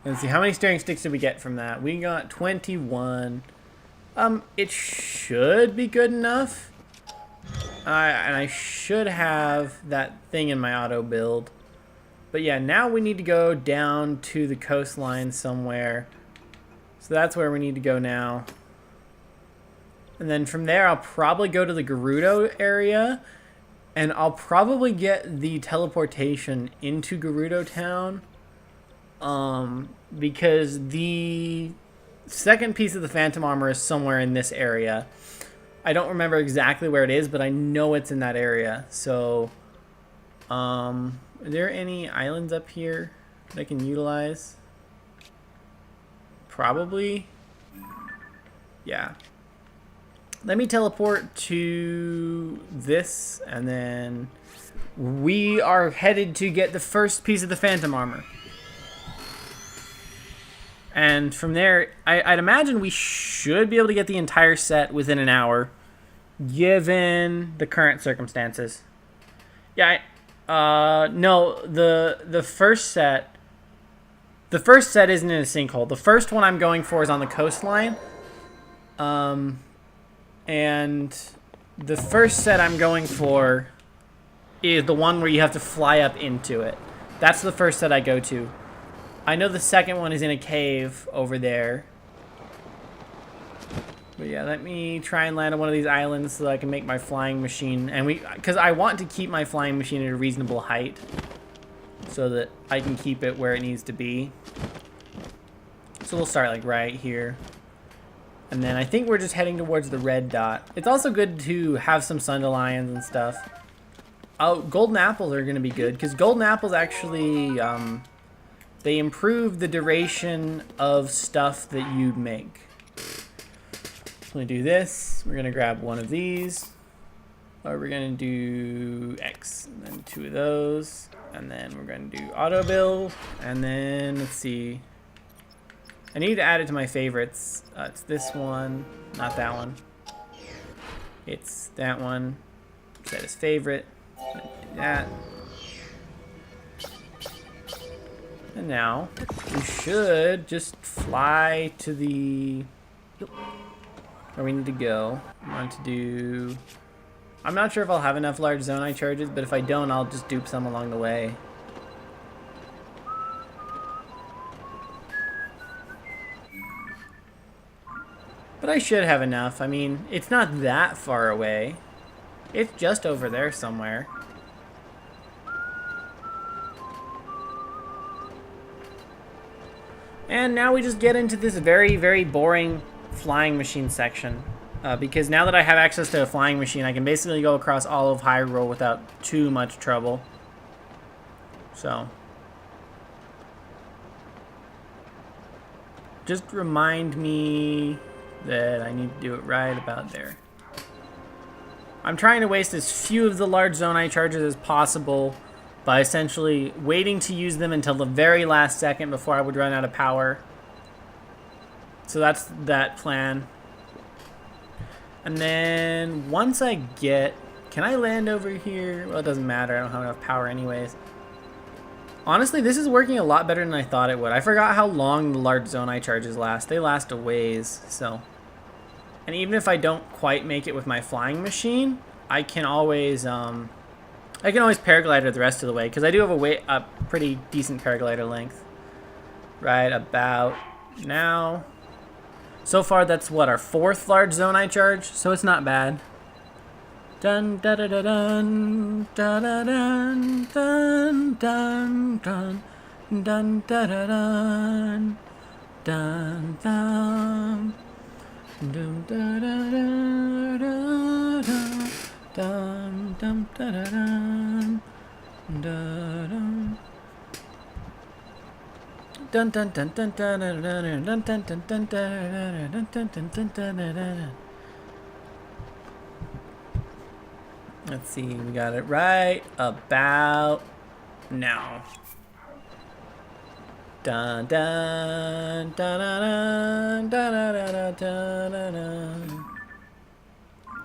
Let's see, how many steering sticks did we get from that? We got 21. It should be good enough. And I should have that thing in my auto build. But yeah, now we need to go down to the coastline somewhere. So that's where we need to go now. And then from there, I'll probably go to the Gerudo area. And I'll probably get the teleportation into Gerudo Town. Because the second piece of the Phantom Armor is somewhere in this area. I don't remember exactly where it is, but I know it's in that area. So, are there any islands up here that I can utilize? Probably. Yeah. Let me teleport to this, and then we are headed to get the first piece of the Phantom Armor. And from there, I'd imagine we should be able to get the entire set within an hour, given the current circumstances. Yeah, no, the first set isn't in a sinkhole. The first one I'm going for is on the coastline. And the first set I'm going for is the one where you have to fly up into it. That's the first set I go to. I know the second one is in a cave over there. But yeah, let me try and land on one of these islands so that I can make my flying machine. And because I want to keep my flying machine at a reasonable height so that I can keep it where it needs to be. So we'll start like right here. And then I think we're just heading towards the red dot. It's also good to have some Sundelions and stuff. Oh, golden apples are going to be good because golden apples actually... they improve the duration of stuff that you make. So we do this. We're gonna grab one of these. Or we're gonna do X, and then 2 of those, and then we're gonna do auto build, and then let's see. I need to add it to my favorites. It's this one, not that one. It's that one. Set as favorite. Do that. And now, we should just fly to the... where we need to go. I want to do... I'm not sure if I'll have enough large zonai charges, but if I don't, I'll just dupe some along the way. But I should have enough. I mean, it's not that far away. It's just over there somewhere. And now we just get into this very, very boring flying machine section. Because now that I have access to a flying machine, I can basically go across all of Hyrule without too much trouble. So. Just remind me that I need to do it right about there. I'm trying to waste as few of the large zonai charges as possible by essentially waiting to use them until the very last second before I would run out of power. So that's that plan. And then once I get... Can I land over here? Well, it doesn't matter. I don't have enough power anyways. Honestly, this is working a lot better than I thought it would. I forgot how long the large zonai charges last. They last a ways, so... And even if I don't quite make it with my flying machine, I can always I can always paraglider the rest of the way, because I do have a pretty decent paraglider length. Right about now. So far, that's what, our 4th large zonai charge? So it's not bad. Dun da da da dun da da dun dun dun dun dun da da dun dun dun dun da da da dun dun da da dun dun dun dun dun dun dun dun dun dun dun dun dun dun dun. Let's see, we got it right about now. Dun dun dun dun dun dun dun dun dun.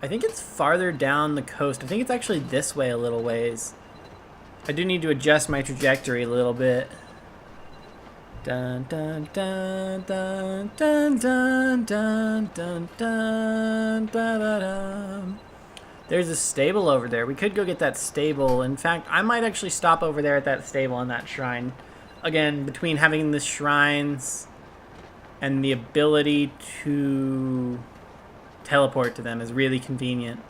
I think it's farther down the coast. I think it's actually this way a little ways. I do need to adjust my trajectory a little bit. Dun dun dun dun dun dun dun dun dun dun. There's a stable over there. We could go get that stable. In fact, I might actually stop over there at that stable and that shrine. Again, between having the shrines and the ability to teleport to them is really convenient.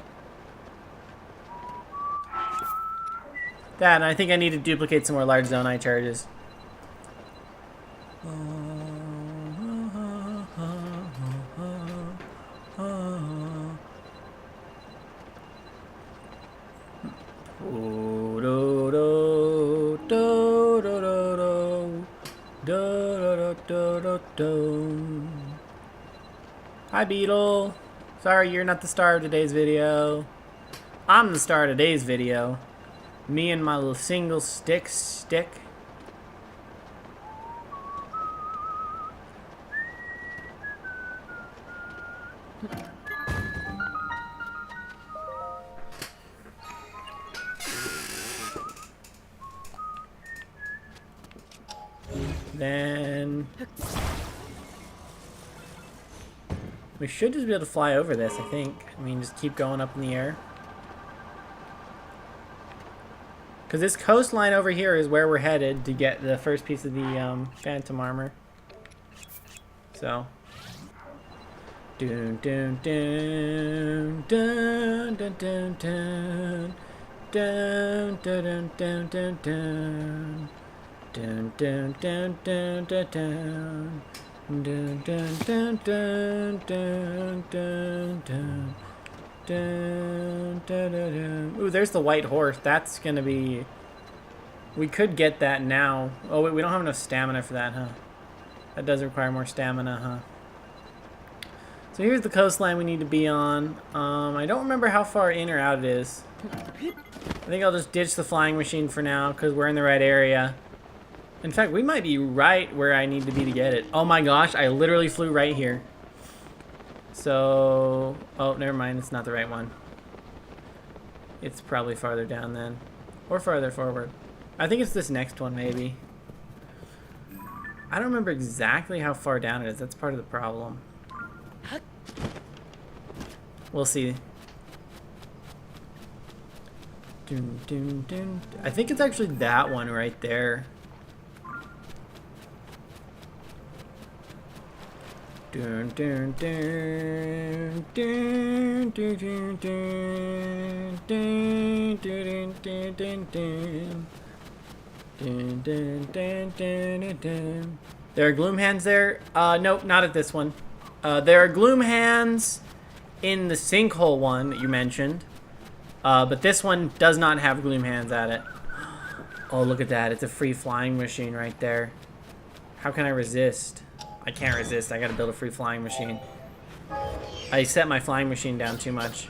That, and I think I need to duplicate some more large zonai charges. Hi, Beetle. Sorry, you're not the star of today's video. I'm the star of today's video. Me and my little single stick. Then we should just be able to fly over this, I think. I mean, just keep going up in the air. Because this coastline over here is where we're headed to get the first piece of the phantom armor. So. Dun dun dun dun dun dun dun dun dun dun dun dun. Dun dun dun dun dun dun dun dun dun dun dun dun dun dun dun. Ooh, there's the white horse. That's gonna be. We could get that now. Oh wait, we don't have enough stamina for that, huh? That does require more stamina, huh? So here's the coastline we need to be on. I don't remember how far in or out it is. I think I'll just ditch the flying machine for now because we're in the right area. In fact, we might be right where I need to be to get it. Oh my gosh, I literally flew right here. So, oh, never mind, it's not the right one. It's probably farther down then. Or farther forward. I think it's this next one, maybe. I don't remember exactly how far down it is. That's part of the problem. We'll see. Dun, dun, dun. I think it's actually that one right there. Dun, dun, dun, dun, dun, dun, dun, dun, dun, dun, dun, dun. Dun, dun, dun, dun, dun. There are gloom hands there. Nope, not at this one. There are gloom hands in the sinkhole one that you mentioned. But this one does not have gloom hands at it. Oh, look at that. It's a free flying machine right there. How can I resist? I can't resist. I gotta build a free flying machine. I set my flying machine down too much.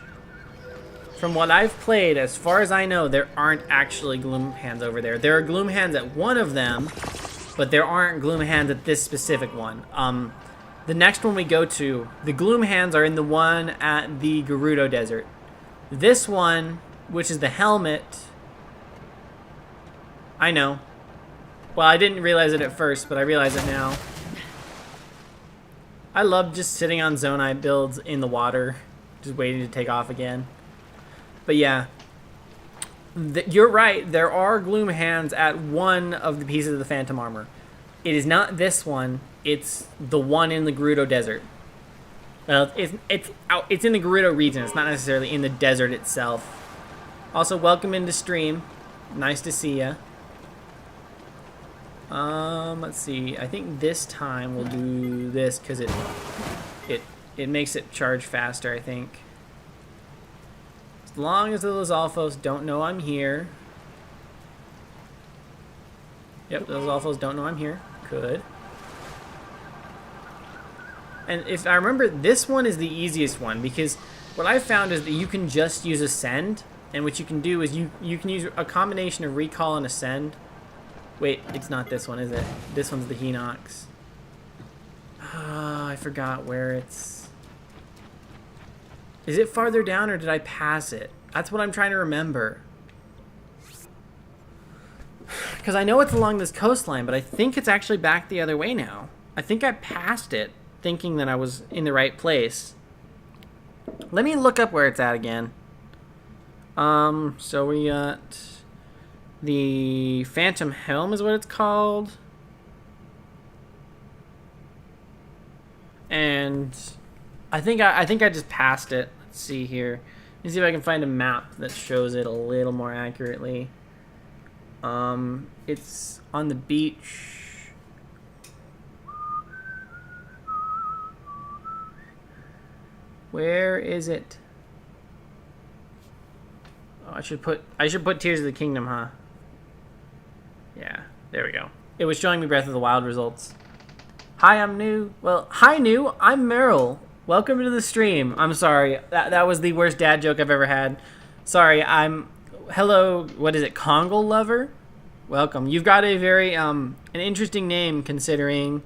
From what I've played, as far as I know, there aren't actually gloom hands over there. There are gloom hands at one of them, but there aren't gloom hands at this specific one. The next one we go to, the gloom hands are in the one at the Gerudo Desert. This one, which is the helmet, I know. Well, I didn't realize it at first, but I realize it now. I love just sitting on zonai builds in the water, just waiting to take off again. But yeah, You're right. There are gloom hands at one of the pieces of the Phantom armor. It is not this one. It's the one in the Gerudo Desert. Well, it's in the Gerudo region. It's not necessarily in the desert itself. Also, welcome into stream. Nice to see ya. Let's see. I think this time we'll do this because it makes it charge faster, I think. As long as the Lizalfos don't know I'm here. Yep, the Lizalfos don't know I'm here. Good. And if I remember, this one is the easiest one because what I've found is that you can just use Ascend, and what you can do is you can use a combination of Recall and Ascend. Wait, it's not this one, is it? This one's the Hinox. I forgot where it's... Is it farther down or did I pass it? That's what I'm trying to remember. Because I know it's along this coastline, but I think it's actually back the other way now. I think I passed it, thinking that I was in the right place. Let me look up where it's at again. So we got the Phantom Helm is what it's called. And I think I just passed it. Let's see here. Let me see if I can find a map that shows it a little more accurately. It's on the beach. Where is it? Oh, I should put Tears of the Kingdom, huh? Yeah, there we go. It was showing me Breath of the Wild results. Hi, I'm new. Well, hi, new. I'm Marill. Welcome to the stream. I'm sorry. That was the worst dad joke I've ever had. Sorry, hello, what is it, Kongle Lover? Welcome. You've got a very, an interesting name considering,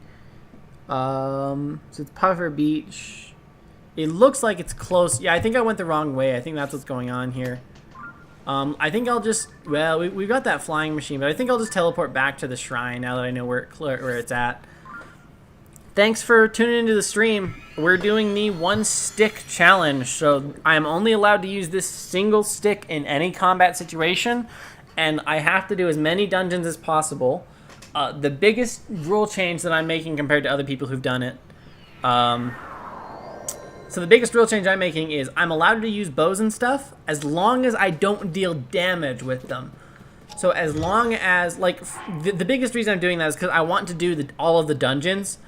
so it's Puffer Beach. It looks like it's close. Yeah, I think I went the wrong way. I think that's what's going on here. I think I'll just, well, we've got that flying machine, but I think I'll just teleport back to the shrine now that I know where it's at. Thanks for tuning into the stream. We're doing the one stick challenge, so I am only allowed to use this single stick in any combat situation, and I have to do as many dungeons as possible. The biggest rule change that I'm making compared to other people who've done it, so the biggest rule change I'm making is I'm allowed to use bows and stuff as long as I don't deal damage with them. So as long as, like, the biggest reason I'm doing that is because I want to do all of the dungeons.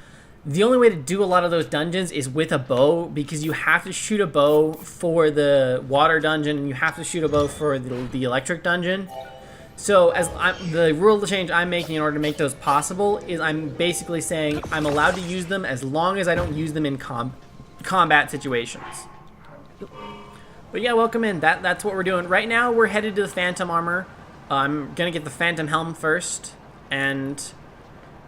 The only way to do a lot of those dungeons is with a bow, because you have to shoot a bow for the water dungeon and you have to shoot a bow for the electric dungeon. So the rule change I'm making in order to make those possible is I'm basically saying I'm allowed to use them as long as I don't use them in combat situations. But yeah, welcome in. That's what we're doing. Right now we're headed to the Phantom armor. I'm gonna get the Phantom helm first, and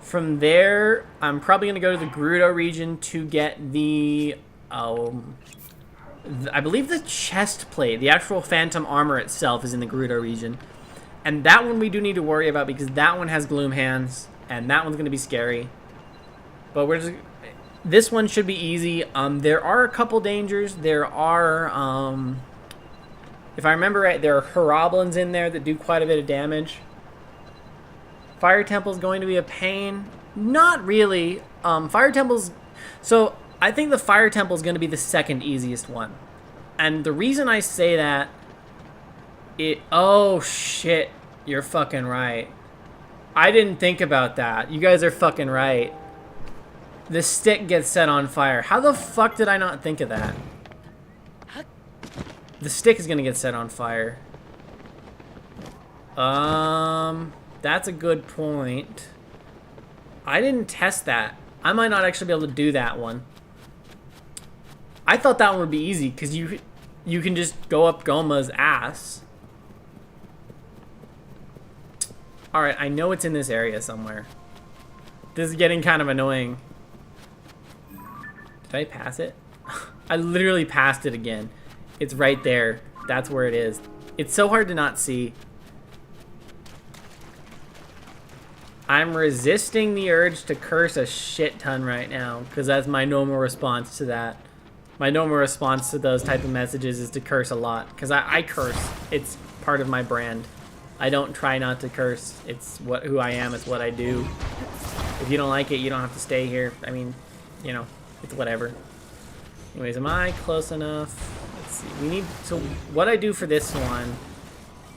from there I'm probably gonna go to the Gerudo region to get the I believe the chest plate, the actual Phantom armor itself is in the Gerudo region. And that one we do need to worry about because that one has gloom hands and that one's gonna be scary. But this one should be easy. There are a couple dangers. There are, if I remember right, there are Horoblins in there that do quite a bit of damage. Fire Temple's going to be a pain. Not really. Fire Temple's... So, I think the Fire Temple's going to be the second easiest one. And the reason I say that... Oh, shit. You're fucking right. I didn't think about that. You guys are fucking right. The stick gets set on fire. How the fuck did I not think of that? The stick is gonna get set on fire. That's a good point. I didn't test that. I might not actually be able to do that one. I thought that one would be easy because you can just go up Goma's ass. Alright, I know it's in this area somewhere. This is getting kind of annoying. Did I pass it? I literally passed it again. It's right there. That's where it is. It's so hard to not see. I'm resisting the urge to curse a shit ton right now because that's my normal response to that. My normal response to those type of messages is to curse a lot because I curse. part of my brand. I don't try not to curse. It's who I am. It's what I do. If you don't like it, you don't have to stay here. I mean, you know, it's whatever. Anyways, am I close enough? Let's see. We need, so what I do for this one.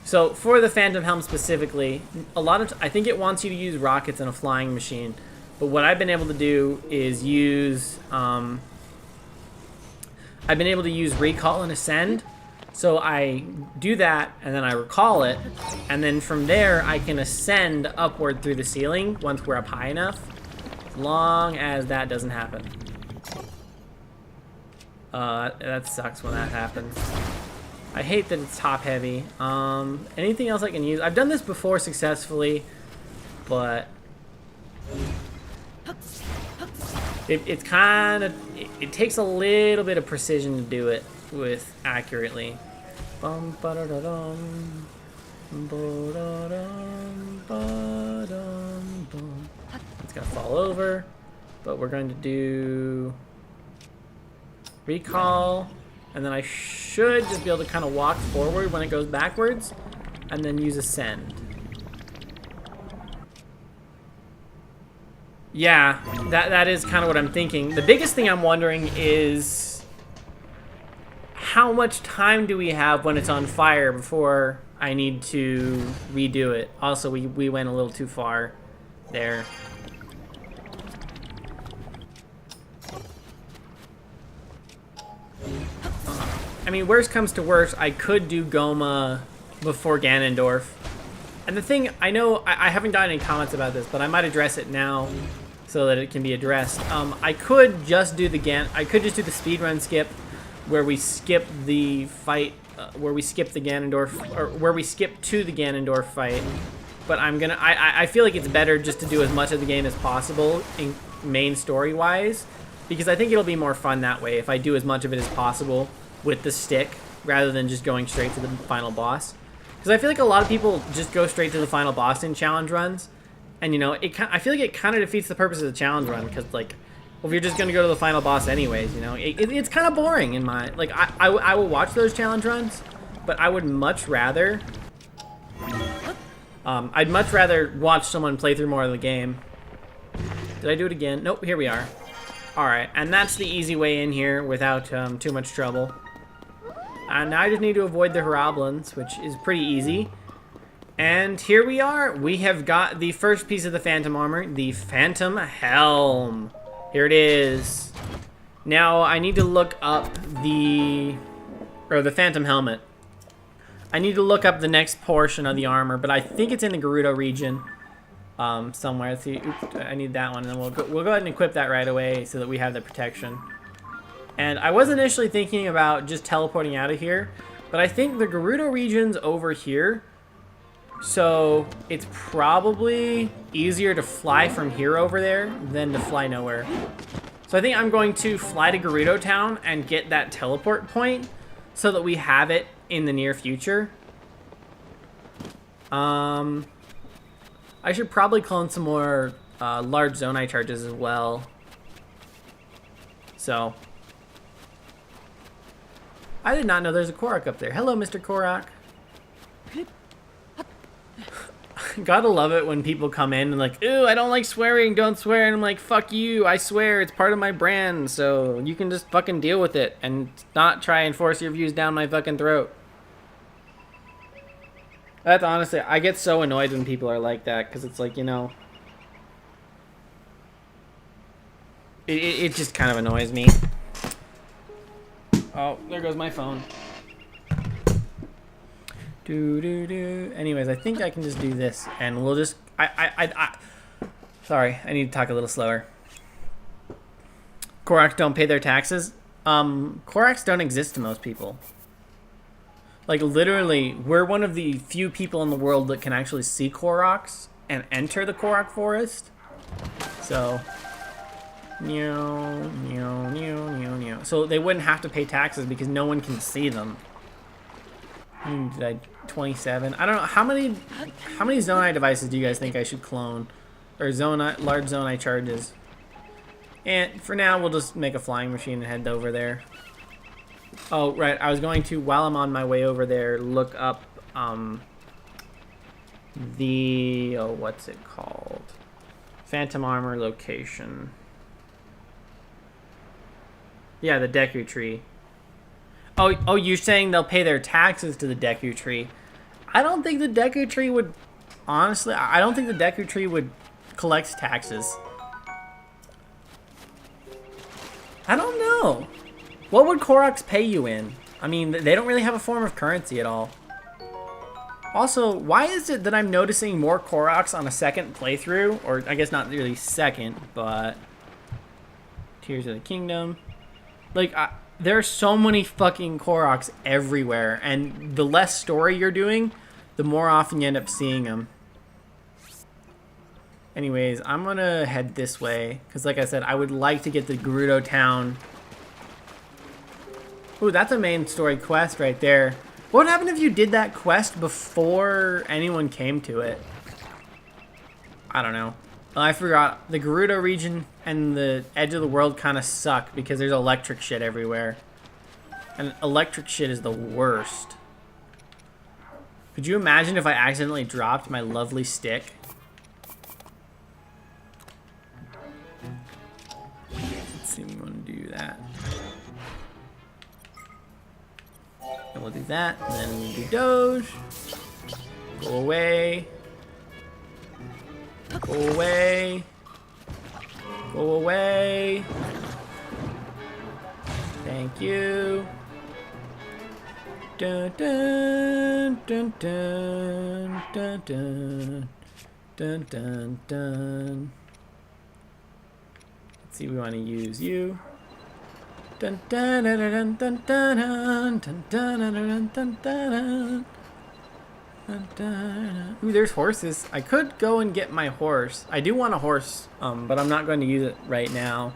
So for the Phantom Helm specifically, I think it wants you to use rockets in a flying machine. But what I've been able to do is use, I've been able to use recall and ascend. So I do that, and then I recall it, and then from there I can ascend upward through the ceiling once we're up high enough, as long as that doesn't happen. That sucks when that happens. I hate that it's top heavy. Anything else I can use? I've done this before successfully, but it's kind of, it takes a little bit of precision to do it with accurately. Bum, ba-da-da-dum, ba-da-dum, ba-dum, bum. It's gonna fall over, but we're going to do recall, and then I should just be able to kind of walk forward when it goes backwards, and then use ascend. Yeah, that is kind of what I'm thinking. The biggest thing I'm wondering is how much time do we have when it's on fire before I need to redo it? Also, we went a little too far there. I mean, worst comes to worst, I could do Goma before Ganondorf. And the thing, I know I haven't gotten any comments about this, but I might address it now so that it can be addressed. I could just do the speedrun skip, where we skip the fight, where we skip the Ganondorf, or where we skip to the Ganondorf fight. But I feel like it's better just to do as much of the game as possible in main story-wise, because I think it'll be more fun that way if I do as much of it as possible with the stick, rather than just going straight to the final boss. Because I feel like a lot of people just go straight to the final boss in challenge runs, and you know, I feel like it kind of defeats the purpose of the challenge run, because like, well, if you're just going to go to the final boss anyways, you know, it's kind of boring in my, like, I will watch those challenge runs, but I would much rather, I'd much rather watch someone play through more of the game. Did I do it again? Nope, here we are. Alright, and that's the easy way in here without too much trouble. And now I just need to avoid the Harablins, which is pretty easy. And here we are. We have got the first piece of the Phantom armor, the Phantom Helm. Here it is. Now I need to look up the Phantom Helmet. I need to look up the next portion of the armor, but I think it's in the Gerudo region somewhere. Let's see. Oops, I need that one, and then we'll go ahead and equip that right away so that we have the protection. And I was initially thinking about just teleporting out of here, but I think the Gerudo region's over here, so it's probably easier to fly from here over there than to fly nowhere. So I think I'm going to fly to Gerudo Town and get that teleport point so that we have it in the near future. I should probably clone some more large Zonai charges as well. So I did not know there's a Korok up there. Hello, Mr. Korok. Gotta love it when people come in and like, ooh, I don't like swearing, don't swear. And I'm like, fuck you, I swear, it's part of my brand, so you can just fucking deal with it and not try and force your views down my fucking throat. That's honestly, I get so annoyed when people are like that, because it's like, you know, it just kind of annoys me. Oh, there goes my phone. Anyways, I think I can just do this, and we'll just, sorry, I need to talk a little slower. Koroks don't pay their taxes. Koroks don't exist to most people. Like, literally, we're one of the few people in the world that can actually see Koroks and enter the Korok forest. So, so they wouldn't have to pay taxes because no one can see them. Did I 27? I don't know how many Zonai devices do you guys think I should clone, or large Zonai charges? And for now, we'll just make a flying machine and head over there. Oh, right. I was going to, while I'm on my way over there, look up the, oh, what's it called? Phantom armor location. Yeah, the Deku tree. Oh, you're saying they'll pay their taxes to the Deku tree. I don't think the Deku tree would, honestly, I don't think the Deku tree would collect taxes. I don't know. What would Koroks pay you in? I mean, they don't really have a form of currency at all. Also, why is it that I'm noticing more Koroks on a second playthrough? Or, I guess not really second, but... Tears of the Kingdom. Like, there are so many fucking Koroks everywhere, and the less story you're doing, the more often you end up seeing them. Anyways, I'm gonna head this way, because like I said, I would like to get to Gerudo Town. Ooh, that's a main story quest right there. What would happen if you did that quest before anyone came to it? I don't know. I forgot. The Gerudo region and the edge of the world kind of suck because there's electric shit everywhere. And electric shit is the worst. Could you imagine if I accidentally dropped my lovely stick? Let's see if we want to do that. And we'll do that, and then we'll do Doge. Go away. Go away. Go away. Thank you. Dun dun dun dun dun dun dun dun dun. Let's see, we want to use you. Dun dun dun dun dun dun dun dun dun dun dun dun. Ooh, there's horses. I could go and get my horse. I do want a horse, but I'm not going to use it right now.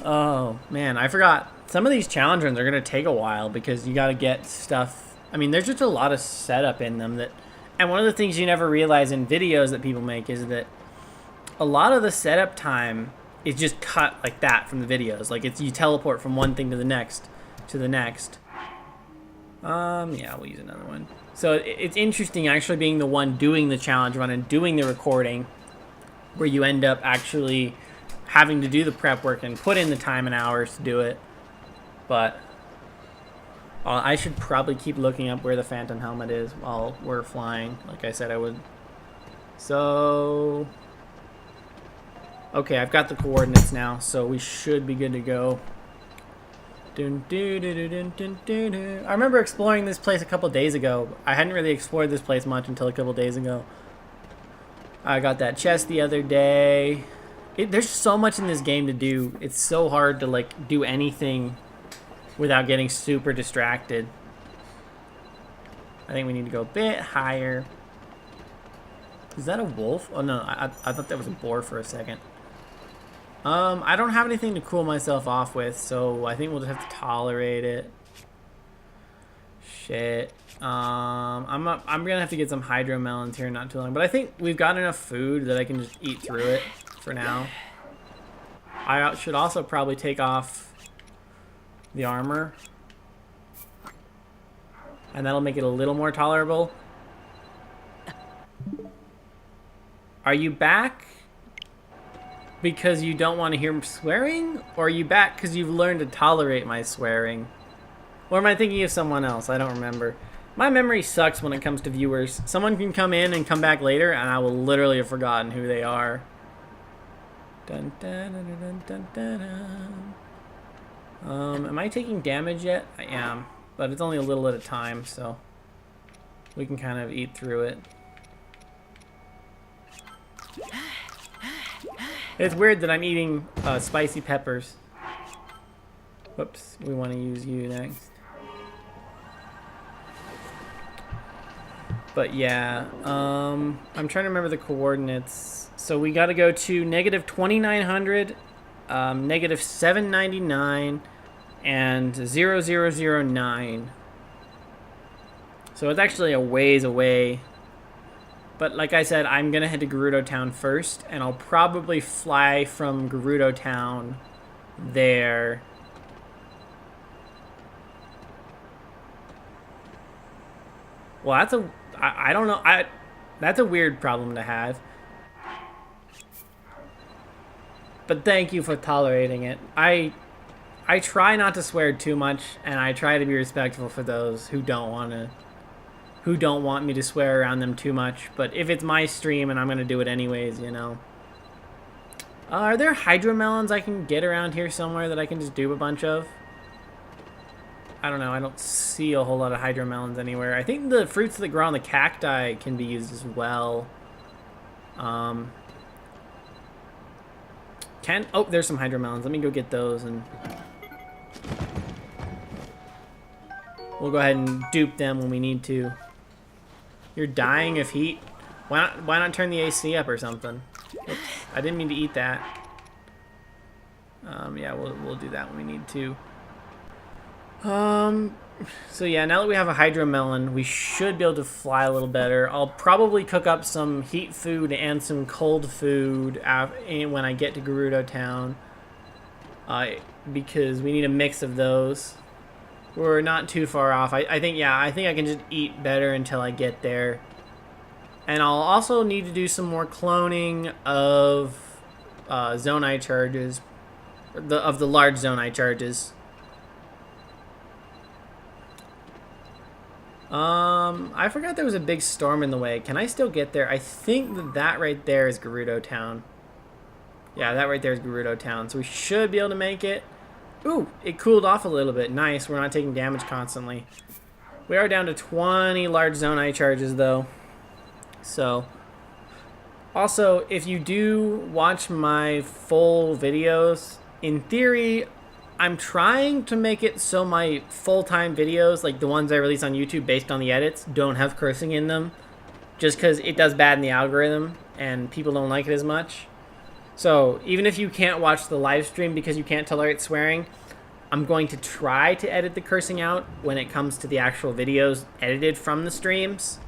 Oh, man, I forgot. Some of these challenge runs are going to take a while because you got to get stuff. I mean, there's just a lot of setup in them that... And one of the things you never realize in videos that people make is that a lot of the setup time is just cut like that from the videos. Like, it's you teleport from one thing to the next, to the next. Yeah, we'll use another one. So it's interesting actually being the one doing the challenge run and doing the recording where you end up actually having to do the prep work and put in the time and hours to do it. But I should probably keep looking up where the Phantom Helmet is while we're flying. Like I said I would. So... Okay, I've got the coordinates now, so we should be good to go. Dun, dun, dun, dun, dun, dun, dun. I remember exploring this place a couple days ago. I hadn't really explored this place much until a couple days ago. I got that chest the other day. There's so much in this game to do. It's so hard to like do anything without getting super distracted. I think we need to go a bit higher. Is that a wolf? Oh no, I thought that was a boar for a second. I don't have anything to cool myself off with, so I think we'll just have to tolerate it. Shit. I'm gonna have to get some hydro melons here not too long, but I think we've got enough food that I can just eat through it for now. I should also probably take off the armor, and that'll make it a little more tolerable. Are you back because you don't want to hear swearing? Or are you back because you've learned to tolerate my swearing? Or am I thinking of someone else? I don't remember. My memory sucks when it comes to viewers. Someone can come in and come back later, and I will literally have forgotten who they are. Dun, dun, dun, dun, dun, dun, dun. Am I taking damage yet? I am, but it's only a little at a time, so we can kind of eat through it. It's weird that I'm eating spicy peppers. Whoops, we want to use you next. But yeah, I'm trying to remember the coordinates. So we got to go to negative 2900, negative 799, and 0009. So it's actually a ways away. But like I said, I'm going to head to Gerudo Town first, and I'll probably fly from Gerudo Town there. Well, that's a... I don't know. That's a weird problem to have. But thank you for tolerating it. I try not to swear too much, and I try to be respectful for those who don't want me to swear around them too much. But if it's my stream and I'm gonna do it anyways, you know. Are there hydromelons I can get around here somewhere that I can just do a bunch of? I don't know. I don't see a whole lot of hydromelons anywhere. I think the fruits that grow on the cacti can be used as well. Oh, there's some hydromelons. Let me go get those, and we'll go ahead and dupe them when we need to. You're dying of heat. Why not turn the AC up or something? Oops, I didn't mean to eat that. Yeah, we'll do that when we need to. So yeah, now that we have a hydromelon, we should be able to fly a little better. I'll probably cook up some heat food and some cold food when I get to Gerudo Town. Because we need a mix of those. We're not too far off. I think I can just eat better until I get there. And I'll also need to do some more cloning of Zonai charges. Of the large Zonai charges. I forgot there was a big storm in the way. Can I still get there? I think that right there is Gerudo Town. Yeah, that right there is Gerudo Town. So we should be able to make it. Ooh, it cooled off a little bit. Nice, we're not taking damage constantly. We are down to 20 large Zonai charges, though. So, also, if you do watch my full videos, in theory, I'm trying to make it so my full-time videos, like the ones I release on YouTube based on the edits, don't have cursing in them. Just because it does bad in the algorithm, and people don't like it as much. So, even if you can't watch the live stream because you can't tolerate swearing, I'm going to try to edit the cursing out when it comes to the actual videos edited from the streams.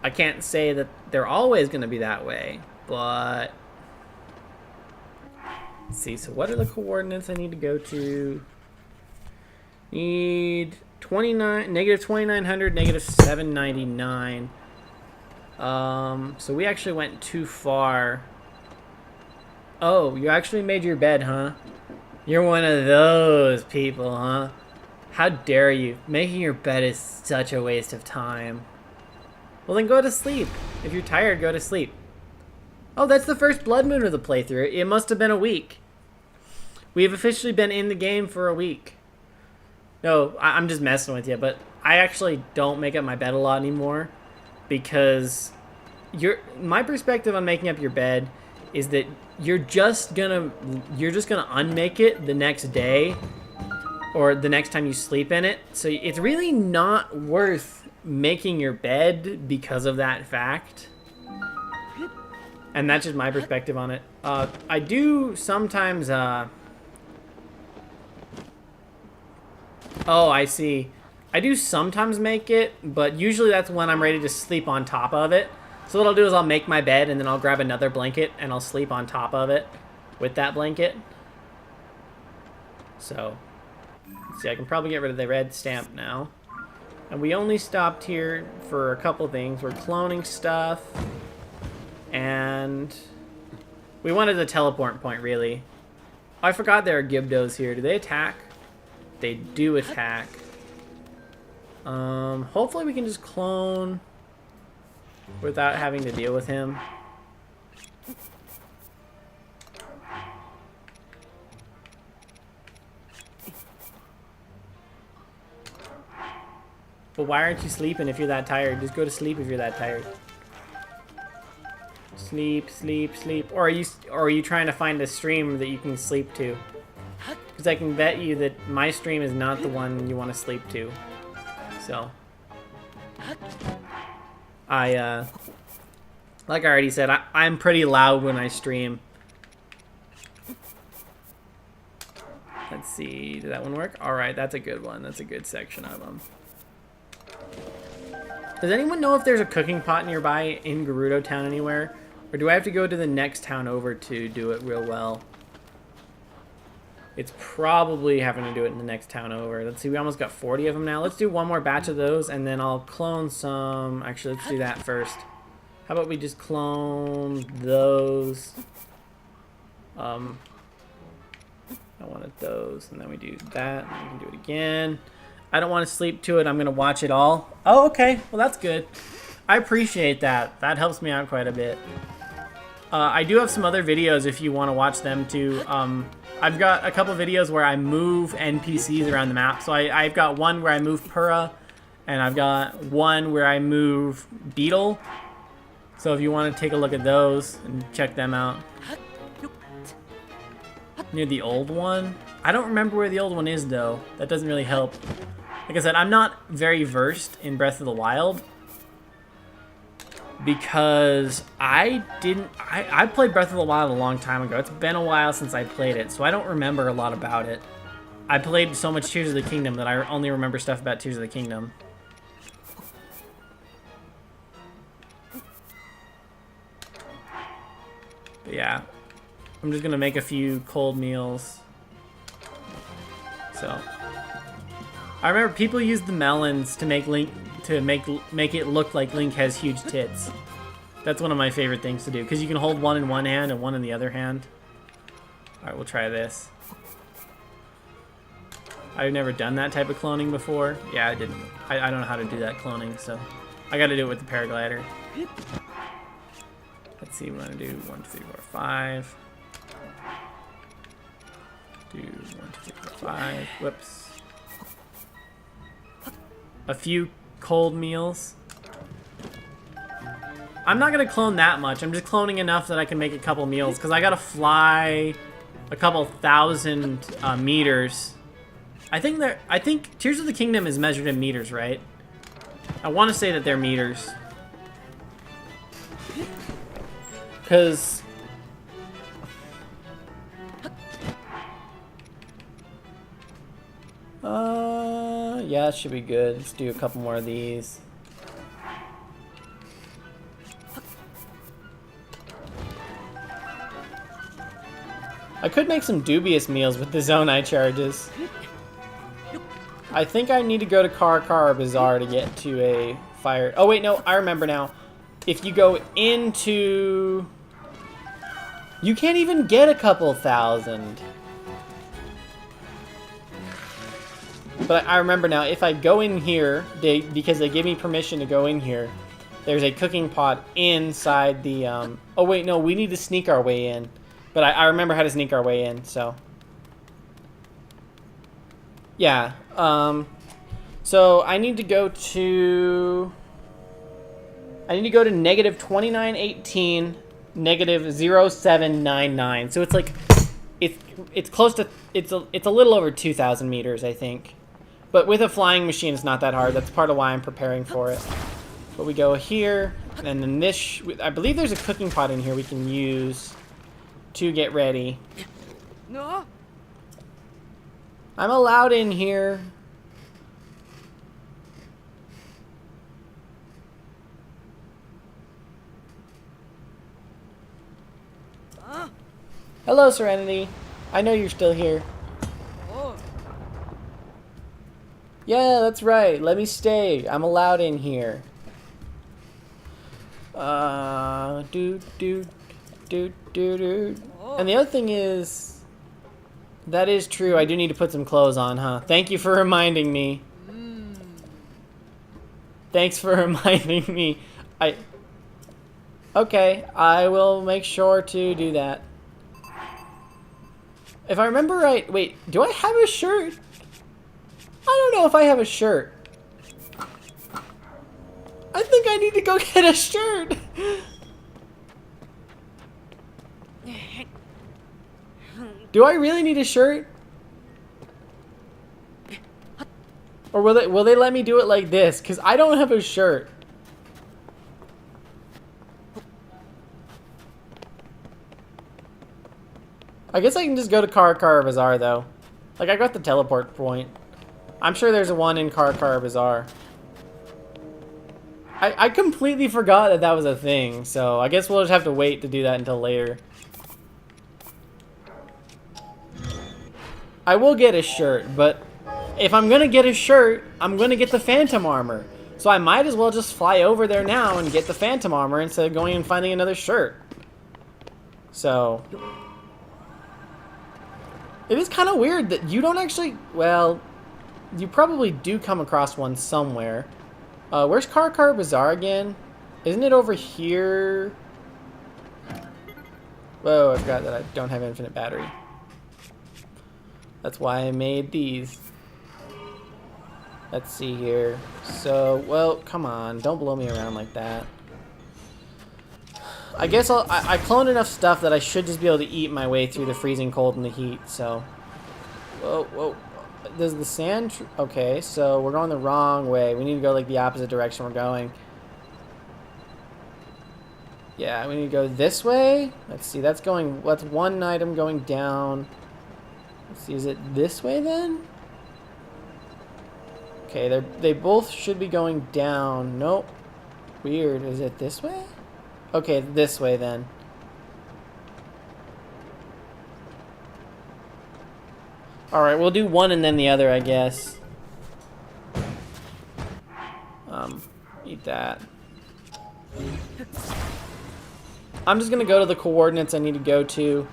I can't say that they're always going to be that way, but... Let's see, so what are the coordinates I need to go to? Need negative 2900, negative 799. So we actually went too far. Oh, you actually made your bed, huh? You're one of those people, huh? How dare you? Making your bed is such a waste of time. Well, then go to sleep. If you're tired, go to sleep. Oh, that's the first blood moon of the playthrough. It must have been a week. We have officially been in the game for a week. No, I'm just messing with you, but I actually don't make up my bed a lot anymore because my perspective on making up your bed is that you're just gonna unmake it the next day or the next time you sleep in it. So it's really not worth making your bed because of that fact. And that's just my perspective on it. I do sometimes... Oh, I see. I do sometimes make it, but usually that's when I'm ready to sleep on top of it. So what I'll do is I'll make my bed, and then I'll grab another blanket, and I'll sleep on top of it with that blanket. So, let's see, I can probably get rid of the red stamp now. And we only stopped here for a couple things. We're cloning stuff. And we wanted a teleport point, really. Oh, I forgot there are Gibdos here. Do they attack? They do attack. Hopefully we can just clone without having to deal with him. But why aren't you sleeping if you're that tired? Just go to sleep if you're that tired. Sleep, sleep, sleep. Or are you trying to find a stream that you can sleep to? Because I can bet you that my stream is not the one you want to sleep to. So, like I already said, I'm pretty loud when I stream. Let's see, did that one work? Alright, that's a good one. That's a good section of them. Does anyone know if there's a cooking pot nearby in Gerudo Town anywhere? Or do I have to go to the next town over to do it real well? It's probably having to do it in the next town over. Let's see, we almost got 40 of them now. Let's do one more batch of those, and then I'll clone some. Actually, let's do that first. How about we just clone those? I wanted those, and then we do that, and we can do it again. I don't want to sleep to it. I'm going to watch it all. Oh, okay. Well, that's good. I appreciate that. That helps me out quite a bit. I do have some other videos if you want to watch them too. I've got a couple videos where I move NPCs around the map. So I've got one where I move Purah, and I've got one where I move Beetle. So if you want to take a look at those and check them out. Near the old one. I don't remember where the old one is though. That doesn't really help. Like I said, I'm not very versed in Breath of the Wild because I played Breath of the Wild a long time ago. It's been a while since I played it, so I don't remember a lot about it. I played so much Tears of the Kingdom that I only remember stuff about Tears of the Kingdom. But yeah, I'm just gonna make a few cold meals. So I remember people use the melons to make Link make it look like Link has huge tits. That's one of my favorite things to do because you can hold one in one hand and one in the other hand. All right, we'll try this. I've never done that type of cloning before. Yeah, I didn't. I don't know how to do that cloning, so I got to do it with the paraglider. Let's see, we're gonna do 1, 2, 3, 4, 5. Do 1, 2, 3, 4, 5. Whoops. A few cold meals. I'm not gonna clone that much. I'm just cloning enough that I can make a couple meals because I gotta fly a couple thousand meters. I think Tears of the Kingdom is measured in meters, right? I want to say that they're meters. Because yeah, it should be good. Let's do a couple more of these. I could make some dubious meals with the Zonai charges. I think I need to go to Kar Bazaar to get to a fire. Oh wait, no, I remember now. If you go into... You can't even get a couple thousand. But I remember now, if I go in here, because they give me permission to go in here, there's a cooking pot inside the... Oh wait, no, we need to sneak our way in. But I remember how to sneak our way in, so... Yeah, so I need to go to... negative 2918, negative 0799. So it's like... It's close to... It's a little over 2,000 meters, I think. But with a flying machine, it's not that hard. That's part of why I'm preparing for it. But we go here, and then this... I believe there's a cooking pot in here we can use to get ready. No. I'm allowed in here. Hello, Serenity. I know you're still here. Yeah, that's right. Let me stay. I'm allowed in here. And the other thing is, that is true. I do need to put some clothes on, huh? Thank you for reminding me. Thanks for reminding me. Okay, I will make sure to do that. If I remember right, wait, do I have a shirt? I don't know if I have a shirt. I think I need to go get a shirt. Do I really need a shirt? Or will they let me do it like this? Because I don't have a shirt. I guess I can just go to Kar Bazaar though. Like, I got the teleport point. I'm sure there's one in Kar Bazaar. I completely forgot that that was a thing, so I guess we'll just have to wait to do that until later. I will get a shirt, but if I'm gonna get a shirt, I'm gonna get the Phantom Armor. So I might as well just fly over there now and get the Phantom Armor instead of going and finding another shirt. So it is kind of weird that you don't actually, well, you probably do come across one somewhere. Where's Car Bazaar again? Isn't it over here? Whoa, I forgot that I don't have infinite battery. That's why I made these. Let's see here. So, well, come on. Don't blow me around like that. I guess I cloned enough stuff that I should just be able to eat my way through the freezing cold and the heat, so. Whoa, whoa. Does the sand... Okay, so we're going the wrong way. We need to go, like, the opposite direction we're going. Yeah, we need to go this way. Let's see, that's going... That's one item going down. Let's see, is it this way, then? Okay, they both should be going down. Nope. Weird. Is it this way? Okay, this way then. Alright, we'll do one and then the other, I guess. Eat that. I'm just gonna go to the coordinates I need to go to.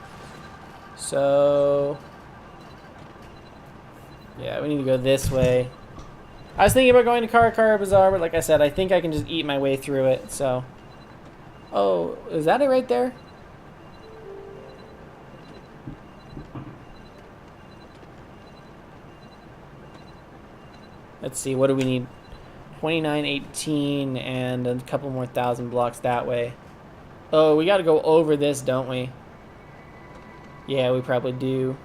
So... yeah, we need to go this way. I was thinking about going to Car Bazaar, but like I said, I think I can just eat my way through it, so... Oh, is that it right there? Let's see, what do we need? 2918 and a couple more 1,000 blocks that way. Oh, we gotta go over this, don't we? Yeah, we probably do.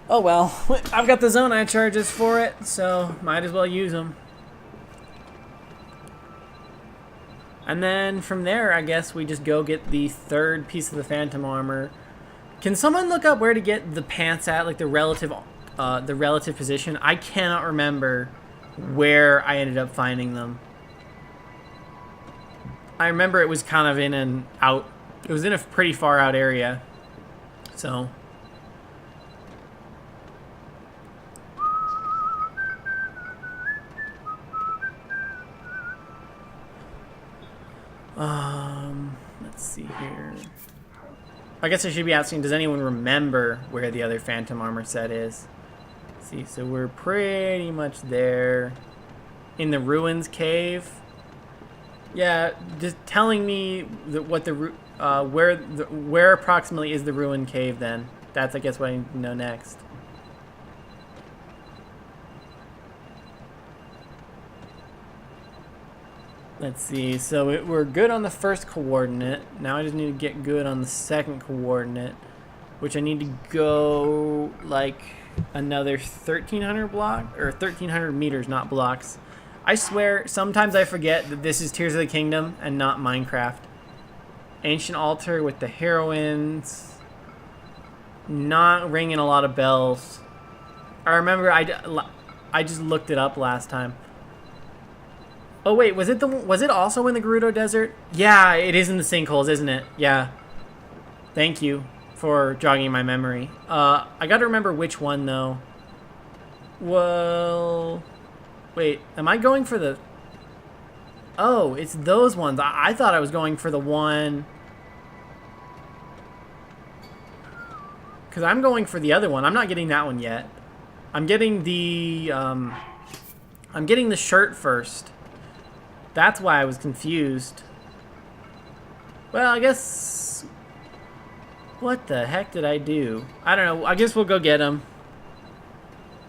Oh well, I've got the Zonai charges for it, so might as well use them. And then from there, I guess we just go get the third piece of the Phantom Armor. Can someone look up where to get the pants at, like the relative position? I cannot remember where I ended up finding them. I remember it was kind of in an out. It was in a pretty far out area, so. Let's see here. I guess I should be asking, does anyone remember where the other Phantom Armor set is? Let's see, so we're pretty much there. In the Ruins Cave. Yeah, just telling me what the where approximately is the Ruin Cave then. That's, I guess, what I need to know next. Let's see, so we're good on the first coordinate. Now I just need to get good on the second coordinate, which I need to go like another 1,300 block, or 1,300 meters, not blocks. I swear, sometimes I forget that this is Tears of the Kingdom and not Minecraft. Ancient altar with the heroines. Not ringing a lot of bells. I remember I just looked it up last time. Oh wait, was it also in the Gerudo Desert? Yeah, it is in the sinkholes, isn't it? Yeah. Thank you for jogging my memory. I gotta remember which one though. Well, wait, am I going for the... Oh, it's those ones. I thought I was going for the one... Because I'm going for the other one. I'm not getting that one yet. I'm getting the shirt first. That's why I was confused. Well, I guess... What the heck did I do? I don't know. I guess we'll go get him.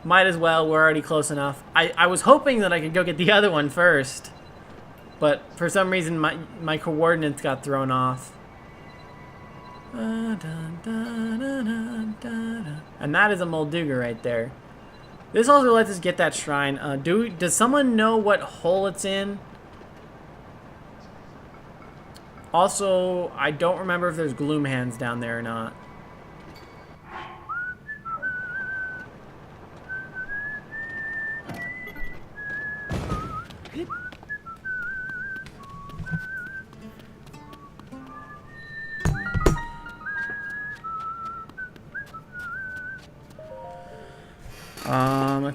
Might as well. We're already close enough. I was hoping that I could go get the other one first. But for some reason, my coordinates got thrown off. And that is a Molduga right there. This also lets us get that shrine. Does someone know what hole it's in? Also, I don't remember if there's gloom hands down there or not.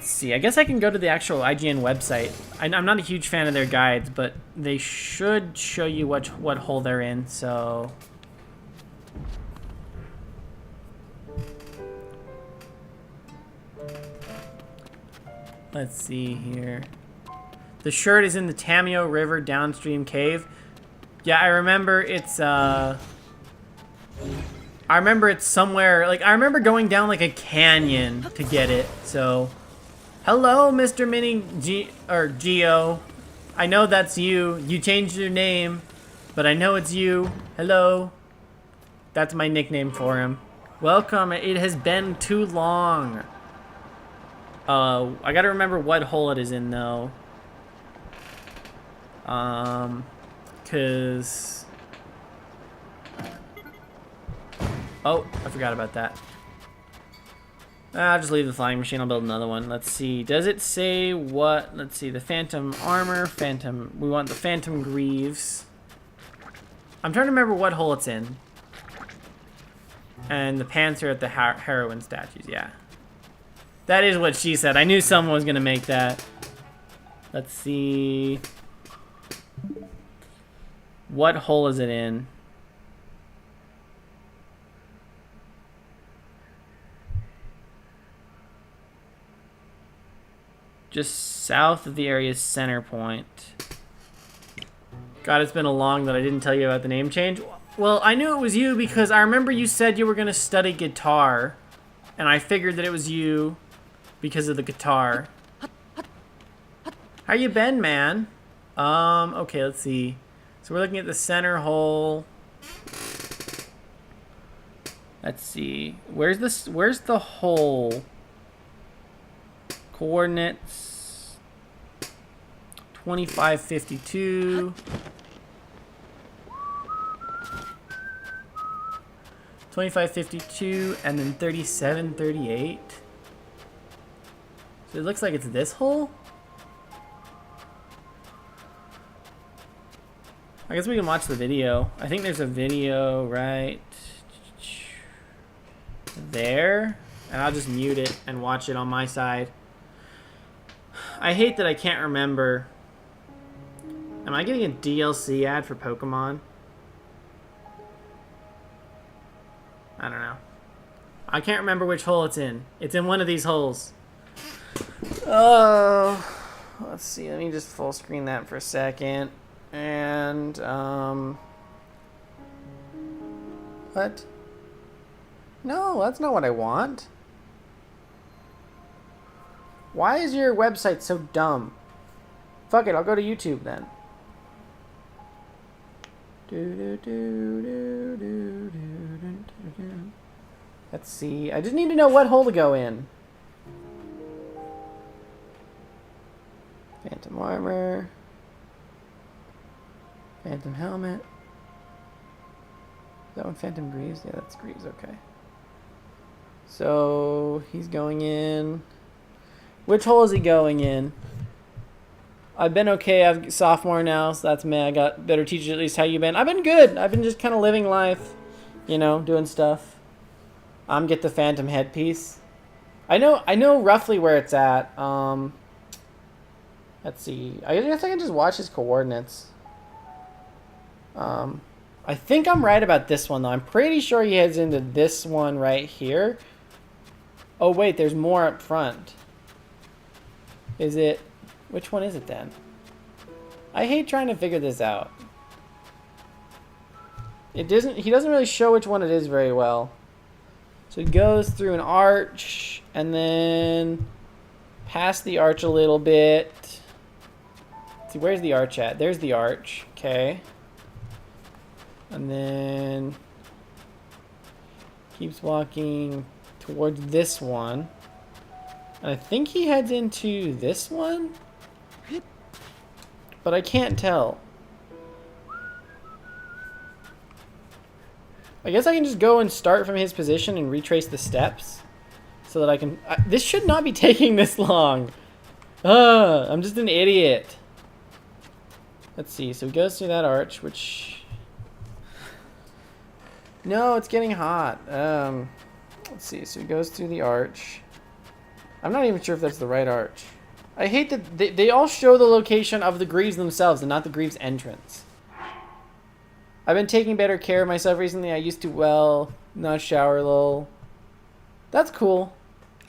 Let's see. I guess I can go to the actual IGN website. I'm not a huge fan of their guides, but they should show you what hole they're in, so... Let's see here. The shirt is in the Tamio River downstream cave. Yeah, I remember it's, I remember it's somewhere, like, I remember going down, like, a canyon to get it, so... Hello, Mr. Mini Geo. I know that's you. You changed your name, but I know it's you. Hello. That's my nickname for him. Welcome. It has been too long. I gotta remember what hole it is in, though. Cause... Oh, I forgot about that. I'll just leave the flying machine. I'll build another one. Let's see. Does it say what? Let's see. The phantom armor. Phantom. We want the phantom greaves. I'm trying to remember what hole it's in. And the pants are at the heroine statues. Yeah. That is what she said. I knew someone was going to make that. Let's see. What hole is it in? Just south of the area's center point. God, it's been a long that I didn't tell you about the name change. Well, I knew it was you because I remember you said you were going to study guitar. And I figured that it was you because of the guitar. How you been, man? Okay, let's see. So we're looking at the center hole. Let's see. Where's the hole? Coordinates 2552. 2552 and then 3738. So it looks like it's this hole. I guess we can watch the video. I think there's a video right there, and I'll just mute it and watch it on my side. I hate that I can't remember. Am I getting a DLC ad for Pokemon? I don't know. I can't remember which hole it's in. It's in one of these holes. Oh, let's see. Let me just full screen that for a second. And, what? No, that's not what I want. Why is your website so dumb? Fuck it, I'll go to YouTube then. Let's see. I just need to know what hole to go in. Phantom armor. Phantom helmet. Is that one Phantom Greaves? Yeah, that's Greaves, okay. So, he's going in. Which hole is he going in? I've been okay. I'm sophomore now, so that's me. I got better teachers. At least, how you been? I've been good. I've been just kind of living life, you know, doing stuff. Get the phantom headpiece. I know roughly where it's at. Let's see. I guess I can just watch his coordinates. I think I'm right about this one though. I'm pretty sure he heads into this one right here. Oh wait, there's more up front. Is it? Which one is it then? I hate trying to figure this out. He doesn't really show which one it is very well. So it goes through an arch and then past the arch a little bit. Let's see, where's the arch at? There's the arch. Okay. And then keeps walking towards this one. And I think he heads into this one, but I can't tell. I guess I can just go and start from his position and retrace the steps so that I can... this should not be taking this long. I'm just an idiot. Let's see. So he goes through that arch, which... No, it's getting hot. Let's see. So he goes through the arch. I'm not even sure if that's the right arch. I hate that they all show the location of the greaves themselves and not the greaves entrance. I've been taking better care of myself recently. I used to, well, not shower, lol. That's cool.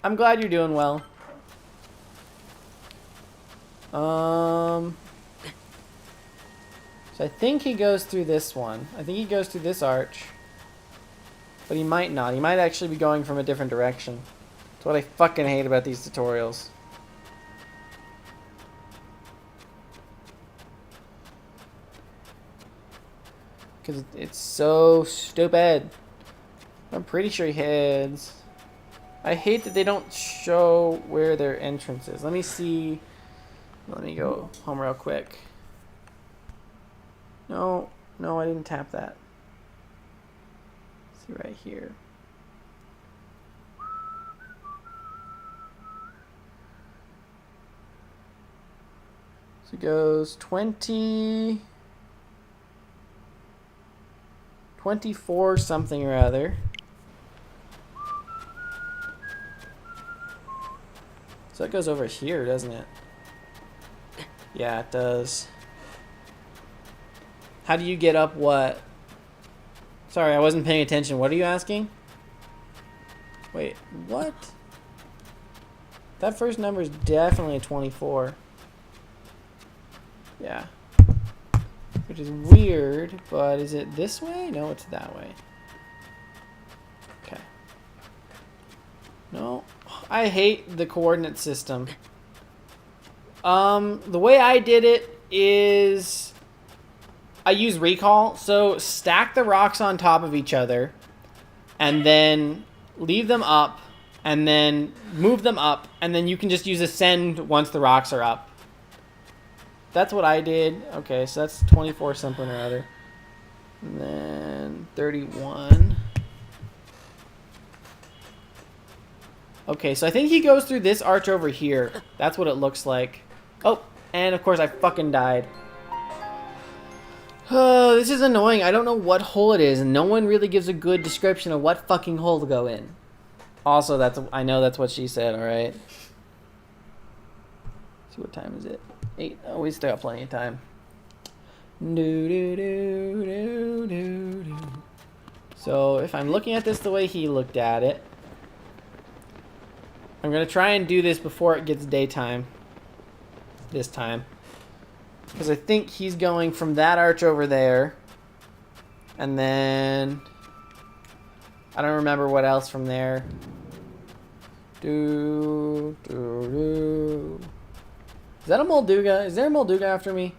I'm glad you're doing well. So I think he goes through this one. I think he goes through this arch. But he might not. He might actually be going from a different direction. That's what I fucking hate about these tutorials. Because it's so stupid. I'm pretty sure he heads. I hate that they don't show where their entrance is. Let me see. Let me go home real quick. No, I didn't tap that. Let's see right here. So it goes 20... 24 something or other. So it goes over here, doesn't it? Yeah, it does. How do you get up what? Sorry, I wasn't paying attention. What are you asking? Wait, what? That first number is definitely a 24. Yeah. Which is weird, but is it this way? No, it's that way. Okay. No, I hate the coordinate system. The way I did it is I use recall. So stack the rocks on top of each other and then leave them up and then move them up and then you can just use ascend once the rocks are up. That's what I did. Okay, so that's 24 something or other. And then 31. Okay, so I think he goes through this arch over here. That's what it looks like. Oh, and of course I fucking died. Oh, this is annoying. I don't know what hole it is, and no one really gives a good description of what fucking hole to go in. Also, I know that's what she said, alright? See, what time is it? 8. Oh, we still got plenty of time. So, if I'm looking at this the way he looked at it, I'm going to try and do this before it gets daytime. This time. Because I think he's going from that arch over there. And then... I don't remember what else from there. Is that a Molduga? Is there a Molduga after me?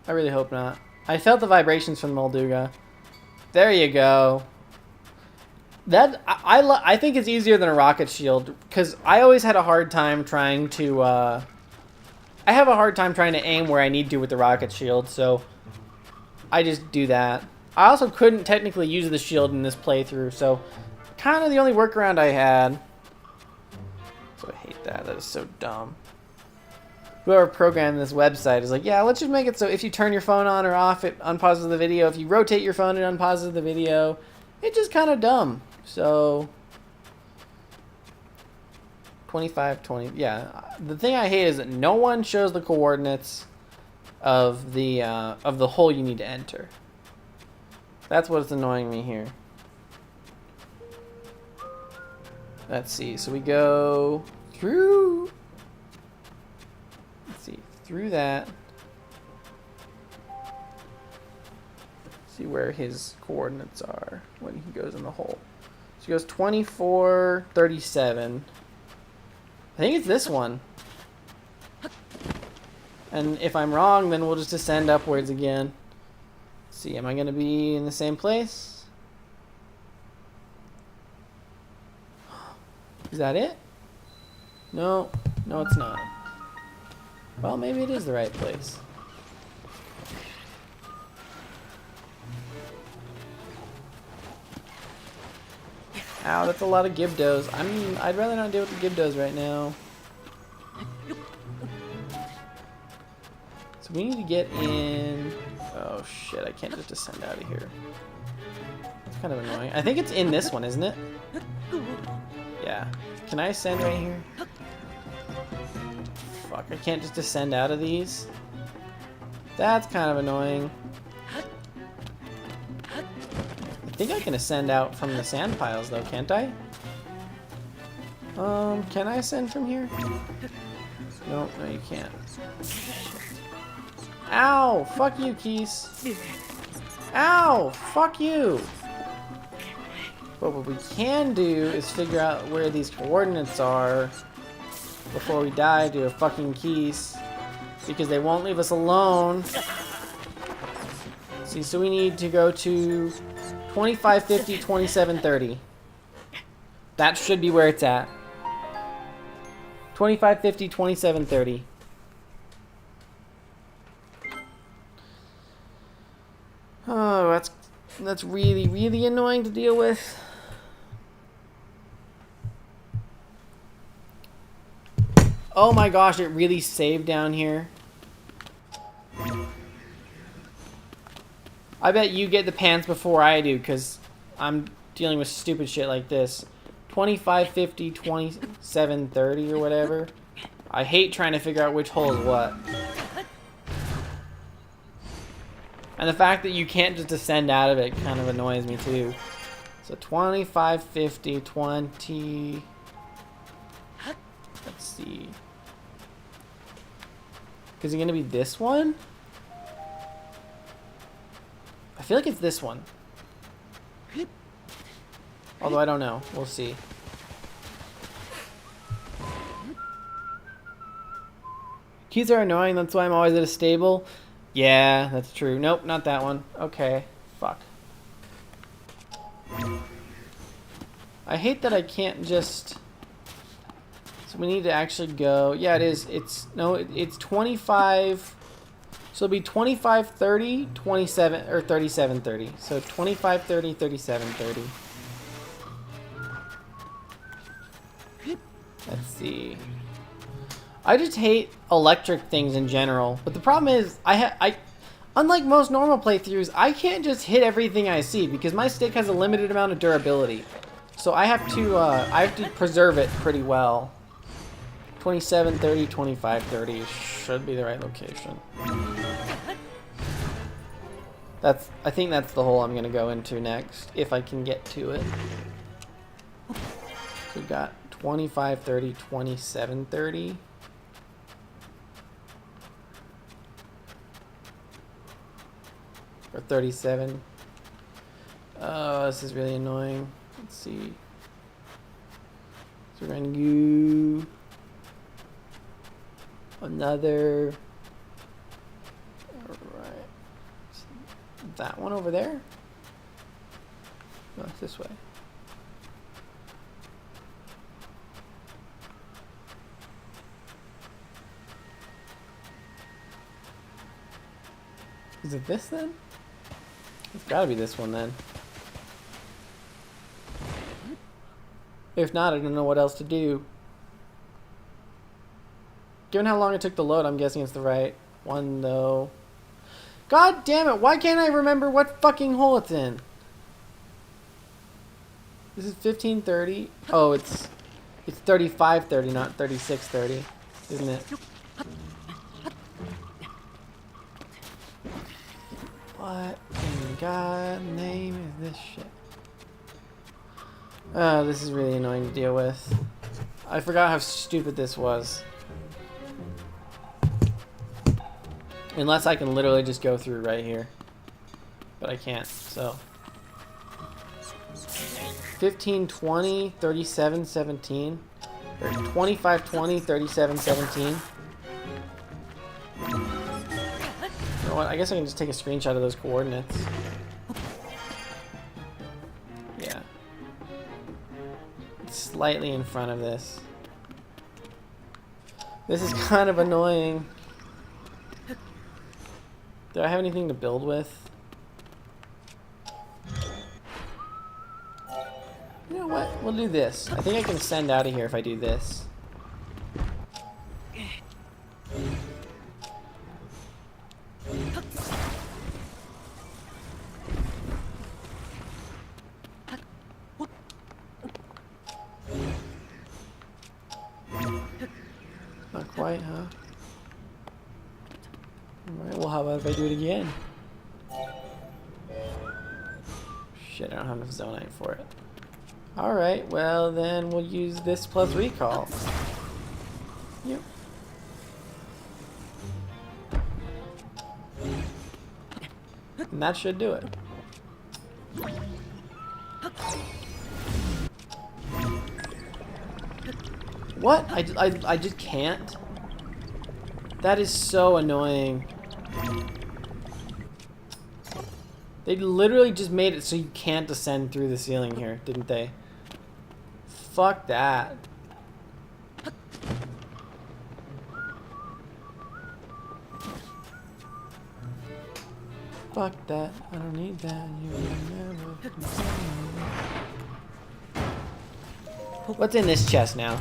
I really hope not. I felt the vibrations from the Molduga. There you go. That I think it's easier than a rocket shield because I always had a hard time trying to. I have a hard time trying to aim where I need to with the rocket shield, so I just do that. I also couldn't technically use the shield in this playthrough, so kind of the only workaround I had. So I hate that. That is so dumb. Whoever programmed this website is like, yeah, let's just make it so if you turn your phone on or off, it unpauses the video. If you rotate your phone, it unpauses the video. It's just kind of dumb. So 25, 20. Yeah, the thing I hate is that no one shows the coordinates of the hole you need to enter. That's what's annoying me here. Let's see. So we go through. Let's see, through that. See where his coordinates are when he goes in the hole. So he goes 24, 37. I think it's this one. And if I'm wrong, then we'll just ascend upwards again. Let's see, am I going to be in the same place? Is that it? No, no, it's not. Well, maybe it is the right place. Ow, that's a lot of Gibdos. I'd rather not deal with the Gibdos right now. So we need to get in... Oh shit, I can't just descend out of here. It's kind of annoying. I think it's in this one, isn't it? Yeah. Can I ascend right here? Fuck, I can't just descend out of these. That's kind of annoying. I think I can ascend out from the sand piles though, can't I? Can I ascend from here? No, no you can't. Ow! Fuck you, Keys. Ow! Fuck you! But what we can do is figure out where these coordinates are before we die to a fucking Keys. Because they won't leave us alone. See, so we need to go to 2550, 2730. That should be where it's at. 2550, 2730. Oh, that's really, really annoying to deal with. Oh my gosh, it really saved down here. I bet you get the pants before I do, because I'm dealing with stupid shit like this. 2550, 2730 or whatever. I hate trying to figure out which hole is what. And the fact that you can't just descend out of it kind of annoys me too. So 2550, 20... Let's see. Is it going to be this one? I feel like it's this one. Although I don't know. We'll see. Keys are annoying. That's why I'm always at a stable. Yeah, that's true. Nope, not that one. Okay. Fuck. I hate that I can't just... So we need to actually go... Yeah, it is. It's 25... So it'll be 25, 30, 27, or 37, 30. So 25, 30, 37, 30. Let's see. I just hate electric things in general. But the problem is, unlike most normal playthroughs, I can't just hit everything I see because my stick has a limited amount of durability. So I have to preserve it pretty well. 27, 30, 25, 30 should be the right location. I think that's the hole I'm gonna go into next, if I can get to it. So we've got 25, 30, 27, 30. Or 37. Oh, this is really annoying. Let's see. So we're gonna go another. Alright. That one over there? No, it's this way. Is it this then? It's gotta be this one then. If not, I don't know what else to do. Given how long it took to load, I'm guessing it's the right one though. God damn it, why can't I remember what fucking hole it's in? This is 1530. Oh, it's 3530, not 3630, isn't it? What in God's name is this shit? Oh, this is really annoying to deal with. I forgot how stupid this was. Unless I can literally just go through right here. But I can't, so. 1520, 3717. Or 2520, 3717. You know what? I guess I can just take a screenshot of those coordinates. Yeah. It's slightly in front of this. This is kind of annoying. Do I have anything to build with? You know what? We'll do this. I think I can send out of here if I do this. Alright, huh? Alright, well how about if I do it again? Shit, I don't have enough zonite for it. Alright, well then we'll use this plus recall. Yep. And that should do it. What? I just can't? That is so annoying. They literally just made it so you can't descend through the ceiling here, didn't they? Fuck that. Fuck that. I don't need that. You will never. What's in this chest now?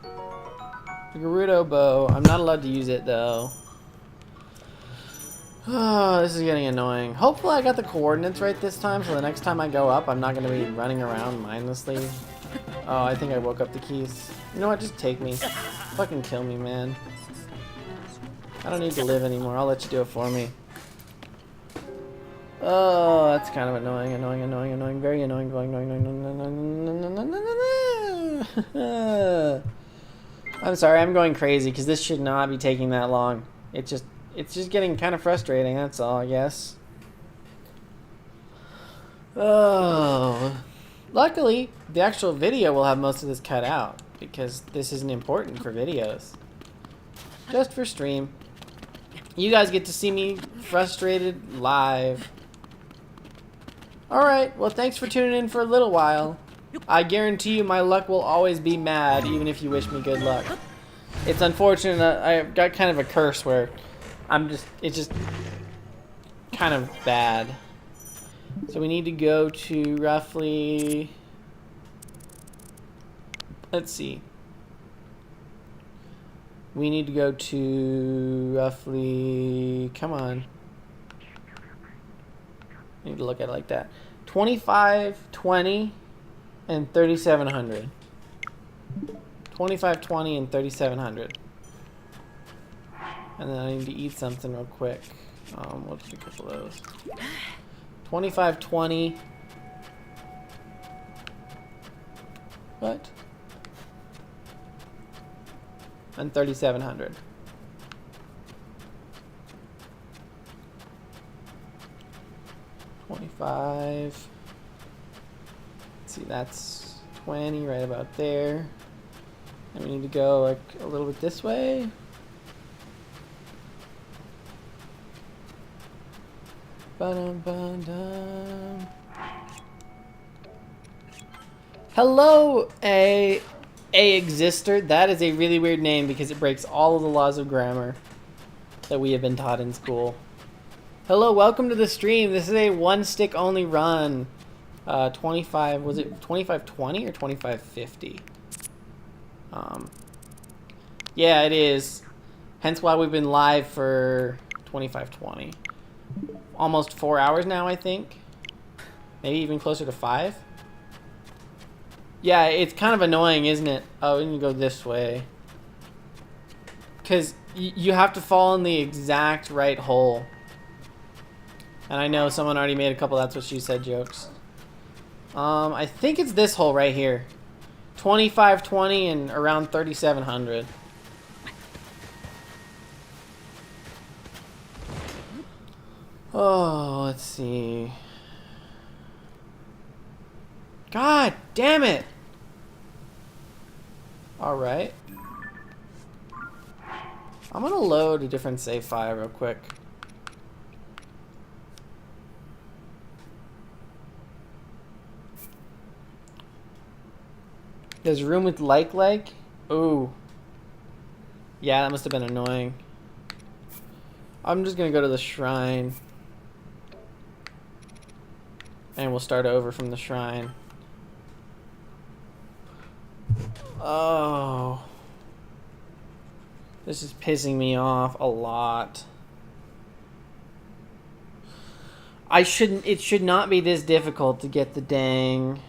The Gerudo bow. I'm not allowed to use it though. Oh, this is getting annoying. Hopefully I got the coordinates right this time, so the next time I go up, I'm not going to be running around mindlessly. Oh, I think I woke up the keys. You know what? Just take me. Fucking kill me, man. I don't need to live anymore. I'll let you do it for me. Oh, that's kind of annoying. Very annoying. I'm sorry, I'm going crazy because this should not be taking that long. It's just getting kind of frustrating, that's all, I guess. Oh. Luckily, the actual video will have most of this cut out because this isn't important for videos. Just for stream. You guys get to see me frustrated live. Alright, well thanks for tuning in for a little while. I guarantee you my luck will always be mad, even if you wish me good luck. It's unfortunate that I've got kind of a curse where it's just kind of bad. So we need to go to roughly, let's see. We need to go to roughly, come on. I need to look at it like that. 25, 20, and 3,700. 25, 20, and 3,700. And then I need to eat something real quick. We'll do a couple of those. 25, 20. What? And 3,700. $25. Let's see, that's 20 right about there. And we need to go like a little bit this way. Ba-dum-ba-dum. Hello, a exister. That is a really weird name because it breaks all of the laws of grammar that we have been taught in school. Hello, welcome to the stream. This is a one stick only run. 25, was it 2520 or 2550? Yeah, it is. Hence why we've been live for 2520. Almost 4 hours now, I think. Maybe even closer to 5. Yeah, it's kind of annoying, isn't it? Oh, we need to go this way. Because you have to fall in the exact right hole. And I know someone already made a couple that's what she said jokes. I think it's this hole right here. 2520 and around 3,700. Oh, let's see. God damn it! Alright. I'm gonna load a different save file real quick. There's a room with like. Ooh. Yeah, that must have been annoying. I'm just gonna go to the shrine. And we'll start over from the shrine. Oh. This is pissing me off a lot. It should not be this difficult to get the dang...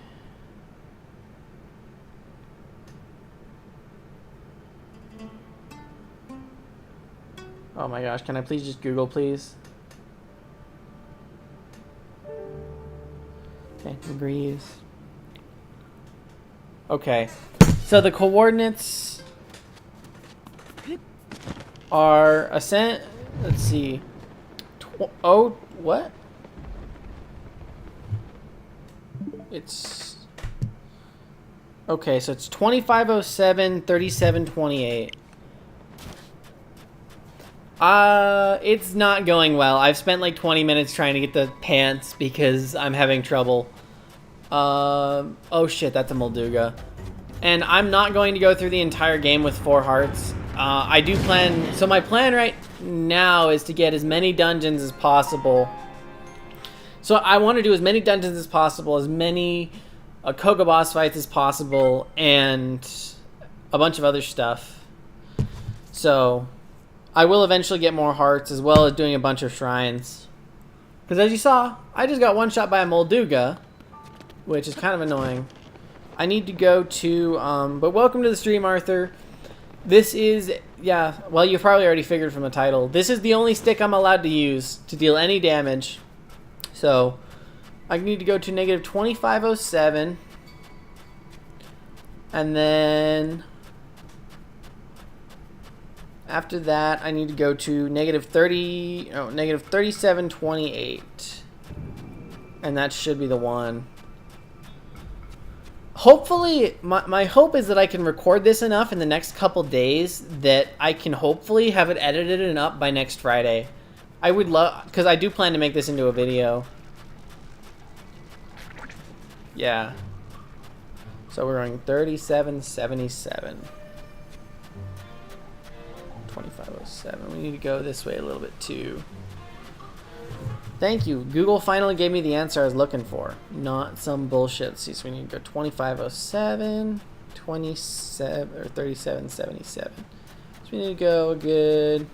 Oh my gosh, can I please just Google, please? Okay, degrees. Okay, so the coordinates are ascent. Let's see. What? It's okay. So it's 2507, 3728. It's not going well. I've spent like 20 minutes trying to get the pants because I'm having trouble. Oh shit, that's a Molduga. And I'm not going to go through the entire game with 4 hearts. I do plan, so my plan right now is to get as many dungeons as possible. So I want to do as many dungeons as possible, as many kogha boss fights as possible, and a bunch of other stuff. So I will eventually get more hearts, as well as doing a bunch of shrines. Because as you saw, I just got one shot by a Molduga, which is kind of annoying. I need to go to, but welcome to the stream, Arthur. This is, yeah, well, you've probably already figured from the title. This is the only stick I'm allowed to use to deal any damage. So I need to go to negative 2507. And then after that, I need to go to negative 3728. And that should be the one. Hopefully, my hope is that I can record this enough in the next couple days that I can hopefully have it edited and up by next Friday. I would love, because I do plan to make this into a video. Yeah. So we're going 3777. 2507. We need to go this way a little bit too. Thank you. Google finally gave me the answer I was looking for. Not some bullshit. Let's see, so we need to go 2507, 27, or 3777. So we need to go a good...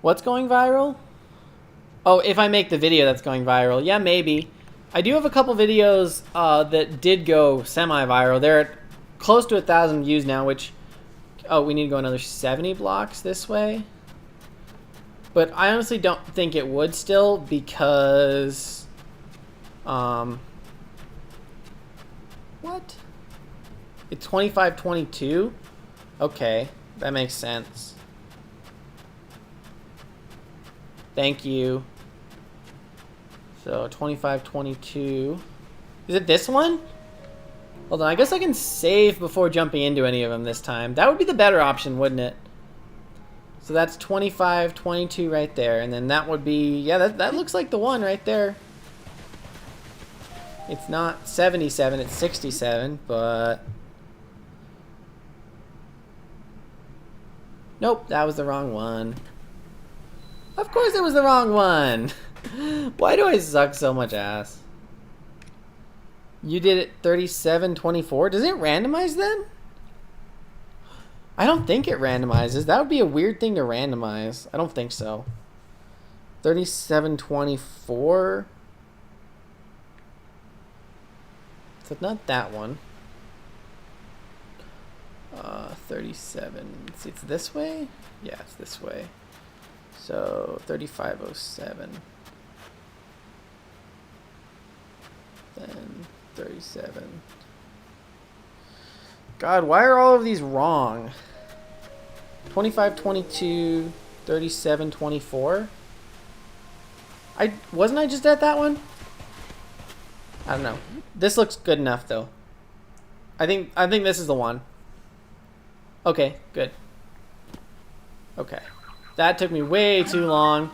What's going viral? Oh, if I make the video that's going viral. Yeah, maybe. I do have a couple videos that did go semi-viral. They're at close to 1,000 views now, which... Oh, we need to go another 70 blocks this way. But I honestly don't think it would still because... What? It's 2522? Okay, that makes sense. Thank you. So 2522. Is it this one? Hold on, I guess I can save before jumping into any of them this time. That would be the better option, wouldn't it? So that's 2522 right there, and then that would be, yeah, that looks like the one right there. It's not 77, it's 67, but... Nope, that was the wrong one. Of course it was the wrong one! Why do I suck so much ass? You did it 3724? Does it randomize then? I don't think it randomizes. That would be a weird thing to randomize. I don't think so. 3724. So not that one. 37. Let's see, it's this way? Yeah, it's this way. So 3507. Then 37. God, why are all of these wrong? 2522, 3724. Wasn't I just at that one? I don't know. This looks good enough though. I think this is the one. Okay, good. Okay. That took me way too long.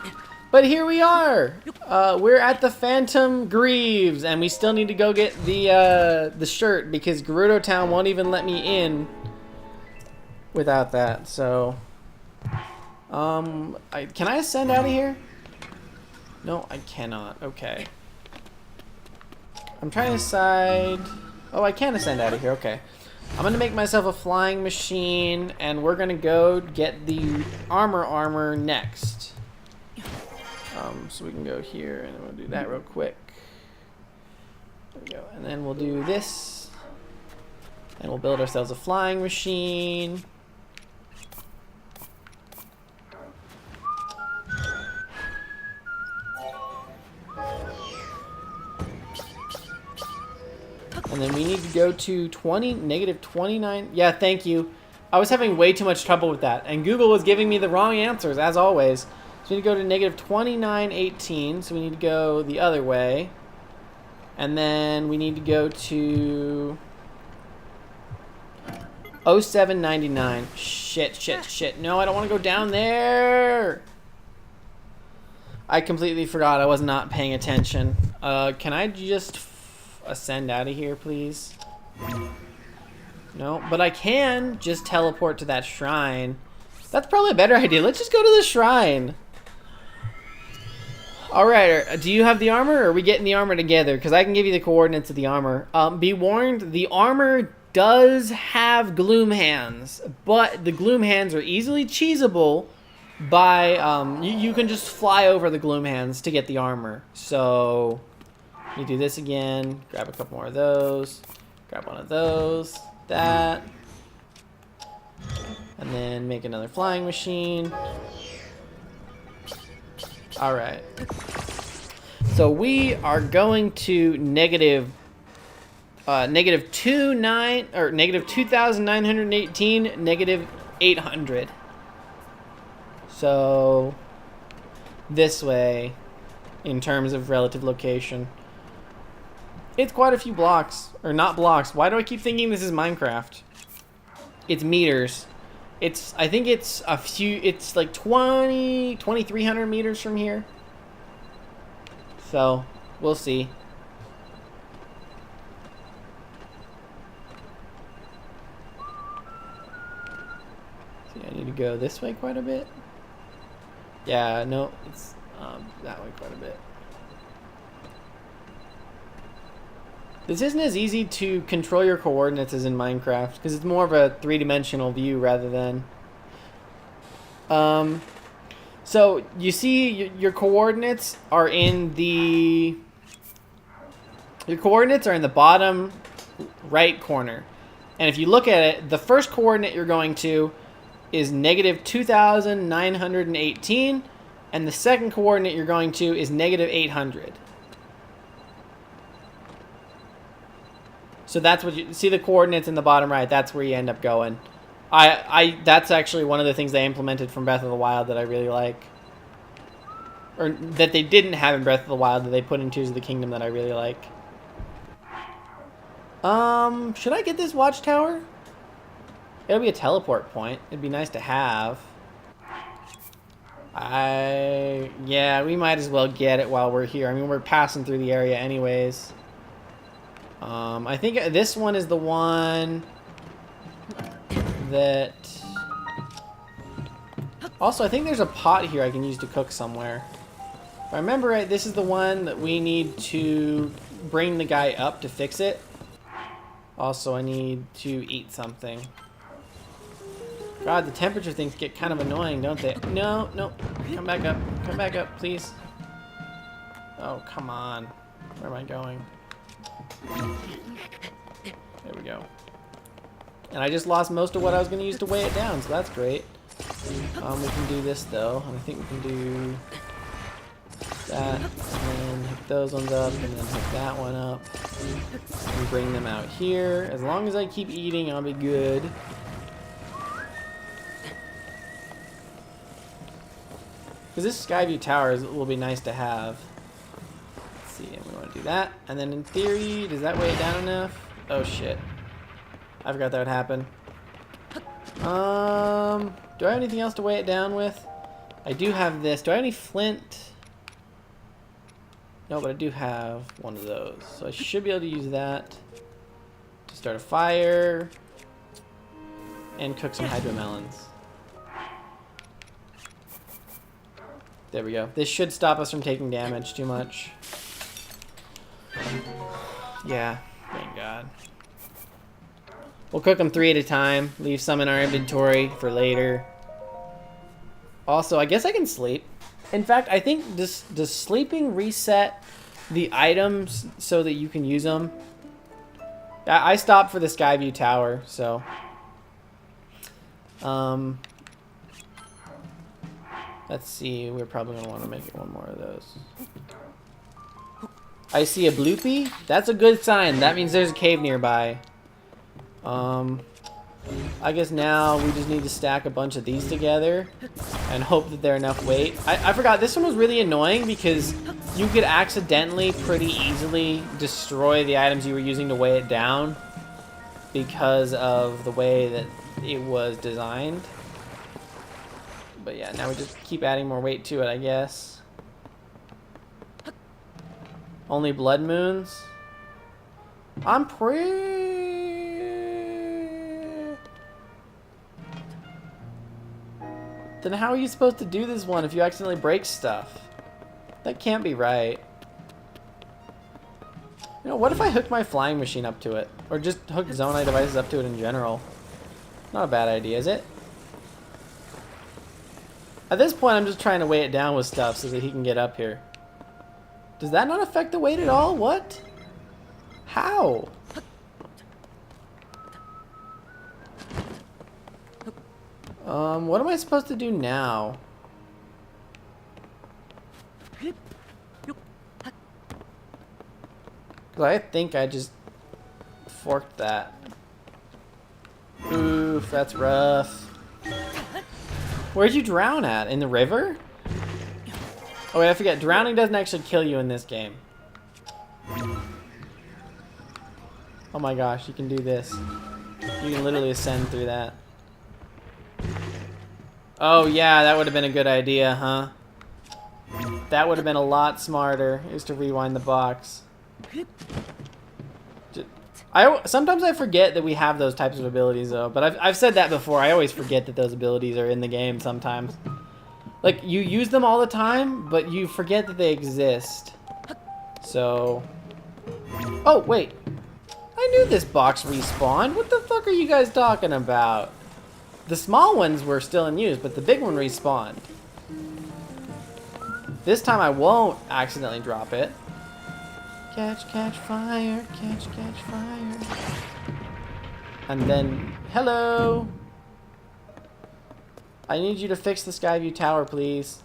But here we are. We're at the Phantom Greaves, and we still need to go get the shirt because Gerudo Town won't even let me in without that. So, can I ascend out of here? No, I cannot. Okay. I'm trying to decide. Oh, I can ascend out of here. Okay. I'm gonna make myself a flying machine, and we're gonna go get the armor next. So we can go here, and then we'll do that real quick. There we go. And then we'll do this. And we'll build ourselves a flying machine. And then we need to go to negative 29. Yeah, thank you. I was having way too much trouble with that. And Google was giving me the wrong answers, as always. So we need to go to negative 2918. So we need to go the other way. And then we need to go to 0799. Shit. No, I don't want to go down there. I completely forgot. I was not paying attention. Can I just ascend out of here, please? No, but I can just teleport to that shrine. That's probably a better idea. Let's just go to the shrine. Alright, do you have the armor, or are we getting the armor together? Because I can give you the coordinates of the armor. Be warned, the armor does have gloom hands, but the gloom hands are easily cheesable by, you can just fly over the gloom hands to get the armor. So, you do this again, grab a couple more of those, grab one of those, that, and then make another flying machine. Alright. So we are going to negative 2,918, negative 800. So this way, in terms of relative location. It's quite a few blocks, or not blocks. Why do I keep thinking this is Minecraft? It's meters. I think it's a few, it's like 2,300 meters from here. So, we'll see. See, I need to go this way quite a bit. Yeah, no, it's that way quite a bit. This isn't as easy to control your coordinates as in Minecraft, because it's more of a three-dimensional view rather than... So, you see your coordinates are in the... Your coordinates are in the bottom right corner. And if you look at it, the first coordinate you're going to is negative 2,918, and the second coordinate you're going to is negative 800. So that's what you see, the coordinates in the bottom right. That's where you end up going. That's actually one of the things they implemented from Breath of the Wild that I really like, or that they didn't have in Breath of the Wild that they put in Tears of the Kingdom that I really like. Should I get this watchtower? It'll be a teleport point. It'd be nice to have. Yeah, we might as well get it while we're here. I mean, we're passing through the area anyways. I think this one is the one that... Also, I think there's a pot here I can use to cook somewhere. If I remember right, this is the one that we need to bring the guy up to fix it. Also, I need to eat something. God, the temperature things get kind of annoying, don't they? No, no. Come back up. Come back up, please. Oh, come on. Where am I going? There we go. And I just lost most of what I was going to use to weigh it down, so that's great. We can do this, though. And I think we can do that, and then hook those ones up, and then hook that one up. And bring them out here. As long as I keep eating, I'll be good. Because this Skyview tower will be nice to have. Let's see, and we want to do that. And then in theory, does that weigh it down enough? Oh shit. I forgot that would happen. Do I have anything else to weigh it down with? I do have this. Do I have any flint? No, but I do have one of those. So I should be able to use that to start a fire and cook some hydromelons. There we go. This should stop us from taking damage too much. Yeah, thank God. We'll cook them 3 at a time. Leave some in our inventory for later. Also, I guess I can sleep. In fact, I think does sleeping reset the items so that you can use them? I stopped for the Skyview tower, so... Let's see, we're probably going to want to make it one more of those. I see a bloopy. That's a good sign. That means there's a cave nearby. I guess now we just need to stack a bunch of these together and hope that they're enough weight. I forgot, this one was really annoying because you could accidentally pretty easily destroy the items you were using to weigh it down because of the way that it was designed. But yeah, now we just keep adding more weight to it, I guess. Only blood moons? I'm Then how are you supposed to do this one if you accidentally break stuff? That can't be right. You know, what if I hook my flying machine up to it? Or just hook Zonai devices up to it in general? Not a bad idea, is it? At this point, I'm just trying to weigh it down with stuff so that he can get up here. Does that not affect the weight at all? What? How? What am I supposed to do now? Because I think I just forked that. Oof, that's rough. Where'd you drown at? In the river? Oh wait, I forget. Drowning doesn't actually kill you in this game. Oh my gosh, you can do this. You can literally ascend through that. Oh yeah, that would have been a good idea, huh? That would have been a lot smarter, is to rewind the box. Sometimes I forget that we have those types of abilities though, but I've said that before. I always forget that those abilities are in the game sometimes. Like, you use them all the time, but you forget that they exist. So... Oh, wait. I knew this box respawned. What the fuck are you guys talking about? The small ones were still in use, but the big one respawned. This time I won't accidentally drop it. Catch, catch fire, catch, catch fire. And then, hello. I need you to fix the Skyview Tower, please.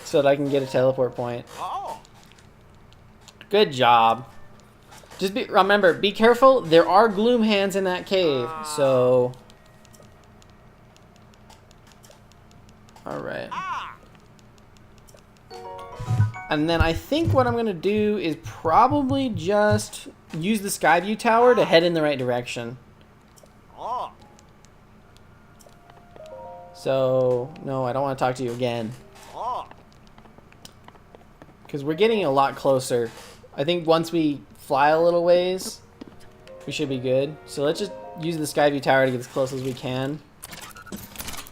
So that I can get a teleport point. Good job. Just remember, be careful. There are gloom hands in that cave, so... Alright. And then I think what I'm going to do is probably just use the Skyview Tower to head in the right direction. So, no, I don't want to talk to you again. Because we're getting a lot closer. I think once we fly a little ways, we should be good. So let's just use the Skyview Tower to get as close as we can.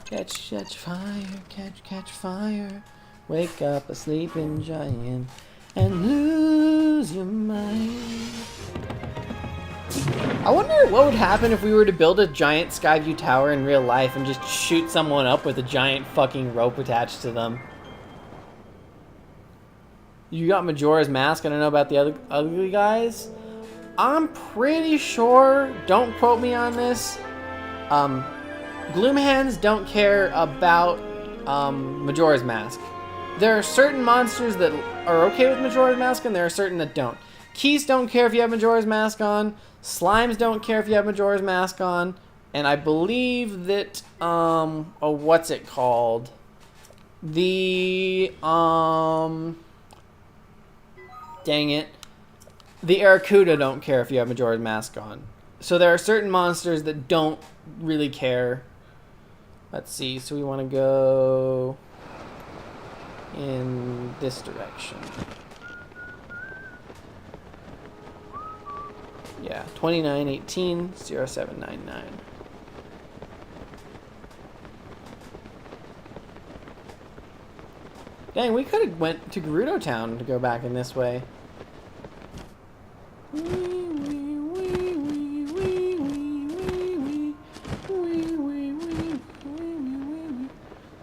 Catch, catch fire, catch, catch fire. Wake up a sleeping giant and lose your mind. I wonder what would happen if we were to build a giant Skyview Tower in real life and just shoot someone up with a giant fucking rope attached to them. You got Majora's Mask. I don't know about the other ugly guys. I'm pretty sure, don't quote me on this, Gloomhands don't care about Majora's Mask. There are certain monsters that are okay with Majora's Mask, and there are certain that don't. Keys don't care if you have Majora's Mask on. Slimes don't care if you have Majora's Mask on. And I believe that, oh, what's it called? The, dang it. The Aracuda don't care if you have Majora's Mask on. So there are certain monsters that don't really care. Let's see, so we want to go in this direction. Yeah, 2918 0799. Dang, we could have went to Gerudo Town to go back in this way. Let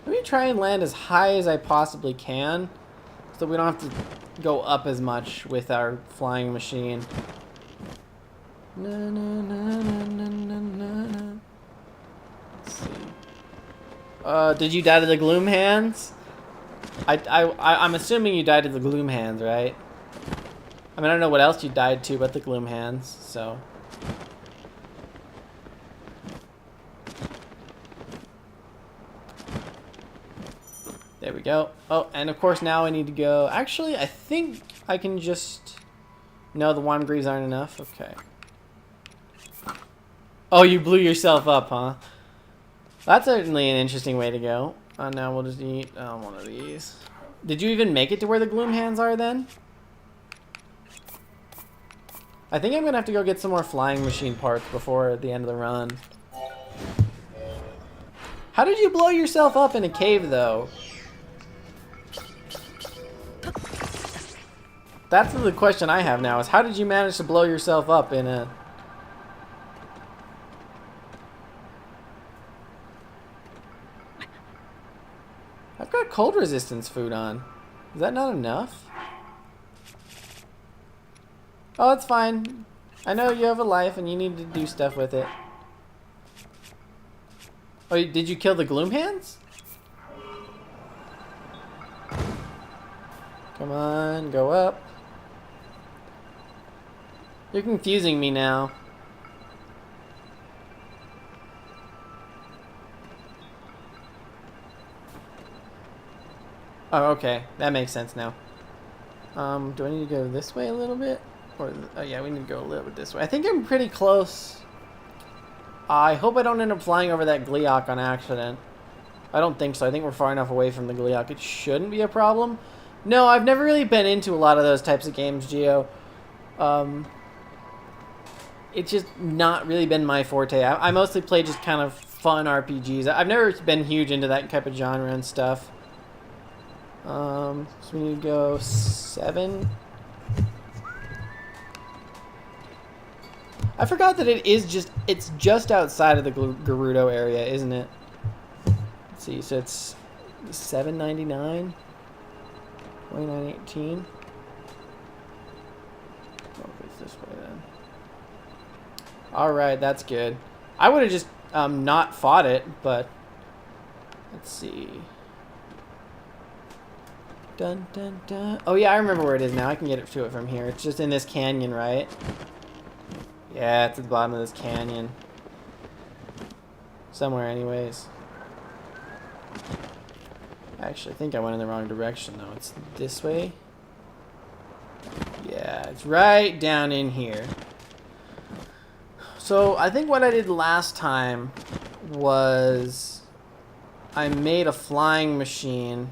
me try and land as high as I possibly can so we don't have to go up as much with our flying machine. Na, na, na, na, na, na, na. Let's see. Did you die to the Gloom Hands? I'm assuming you died to the gloom hands, right? I mean, I don't know what else you died to but the gloom hands, so. There we go. Oh, and of course now I need to go. Actually, I think I can just... No, the wine greaves aren't enough. Okay. Oh, you blew yourself up, huh? That's certainly an interesting way to go. Now we'll just eat one of these. Did you even make it to where the gloom hands are then? I think I'm gonna have to go get some more flying machine parts before the end of the run. How did you blow yourself up in a cave though? That's the question I have now, is how did you manage to blow yourself up in a... I've got cold resistance food on. Is that not enough? Oh, it's fine. I know you have a life and you need to do stuff with it. Oh, did you kill the gloom hands? Come on, go up. You're confusing me now. Oh, okay. That makes sense now. Do I need to go this way a little bit? Or, oh yeah, we need to go a little bit this way. I think I'm pretty close. I hope I don't end up flying over that Gliok on accident. I don't think so. I think we're far enough away from the Gliok. It shouldn't be a problem. No, I've never really been into a lot of those types of games, Geo. It's just not really been my forte. I mostly play just kind of fun RPGs. I've never been huge into that type of genre and stuff. So we need to go 7. I forgot that it's just outside of the Gerudo area, isn't it? Let's see, so it's $7.99, $29.18. Oh, it's this way then. All right, that's good. I would have just not fought it, but let's see. Dun dun dun. Oh yeah, I remember where it is now. I can get to it from here. It's just in this canyon, right? Yeah, it's at the bottom of this canyon. Somewhere, anyways. I actually think I went in the wrong direction, though. It's this way. Yeah, it's right down in here. So, I think what I did last time was I made a flying machine.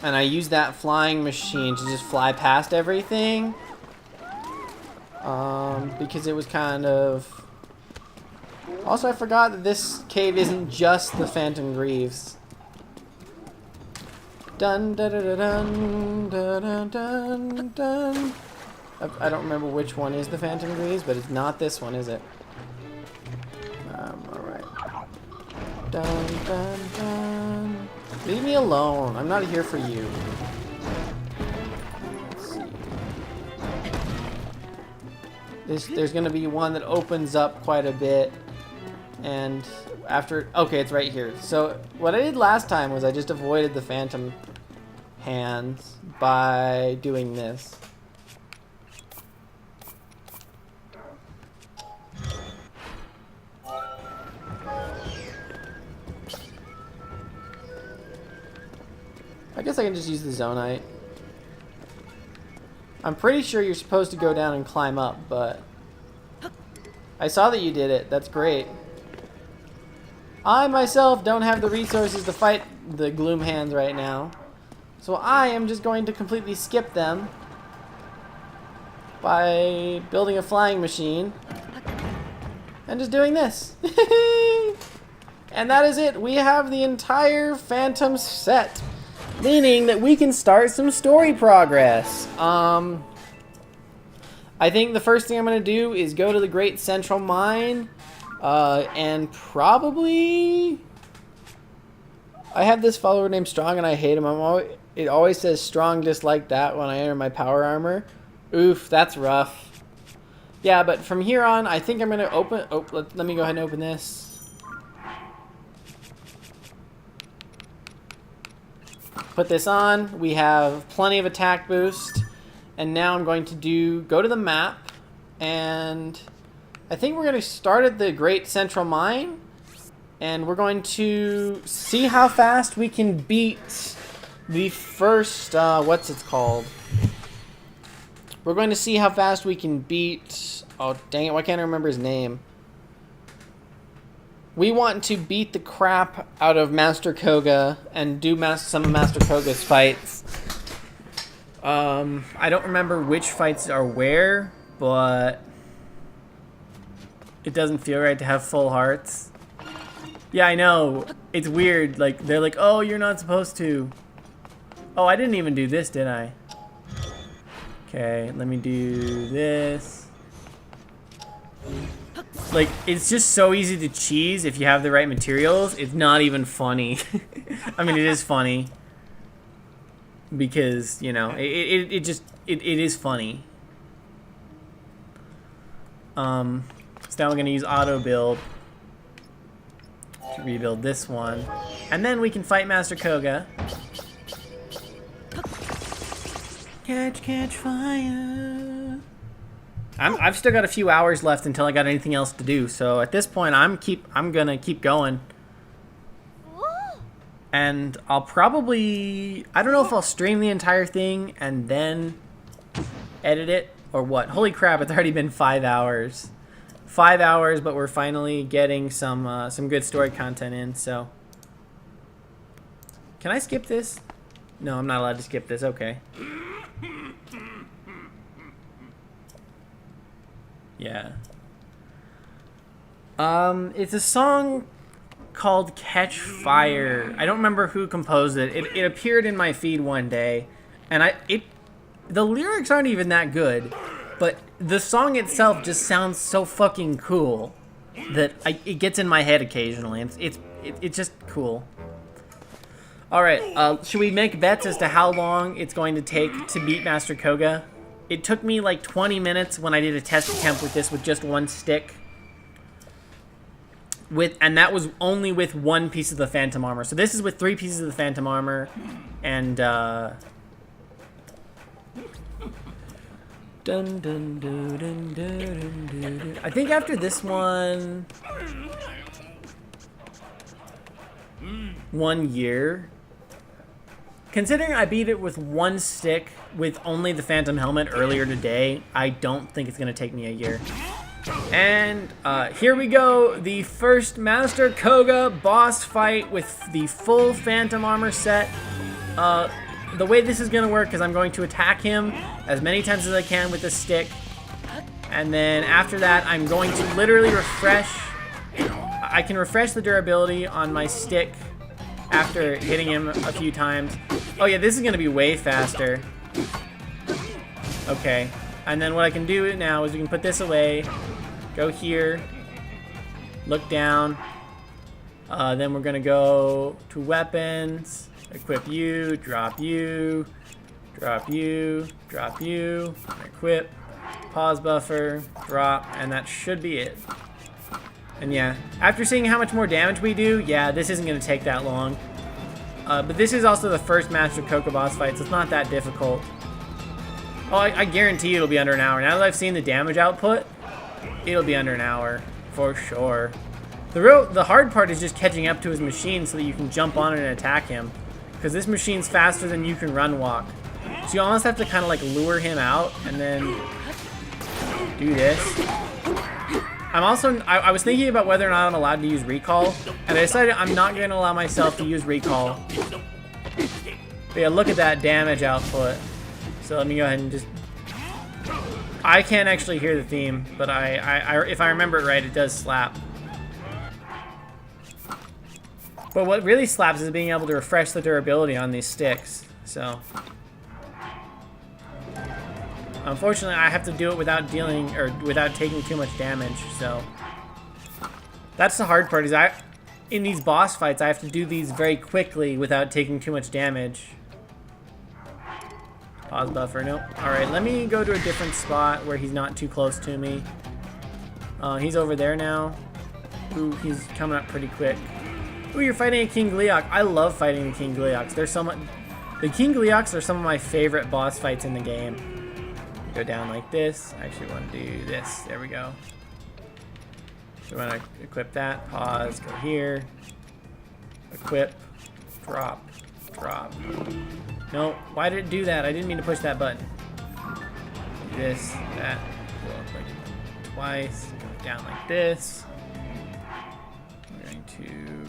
And I used that flying machine to just fly past everything. Because it was kind of... Also, I forgot that this cave isn't just the Phantom Greaves. Dun dun dun dun dun dun dun. I don't remember which one is the Phantom Greaves, but it's not this one, is it? Alright. Dun dun dun. Leave me alone. I'm not here for you. There's gonna be one that opens up quite a bit, and after, okay, it's right here. So what I did last time was I just avoided the phantom hands by doing this. I guess I can just use the zonite. I'm pretty sure you're supposed to go down and climb up, but I saw that you did it. That's great. I myself don't have the resources to fight the gloom hands right now, so I am just going to completely skip them by building a flying machine and just doing this. And that is it. We have the entire Phantom set, meaning that we can start some story progress. I think the first thing I'm going to do is go to the Great Central Mine, and probably... I have this follower named Strong and I hate him. It always says Strong just like that when I enter my power armor. Oof, that's rough. Yeah, but from here on, I think I'm going to open... Oh, let me go ahead and open this. put this on. We have plenty of attack boost. And now I'm going to go to the map. And I think we're going to start at the Great Central Mine. And we're going to see how fast we can beat the first, what's it called? We're going to see how fast we can beat, oh dang it, why can't I remember his name? We want to beat the crap out of Master Kogha and do some of Master Kogha's fights. I don't remember which fights are where, but it doesn't feel right to have full hearts. Yeah, I know. It's weird. Like, they're like, oh, you're not supposed to. Oh, I didn't even do this, did I? Okay, let me do this. Like, it's just so easy to cheese if you have the right materials. It's not even funny. I mean, it is funny. Because, you know, it is funny. So now we're going to use auto build to rebuild this one. And then we can fight Master Kogha. Catch fire. I've still got a few hours left until I got anything else to do. So at this point, I'm gonna keep going. And I'll probably, I don't know if I'll stream the entire thing and then edit it or what. Holy crap! It's already been 5 hours. 5 hours, but we're finally getting some good story content in. So can I skip this? No, I'm not allowed to skip this. Okay. Yeah. It's a song called Catch Fire. I don't remember who composed it. It appeared in my feed one day, and the lyrics aren't even that good, but the song itself just sounds so fucking cool that it gets in my head occasionally. It's just cool. All right, should we make bets as to how long it's going to take to beat Master Kogha? It took me like 20 minutes when I did a test attempt with this with just one stick. And that was only with one piece of the Phantom Armor. So this is with 3 pieces of the Phantom Armor. And, dun, dun, dun, dun, dun, dun, dun. I think after this one, 1 year. Considering I beat it with 1 stick with only the Phantom Helmet earlier today, I don't think it's going to take me a year. And here we go, the first Master Kogha boss fight with the full Phantom Armor set. The way this is going to work is I'm going to attack him as many times as I can with the stick. And then after that, I'm going to literally refresh. I can refresh the durability on my stick after hitting him a few times. Oh yeah, this is going to be way faster. Okay. And then what I can do now is we can put this away, go here, look down, then we're gonna go to weapons, equip you, drop you, drop you, drop you, equip, pause buffer, drop, and that should be it. And yeah, after seeing how much more damage we do, yeah, this isn't gonna take that long. But this is also the first Master Kogha boss fight, so it's not that difficult. Oh, I guarantee it'll be under an hour. Now that I've seen the damage output, it'll be under an hour, for sure. The hard part is just catching up to his machine so that you can jump on it and attack him. Because this machine's faster than you can run walk. So you almost have to kind of like lure him out and then do this. I was thinking about whether or not I'm allowed to use recall, and I decided I'm not going to allow myself to use recall. But yeah, look at that damage output. So let me go ahead and just... I can't actually hear the theme, but if I remember it right, it does slap. But what really slaps is being able to refresh the durability on these sticks. So... unfortunately, I have to do it without without taking too much damage, so... that's the hard part, is in these boss fights, I have to do these very quickly without taking too much damage. Pause buffer, nope. Alright, let me go to a different spot where he's not too close to me. He's over there now. Ooh, he's coming up pretty quick. Ooh, you're fighting a King Gleeok. I love fighting the King Gleeoks. They're so much... The King Gleeoks are some of my favorite boss fights in the game. Go down like this. I actually want to do this. There we go. So we want to equip that. Pause. Go here. Equip. Drop. Drop. No. Why did it do that? I didn't mean to push that button. This. That. Go up like twice. Go down like this. We're going to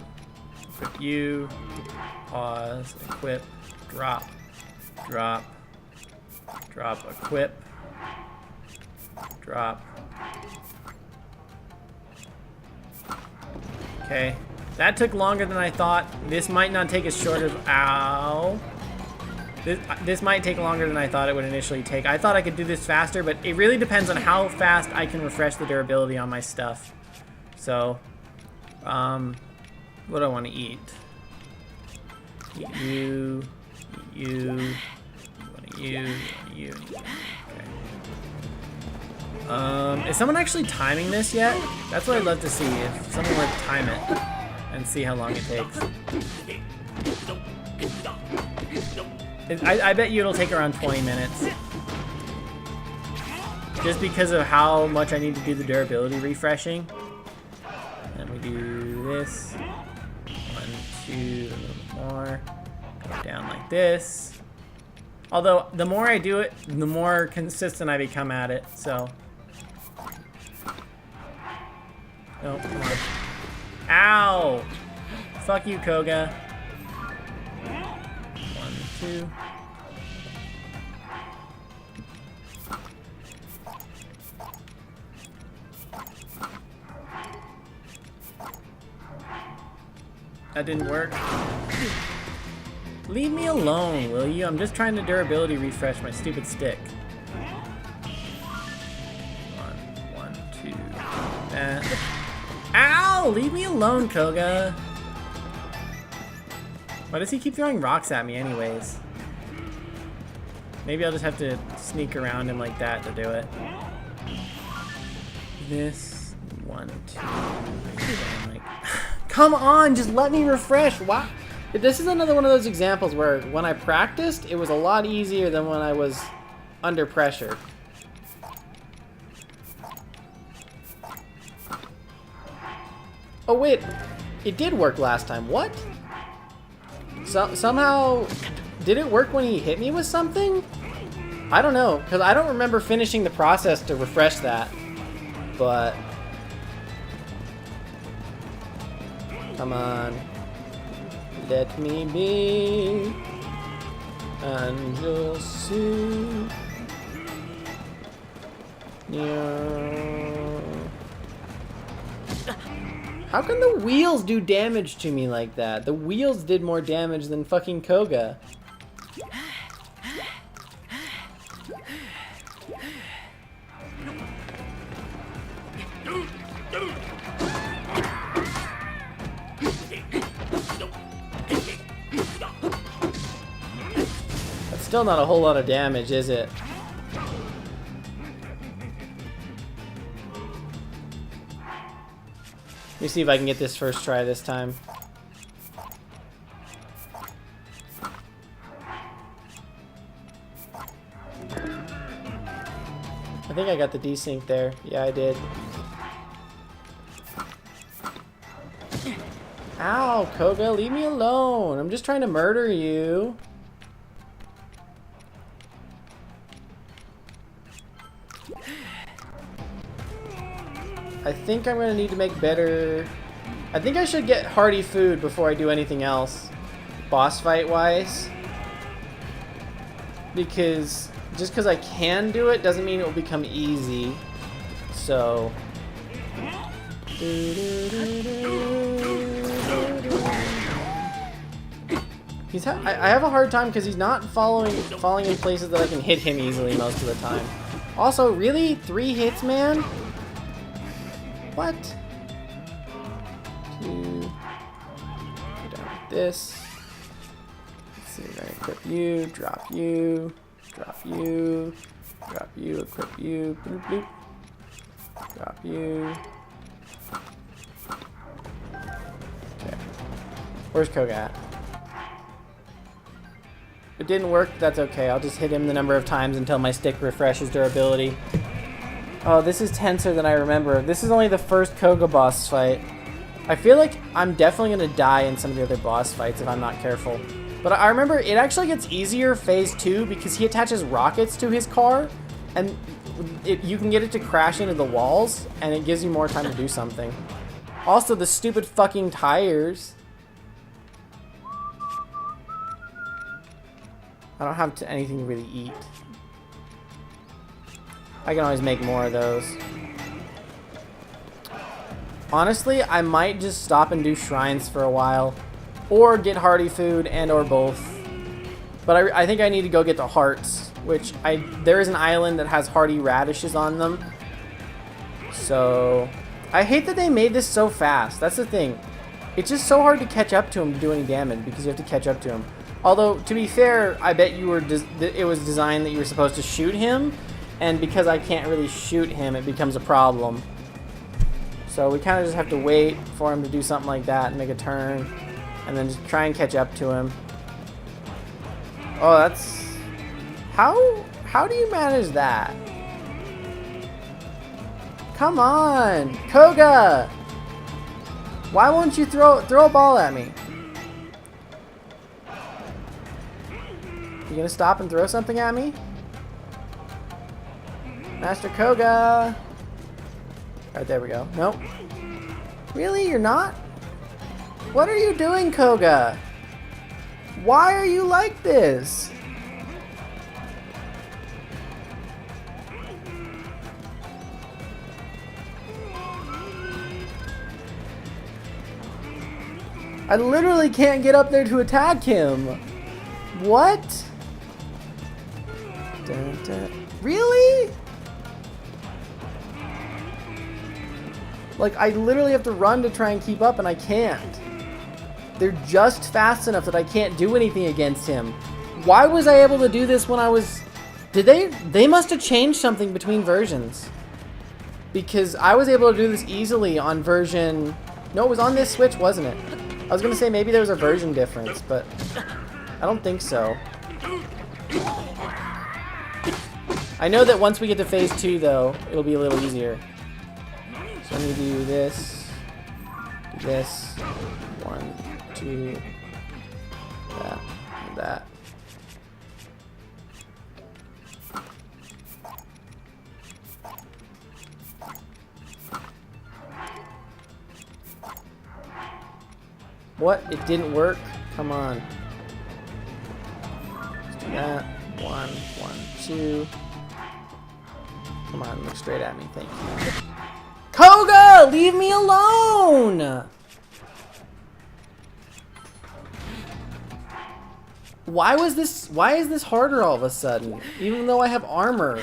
equip you. Pause. Equip. Drop. Drop. Drop. Equip. Drop. Okay. That took longer than I thought. This might not take as short as... Ow. This might take longer than I thought it would initially take. I thought I could do this faster, but it really depends on how fast I can refresh the durability on my stuff. So, what do I want to eat? Eat you. Eat you. You. Okay. Is someone actually timing this yet? That's what I'd love to see, if someone would time it and see how long it takes. I bet you it'll take around 20 minutes. Just because of how much I need to do the durability refreshing. And we do this. 1, 2, a little bit more. Go down like this. Although, the more I do it, the more consistent I become at it, so. No, come on. Ow! Fuck you, Kogha. 1, 2. That didn't work. Leave me alone, will you? I'm just trying to durability refresh my stupid stick. 1, 2. Ow! Leave me alone, Kogha. Why does he keep throwing rocks at me anyways? Maybe I'll just have to sneak around him like that to do it. This. 1, 2. Like, come on, just let me refresh. Why? This is another one of those examples where when I practiced, it was a lot easier than when I was under pressure. Oh wait, it did work last time. What? Somehow, did it work when he hit me with something? I don't know, because I don't remember finishing the process to refresh that. But... come on. Let me be, and you'll see. How can the wheels do damage to me like that? The wheels did more damage than fucking Kogha. Still not a whole lot of damage, is it? Let me see if I can get this first try this time. I think I got the desync there. Yeah, I did. Ow, Kogha, leave me alone. I'm just trying to murder you. I think I'm gonna need to make better... I think I should get hearty food before I do anything else, boss fight wise. Because just because I can do it doesn't mean it will become easy. So... I have a hard time because he's not falling in places that I can hit him easily most of the time. Also, really? 3 hits, man? What? 2. Go down like this. Let's see, we're gonna equip you, drop you, drop you, drop you, equip you, bloop bloop. Drop you. Okay. Where's Kogha at? It didn't work, that's okay. I'll just hit him the number of times until my stick refreshes durability. Oh, this is tenser than I remember. This is only the first Kogha boss fight. I feel like I'm definitely going to die in some of the other boss fights if I'm not careful. But I remember it actually gets easier phase 2 because he attaches rockets to his car. And you can get it to crash into the walls, and it gives you more time to do something. Also, the stupid fucking tires. I don't have anything to really eat. I can always make more of those. Honestly, I might just stop and do shrines for a while. Or get hearty food and or both. But I think I need to go get the hearts. Which, there is an island that has hearty radishes on them. So, I hate that they made this so fast. That's the thing. It's just so hard to catch up to him to do any damage because you have to catch up to him. Although, to be fair, I bet you were it was designed that you were supposed to shoot him. And because I can't really shoot him, it becomes a problem. So we kind of just have to wait for him to do something like that and make a turn. And then just try and catch up to him. Oh, that's... How do you manage that? Come on! Kogha! Why won't you throw a ball at me? You gonna stop and throw something at me? Master Kogha! Alright, there we go. Nope. Really? You're not? What are you doing, Kogha? Why are you like this? I literally can't get up there to attack him. What? Dun, dun. Really? Like, I literally have to run to try and keep up, and I can't. They're just fast enough that I can't do anything against him. Why was I able to do this when I was... They must have changed something between versions. Because I was able to do this easily on version... No, it was on this Switch, wasn't it? I was going to say maybe there was a version difference, but I don't think so. I know that once we get to phase 2, though, it'll be a little easier. So I need to do this, 1, 2, that, and that. What? It didn't work? Come on. Let's do that. 1, 2. Come on, look straight at me. Thank you. Kogha! Leave me alone! Why is this harder all of a sudden? Even though I have armor.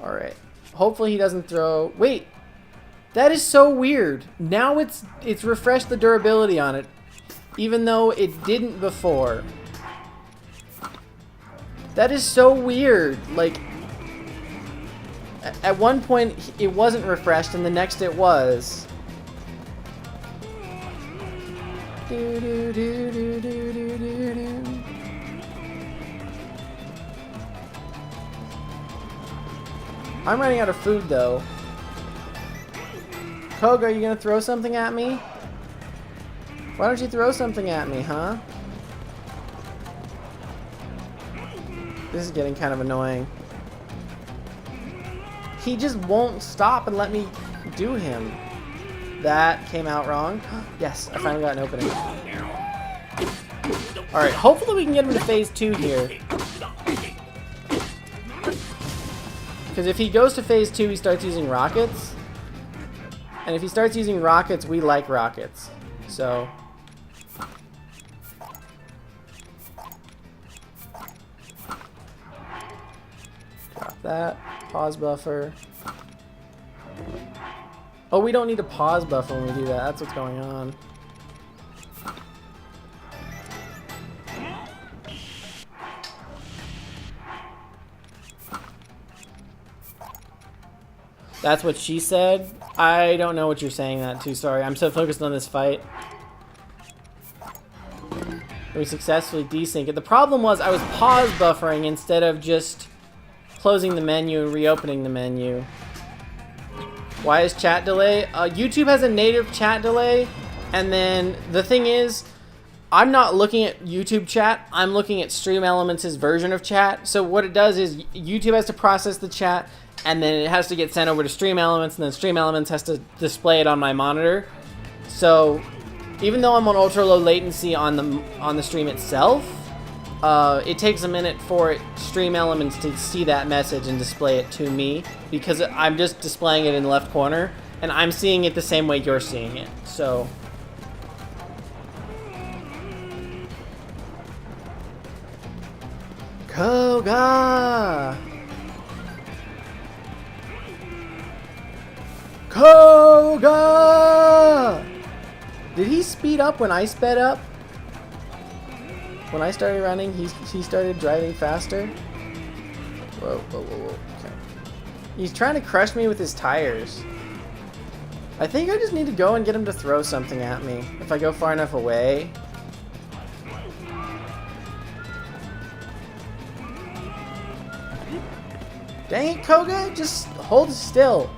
Alright. Hopefully he doesn't throw... Wait! That is so weird. Now it's refreshed the durability on it. Even though it didn't before. That is so weird. Like... At one point, it wasn't refreshed, and the next it was. I'm running out of food, though. Kogha, are you gonna throw something at me? Why don't you throw something at me, huh? This is getting kind of annoying. He just won't stop and let me do him. That came out wrong. Yes, I finally got an opening. Alright, hopefully we can get him to phase 2 here. Because if he goes to phase 2, he starts using rockets. And if he starts using rockets, we like rockets. So... drop that. Pause buffer. Oh, we don't need a pause buffer when we do that. That's what's going on. That's what she said. I don't know what you're saying that to, sorry. I'm so focused on this fight. We successfully desync it. The problem was I was pause buffering instead of just closing the menu and reopening the menu. Why is chat delay? YouTube has a native chat delay, and then the thing is, I'm not looking at YouTube chat, I'm looking at Stream Elements' version of chat. So what it does is YouTube has to process the chat, and then it has to get sent over to Stream Elements, and then Stream Elements has to display it on my monitor. So even though I'm on ultra low latency on the stream itself, it takes a minute for Stream Elements to see that message and display it to me, because I'm just displaying it in the left corner, and I'm seeing it the same way you're seeing it. So Kogha! Kogha! Did he speed up when I sped up? When I started running, he started driving faster? Whoa, whoa, whoa, whoa. Okay. He's trying to crush me with his tires. I think I just need to go and get him to throw something at me. If I go far enough away. Dang it, Kogha! Just hold still.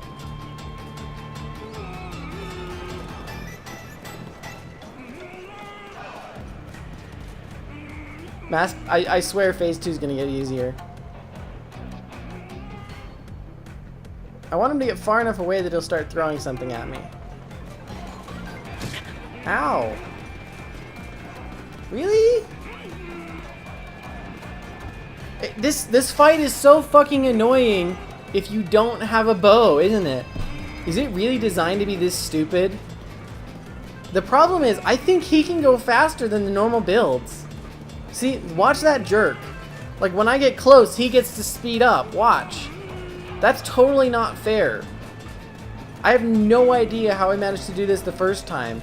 I swear phase 2 is gonna get easier. I want him to get far enough away that he'll start throwing something at me. Ow! Really? This fight is so fucking annoying if you don't have a bow, isn't it? Is it really designed to be this stupid? The problem is, I think he can go faster than the normal builds. See, watch that jerk. Like, when I get close, he gets to speed up. Watch. That's totally not fair. I have no idea how I managed to do this the first time,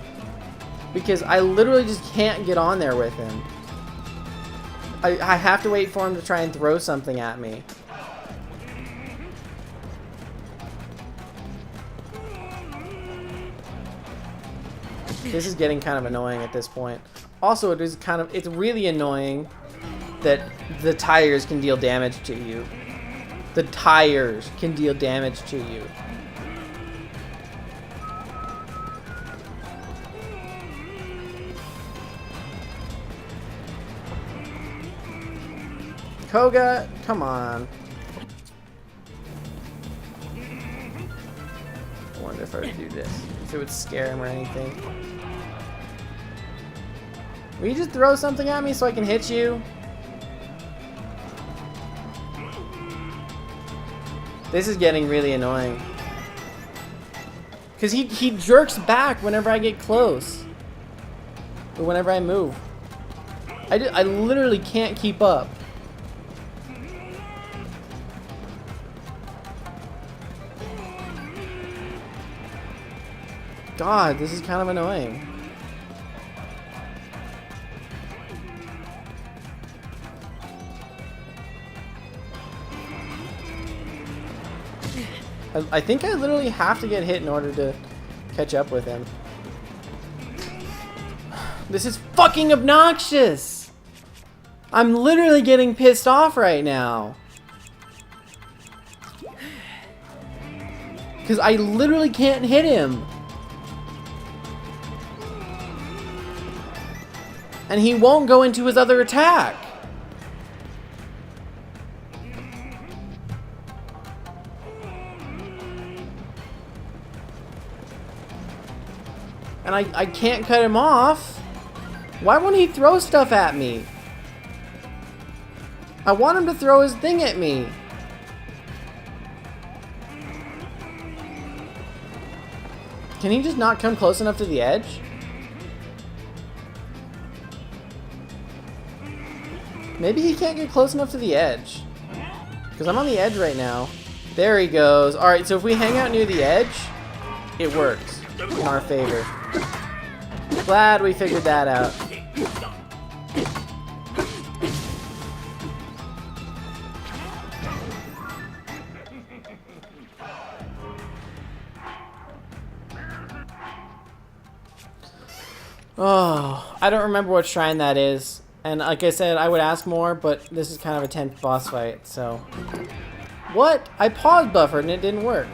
because I literally just can't get on there with him. I have to wait for him to try and throw something at me. This is getting kind of annoying at this point. Also, it's really annoying that the tires can deal damage to you. The tires can deal damage to you. Kogha, come on. I wonder if I would do this. If it would scare him or anything. Will you just throw something at me so I can hit you? This is getting really annoying. Because he jerks back whenever I get close. Or whenever I move. I literally can't keep up. God, this is kind of annoying. I think I literally have to get hit in order to catch up with him. This is fucking obnoxious! I'm literally getting pissed off right now. Because I literally can't hit him. And he won't go into his other attack. And I can't cut him off. Why won't he throw stuff at me? I want him to throw his thing at me. Can he just not come close enough to the edge? Maybe he can't get close enough to the edge. Because I'm on the edge right now. There he goes. Alright, so if we hang out near the edge, it works in our favor. Glad we figured that out. Oh, I don't remember what shrine that is. And like I said, I would ask more, but this is kind of a tense boss fight, so... What? I paused buffered and it didn't work.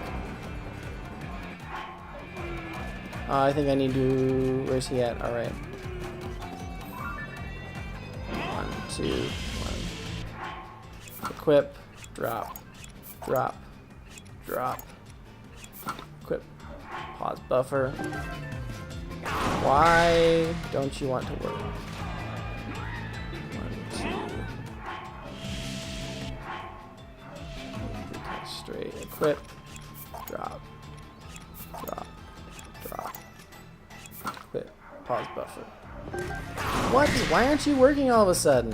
I think I need to... Where's he at? Alright. 1, 2, 1. Equip. Drop. Drop. Drop. Equip. Pause buffer. Why don't you want to work? 1, 2. Straight. Equip. Drop. Drop. Drop. Equip. Pause buffer. What? Why aren't you working all of a sudden?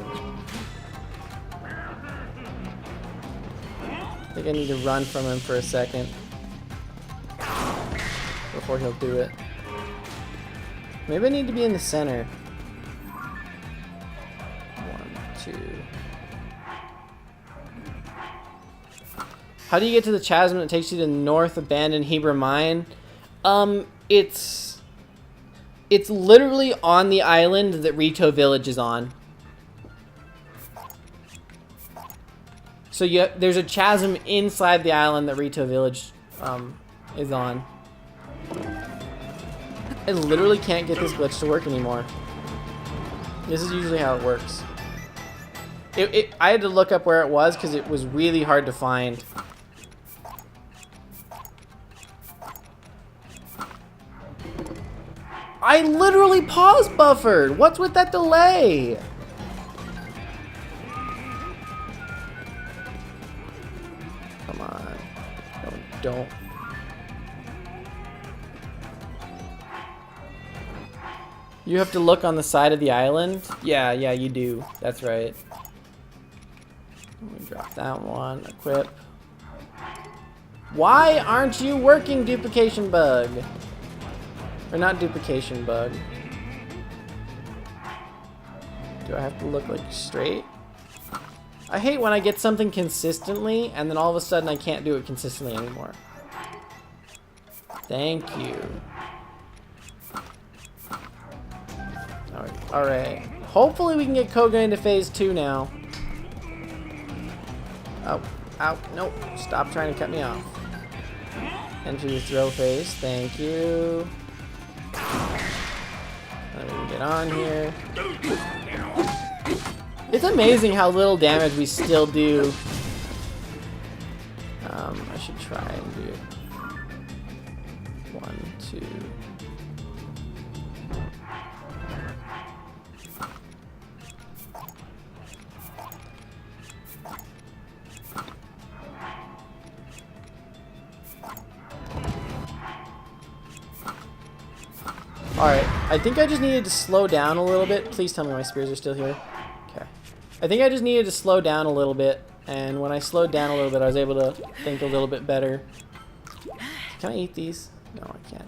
I think I need to run from him for a second before he'll do it. Maybe I need to be in the center. 1, 2. How do you get to the chasm that takes you to the North Abandoned Hebrew Mine? It's literally on the island that Rito Village is on. So there's a chasm inside the island that Rito Village is on. I literally can't get this glitch to work anymore. This is usually how it works. I had to look up where it was because it was really hard to find. I literally pause buffered! What's with that delay? Come on. Don't. You have to look on the side of the island? Yeah, you do. That's right. Let me drop that one. Equip. Why aren't you working, duplication bug? Or not duplication bug. Do I have to look like straight? I hate when I get something consistently and then all of a sudden I can't do it consistently anymore. Thank you. Alright. Hopefully we can get Kogha into phase 2 now. Oh. Ow. Nope. Stop trying to cut me off. Enter the throw phase. Thank you. Let me get on here. It's amazing how little damage we still do. I should try and do 1, 2. Alright, I think I just needed to slow down a little bit. Please tell me my spears are still here. Okay. I think I just needed to slow down a little bit, and when I slowed down a little bit, I was able to think a little bit better. Can I eat these? No, I can't.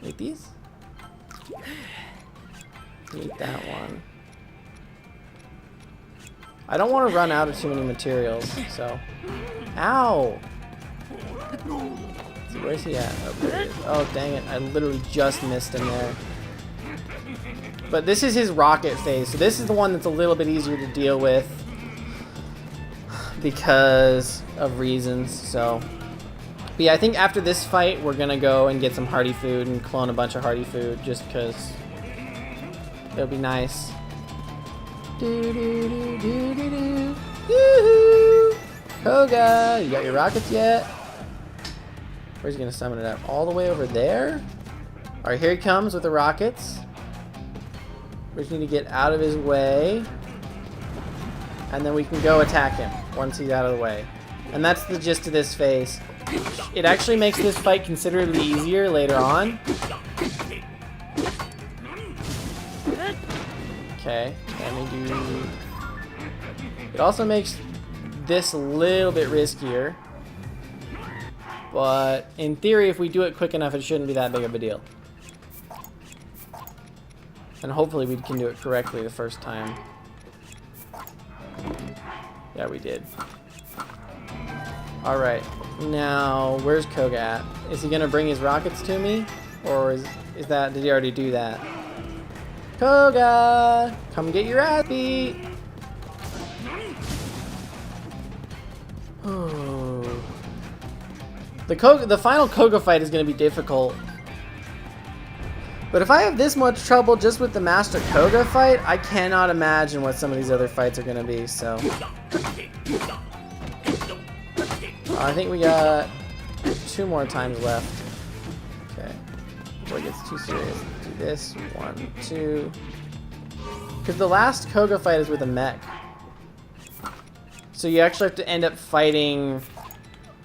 Eat these? Eat that one. I don't want to run out of too many materials, so... Ow! So where's he at? Oh, there he is. Oh, dang it. I literally just missed him there. But this is his rocket phase, so this is the one that's a little bit easier to deal with because of reasons, so... But yeah, I think after this fight, we're gonna go and get some hearty food and clone a bunch of hearty food just because it'll be nice. Yoo-hoo! Kogha! You got your rockets yet? Where's he gonna summon it up? All the way over there? Alright, here he comes with the rockets. We just need to get out of his way. And then we can go attack him once he's out of the way. And that's the gist of this phase. It actually makes this fight considerably easier later on. Okay, let me do... It also makes this a little bit riskier. But in theory, if we do it quick enough, it shouldn't be that big of a deal. And hopefully we can do it correctly the first time. Yeah, we did. Alright, now where's Kogha at? Is he gonna bring his rockets to me? Or is that, did he already do that? Kogha, come get your ass beat. Oh. The final Kogha fight is going to be difficult. But if I have this much trouble just with the Master Kogha fight, I cannot imagine what some of these other fights are going to be, so. I think we got 2 more times left. Okay. Before it gets too serious. Do this. 1, 2. Because the last Kogha fight is with a mech. So you actually have to end up fighting...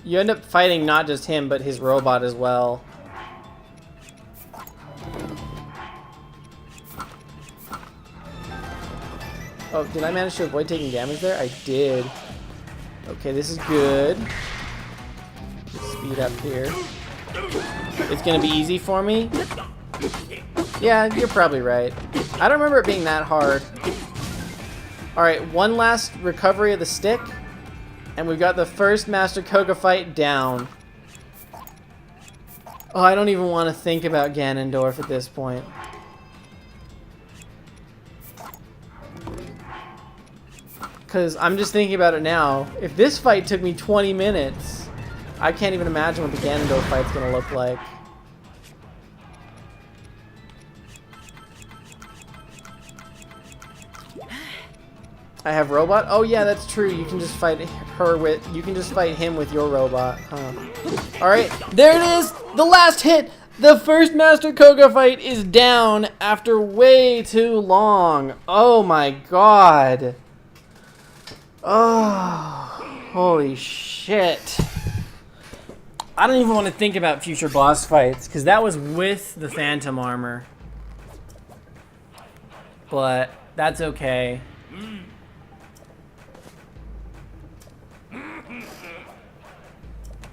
You end up fighting not just him, but his robot as well. Oh, did I manage to avoid taking damage there? I did. Okay, this is good. Speed up here. It's gonna be easy for me. Yeah, you're probably right. I don't remember it being that hard. Alright, one last recovery of the stick. And we've got the first Master Kogha fight down. Oh, I don't even want to think about Ganondorf at this point. Because I'm just thinking about it now. If this fight took me 20 minutes, I can't even imagine what the Ganondorf fight's going to look like. I have robot? Oh yeah, that's true. You can just fight her with... You can just fight him with your robot. Huh. Alright, there it is! The last hit! The first Master Kogha fight is down after way too long. Oh my god. Oh, holy shit. I don't even want to think about future boss fights, because that was with the Phantom Armor. But that's okay.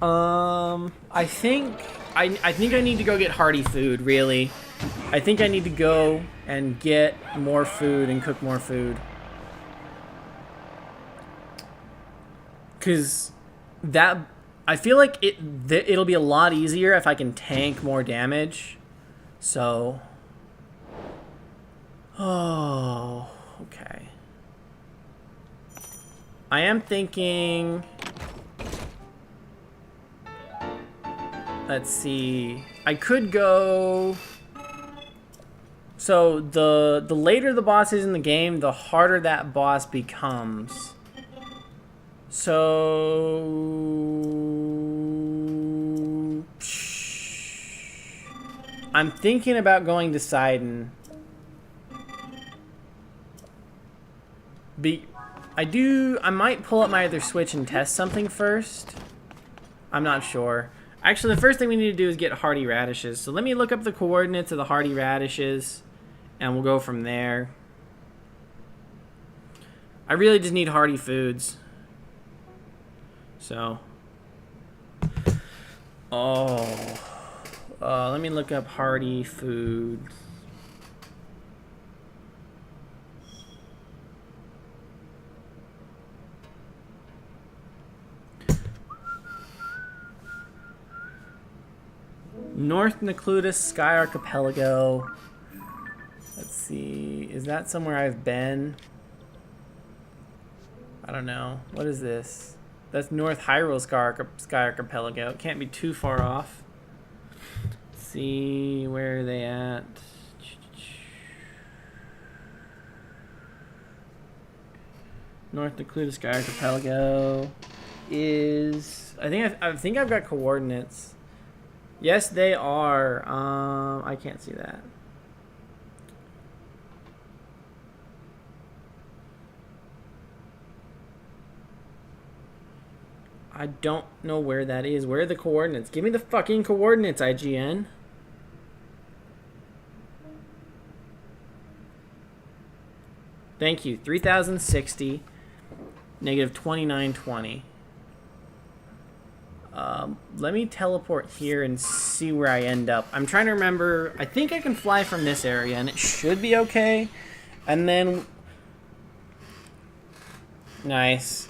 I think I need to go get hearty food, really. I think I need to go and get more food and cook more food. Cause that, I feel like it'll be a lot easier if I can tank more damage. So, oh, okay. I am thinking, let's see, I could go, so the later the boss is in the game, the harder that boss becomes. So, I'm thinking about going to Sidon. I might pull up my other Switch and test something first. I'm not sure. Actually, the first thing we need to do is get hardy radishes. So let me look up the coordinates of the hardy radishes, and we'll go from there. I really just need hardy foods. So, let me look up hardy foods. North Necluda Sky Archipelago. Let's see, is that somewhere I've been? I don't know. What is this? That's North Hyrule Sky Archipelago. It can't be too far off. Let's see, where are they at? North Necluda Sky Archipelago is... I think I've got coordinates. Yes, they are. I can't see that. I don't know where that is. Where are the coordinates? Give me the fucking coordinates, IGN. Thank you. 3060, negative 2920. Let me teleport here and see where I end up. I'm trying to remember. I think I can fly from this area, and it should be okay. And then... Nice.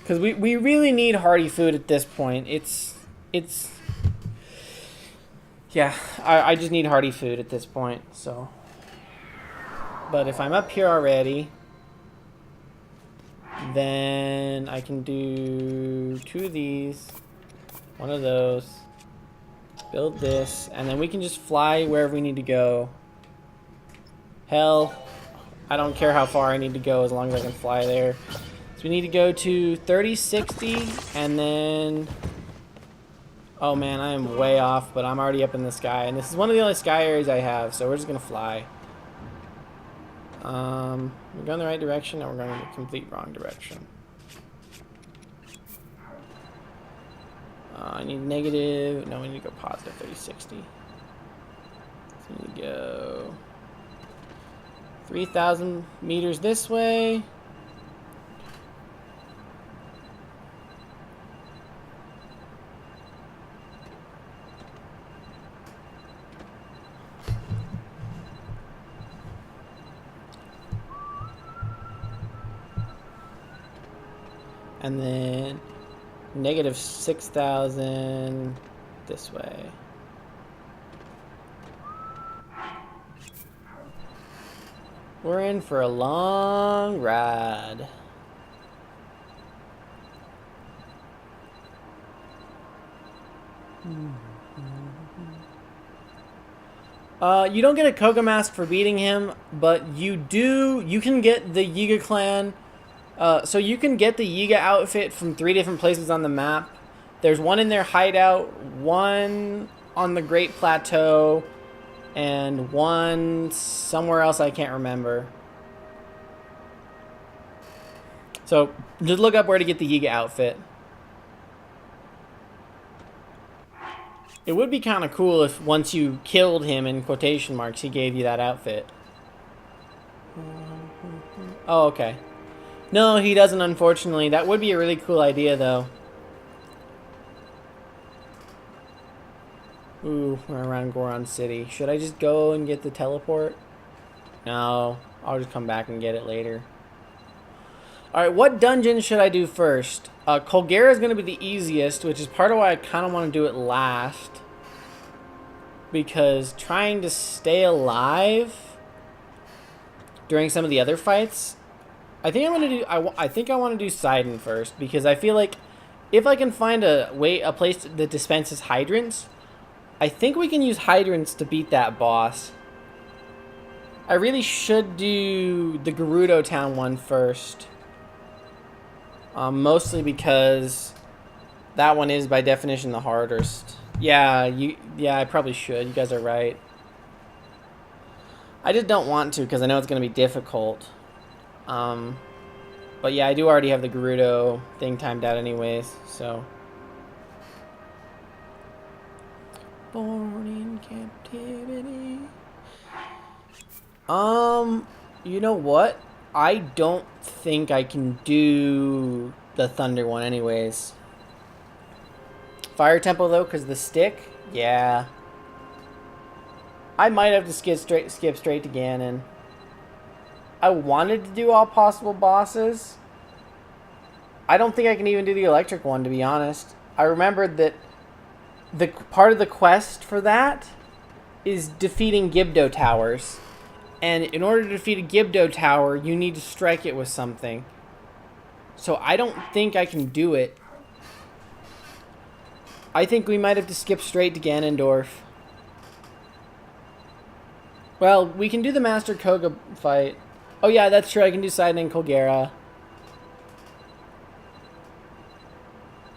Because we really need hearty food at this point. It's yeah, I just need hearty food at this point, so. But if I'm up here already, then I can do 2 of these, 1 of those, build this, and then we can just fly wherever we need to go. Hell, I don't care how far I need to go as long as I can fly there. So we need to go to 3060, and then... Oh man, I am way off, but I'm already up in the sky. And this is one of the only sky areas I have, so we're just going to fly. We're going the right direction, or we're going in the complete wrong direction. I need negative... No, we need to go positive 3060. So we need to go... 3,000 meters this way. And then negative 6,000 this way. We're in for a long ride. You don't get a kogha mask for beating him, but you can get the Yiga clan. So you can get the Yiga outfit from 3 different places on the map. There's one in their hideout, one on the Great Plateau, and one somewhere else I can't remember. So just look up where to get the Yiga outfit. It would be kind of cool if once you killed him, in quotation marks, he gave you that outfit. Oh, okay. No, he doesn't, unfortunately. That would be a really cool idea, though. Ooh, we're around Goron City. Should I just go and get the teleport? No, I'll just come back and get it later. Alright, what dungeon should I do first? Colgera is going to be the easiest, which is part of why I kind of want to do it last. Because trying to stay alive during some of the other fights... I think I'm gonna do. I think I want to do Sidon first, because I feel like if I can find a place that dispenses hydrants, I think we can use hydrants to beat that boss. I really should do the Gerudo Town one first, mostly because that one is by definition the hardest. Yeah, I probably should. You guys are right. I just don't want to because I know it's gonna be difficult. But yeah, I do already have the Gerudo thing timed out anyways, so. Born in captivity. You know what? I don't think I can do the Thunder one anyways. Fire Temple though, because the stick? Yeah. I might have to skip straight to Ganon. I wanted to do all possible bosses. I don't think I can even do the electric one, to be honest. I remembered that the part of the quest for that is defeating Gibdo towers. And in order to defeat a Gibdo tower, you need to strike it with something. So I don't think I can do it. I think we might have to skip straight to Ganondorf. Well, we can do the Master Kogha fight. Oh yeah, that's true. I can do Sidon and Colgera.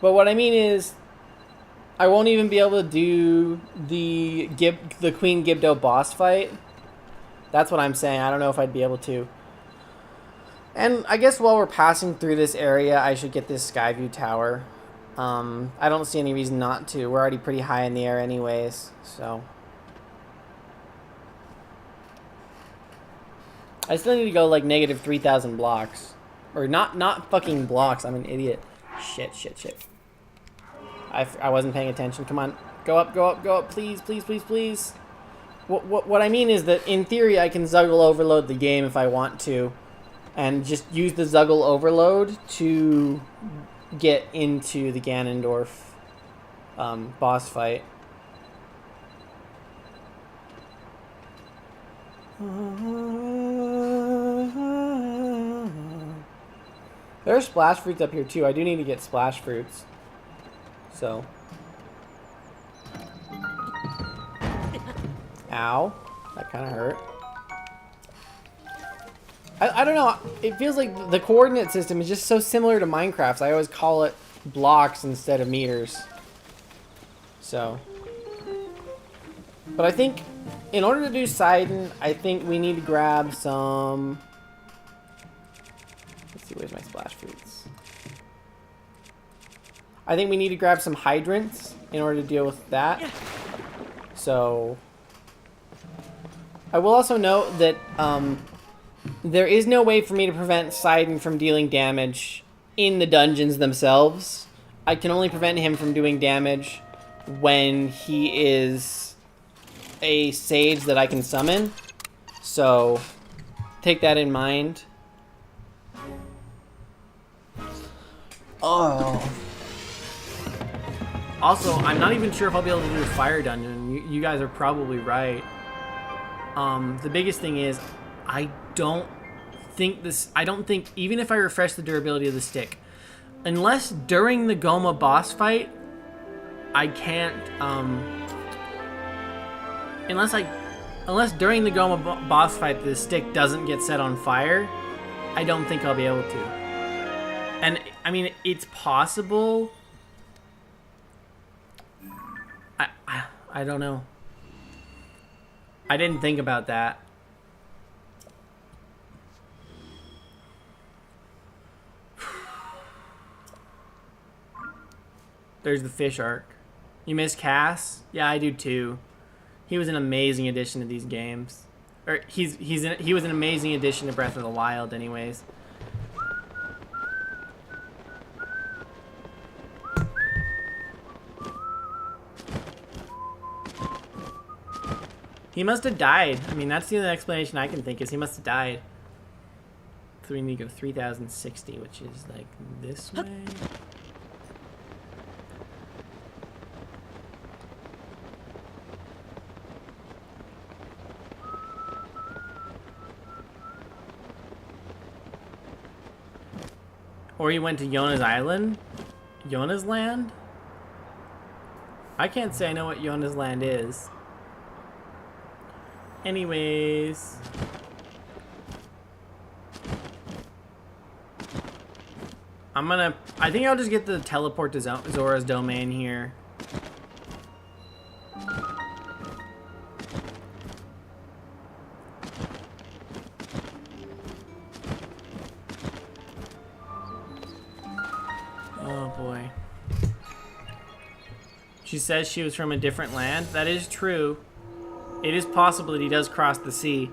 But what I mean is, I won't even be able to do the Queen Gibdo boss fight. That's what I'm saying. I don't know if I'd be able to. And I guess while we're passing through this area, I should get this Skyview Tower. I don't see any reason not to. We're already pretty high in the air anyways, so. I still need to go like negative 3,000 blocks. Or not fucking blocks. I'm an idiot. Shit. I wasn't paying attention. Come on. Go up. Please. What I mean is that in theory I can Zuggle overload the game if I want to. And just use the Zuggle overload to get into the Ganondorf boss fight. There are splash fruits up here too. I do need to get splash fruits. So. Ow. That kind of hurt. I don't know. It feels like the coordinate system is just so similar to Minecraft's. I always call it blocks instead of meters. So. But I think in order to do Sidon, I think we need to grab some... Let's see, where's my splash fruits? I think we need to grab some hydrants in order to deal with that. So... I will also note that there is no way for me to prevent Sidon from dealing damage in the dungeons themselves. I can only prevent him from doing damage when he is a sage that I can summon. So take that in mind. Oh. Also, I'm not even sure if I'll be able to do a fire dungeon. You guys are probably right. The biggest thing is, I don't think, even if I refresh the durability of the stick, unless during the Goma boss fight, I can't, unless during the Goma boss fight the stick doesn't get set on fire, I don't think I'll be able to. And, I mean, it's possible. I don't know. I didn't think about that. There's the fish arc. You miss Cass? Yeah, I do too. He was an amazing addition to these games. Or he was an amazing addition to Breath of the Wild anyways. He must have died. I mean, that's the only explanation I can think is he must have died. So we need to go 3060, which is like this way. Or he went to Yona's Island? Yona's Land? I can't say I know what Yona's Land is. Anyways. I think I'll just get the teleport to Zora's domain here. Oh boy. She says she was from a different land. That is true. It is possible that he does cross the sea.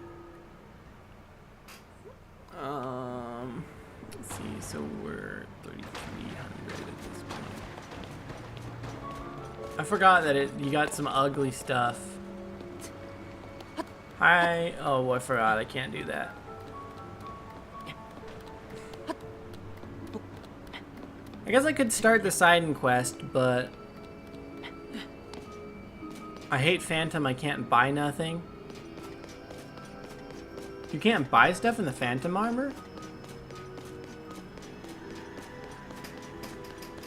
Let's see, so we're 3,300 at this point. I forgot that you got some ugly stuff. Hi. Oh, I forgot. I can't do that. I guess I could start the Sidon quest, but I hate Phantom. I can't buy nothing. You can't buy stuff in the Phantom armor?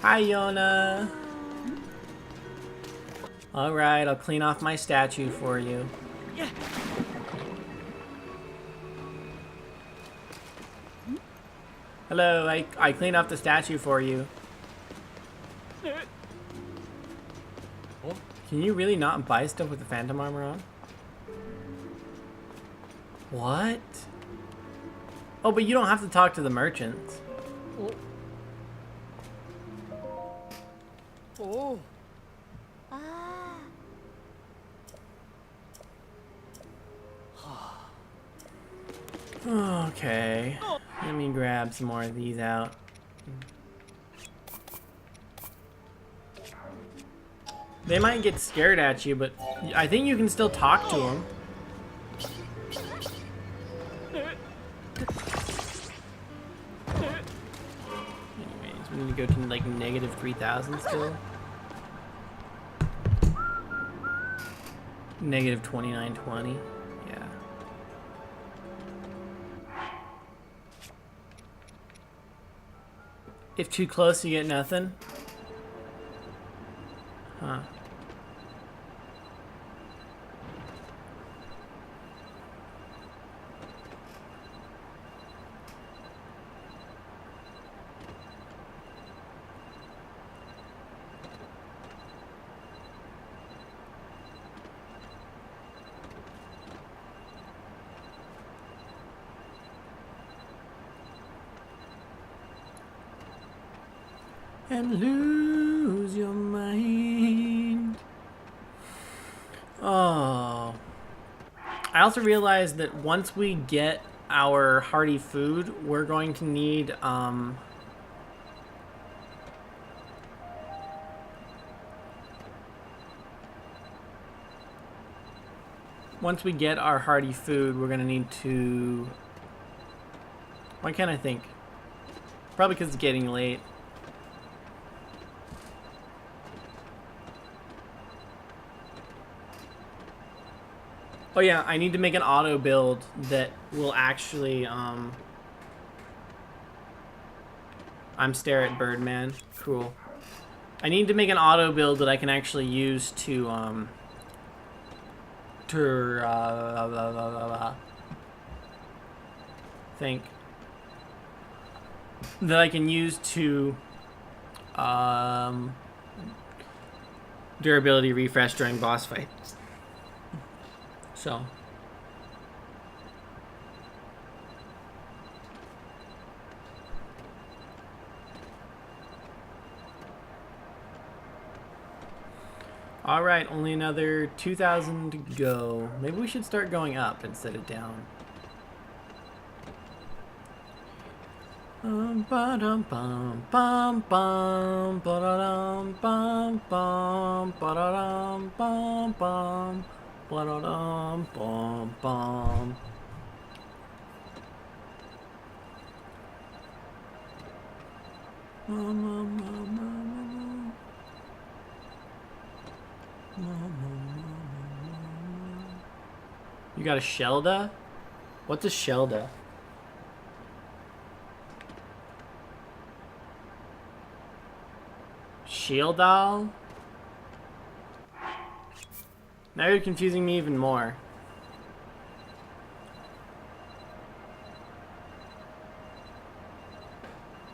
Hi, Yona. Alright, I'll clean off my statue for you. Yeah. Hello, I cleaned off the statue for you. Can you really not buy stuff with the Phantom armor on? What? Oh, but you don't have to talk to the merchants. Oh. Okay. Let me grab some more of these out. They might get scared at you, but I think you can still talk to them. Anyways, we need to go to like negative 3,000 still. Negative 2920. Yeah. If too close, you get nothing. Huh. And lose your mind. Oh. I also realized that once we get our hearty food, we're going to need, once we get our hearty food, we're going to need to... Why can't I think? Probably because it's getting late. Oh yeah, I need to make an auto build that will actually, I'm stare at Birdman. Cool. I need to make an auto build that I can actually use to think. That I can use to, durability refresh during boss fights. So. All right, only another 2,000 to go. Maybe we should start going up instead of down. Ba-dum bum bum bum ba-da-dum bum bum ba-da-dum bum bum. Ba-da-dum, bum, bum. You got a Zelda? What's a Zelda? Shield doll? Now you're confusing me even more.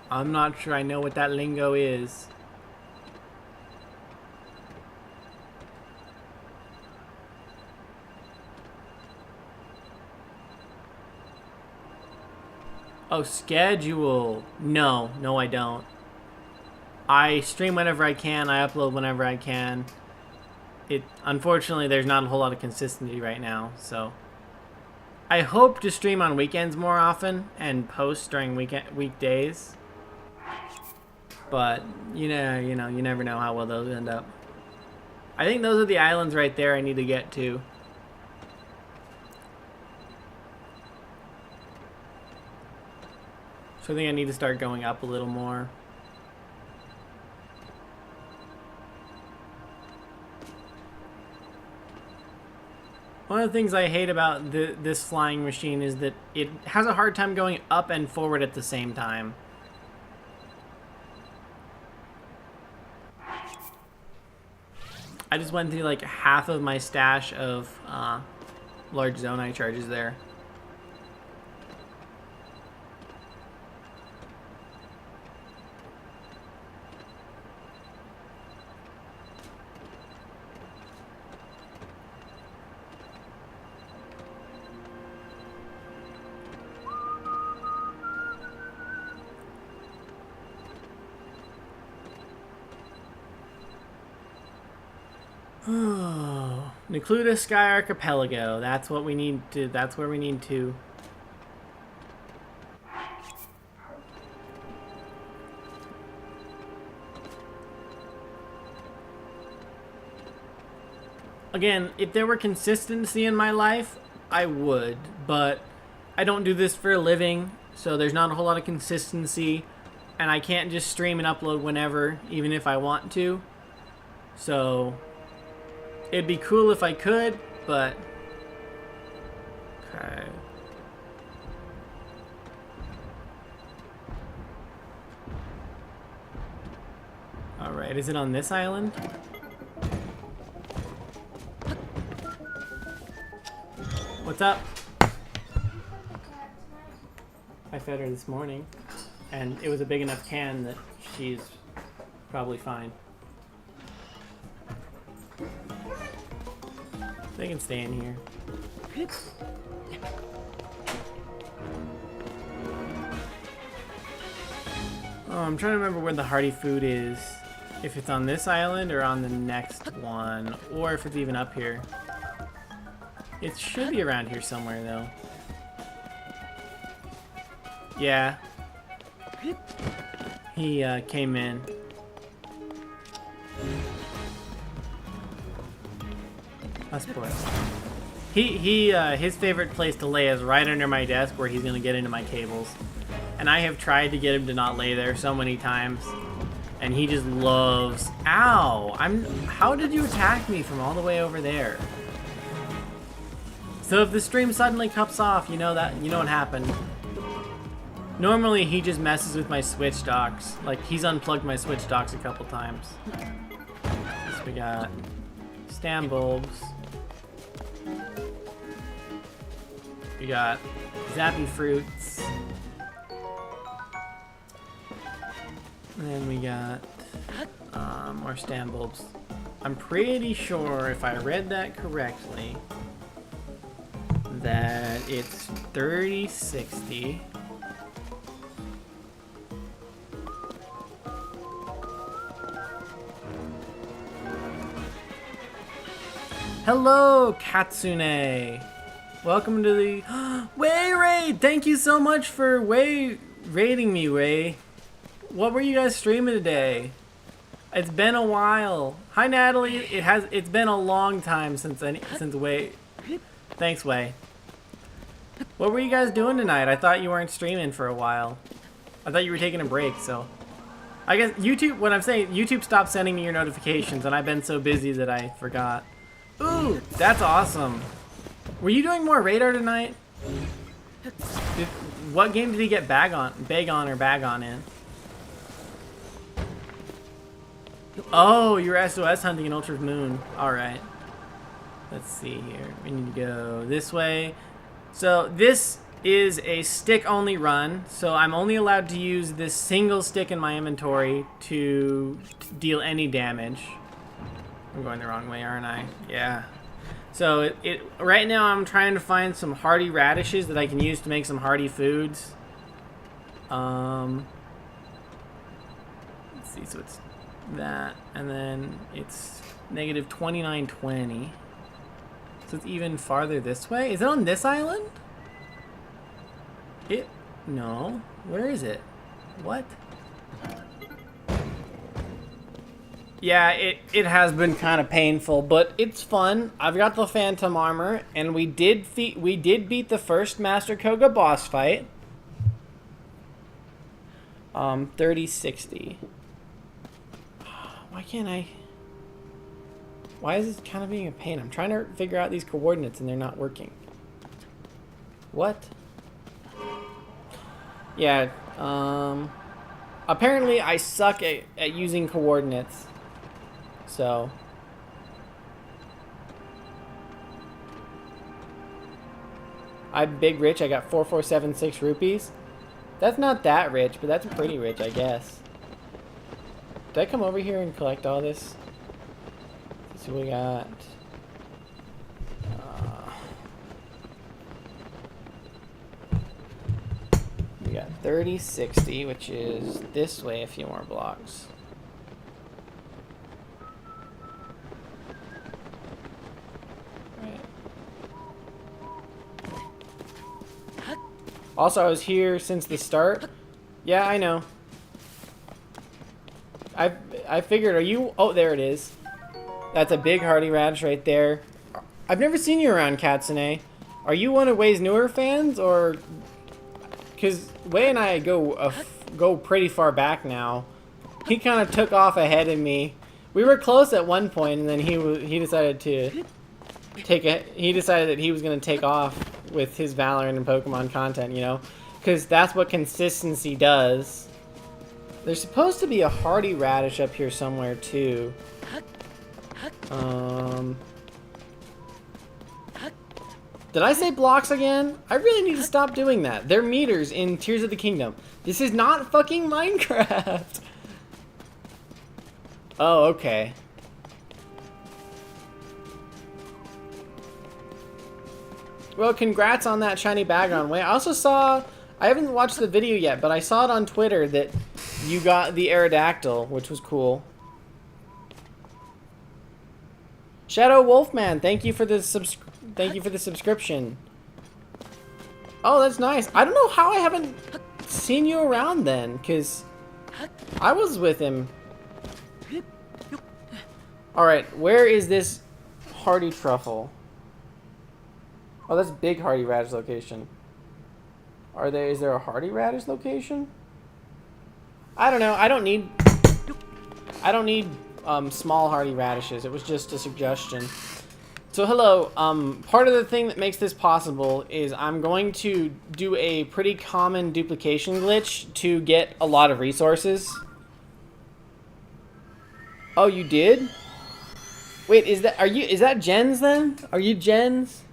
I'm not sure I know what that lingo is. Oh, schedule. No, I don't. I stream whenever I can. I upload whenever I can. Unfortunately, there's not a whole lot of consistency right now, so I hope to stream on weekends more often and post during weekdays. But you never know how well those end up. I think those are the islands right there I need to get to. So I think I need to start going up a little more. One of the things I hate about this flying machine is that it has a hard time going up and forward at the same time. I just went through like half of my stash of large zonai charges there. Oh, Necluda Sky Archipelago. That's what we need to. That's where we need to. Again, if there were consistency in my life, I would, but I don't do this for a living, so there's not a whole lot of consistency, and I can't just stream and upload whenever, even if I want to. So it'd be cool if I could, but okay. Wait, is it on this island? What's up? I fed her this morning, and it was a big enough can that she's probably fine. They can stay in here. Oh, I'm trying to remember where the hearty food is. If it's on this island or on the next one, or if it's even up here. It should be around here somewhere, though. Yeah. He came in. That's boy. His favorite place to lay is right under my desk where he's gonna get into my cables. And I have tried to get him to not lay there so many times. And he just loves... Ow! How did you attack me from all the way over there? So if the stream suddenly cuts off, you know what happened. Normally he just messes with my switch docks. Like, he's unplugged my switch docks a couple times. So we got stam bulbs. We got zappy fruits. And then we got more stam bulbs. I'm pretty sure, if I read that correctly, that it's 3060. Hello, Katsune. Welcome to the Way Raid. Thank you so much for raiding me, Way. What were you guys streaming today? It's been a while. Hi, Natalie. It's been a long time since Way. Thanks, Way. What were you guys doing tonight? I thought you weren't streaming for a while. I thought you were taking a break, so. I guess YouTube, what I'm saying, YouTube stopped sending me your notifications, and I've been so busy that I forgot. Ooh, that's awesome. Were you doing more radar tonight? What game did he get bag on in? Oh, you're SOS hunting in Ultra's Moon. Alright. Let's see here. We need to go this way. So this is a stick-only run, so I'm only allowed to use this single stick in my inventory to deal any damage. I'm going the wrong way, aren't I? Yeah. So right now I'm trying to find some hearty radishes that I can use to make some hearty foods. Let's see, so it's that, and then it's negative 2920. So it's even farther this way. Is it on this island? No. Where is it? What? Yeah, it has been kind of painful, but it's fun. I've got the Phantom Armor, and we did beat the first Master Kogha boss fight. 3060. Why can't I? Why is this kind of being a pain? I'm trying to figure out these coordinates and they're not working. What? Yeah, apparently I suck at using coordinates. So. I'm big rich, I got 4476 rupees. That's not that rich, but that's pretty rich, I guess. Did I come over here and collect all this? So we got... we got 3060, which is this way a few more blocks. Right. Also, I was here since the start. Yeah, I know. I figured, are you... Oh, there it is. That's a big hearty radish right there. I've never seen you around, Katsune. Are you one of Way's newer fans, or... Because Way and I go pretty far back now. He kind of took off ahead of me. We were close at one point, and then he decided to he decided that he was going to take off with his Valorant and Pokemon content, you know? Because that's what consistency does. There's supposed to be a hardy radish up here somewhere too. Did I say blocks again? I really need to stop doing that. They're meters in Tears of the Kingdom. This is not fucking Minecraft. Oh, okay. Well, congrats on that shiny background. Wait, I also saw... I haven't watched the video yet, but I saw it on Twitter that you got the Aerodactyl, which was cool. Shadow Wolfman, thank you for the subscription. Oh, that's nice. I don't know how I haven't seen you around then, because I was with him. Alright, where is this hardy truffle? Oh, that's big hardy radish location. Is there a hardy radish location? I don't know. I don't need small hardy radishes. It was just a suggestion. So hello, part of the thing that makes this possible is I'm going to do a pretty common duplication glitch to get a lot of resources. Oh, you did? Wait, is that Jen's then? Are you Jen's?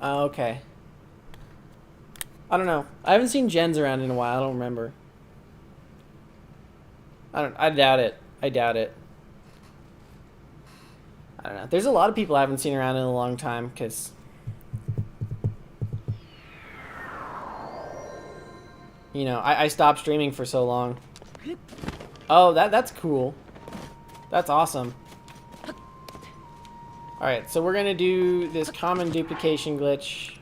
Oh, okay. I don't know. I haven't seen Jen's around in a while. I don't remember. I doubt it. I doubt it. I don't know. There's a lot of people I haven't seen around in a long time, because... You know, I stopped streaming for so long. Oh, that's cool. That's awesome. Alright, so we're going to do this common duplication glitch.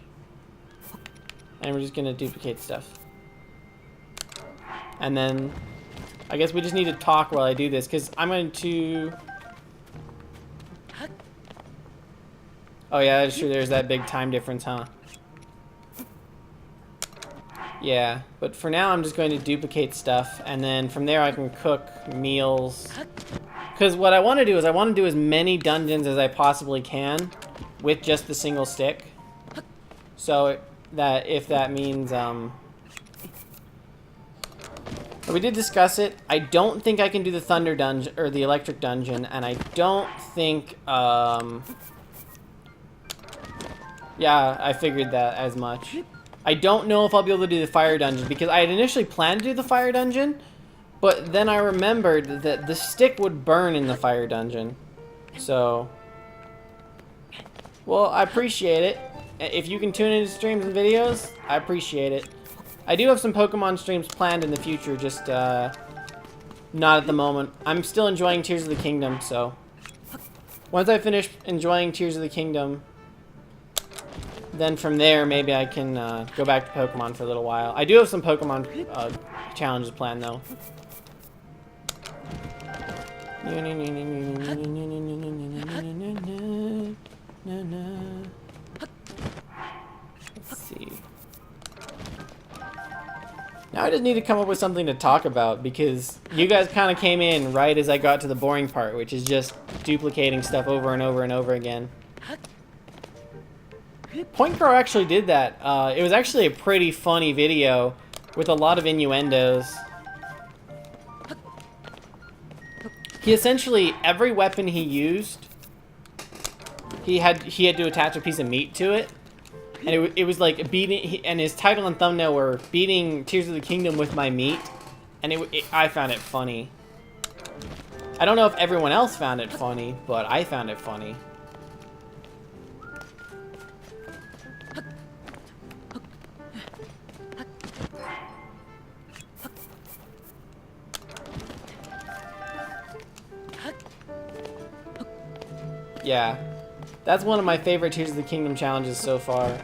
And we're just going to duplicate stuff. And then... I guess we just need to talk while I do this, because I'm going to... Oh yeah, that's true, there's that big time difference, huh? Yeah, but for now I'm just going to duplicate stuff, and then from there I can cook meals. Because what I want to do is I want to do as many dungeons as I possibly can with just the single stick. So that if that means... We did discuss it. I don't think I can do the thunder dungeon or the electric dungeon, and I don't think yeah, I figured that as much. I don't know if I'll be able to do the fire dungeon, because I had initially planned to do the fire dungeon, but then I remembered that the stick would burn in the fire dungeon. So, well, I appreciate it. If you can tune into streams and videos, I appreciate it. I do have some Pokemon streams planned in the future, just not at the moment. I'm still enjoying Tears of the Kingdom, so once I finish enjoying Tears of the Kingdom, then from there maybe I can go back to Pokemon for a little while. I do have some Pokemon challenges planned though. Let's see. Now I just need to come up with something to talk about, because you guys kind of came in right as I got to the boring part, which is just duplicating stuff over and over and over again. Point Crow actually did that. It was actually a pretty funny video with a lot of innuendos. He essentially, every weapon he used, he had to attach a piece of meat to it. And it was like beating, and his title and thumbnail were beating Tears of the Kingdom with my meat, and I found it funny. I don't know if everyone else found it funny, but I found it funny. Yeah. That's one of my favorite Tears of the Kingdom challenges so far.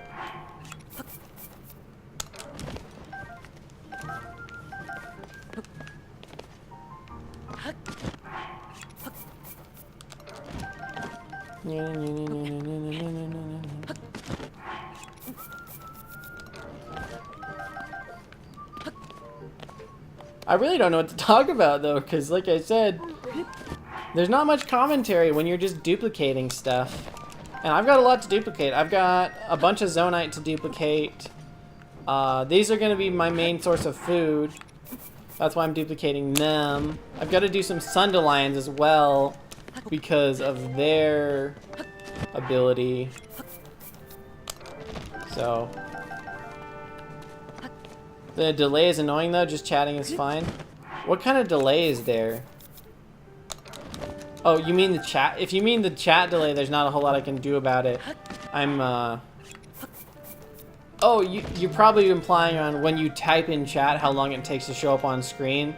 I really don't know what to talk about though, because like I said, there's not much commentary when you're just duplicating stuff. And I've got a lot to duplicate. I've got a bunch of Zonite to duplicate. These are going to be my main source of food. That's why I'm duplicating them. I've got to do some Sundelions as well because of their ability. So the delay is annoying though, just chatting is fine. What kind of delay is there? Oh, you mean the chat? If you mean the chat delay, there's not a whole lot I can do about it. Oh, you're probably implying on when you type in chat how long it takes to show up on screen.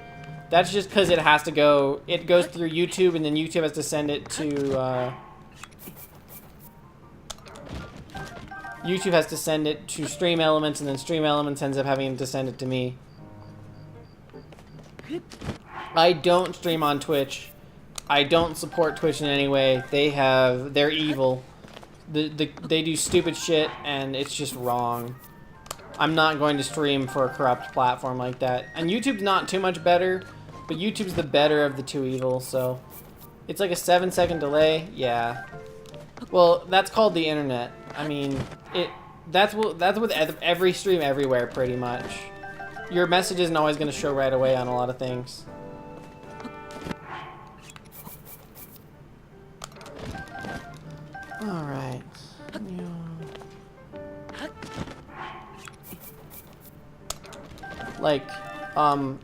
That's just because it has to go, it goes through YouTube and then YouTube has to send it to, YouTube has to send it to Stream Elements and then Stream Elements ends up having to send it to me. I don't stream on Twitch. I don't support Twitch in any way. They're evil. They do stupid shit and it's just wrong. I'm not going to stream for a corrupt platform like that. And YouTube's not too much better, but YouTube's the better of the two evils, so. It's like a 7-second delay, yeah. Well, that's called the internet. I mean, that's with every stream everywhere, pretty much. Your message isn't always going to show right away on a lot of things. Alright. Like,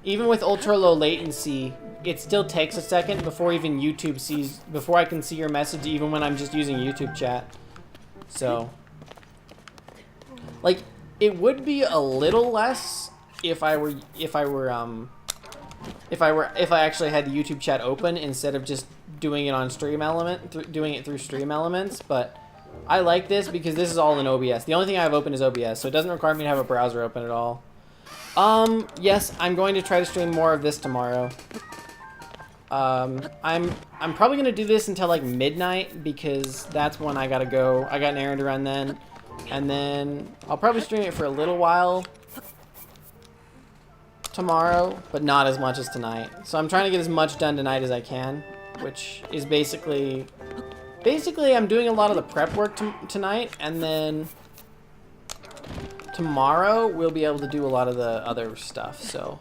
even with ultra low latency, it still takes a second before even YouTube sees, before I can see your message, even when I'm just using YouTube chat. So, like, it would be a little less if I actually had the YouTube chat open instead of just doing it on doing it through Stream Elements, but I like this because this is all in OBS. The only thing I have open is OBS, so it doesn't require me to have a browser open at all. Yes, I'm going to try to stream more of this tomorrow. I'm probably gonna do this until like midnight because that's when I gotta go. I got an errand to run then, and then I'll probably stream it for a little while tomorrow, but not as much as tonight. So I'm trying to get as much done tonight as I can, which is basically I'm doing a lot of the prep work tonight, and then tomorrow we'll be able to do a lot of the other stuff. So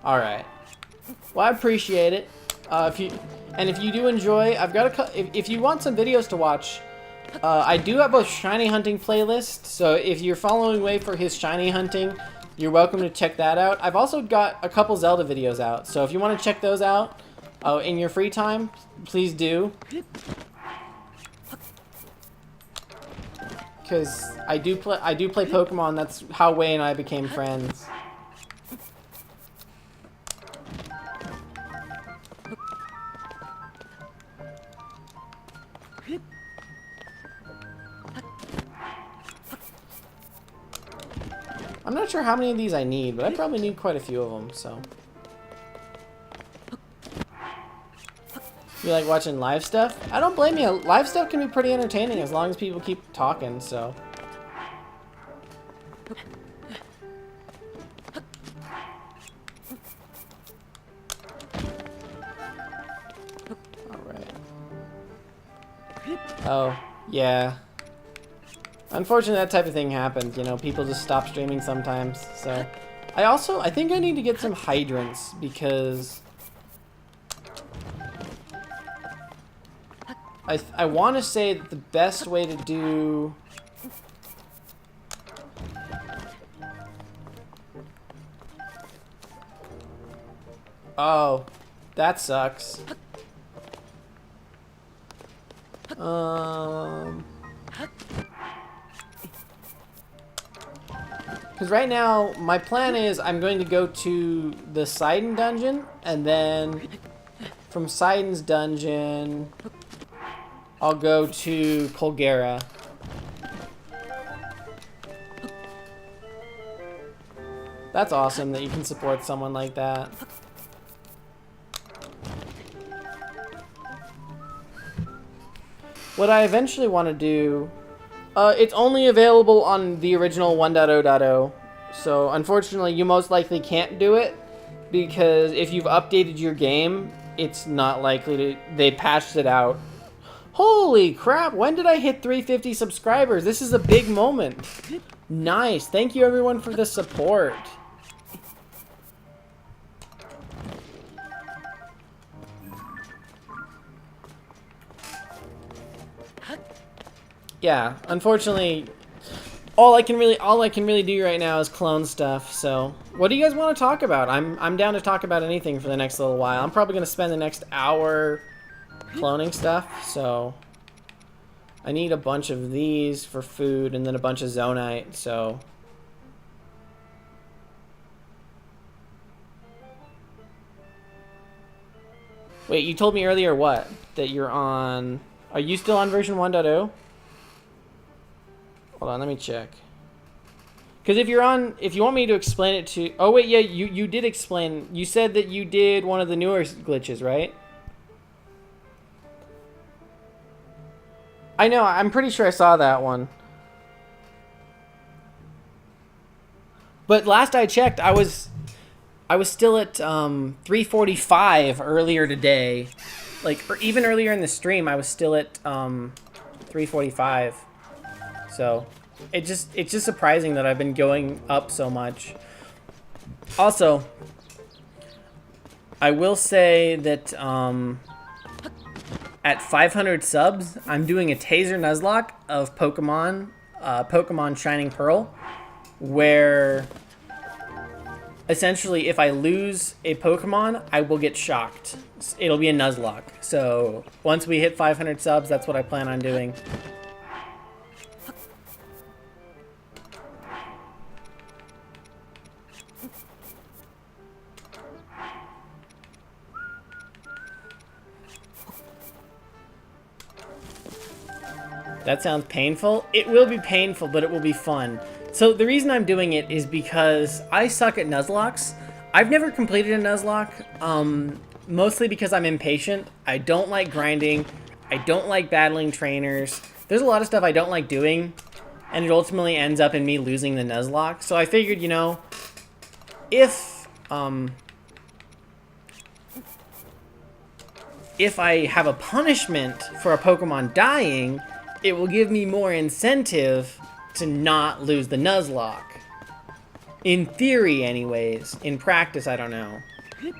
all right, well, I appreciate it. If you do enjoy, I've got if you want some videos to watch, I do have a shiny hunting playlist, so if you're following Way for his shiny hunting, you're welcome to check that out. I've also got a couple Zelda videos out, so if you want to check those out in your free time, please do. Because I do play Pokemon. That's how Way and I became friends. I'm not sure how many of these I need, but I probably need quite a few of them, so. You like watching live stuff? I don't blame you. Live stuff can be pretty entertaining as long as people keep talking, so. Alright. Oh, yeah. Unfortunately, that type of thing happens, you know, people just stop streaming sometimes, so. I think I need to get some hydrants, because I want to say that the best way to do... Oh, that sucks. Because right now, my plan is I'm going to go to the Sidon dungeon, and then from Sidon's dungeon, I'll go to Kogha. That's awesome that you can support someone like that. What I eventually want to do... it's only available on the original 1.0.0, so unfortunately you most likely can't do it, because if you've updated your game, it's not likely to... They patched it out. Holy crap, when did I hit 350 subscribers? This is a big moment. Nice. Thank you everyone for the support. Yeah, unfortunately, all I can really do right now is clone stuff. So, what do you guys want to talk about? I'm down to talk about anything for the next little while. I'm probably going to spend the next hour cloning stuff. So, I need a bunch of these for food and then a bunch of zonite. So, wait, you told me earlier what? That you're on... Are you still on version 1.0? Hold on, let me check. Because if you want me to explain it to... Oh, wait, yeah, you did explain. You said that you did one of the newer glitches, right? I know, I'm pretty sure I saw that one. But last I checked, I was still at 345 earlier today. Like, or even earlier in the stream, I was still at 345. So, it's just surprising that I've been going up so much. Also, I will say that at 500 subs, I'm doing a Taser Nuzlocke of Pokemon Shining Pearl, where essentially if I lose a Pokemon, I will get shocked. It'll be a Nuzlocke. So once we hit 500 subs, that's what I plan on doing. That sounds painful. It will be painful, but it will be fun. So the reason I'm doing it is because I suck at Nuzlocks. I've never completed a Nuzlocke, mostly because I'm impatient. I don't like grinding. I don't like battling trainers. There's a lot of stuff I don't like doing, and it ultimately ends up in me losing the Nuzlocke. So I figured, you know, if I have a punishment for a Pokemon dying, it will give me more incentive to not lose the Nuzlocke. In theory, anyways. In practice, I don't know. I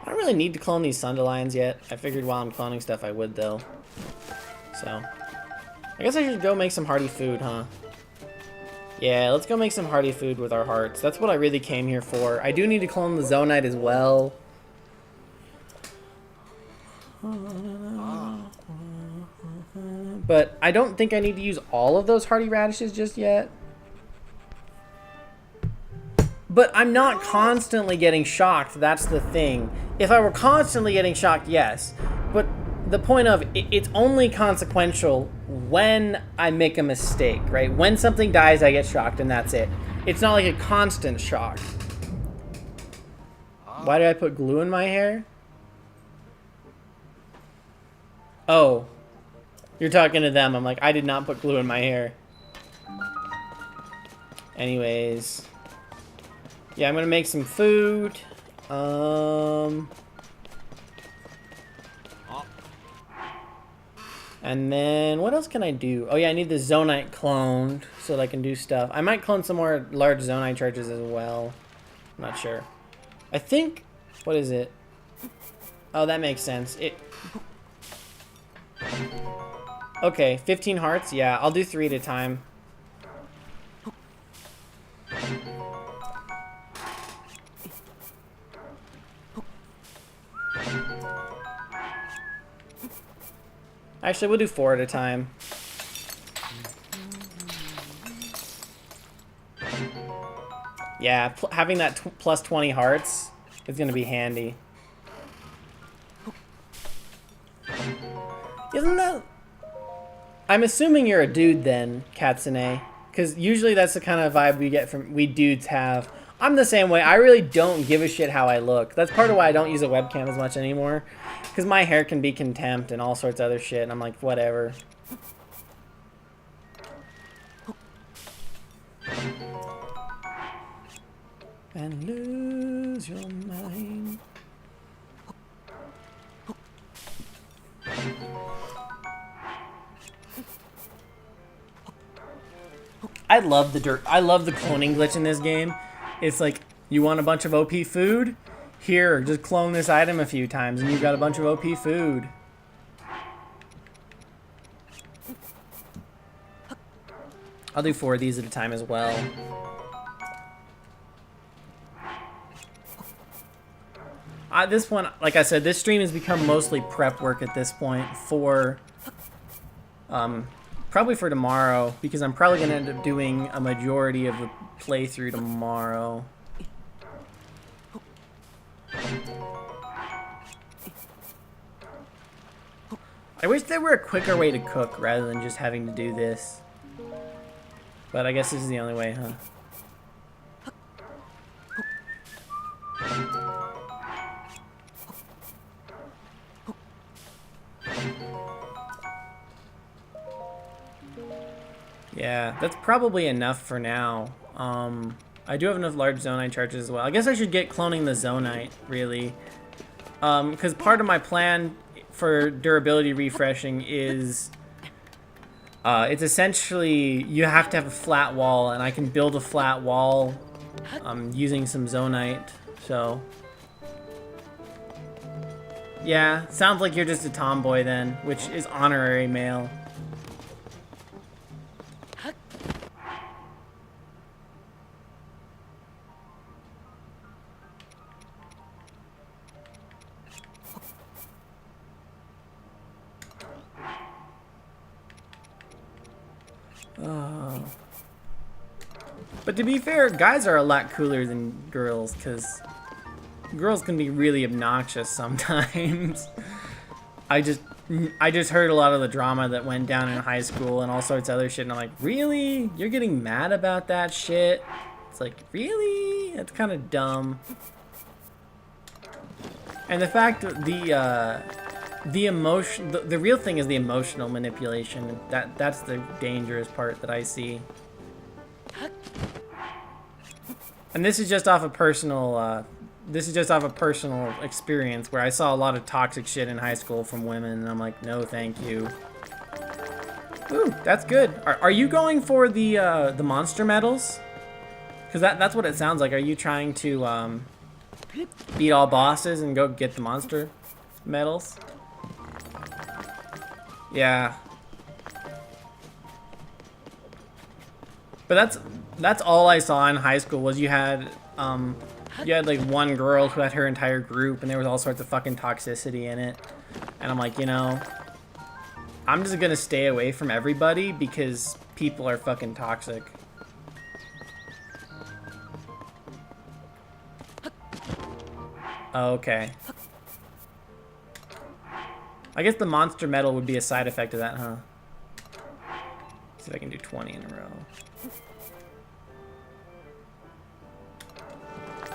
don't really need to clone these Sundelions yet. I figured while I'm cloning stuff I would, though. So, I guess I should go make some hearty food, huh? Yeah, let's go make some hearty food with our hearts. That's what I really came here for. I do need to clone the Zonite as well. But I don't think I need to use all of those hardy radishes just yet. But I'm not constantly getting shocked, that's the thing. If I were constantly getting shocked, yes. But the point of it's only consequential when I make a mistake, right? When something dies, I get shocked and that's it. It's not like a constant shock. Why did I put glue in my hair? Oh. You're talking to them. I'm like, I did not put glue in my hair. Anyways. Yeah, I'm gonna make some food. And then, what else can I do? Oh yeah, I need the Zonite cloned so that I can do stuff. I might clone some more large Zonite charges as well. I'm not sure. I think, what is it? Oh, that makes sense. Okay, 15 hearts. Yeah, I'll do 3 at a time. Actually, we'll do 4 at a time. Yeah, having that plus 20 hearts is going to be handy. Isn't that... I'm assuming you're a dude then, Katsune. Because usually that's the kind of vibe we dudes have. I'm the same way. I really don't give a shit how I look. That's part of why I don't use a webcam as much anymore. Because my hair can be contempt and all sorts of other shit. And I'm like, whatever. And lose your mind. I love the cloning glitch in this game. It's like, you want a bunch of OP food? Here, just clone this item a few times and you've got a bunch of OP food. I'll do 4 of these at a time as well. This one, like I said, this stream has become mostly prep work at this point for, probably for tomorrow, because I'm probably going to end up doing a majority of the playthrough tomorrow. I wish there were a quicker way to cook rather than just having to do this. But I guess this is the only way, huh? Yeah, that's probably enough for now. I do have enough large zonite charges as well. I guess I should get cloning the zonite, really. Because part of my plan for durability refreshing is... it's essentially, you have to have a flat wall, and I can build a flat wall using some zonite, so... Yeah, sounds like you're just a tomboy then, which is honorary male. Oh. But to be fair, guys are a lot cooler than girls, because girls can be really obnoxious sometimes. I just heard a lot of the drama that went down in high school and all sorts of other shit, and I'm like, really? You're getting mad about that shit? It's like, really? That's kind of dumb. And the fact that the real thing is the emotional manipulation. That's the dangerous part that I see. And this is just off a personal experience where I saw a lot of toxic shit in high school from women, and I'm like, no, thank you. Ooh, that's good. Are you going for the monster medals? Because that's what it sounds like. Are you trying to beat all bosses and go get the monster medals? Yeah. But that's all I saw in high school was you had like one girl who had her entire group, and there was all sorts of fucking toxicity in it. And I'm like, you know, I'm just gonna stay away from everybody because people are fucking toxic. Okay. I guess the monster medal would be a side effect of that, huh? Let's see if I can do 20 in a row.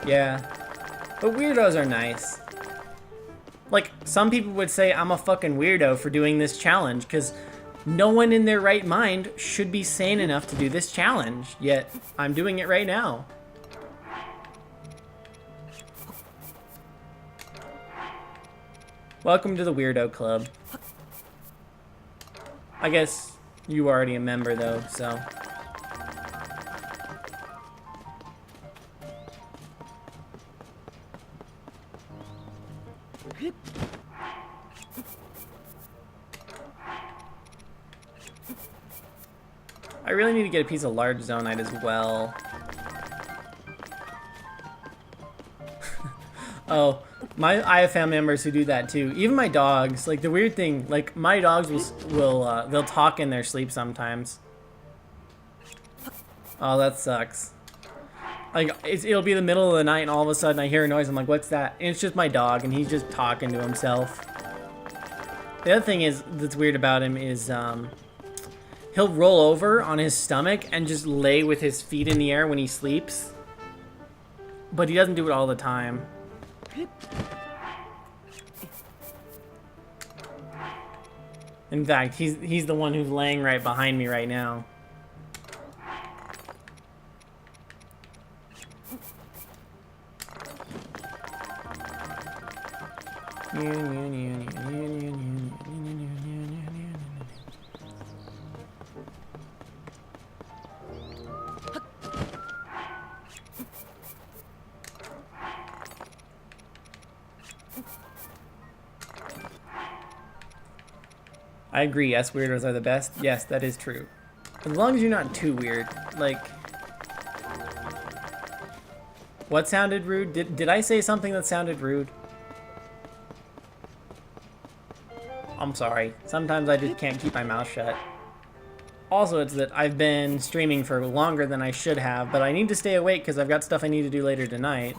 Yeah. But weirdos are nice. Like, some people would say I'm a fucking weirdo for doing this challenge, because no one in their right mind should be sane enough to do this challenge, yet I'm doing it right now. Welcome to the Weirdo Club. I guess you are already a member, though, so... I really need to get a piece of large zonite as well. Oh, I have family members who do that too. Even my dogs. Like, the weird thing, like, my dogs will they'll talk in their sleep sometimes. Oh, that sucks. Like, it'll be the middle of the night and all of a sudden I hear a noise. I'm like, what's that? And it's just my dog, and he's just talking to himself. The other thing that's weird about him is he'll roll over on his stomach and just lay with his feet in the air when he sleeps. But he doesn't do it all the time. In fact, he's the one who's laying right behind me right now. I agree, yes, weirdos are the best. Yes, that is true. As long as you're not too weird. Like... What sounded rude? Did I say something that sounded rude? I'm sorry. Sometimes I just can't keep my mouth shut. Also, it's that I've been streaming for longer than I should have, but I need to stay awake because I've got stuff I need to do later tonight.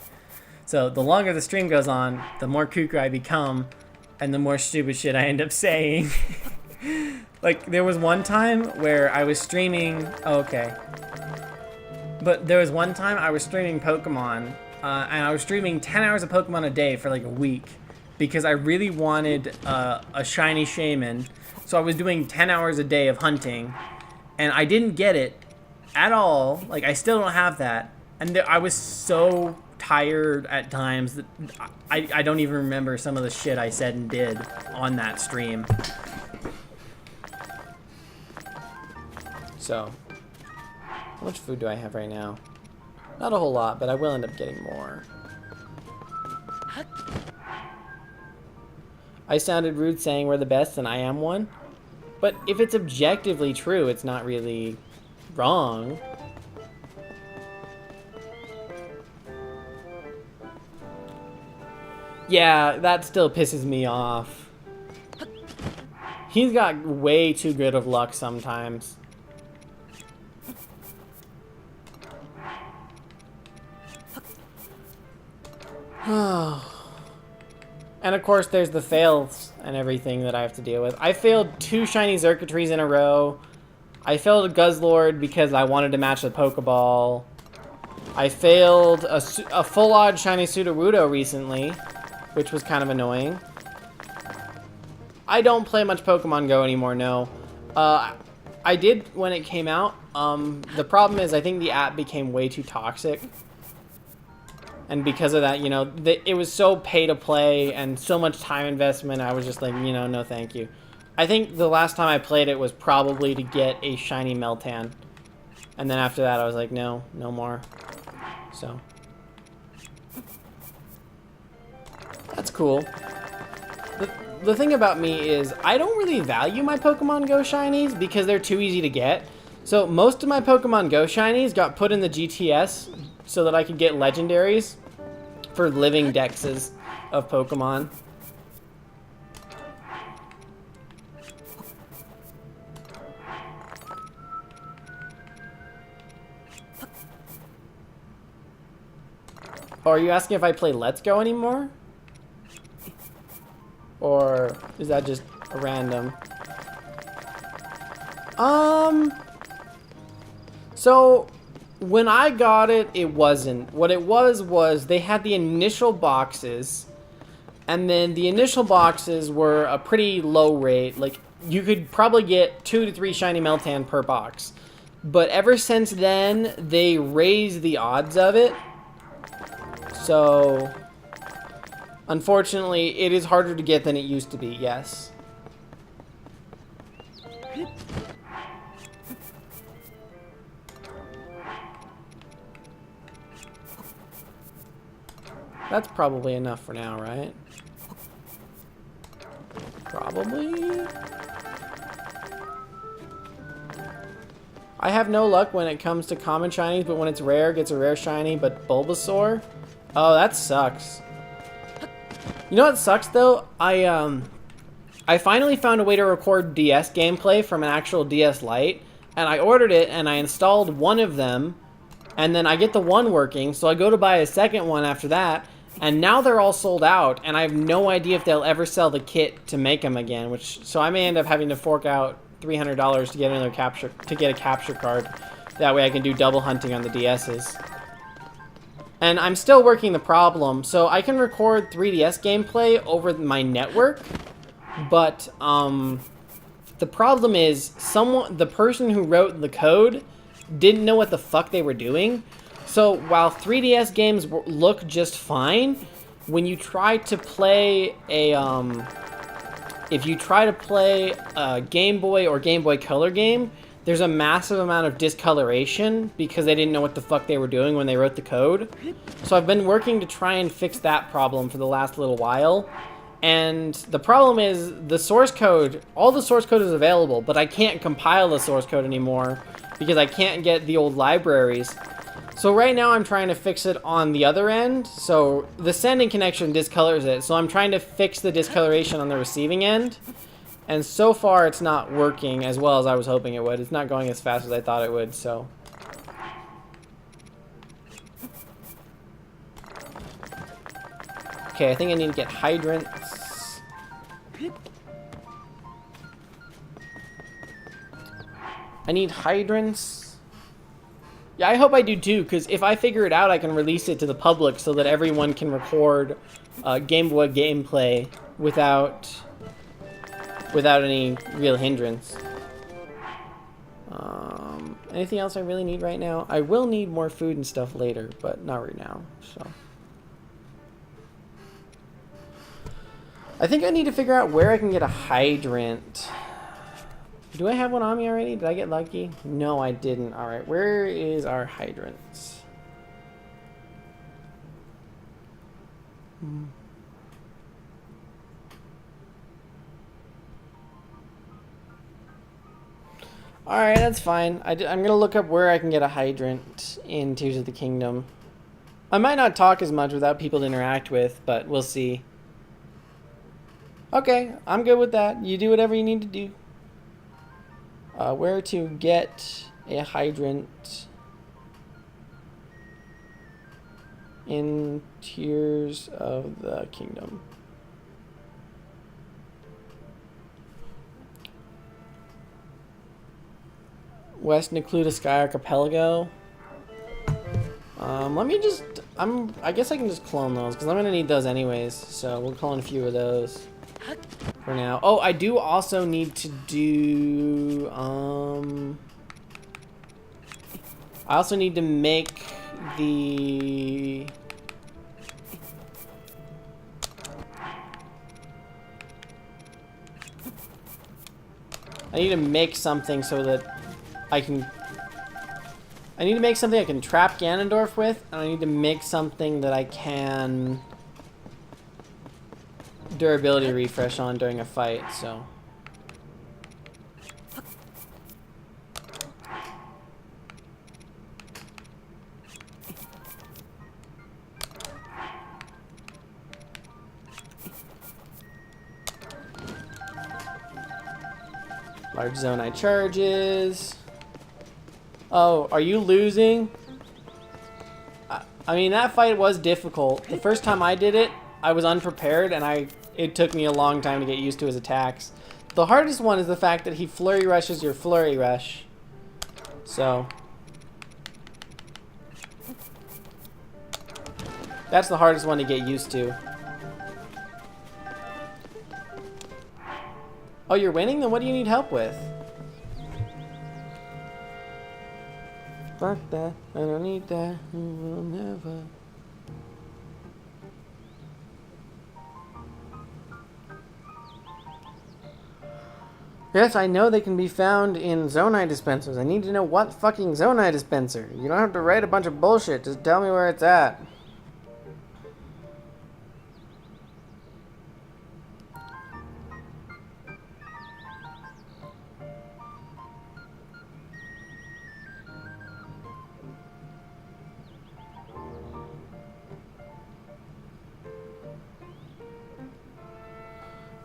So the longer the stream goes on, the more cuckoo I become, and the more stupid shit I end up saying. Like, there was one time where I was streaming... Oh, okay. But there was one time I was streaming Pokemon, and I was streaming 10 hours of Pokemon a day for like a week, because I really wanted a shiny shaman. So I was doing 10 hours a day of hunting, and I didn't get it at all. Like, I still don't have that. And I was so tired at times that I don't even remember some of the shit I said and did on that stream. So, how much food do I have right now? Not a whole lot, but I will end up getting more. I sounded rude saying we're the best and I am one. But if it's objectively true, it's not really wrong. Yeah, that still pisses me off. He's got way too good of luck sometimes. And of course there's the fails and everything that I have to deal with. I failed 2 shiny Xurkitries in a row. I failed a Guzzlord because I wanted to match the Pokeball. I failed a full-odd shiny Sudowoodo recently, which was kind of annoying. I don't play much Pokemon Go anymore, no. I did when it came out. The problem is I think the app became way too toxic. And because of that, you know, it was so pay to play and so much time investment, I was just like, you know, no thank you. I think the last time I played it was probably to get a shiny Meltan. And then after that, I was like, no, no more. So. That's cool. The thing about me is I don't really value my Pokemon Go shinies because they're too easy to get. So most of my Pokemon Go shinies got put in the GTS so that I could get legendaries for living dexes of Pokemon. Oh, are you asking if I play Let's Go anymore? Or is that just a random? So when I got it, it wasn't. What it was they had the initial boxes, and then the initial boxes were a pretty low rate. Like, you could probably get 2 to 3 shiny Meltan per box. But ever since then, they raised the odds of it. So, unfortunately, it is harder to get than it used to be, yes. That's probably enough for now, right? Probably. I have no luck when it comes to common shinies, but when it's rare, it gets a rare shiny, but Bulbasaur? Oh, that sucks. You know what sucks, though? I finally found a way to record DS gameplay from an actual DS Lite, and I ordered it, and I installed one of them, and then I get the one working, so I go to buy a second one after that, and now they're all sold out, and I have no idea if they'll ever sell the kit to make them again, so I may end up having to fork out $300 to get another capture card. That way I can do double hunting on the DS's. And I'm still working the problem, so I can record 3DS gameplay over my network, but the problem is the person who wrote the code didn't know what the fuck they were doing. So while 3DS games look just fine, when you try to play if you try to play a Game Boy or Game Boy Color game, there's a massive amount of discoloration because they didn't know what the fuck they were doing when they wrote the code. So I've been working to try and fix that problem for the last little while. And the problem is the source code, all the source code is available, but I can't compile the source code anymore because I can't get the old libraries. So right now I'm trying to fix it on the other end. So the sending connection discolors it. So I'm trying to fix the discoloration on the receiving end. And so far it's not working as well as I was hoping it would. It's not going as fast as I thought it would, so. Okay, I think I need to get hydrants. I need hydrants. Yeah, I hope I do too, because if I figure it out, I can release it to the public so that everyone can record Game Boy gameplay without any real hindrance. Anything else I really need right now? I will need more food and stuff later, but not right now, so. I think I need to figure out where I can get a hydrant. Do I have one on me already? Did I get lucky? No, I didn't. All right, where is our hydrants? All right, that's fine. I'm going to look up where I can get a hydrant in Tears of the Kingdom. I might not talk as much without people to interact with, but we'll see. Okay, I'm good with that. You do whatever you need to do. Where to get a hydrant in Tears of the Kingdom. West Necluda Sky Archipelago. Let me just, I guess I can just clone those because I'm gonna need those anyways. So we'll clone a few of those for now. Oh, I do also need to do, I also need to make the, I need to make something so that I can trap Ganondorf with, and I need to make something that I can durability refresh on during a fight, so. Large Zonai charges. Oh, are you losing? I mean, that fight was difficult. The first time I did it, I was unprepared, and it took me a long time to get used to his attacks. The hardest one is the fact that he flurry rushes your flurry rush. So. That's the hardest one to get used to. Oh, you're winning? Then what do you need help with? Fuck that. I don't need that. Will never. Yes, I know they can be found in Zonai dispensers. I need to know what fucking Zonai dispenser. You don't have to write a bunch of bullshit. Just tell me where it's at.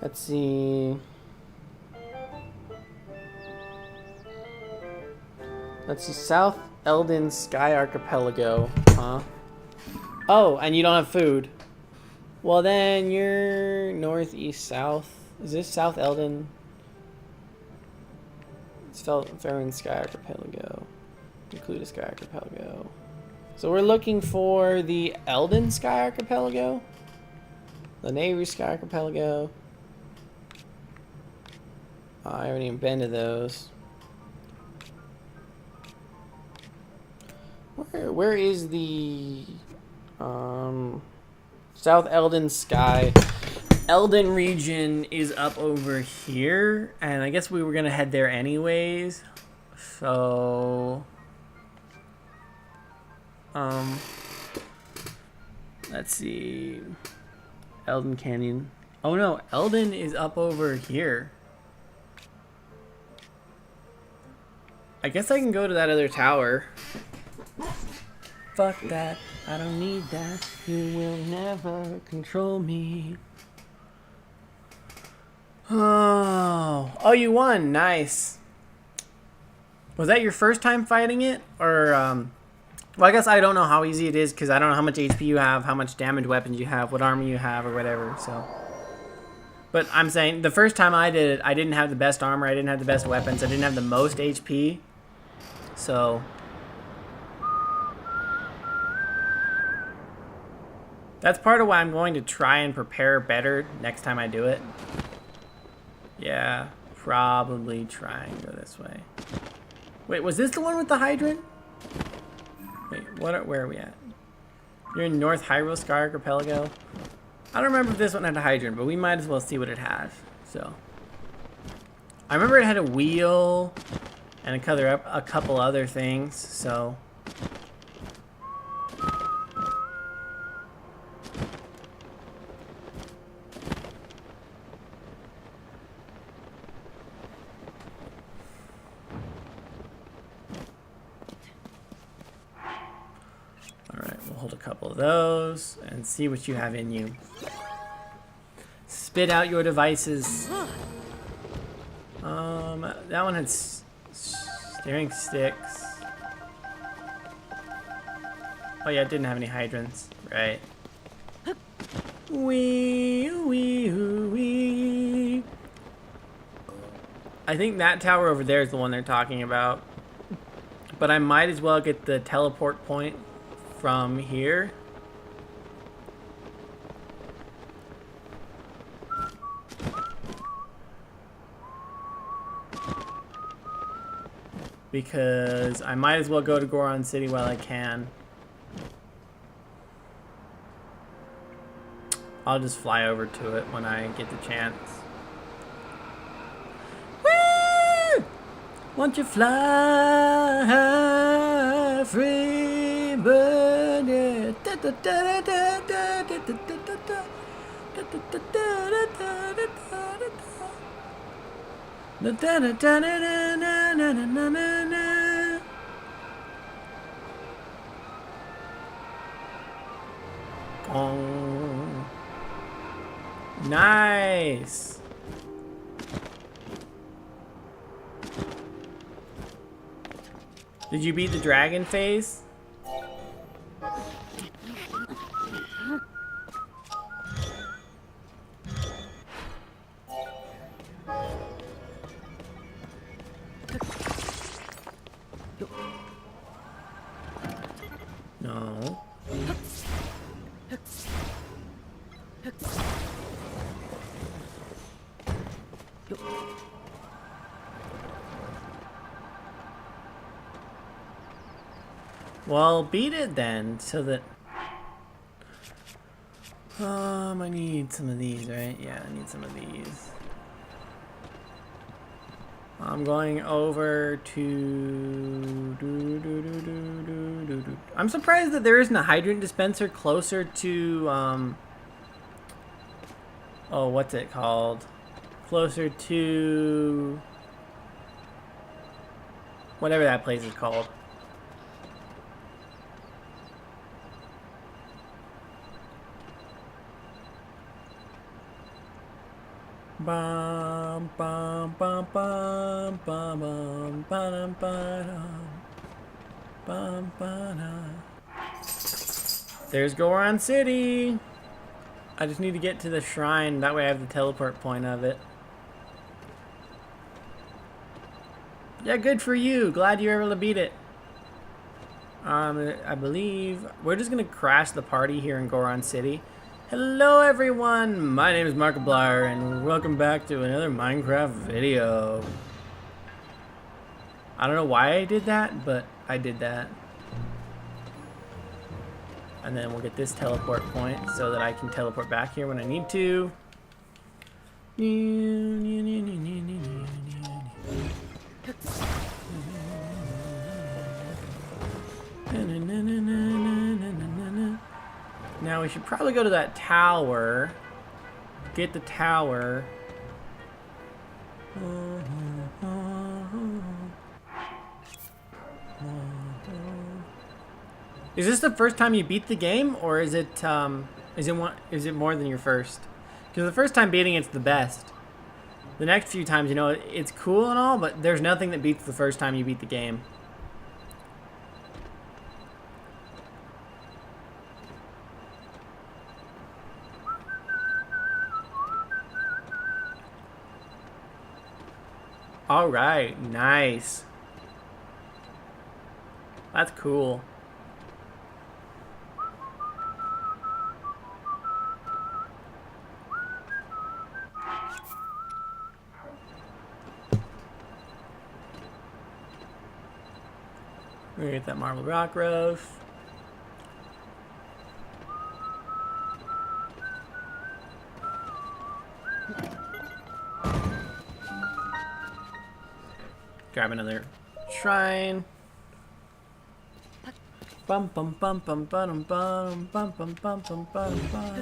Let's see. Let's see. South Eldin Sky Archipelago. Huh? Oh, and you don't have food. Well, then you're northeast south. Is this South Eldin? It's Fairwind Sky Archipelago. Include a Sky Archipelago. So we're looking for the Eldin Sky Archipelago. The Nehru Sky Archipelago. I haven't even been to those. Where is the South Eldin Sky? Eldin region is up over here, and I guess we were gonna head there anyways. So let's see. Eldin Canyon. Oh no, Eldon is up over here. I guess I can go to that other tower. Fuck that. I don't need that. You will never control me. Oh, you won. Nice. Was that your first time fighting it? Or, well, I guess I don't know how easy it is because I don't know how much HP you have, how much damage weapons you have, what armor you have, or whatever, so. But I'm saying, the first time I did it, I didn't have the best armor, I didn't have the best weapons, I didn't have the most HP. So. That's part of why I'm going to try and prepare better next time I do it. Yeah, probably try and go this way. Wait, was this the one with the hydrant? Wait, where are we at? You're in North Hyrule Sky Archipelago. I don't remember if this one had a hydrant, but we might as well see what it has. So, I remember it had a wheel and a couple other things. So. Hold a couple of those and see what you have in you. Spit out your devices. That one had steering sticks. Oh yeah, it didn't have any hydrants. Right. Wee, wee, wee. I think that tower over there is the one they're talking about. But I might as well get the teleport point from here. Because I might as well go to Goron City while I can. I'll just fly over to it when I get the chance. Woo! Won't you fly free bird? Yeah. Gong. Nice. Did you beat the dragon phase? No. Well, beat it then, so that... I need some of these, right? Yeah, I need some of these. I'm going over to... I'm surprised that there isn't a hydrant dispenser closer to, oh, what's it called? Closer to... whatever that place is called. Bum bum bum bum bum bum bum bum bum. There's Goron City. I just need to get to the shrine. That way I have the teleport point of it. Yeah, good for you. Glad you were able to beat it. I believe we're just gonna crash the party here in Goron City. Hello everyone, my name is Markiplier and welcome back to another Minecraft video. I don't know why I did that, but I did that. And then we'll get this teleport point so that I can teleport back here when I need to. Now we should probably go to that tower get the tower. Is this the first time you beat the game, or is it more than your first? Because the first time beating it's the best. The next few times, you know, it's cool and all, but there's nothing that beats the first time you beat the game. All right, nice. That's cool. We're gonna get that marble rock growth. Grab another shrine. Bum bum bum bum bum bum bum bum bum bum bum bum.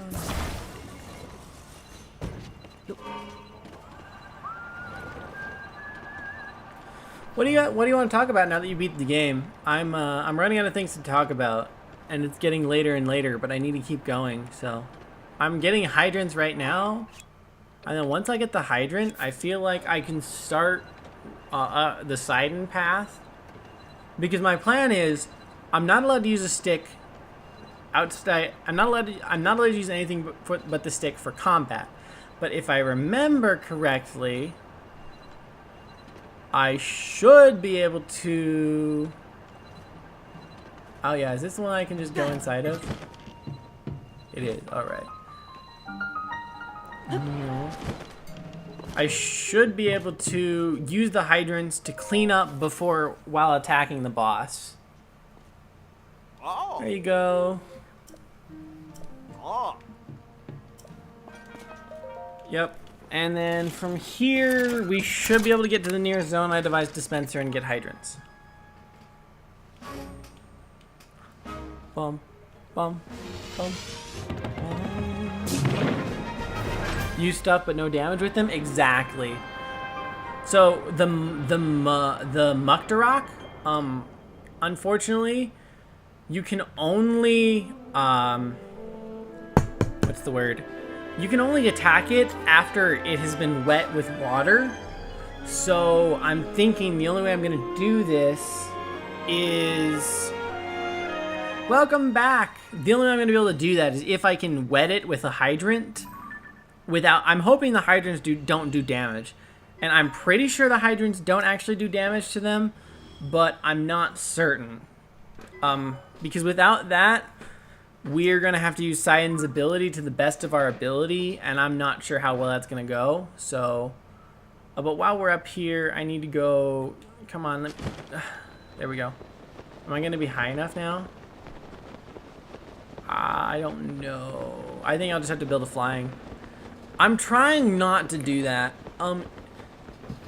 What do you want to talk about now that you beat the game? I'm running out of things to talk about, and it's getting later and later, but I need to keep going. So, I'm getting hydrants right now, and then once I get the hydrant, I feel like I can start the Sidon path, because my plan is I'm not allowed to use a stick outside. I'm not allowed to use anything but the stick for combat. But if I remember correctly, I should be able to... Oh yeah, is this the one I can just go inside of? It is, alright. I should be able to use the hydrants to clean up while attacking the boss. There you go. Yep. And then from here, we should be able to get to the nearest Zonai device dispenser and get hydrants. Bum, bum, bum, bum. Use stuff but no damage with them? Exactly. So the Muktarok, unfortunately, you can only what's the word? You can only attack it after it has been wet with water. So I'm thinking the only way I'm gonna do this is... Welcome back! The only way I'm gonna be able to do that is if I can wet it with a hydrant without... I'm hoping the hydrants don't do damage. And I'm pretty sure the hydrants don't actually do damage to them, but I'm not certain. Because without that, we're going to have to use Sidon's ability to the best of our ability, and I'm not sure how well that's going to go. So, but while we're up here, I need to go... Come on. There we go. Am I going to be high enough now? I don't know. I think I'll just have to build a flying. I'm trying not to do that.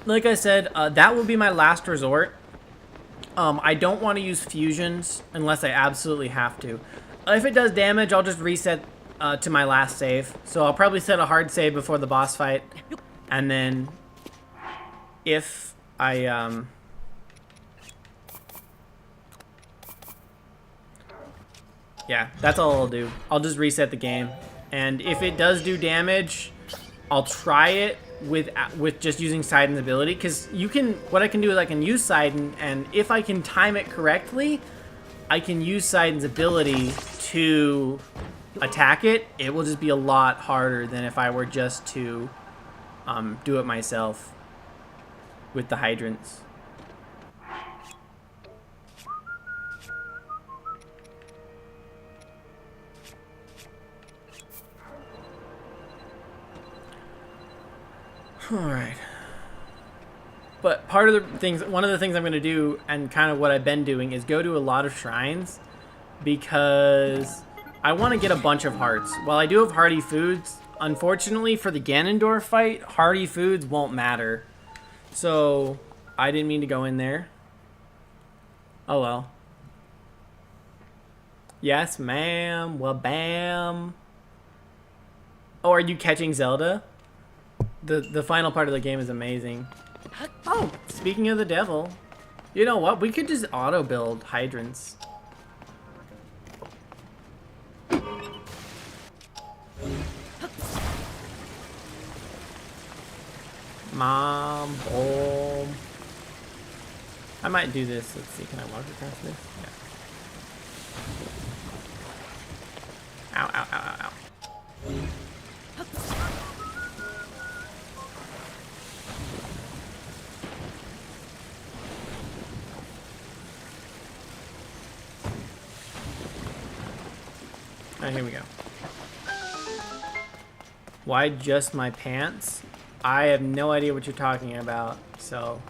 Like I said, that will be my last resort. I don't want to use fusions unless I absolutely have to. If it does damage, I'll just reset to my last save. So I'll probably set a hard save before the boss fight. And then if I... Yeah, that's all I'll do. I'll just reset the game. And if it does do damage, I'll try it with just using Sidon's ability. Because you can... What I can do is I can use Sidon, and if I can time it correctly, I can use Sidon's ability to attack it. It will just be a lot harder than if I were just to do it myself with the hydrants. All right. But one of the things I'm going to do, and kind of what I've been doing, is go to a lot of shrines because I want to get a bunch of hearts. While I do have hardy foods, unfortunately for the Ganondorf fight, hardy foods won't matter. So I didn't mean to go in there. Oh well. Yes, ma'am. Well, bam. Oh, are you catching Zelda? The final part of the game is amazing. Oh, speaking of the devil, you know what? We could just auto build hydrants. Mom, boom. I might do this. Let's see. Can I walk across this? Yeah. Ow, ow, ow, ow, ow. Alright, here we go. Why just my pants? I have no idea what you're talking about, so...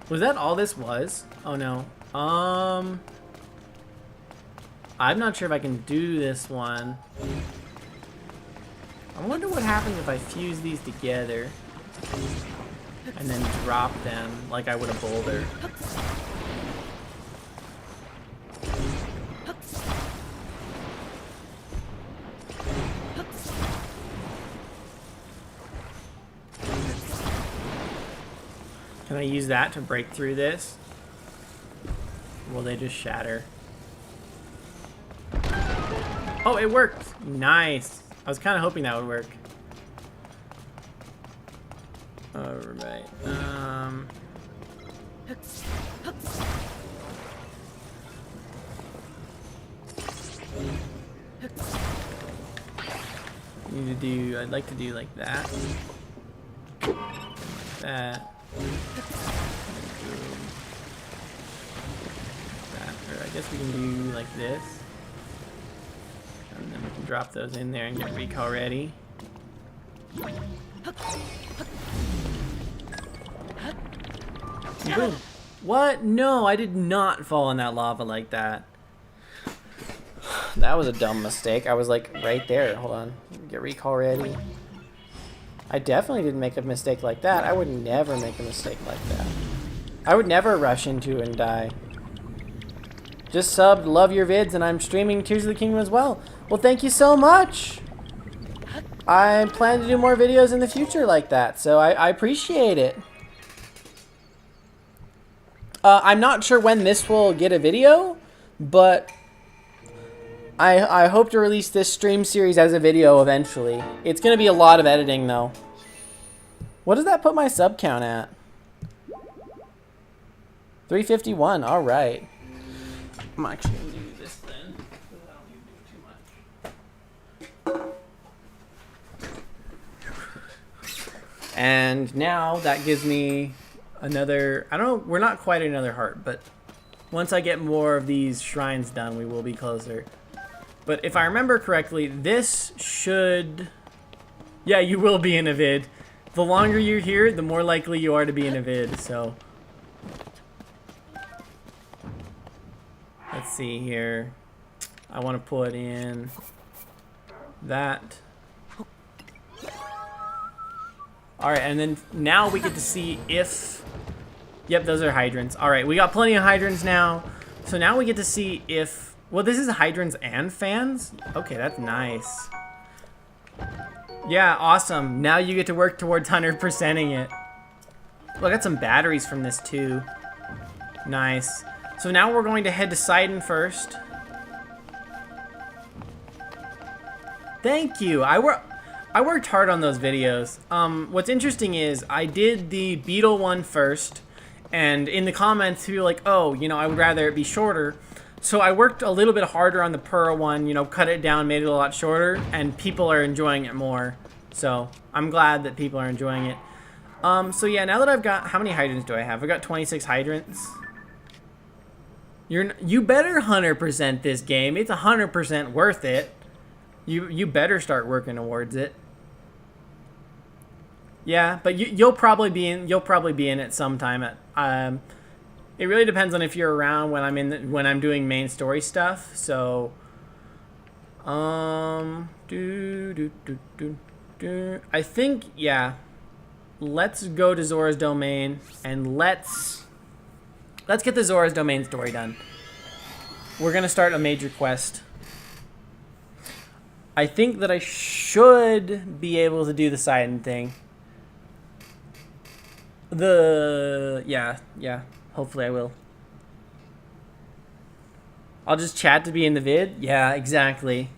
Was that all this was? Oh no. I'm not sure if I can do this one. I wonder what happens if I fuse these together and then drop them like I would a boulder. Can I use that to break through this? Will they just shatter? Oh, it worked! Nice! I was kind of hoping that would work. Alright, need to do, I'd like to do like that. Like that. Or I guess we can do like this. And then we can drop those in there and get recall ready. Boom. What? No, I did not fall in that lava like that. That was a dumb mistake. I was like right there. Hold on. Get recall ready. I definitely didn't make a mistake like that. I would never make a mistake like that. I would never rush into and die. Just subbed, love your vids, and I'm streaming Tears of the Kingdom as well. Well, thank you so much. I plan to do more videos in the future like that, so I appreciate it. I'm not sure when this will get a video, but I hope to release this stream series as a video eventually. It's going to be a lot of editing, though. What does that put my sub count at? 351, all right. I'm actually going to do this then, because I don't need to do too much. And now that gives me another, I don't know, we're not quite another heart, but once I get more of these shrines done, we will be closer. But if I remember correctly, this should... Yeah, you will be in a vid. The longer you're here, the more likely you are to be in a vid, so... Let's see here. I want to put in that. Alright, and then now we get to see if... Yep, those are hydrants. Alright, we got plenty of hydrants now. So now we get to see if... Well, this is hydrants and fans? Okay, that's nice. Yeah, awesome. Now you get to work towards 100%ing it. Well, I got some batteries from this too. Nice. So now we're going to head to Sidon first. Thank you. I worked hard on those videos. What's interesting is I did the beetle one first, and in the comments people were like, oh, you know, I would rather it be shorter. So I worked a little bit harder on the purah one, you know, cut it down, made it a lot shorter, and people are enjoying it more. So I'm glad that people are enjoying it. So yeah, now that I've got, how many hydrants do I have? I've got 26 hydrants. You better 100% this game. It's 100% worth it. You better start working towards it. Yeah, but you'll probably be in it sometime. It really depends on if you're around when I'm doing main story stuff. So, I think, yeah. Let's go to Zora's Domain and let's get the Zora's Domain story done. We're gonna start a major quest. I think that I should be able to do the Sidon thing. Yeah, hopefully I will. I'll just chat to be in the vid? Yeah, exactly.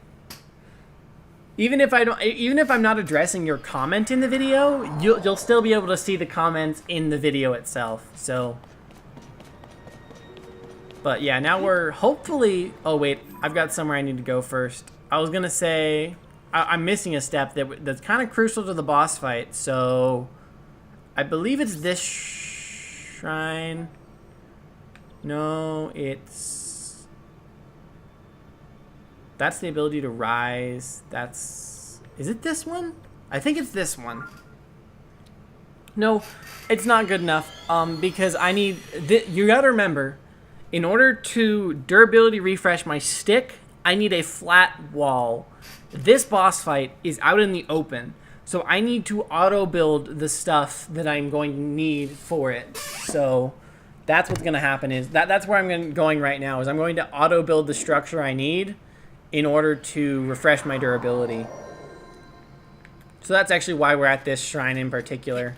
Even if I'm not addressing your comment in the video, you'll still be able to see the comments in the video itself. So, but yeah, now we're hopefully. Oh wait, I've got somewhere I need to go first. I was gonna say I'm missing a step that's kind of crucial to the boss fight. So, I believe it's this shrine. No, that's the ability to rise. Is it this one? I think it's this one. No, it's not good enough. Because I need, you gotta remember, in order to durability refresh my stick, I need a flat wall. This boss fight is out in the open. So I need to auto build the stuff that I'm going to need for it. So that's what's gonna happen is, that's where I'm going right now, is I'm going to auto build the structure I need in order to refresh my durability. So that's actually why we're at this shrine in particular.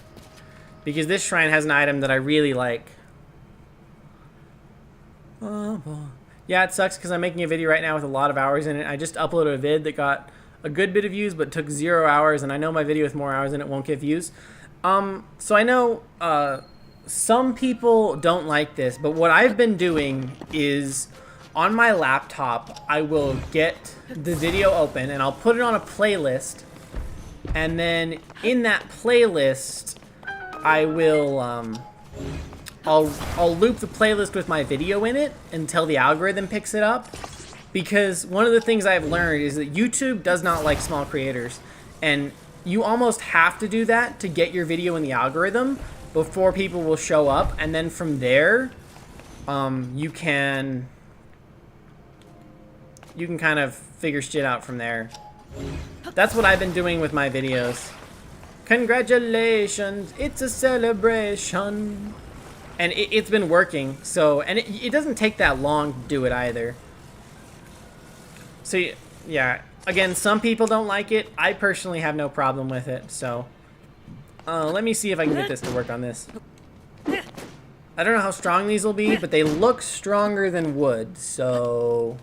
Because this shrine has an item that I really like. Yeah, it sucks because I'm making a video right now with a lot of hours in it. I just uploaded a vid that got a good bit of views but took 0 hours, and I know my video with more hours in it won't get views. So I know some people don't like this, but what I've been doing is, on my laptop, I will get the video open and I'll put it on a playlist, and then in that playlist I will I'll loop the playlist with my video in it until the algorithm picks it up, because one of the things I've learned is that YouTube does not like small creators, and you almost have to do that to get your video in the algorithm before people will show up, and then from there you can kind of figure shit out from there. That's what I've been doing with my videos. Congratulations, it's a celebration. And it's been working, so, and it doesn't take that long to do it either. So, yeah, again, some people don't like it. I personally have no problem with it, so. Let me see if I can get this to work on this. I don't know how strong these will be, but they look stronger than wood, so.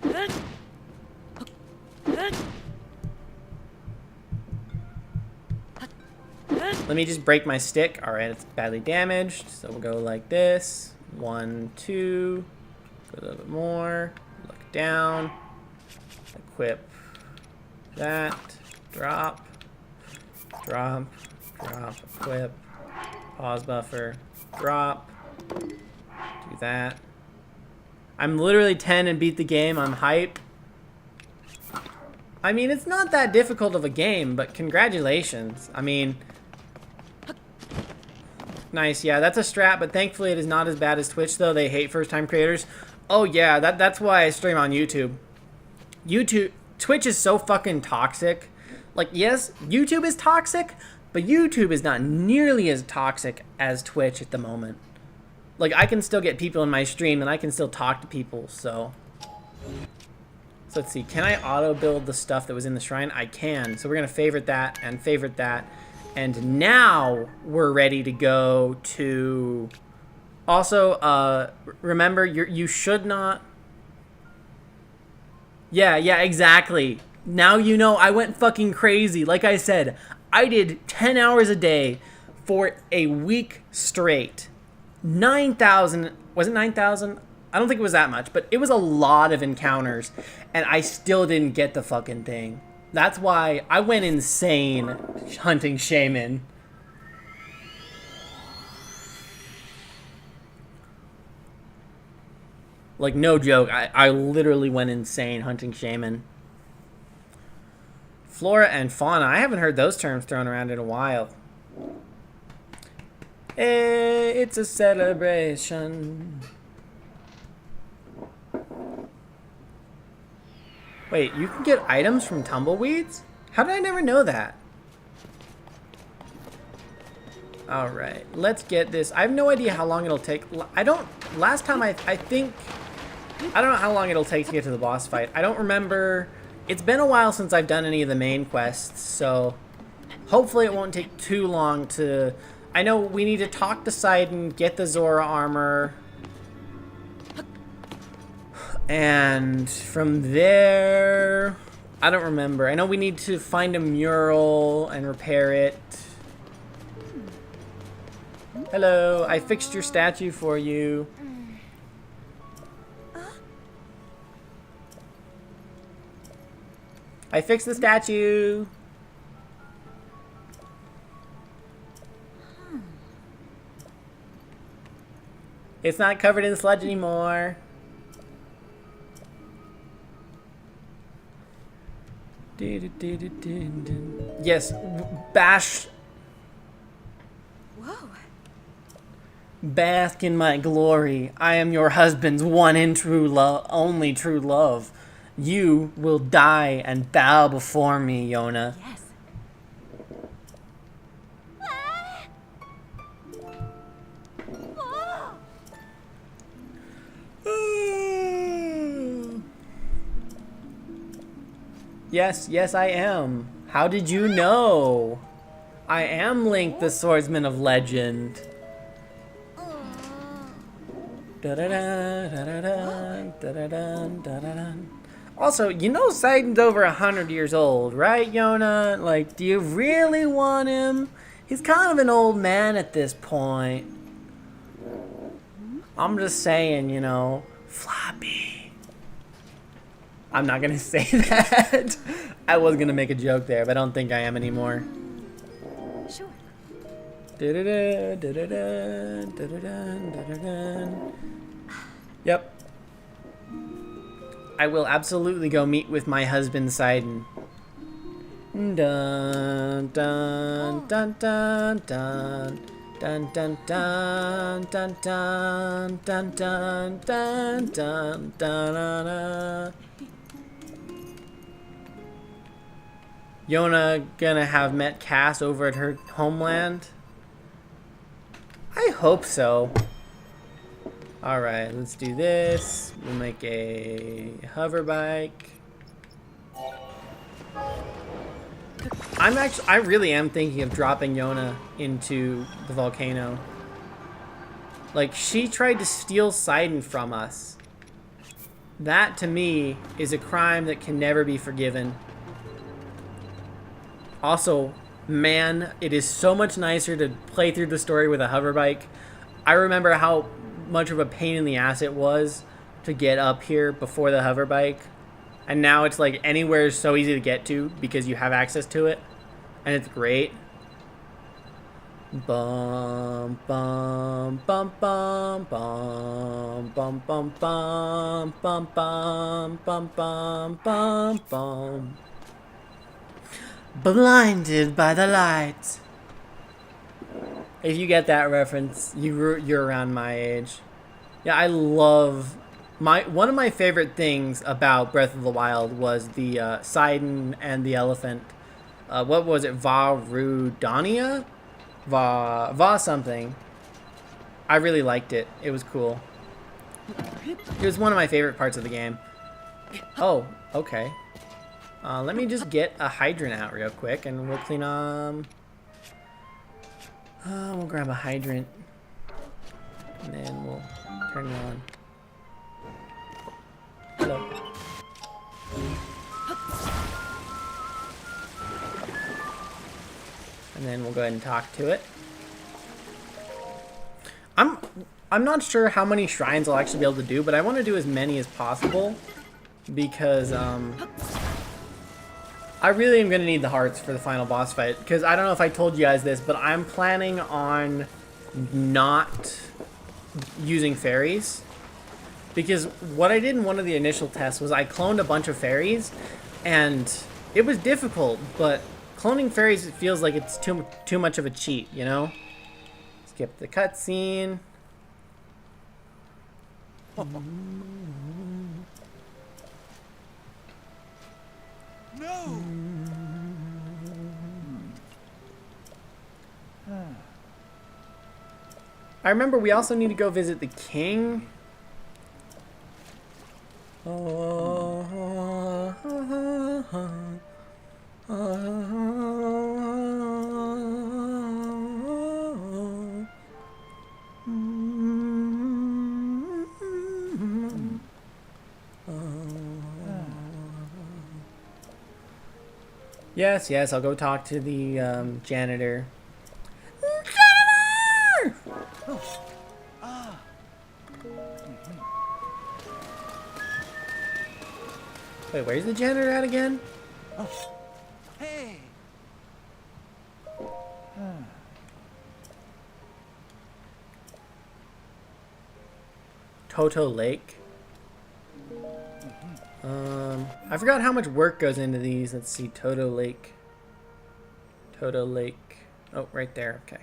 Let me just break my stick. All right, it's badly damaged, so we'll go like this. 1, 2, go a little bit more, look down, equip that, drop, drop, drop, equip, pause buffer, drop, do that. I'm literally 10 and beat the game, I'm hype. I mean, it's not that difficult of a game, but congratulations. I mean, nice, yeah, that's a strat, but thankfully it is not as bad as Twitch, though. They hate first-time creators. Oh, yeah, that's why I stream on YouTube. Twitch is so fucking toxic. Like, yes, YouTube is toxic, but YouTube is not nearly as toxic as Twitch at the moment. Like, I can still get people in my stream, and I can still talk to people, so let's see. Can I auto-build the stuff that was in the shrine? I can. So we're going to favorite that and favorite that. And now we're ready to go to... Also, remember, you should not... Yeah, exactly. Now you know I went fucking crazy. Like I said, I did 10 hours a day for a week straight. 9,000... Was it 9,000? I don't think it was that much, but it was a lot of encounters, and I still didn't get the fucking thing. That's why I went insane hunting shaman. Like, no joke, I literally went insane hunting shaman. Flora and fauna, I haven't heard those terms thrown around in a while. Hey, it's a celebration. Wait, you can get items from tumbleweeds? How did I never know that? Alright, let's get this. I have no idea how long it'll take. Last time I don't know how long it'll take to get to the boss fight. I don't remember It's been a while since I've done any of the main quests, so hopefully it won't take too long to... I know we need to talk to Sidon, get the Zora armor, and from there... I don't remember. I know we need to find a mural and repair it. Hello, I fixed your statue for you. I fixed the statue. It's not covered in sludge anymore. Yes, bash. Whoa. Bask in my glory. I am your husband's one and true love, only true love. You will die and bow before me, Yona. Yes. Yes, yes, I am. How did you know? I am Link, the swordsman of legend. Also, you know Sidon's over 100 years old, right, Yona? Like, do you really want him? He's kind of an old man at this point. I'm just saying, you know, floppy. I'm not gonna say that. I was gonna make a joke there, but I don't think I am anymore. Sure. Yep. I will absolutely go meet with my husband Sidon. Dun dun dun dun dun dun dun dun dun dun dun dun dun dun dun dun. Yona gonna have met Cass over at her homeland? I hope so. Alright, let's do this. We'll make a hover bike. I really am thinking of dropping Yona into the volcano. Like, she tried to steal Sidon from us. That, to me, is a crime that can never be forgiven. Also, man, it is so much nicer to play through the story with a hover bike. I remember how much of a pain in the ass it was to get up here before the hover bike. And now it's like anywhere is so easy to get to because you have access to it. And it's great. Bum bum bum bum bum bum bum bum bum bum bum bum bum bum. Blinded by the light. If you get that reference, you're around my age. Yeah, I love one of my favorite things about Breath of the Wild was the Sidon and the elephant. What was it? Varudania? Va something. I really liked it. It was cool. It was one of my favorite parts of the game. Oh, okay. Let me just get a hydrant out real quick and we'll clean we'll grab a hydrant and then we'll turn it on. Hello. And then we'll go ahead and talk to it. I'm not sure how many shrines I'll actually be able to do, but I want to do as many as possible because I really am going to need the hearts for the final boss fight, because I don't know if I told you guys this, but I'm planning on not using fairies, because what I did in one of the initial tests was I cloned a bunch of fairies, and it was difficult, but cloning fairies, it feels like it's too much of a cheat, you know? Skip the cutscene. No! I remember we also need to go visit the king. Yes, yes, I'll go talk to the janitor. Janitor! Wait, where's the janitor at again? Hey. Toto Lake. I forgot how much work goes into these. Let's see, Toto Lake. Toto Lake. Oh, right there. Okay.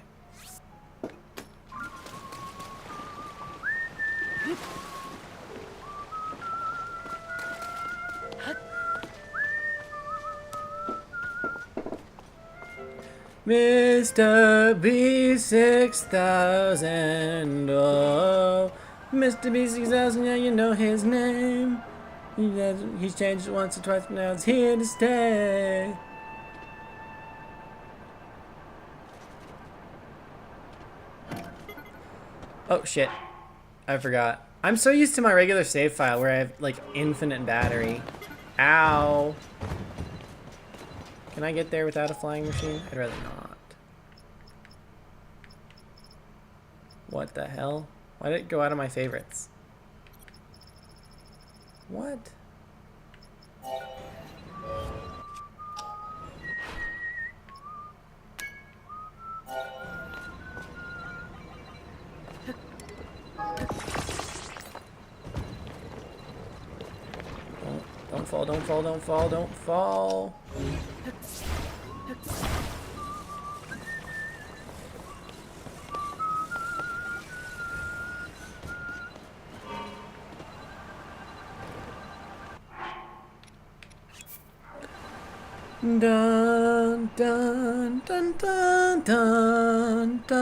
Mr. B6000. Oh, Mr. B6000. Yeah, you know his name. He's changed it once or twice, but now it's here to stay. Oh shit, I forgot. I'm so used to my regular save file where I have like infinite battery. Ow. Can I get there without a flying machine? I'd rather not. What the hell? Why did it go out of my favorites? What? Don't fall, don't fall, don't fall, don't fall. Dun dun dun dun dun dun dun dun dun.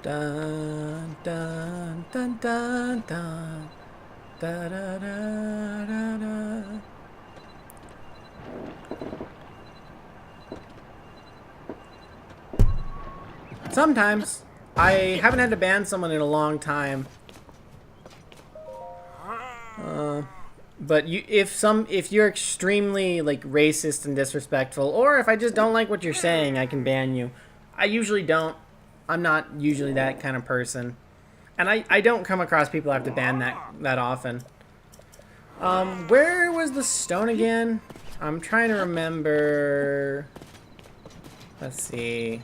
Dun dun dun dun dun da da da da da. Sometimes I haven't had to ban someone in a long time. But if you're extremely like racist and disrespectful, or if I just don't like what you're saying, I can ban you. I usually don't. I'm not usually that kind of person. And I don't come across people I have to ban that often. Where was the stone again? I'm trying to remember. Let's see.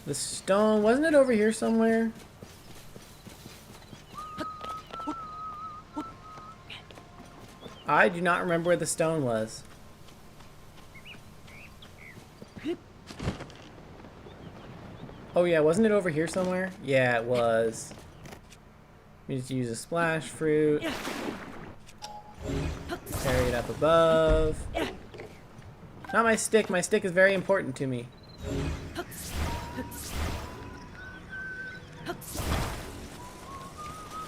The stone, wasn't it over here somewhere? I do not remember where the stone was. Oh yeah, wasn't it over here somewhere? Yeah, it was. We just use a splash fruit. Carry it up above. Not my stick. My stick is very important to me.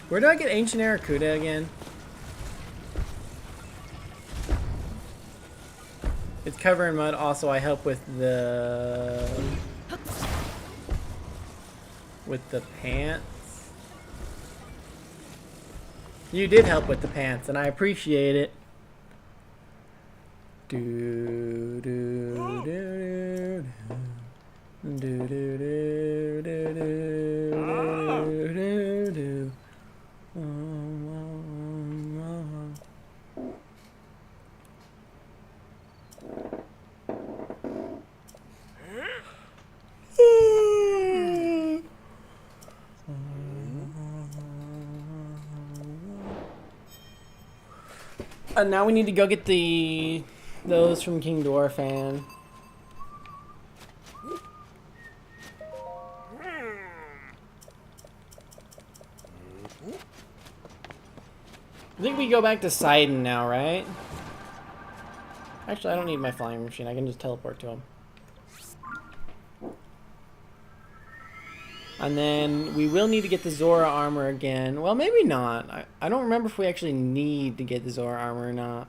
Where do I get ancient Aracuda again? It's covered in mud. Also, I help with the pants. You did help with the pants, and I appreciate it. Do do do do do do do do do do do. Now we need to go get those from King Dwarfan. I think we go back to Sidon now, right? Actually, I don't need my flying machine. I can just teleport to him. And then we will need to get the Zora armor again. Well, maybe not. I don't remember if we actually need to get the Zora armor or not.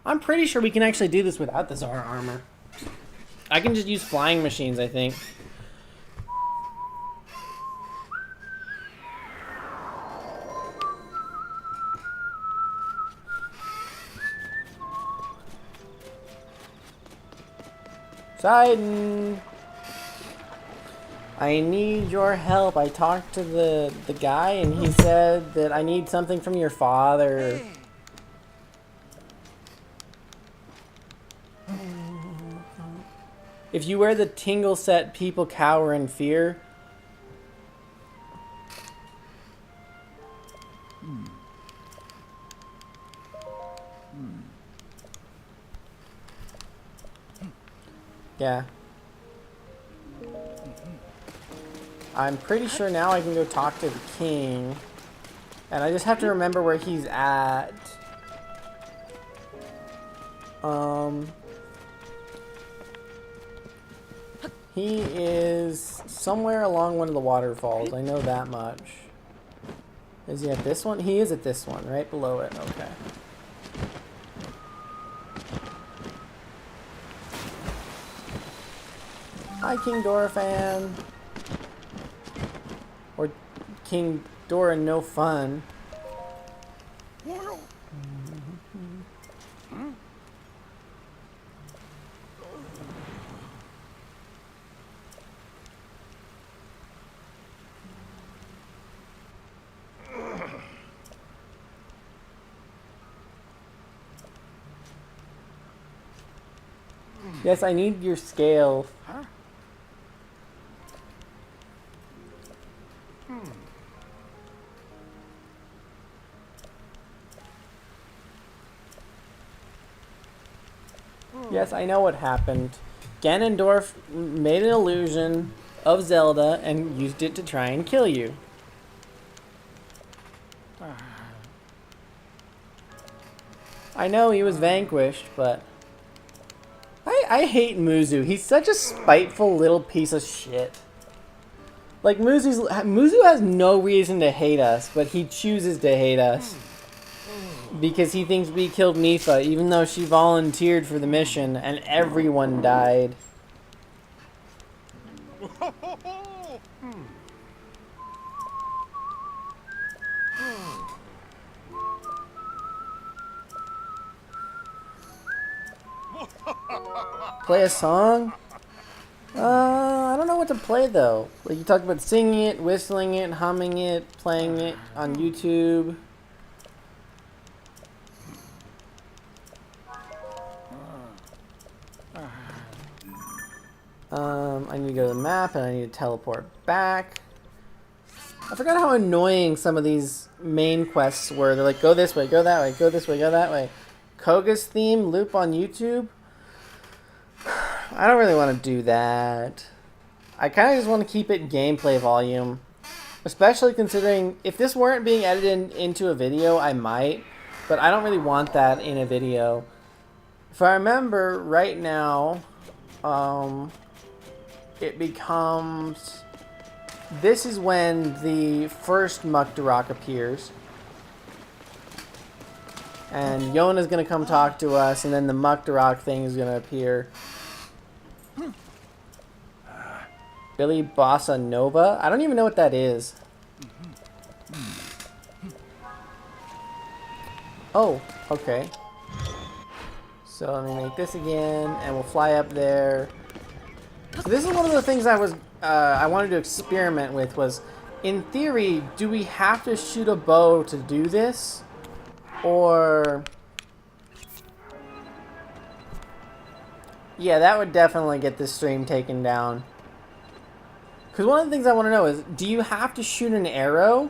I'm pretty sure we can actually do this without the Zora armor. I can just use flying machines, I think. Poseidon! I need your help. I talked to the guy and he said that I need something from your father. Hey. If you wear the tingle set, people cower in fear. Yeah. I'm pretty sure now I can go talk to the king. And I just have to remember where he's at. He is somewhere along one of the waterfalls. I know that much. Is he at this one? He is at this one, right below it. Okay. Hi, King Doraphan. Or King Dora No Fun. Yes, I need your scale. Huh? Yes, I know what happened. Ganondorf made an illusion of Zelda and used it to try and kill you. I know he was vanquished, but I hate Muzu. He's such a spiteful little piece of shit. Like Muzu has no reason to hate us, but he chooses to hate us. Because he thinks we killed Mipha, even though she volunteered for the mission and everyone died. Play a song? I don't know what to play though. Like you talked about singing it, whistling it, humming it, playing it on YouTube. I need to go to the map and I need to teleport back. I forgot how annoying some of these main quests were. They're like, go this way, go that way, go this way, go that way. Kogha's theme loop on YouTube? I don't really want to do that. I kind of just want to keep it gameplay volume. Especially considering if this weren't being edited into a video, I might. But I don't really want that in a video. If I remember right now, it becomes... This is when the first Mukdarok appears. And Yona's going to come talk to us, and then the Mukdarok thing is going to appear. Billy Bossa Nova? I don't even know what that is. Oh, okay. So let me make this again, and we'll fly up there. So this is one of the things I wanted to experiment with was, in theory, do we have to shoot a bow to do this? Or... Yeah, that would definitely get this stream taken down. Because one of the things I want to know is, do you have to shoot an arrow?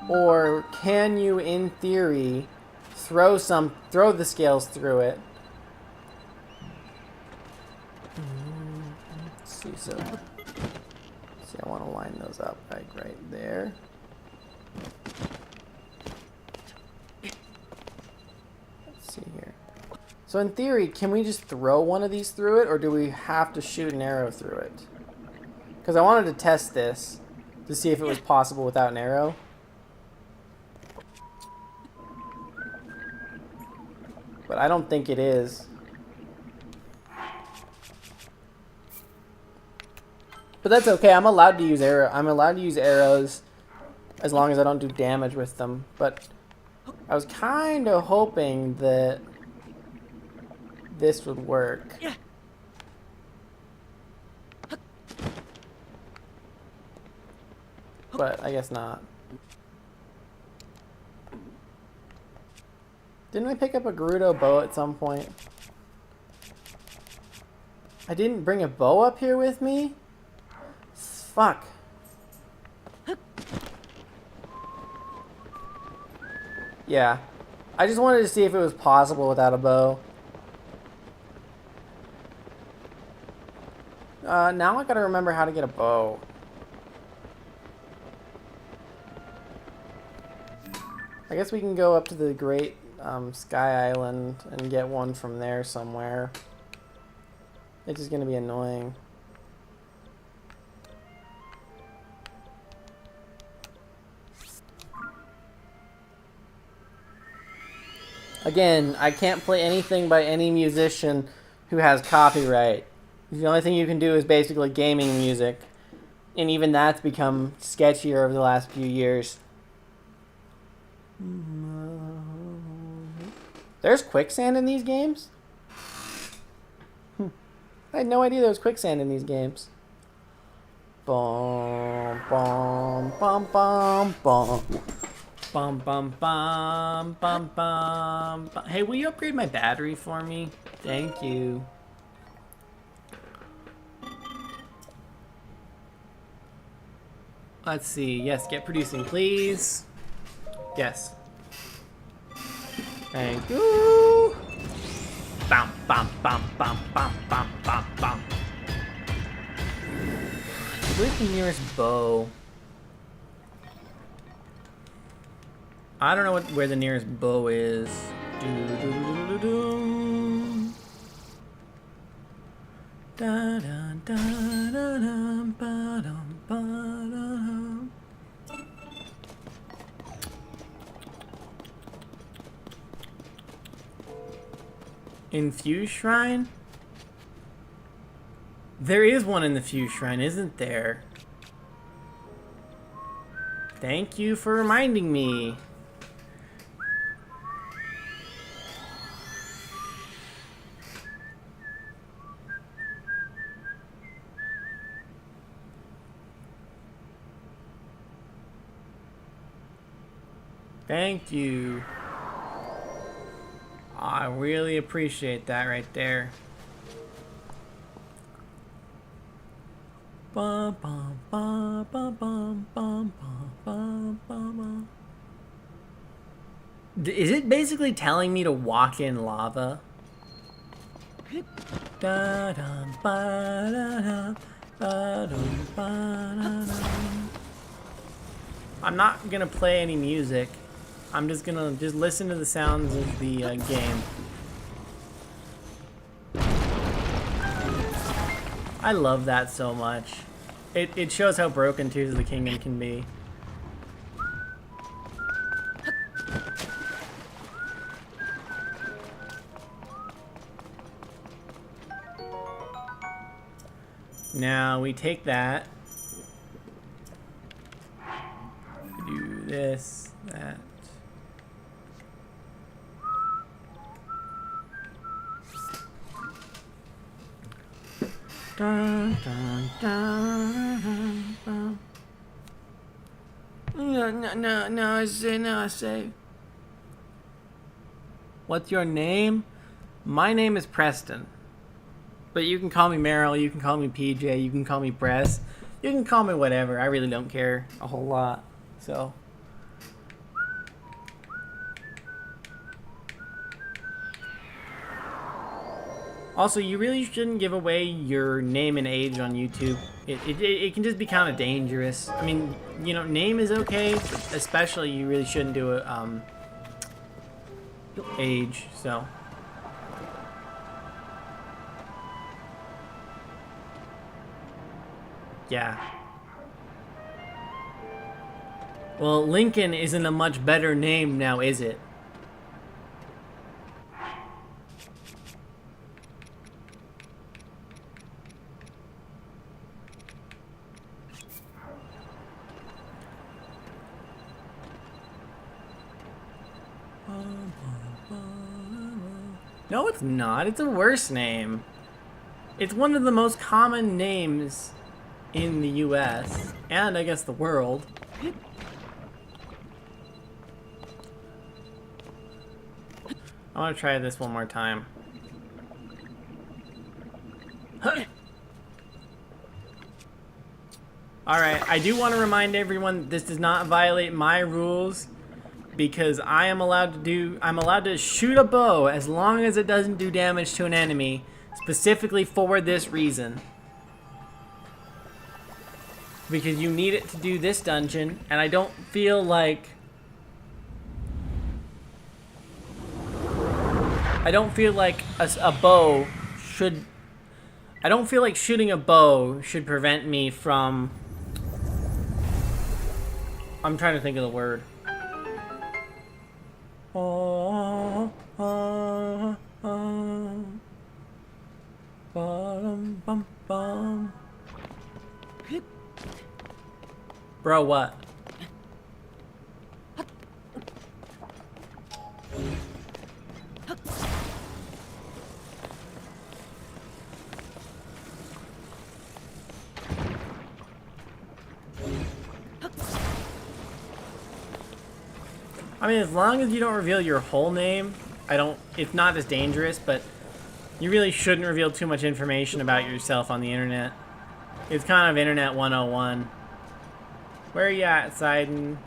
Or can you, in theory, throw the scales through it? Let's see, so... See, I want to line those up, like right there. Let's see here. So in theory, can we just throw one of these through it, or do we have to shoot an arrow through it? Because I wanted to test this to see if it was possible without an arrow. But I don't think it is. But that's okay. I'm allowed to use arrows as long as I don't do damage with them. But I was kind of hoping that this would work. But I guess not. Didn't I pick up a Gerudo bow at some point? I didn't bring a bow up here with me? Fuck. Yeah. I just wanted to see if it was possible without a bow. Now I gotta remember how to get a bow. I guess we can go up to the Great Sky Island and get one from there somewhere. It's just gonna be annoying. Again, I can't play anything by any musician who has copyright. The only thing you can do is basically gaming music. And even that's become sketchier over the last few years. There's quicksand in these games? I had no idea there was quicksand in these games. Bum, bum, bum, bum, bum. Bum, bum, bum, bum, bum, bum. Hey, will you upgrade my battery for me? Thank you. Let's see. Yes, get producing, please. Yes. Thank you. Bum, bum, bum, bum, bum, bum, bum, bum. Where's the nearest bow? I don't know where the nearest bow is. Da, da, da, da, da, ba, dum, ba, da. Infused Shrine? There is one in the Fused Shrine, isn't there? Thank you for reminding me. Thank you. I really appreciate that right there. Bum, bum, bum, bum, bum, bum, bum, bum, bum. Is it basically telling me to walk in lava? Da, da, ba, da, da, ba, dum, ba, da, da. I'm not gonna play any music. I'm just gonna listen to the sounds of the game. I love that so much. It shows how broken Tears of the Kingdom can be. Now we take that. Do this, that. Dun, dun, dun, dun. No, I say. What's your name? My name is Preston. But you can call me Marill, you can call me PJ, you can call me Bress. You can call me whatever. I really don't care a whole lot. So. Also, you really shouldn't give away your name and age on YouTube. It can just be kind of dangerous. I mean, you know, name is okay, but especially you really shouldn't do it, age, so. Yeah. Well, Lincoln isn't a much better name now, is it? No, it's not. It's a worse name. It's one of the most common names in the US and I guess the world. I want to try this one more time. Alright, I do want to remind everyone this does not violate my rules because I'm allowed to shoot a bow as long as it doesn't do damage to an enemy, specifically for this reason. Because you need it to do this dungeon, and I don't feel like a bow should... I don't feel like shooting a bow should prevent me from... I'm trying to think of the word. Bro, what? I mean, as long as you don't reveal your whole name, it's not as dangerous, but you really shouldn't reveal too much information about yourself on the internet. It's kind of Internet 101. Where are you at, Sidon?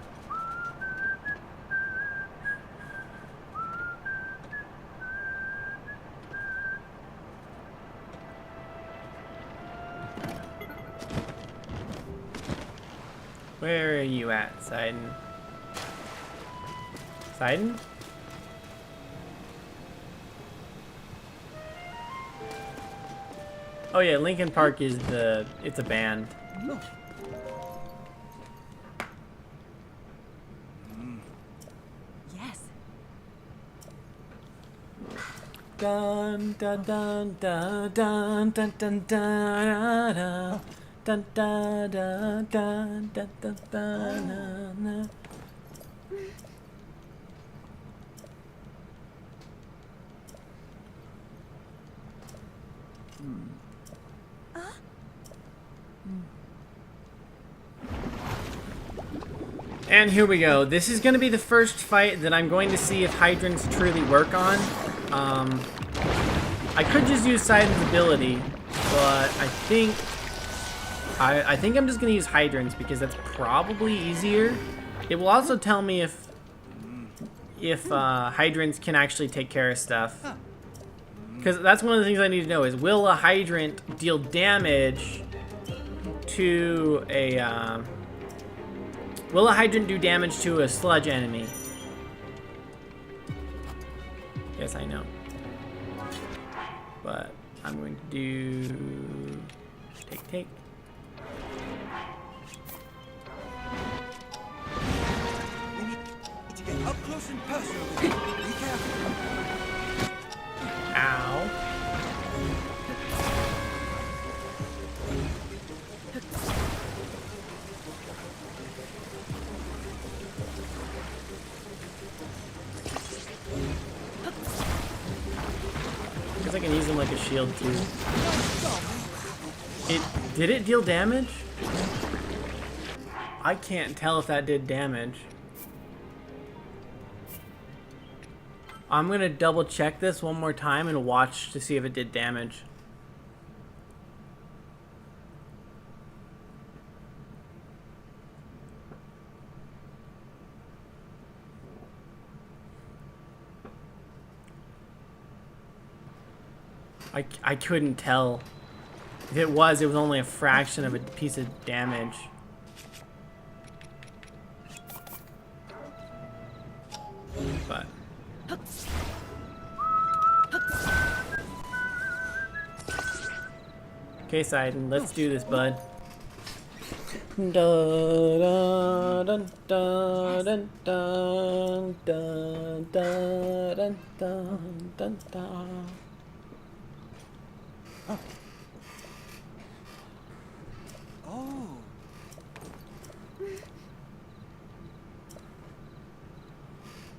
Where are you at, Sidon? Sidon? Oh yeah, Linkin Park is it's a band. Yes. Dun dun dun dun dun dun dun dun dun dun dun dun dun dun dun. And here we go. This is going to be the first fight that I'm going to see if hydrants truly work on. I could just use Sidon's ability, but I think I'm just going to use hydrants because that's probably easier. It will also tell me if hydrants can actually take care of stuff. Because that's one of the things I need to know is, will a hydrant deal damage to a... will a hydrant do damage to a sludge enemy? Yes, I know. But I'm going to do... Take. We need to get up close and personal with you. Be careful. Ow. Guess I can use them like a shield too. Did it deal damage? I can't tell if that did damage. I'm gonna double check this one more time and watch to see if it did damage. I couldn't tell. If it was only a fraction of a piece of damage. But okay, Sidon, let's do this, bud. Dun dun dun dun dun dun dun dun dun dun. Oh.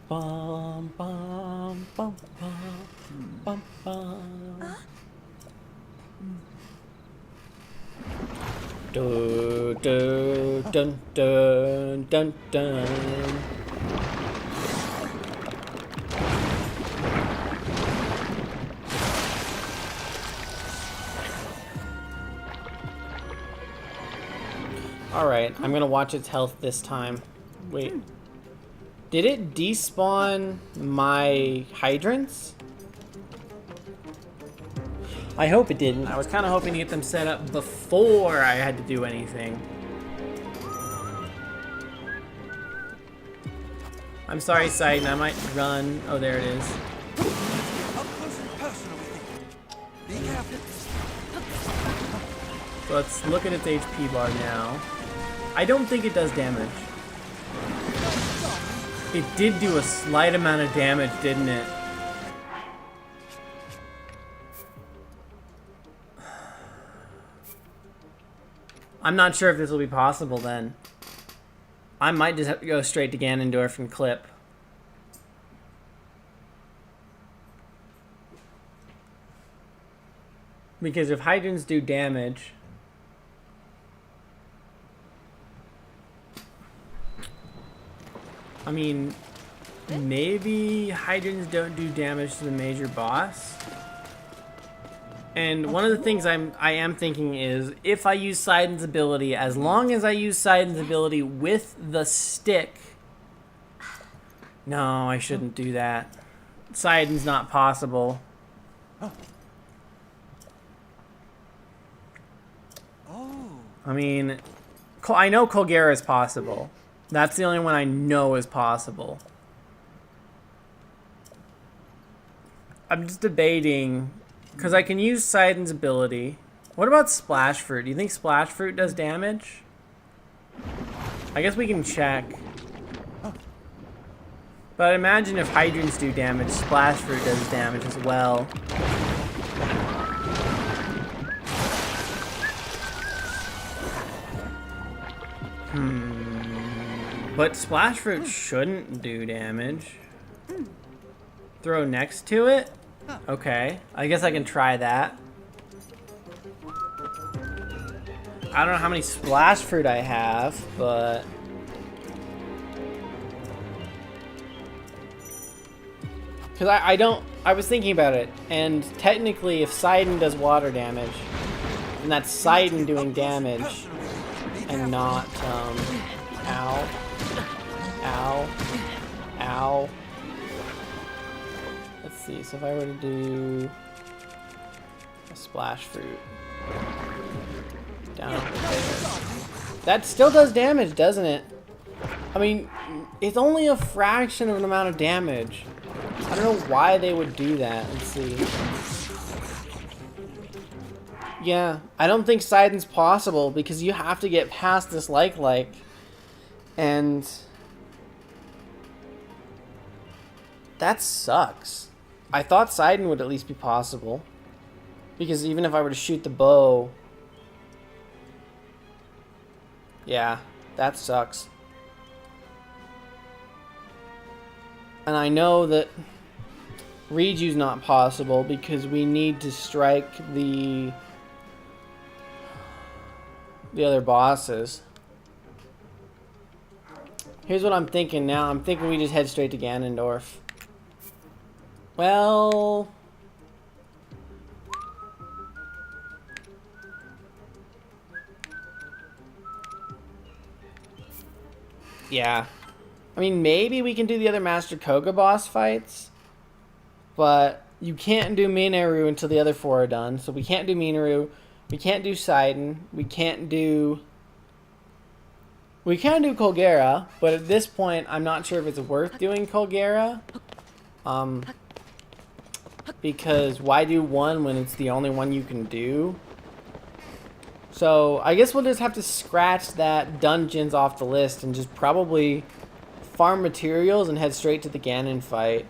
Bum bum bum bum. Bum, bum. Dun, dun, dun, dun, dun, dun. Alright, I'm gonna watch its health this time. Wait. Did it despawn my hydrants? I hope it didn't. I was kind of hoping to get them set up before I had to do anything. I'm sorry, Sidon. I might run. Oh, there it is. Up close and personal with it. Be careful. So let's look at its HP bar now. I don't think it does damage. It did do a slight amount of damage, didn't it? I'm not sure if this will be possible then. I might just have to go straight to Ganondorf and clip. Because if hydrants do damage... I mean, maybe hydrants don't do damage to the major boss. And one of the things I am thinking is, if I use Sidon's ability, as long as I use Sidon's ability with the stick... No, I shouldn't do that. Sidon's not possible. Oh. I mean, I know Kogha is possible. That's the only one I know is possible. I'm just debating, because I can use Sidon's ability. What about Splash Fruit? Do you think Splash Fruit does damage? I guess we can check. But imagine if hydrants do damage, Splash Fruit does damage as well. But Splash Fruit shouldn't do damage. Throw next to it? Okay, I guess I can try that. I don't know how many Splash Fruit I have, but... Because I was thinking about it, and technically if Sidon does water damage, then that's Sidon doing damage, and not, ow. Ow. Ow. Let's see, so if I were to do a Splash Fruit down there. That still does damage, doesn't it? I mean, it's only a fraction of an amount of damage. I don't know why they would do that. Let's see. Yeah, I don't think Sidon's possible because you have to get past this like. And that sucks. I thought Sidon would at least be possible. Because even if I were to shoot the bow... Yeah, that sucks. And I know that Riju's not possible because we need to strike the other bosses. Here's what I'm thinking now. I'm thinking we just head straight to Ganondorf. Well... Yeah. I mean, maybe we can do the other Master Kogha boss fights. But you can't do Mineru until the other four are done. So we can't do Mineru. We can't do Sidon. We can't do... We can do Kogha, but at this point, I'm not sure if it's worth doing Kogha. Because why do one when it's the only one you can do? So I guess we'll just have to scratch that dungeons off the list and just probably farm materials and head straight to the Ganon fight.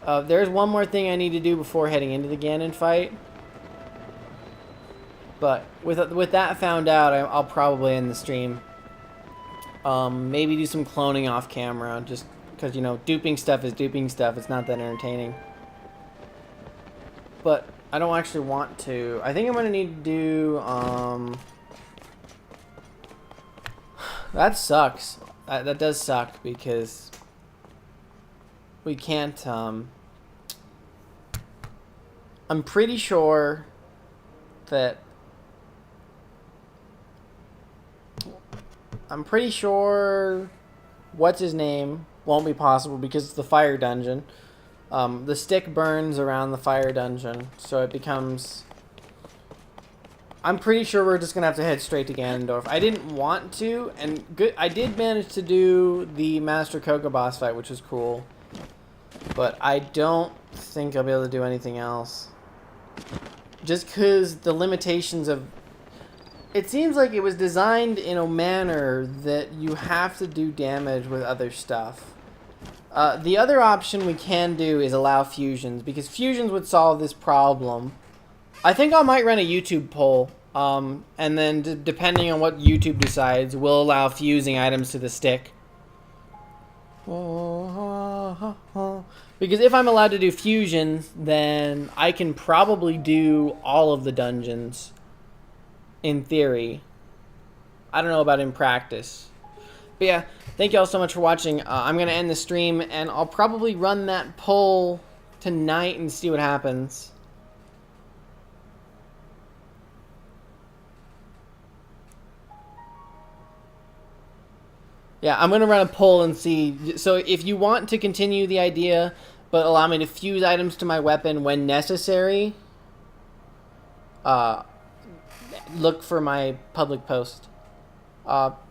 There's one more thing I need to do before heading into the Ganon fight. But with that found out, I'll probably end the stream. Maybe do some cloning off camera, just because, you know, duping stuff is duping stuff. It's not that entertaining. but I don't actually want to. I think I'm gonna need to do that sucks. That does suck because we can't I'm pretty sure that what's his name won't be possible because it's the fire dungeon. The stick burns around the fire dungeon, so it becomes... I'm pretty sure we're just going to have to head straight to Ganondorf. I didn't want to, and I did manage to do the Master Kogha boss fight, which was cool. But I don't think I'll be able to do anything else. Just because the limitations of... It seems like it was designed in a manner that you have to do damage with other stuff. The other option we can do is allow fusions, because fusions would solve this problem. I think I might run a YouTube poll, and then depending on what YouTube decides, we'll allow fusing items to the stick. Because if I'm allowed to do fusions, then I can probably do all of the dungeons, in theory. I don't know about in practice. But yeah, thank you all so much for watching. I'm going to end the stream, and I'll probably run that poll tonight and see what happens. Yeah, I'm going to run a poll and see. So if you want to continue the idea, but allow me to fuse items to my weapon when necessary, look for my public post.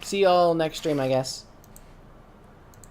See y'all next stream, I guess.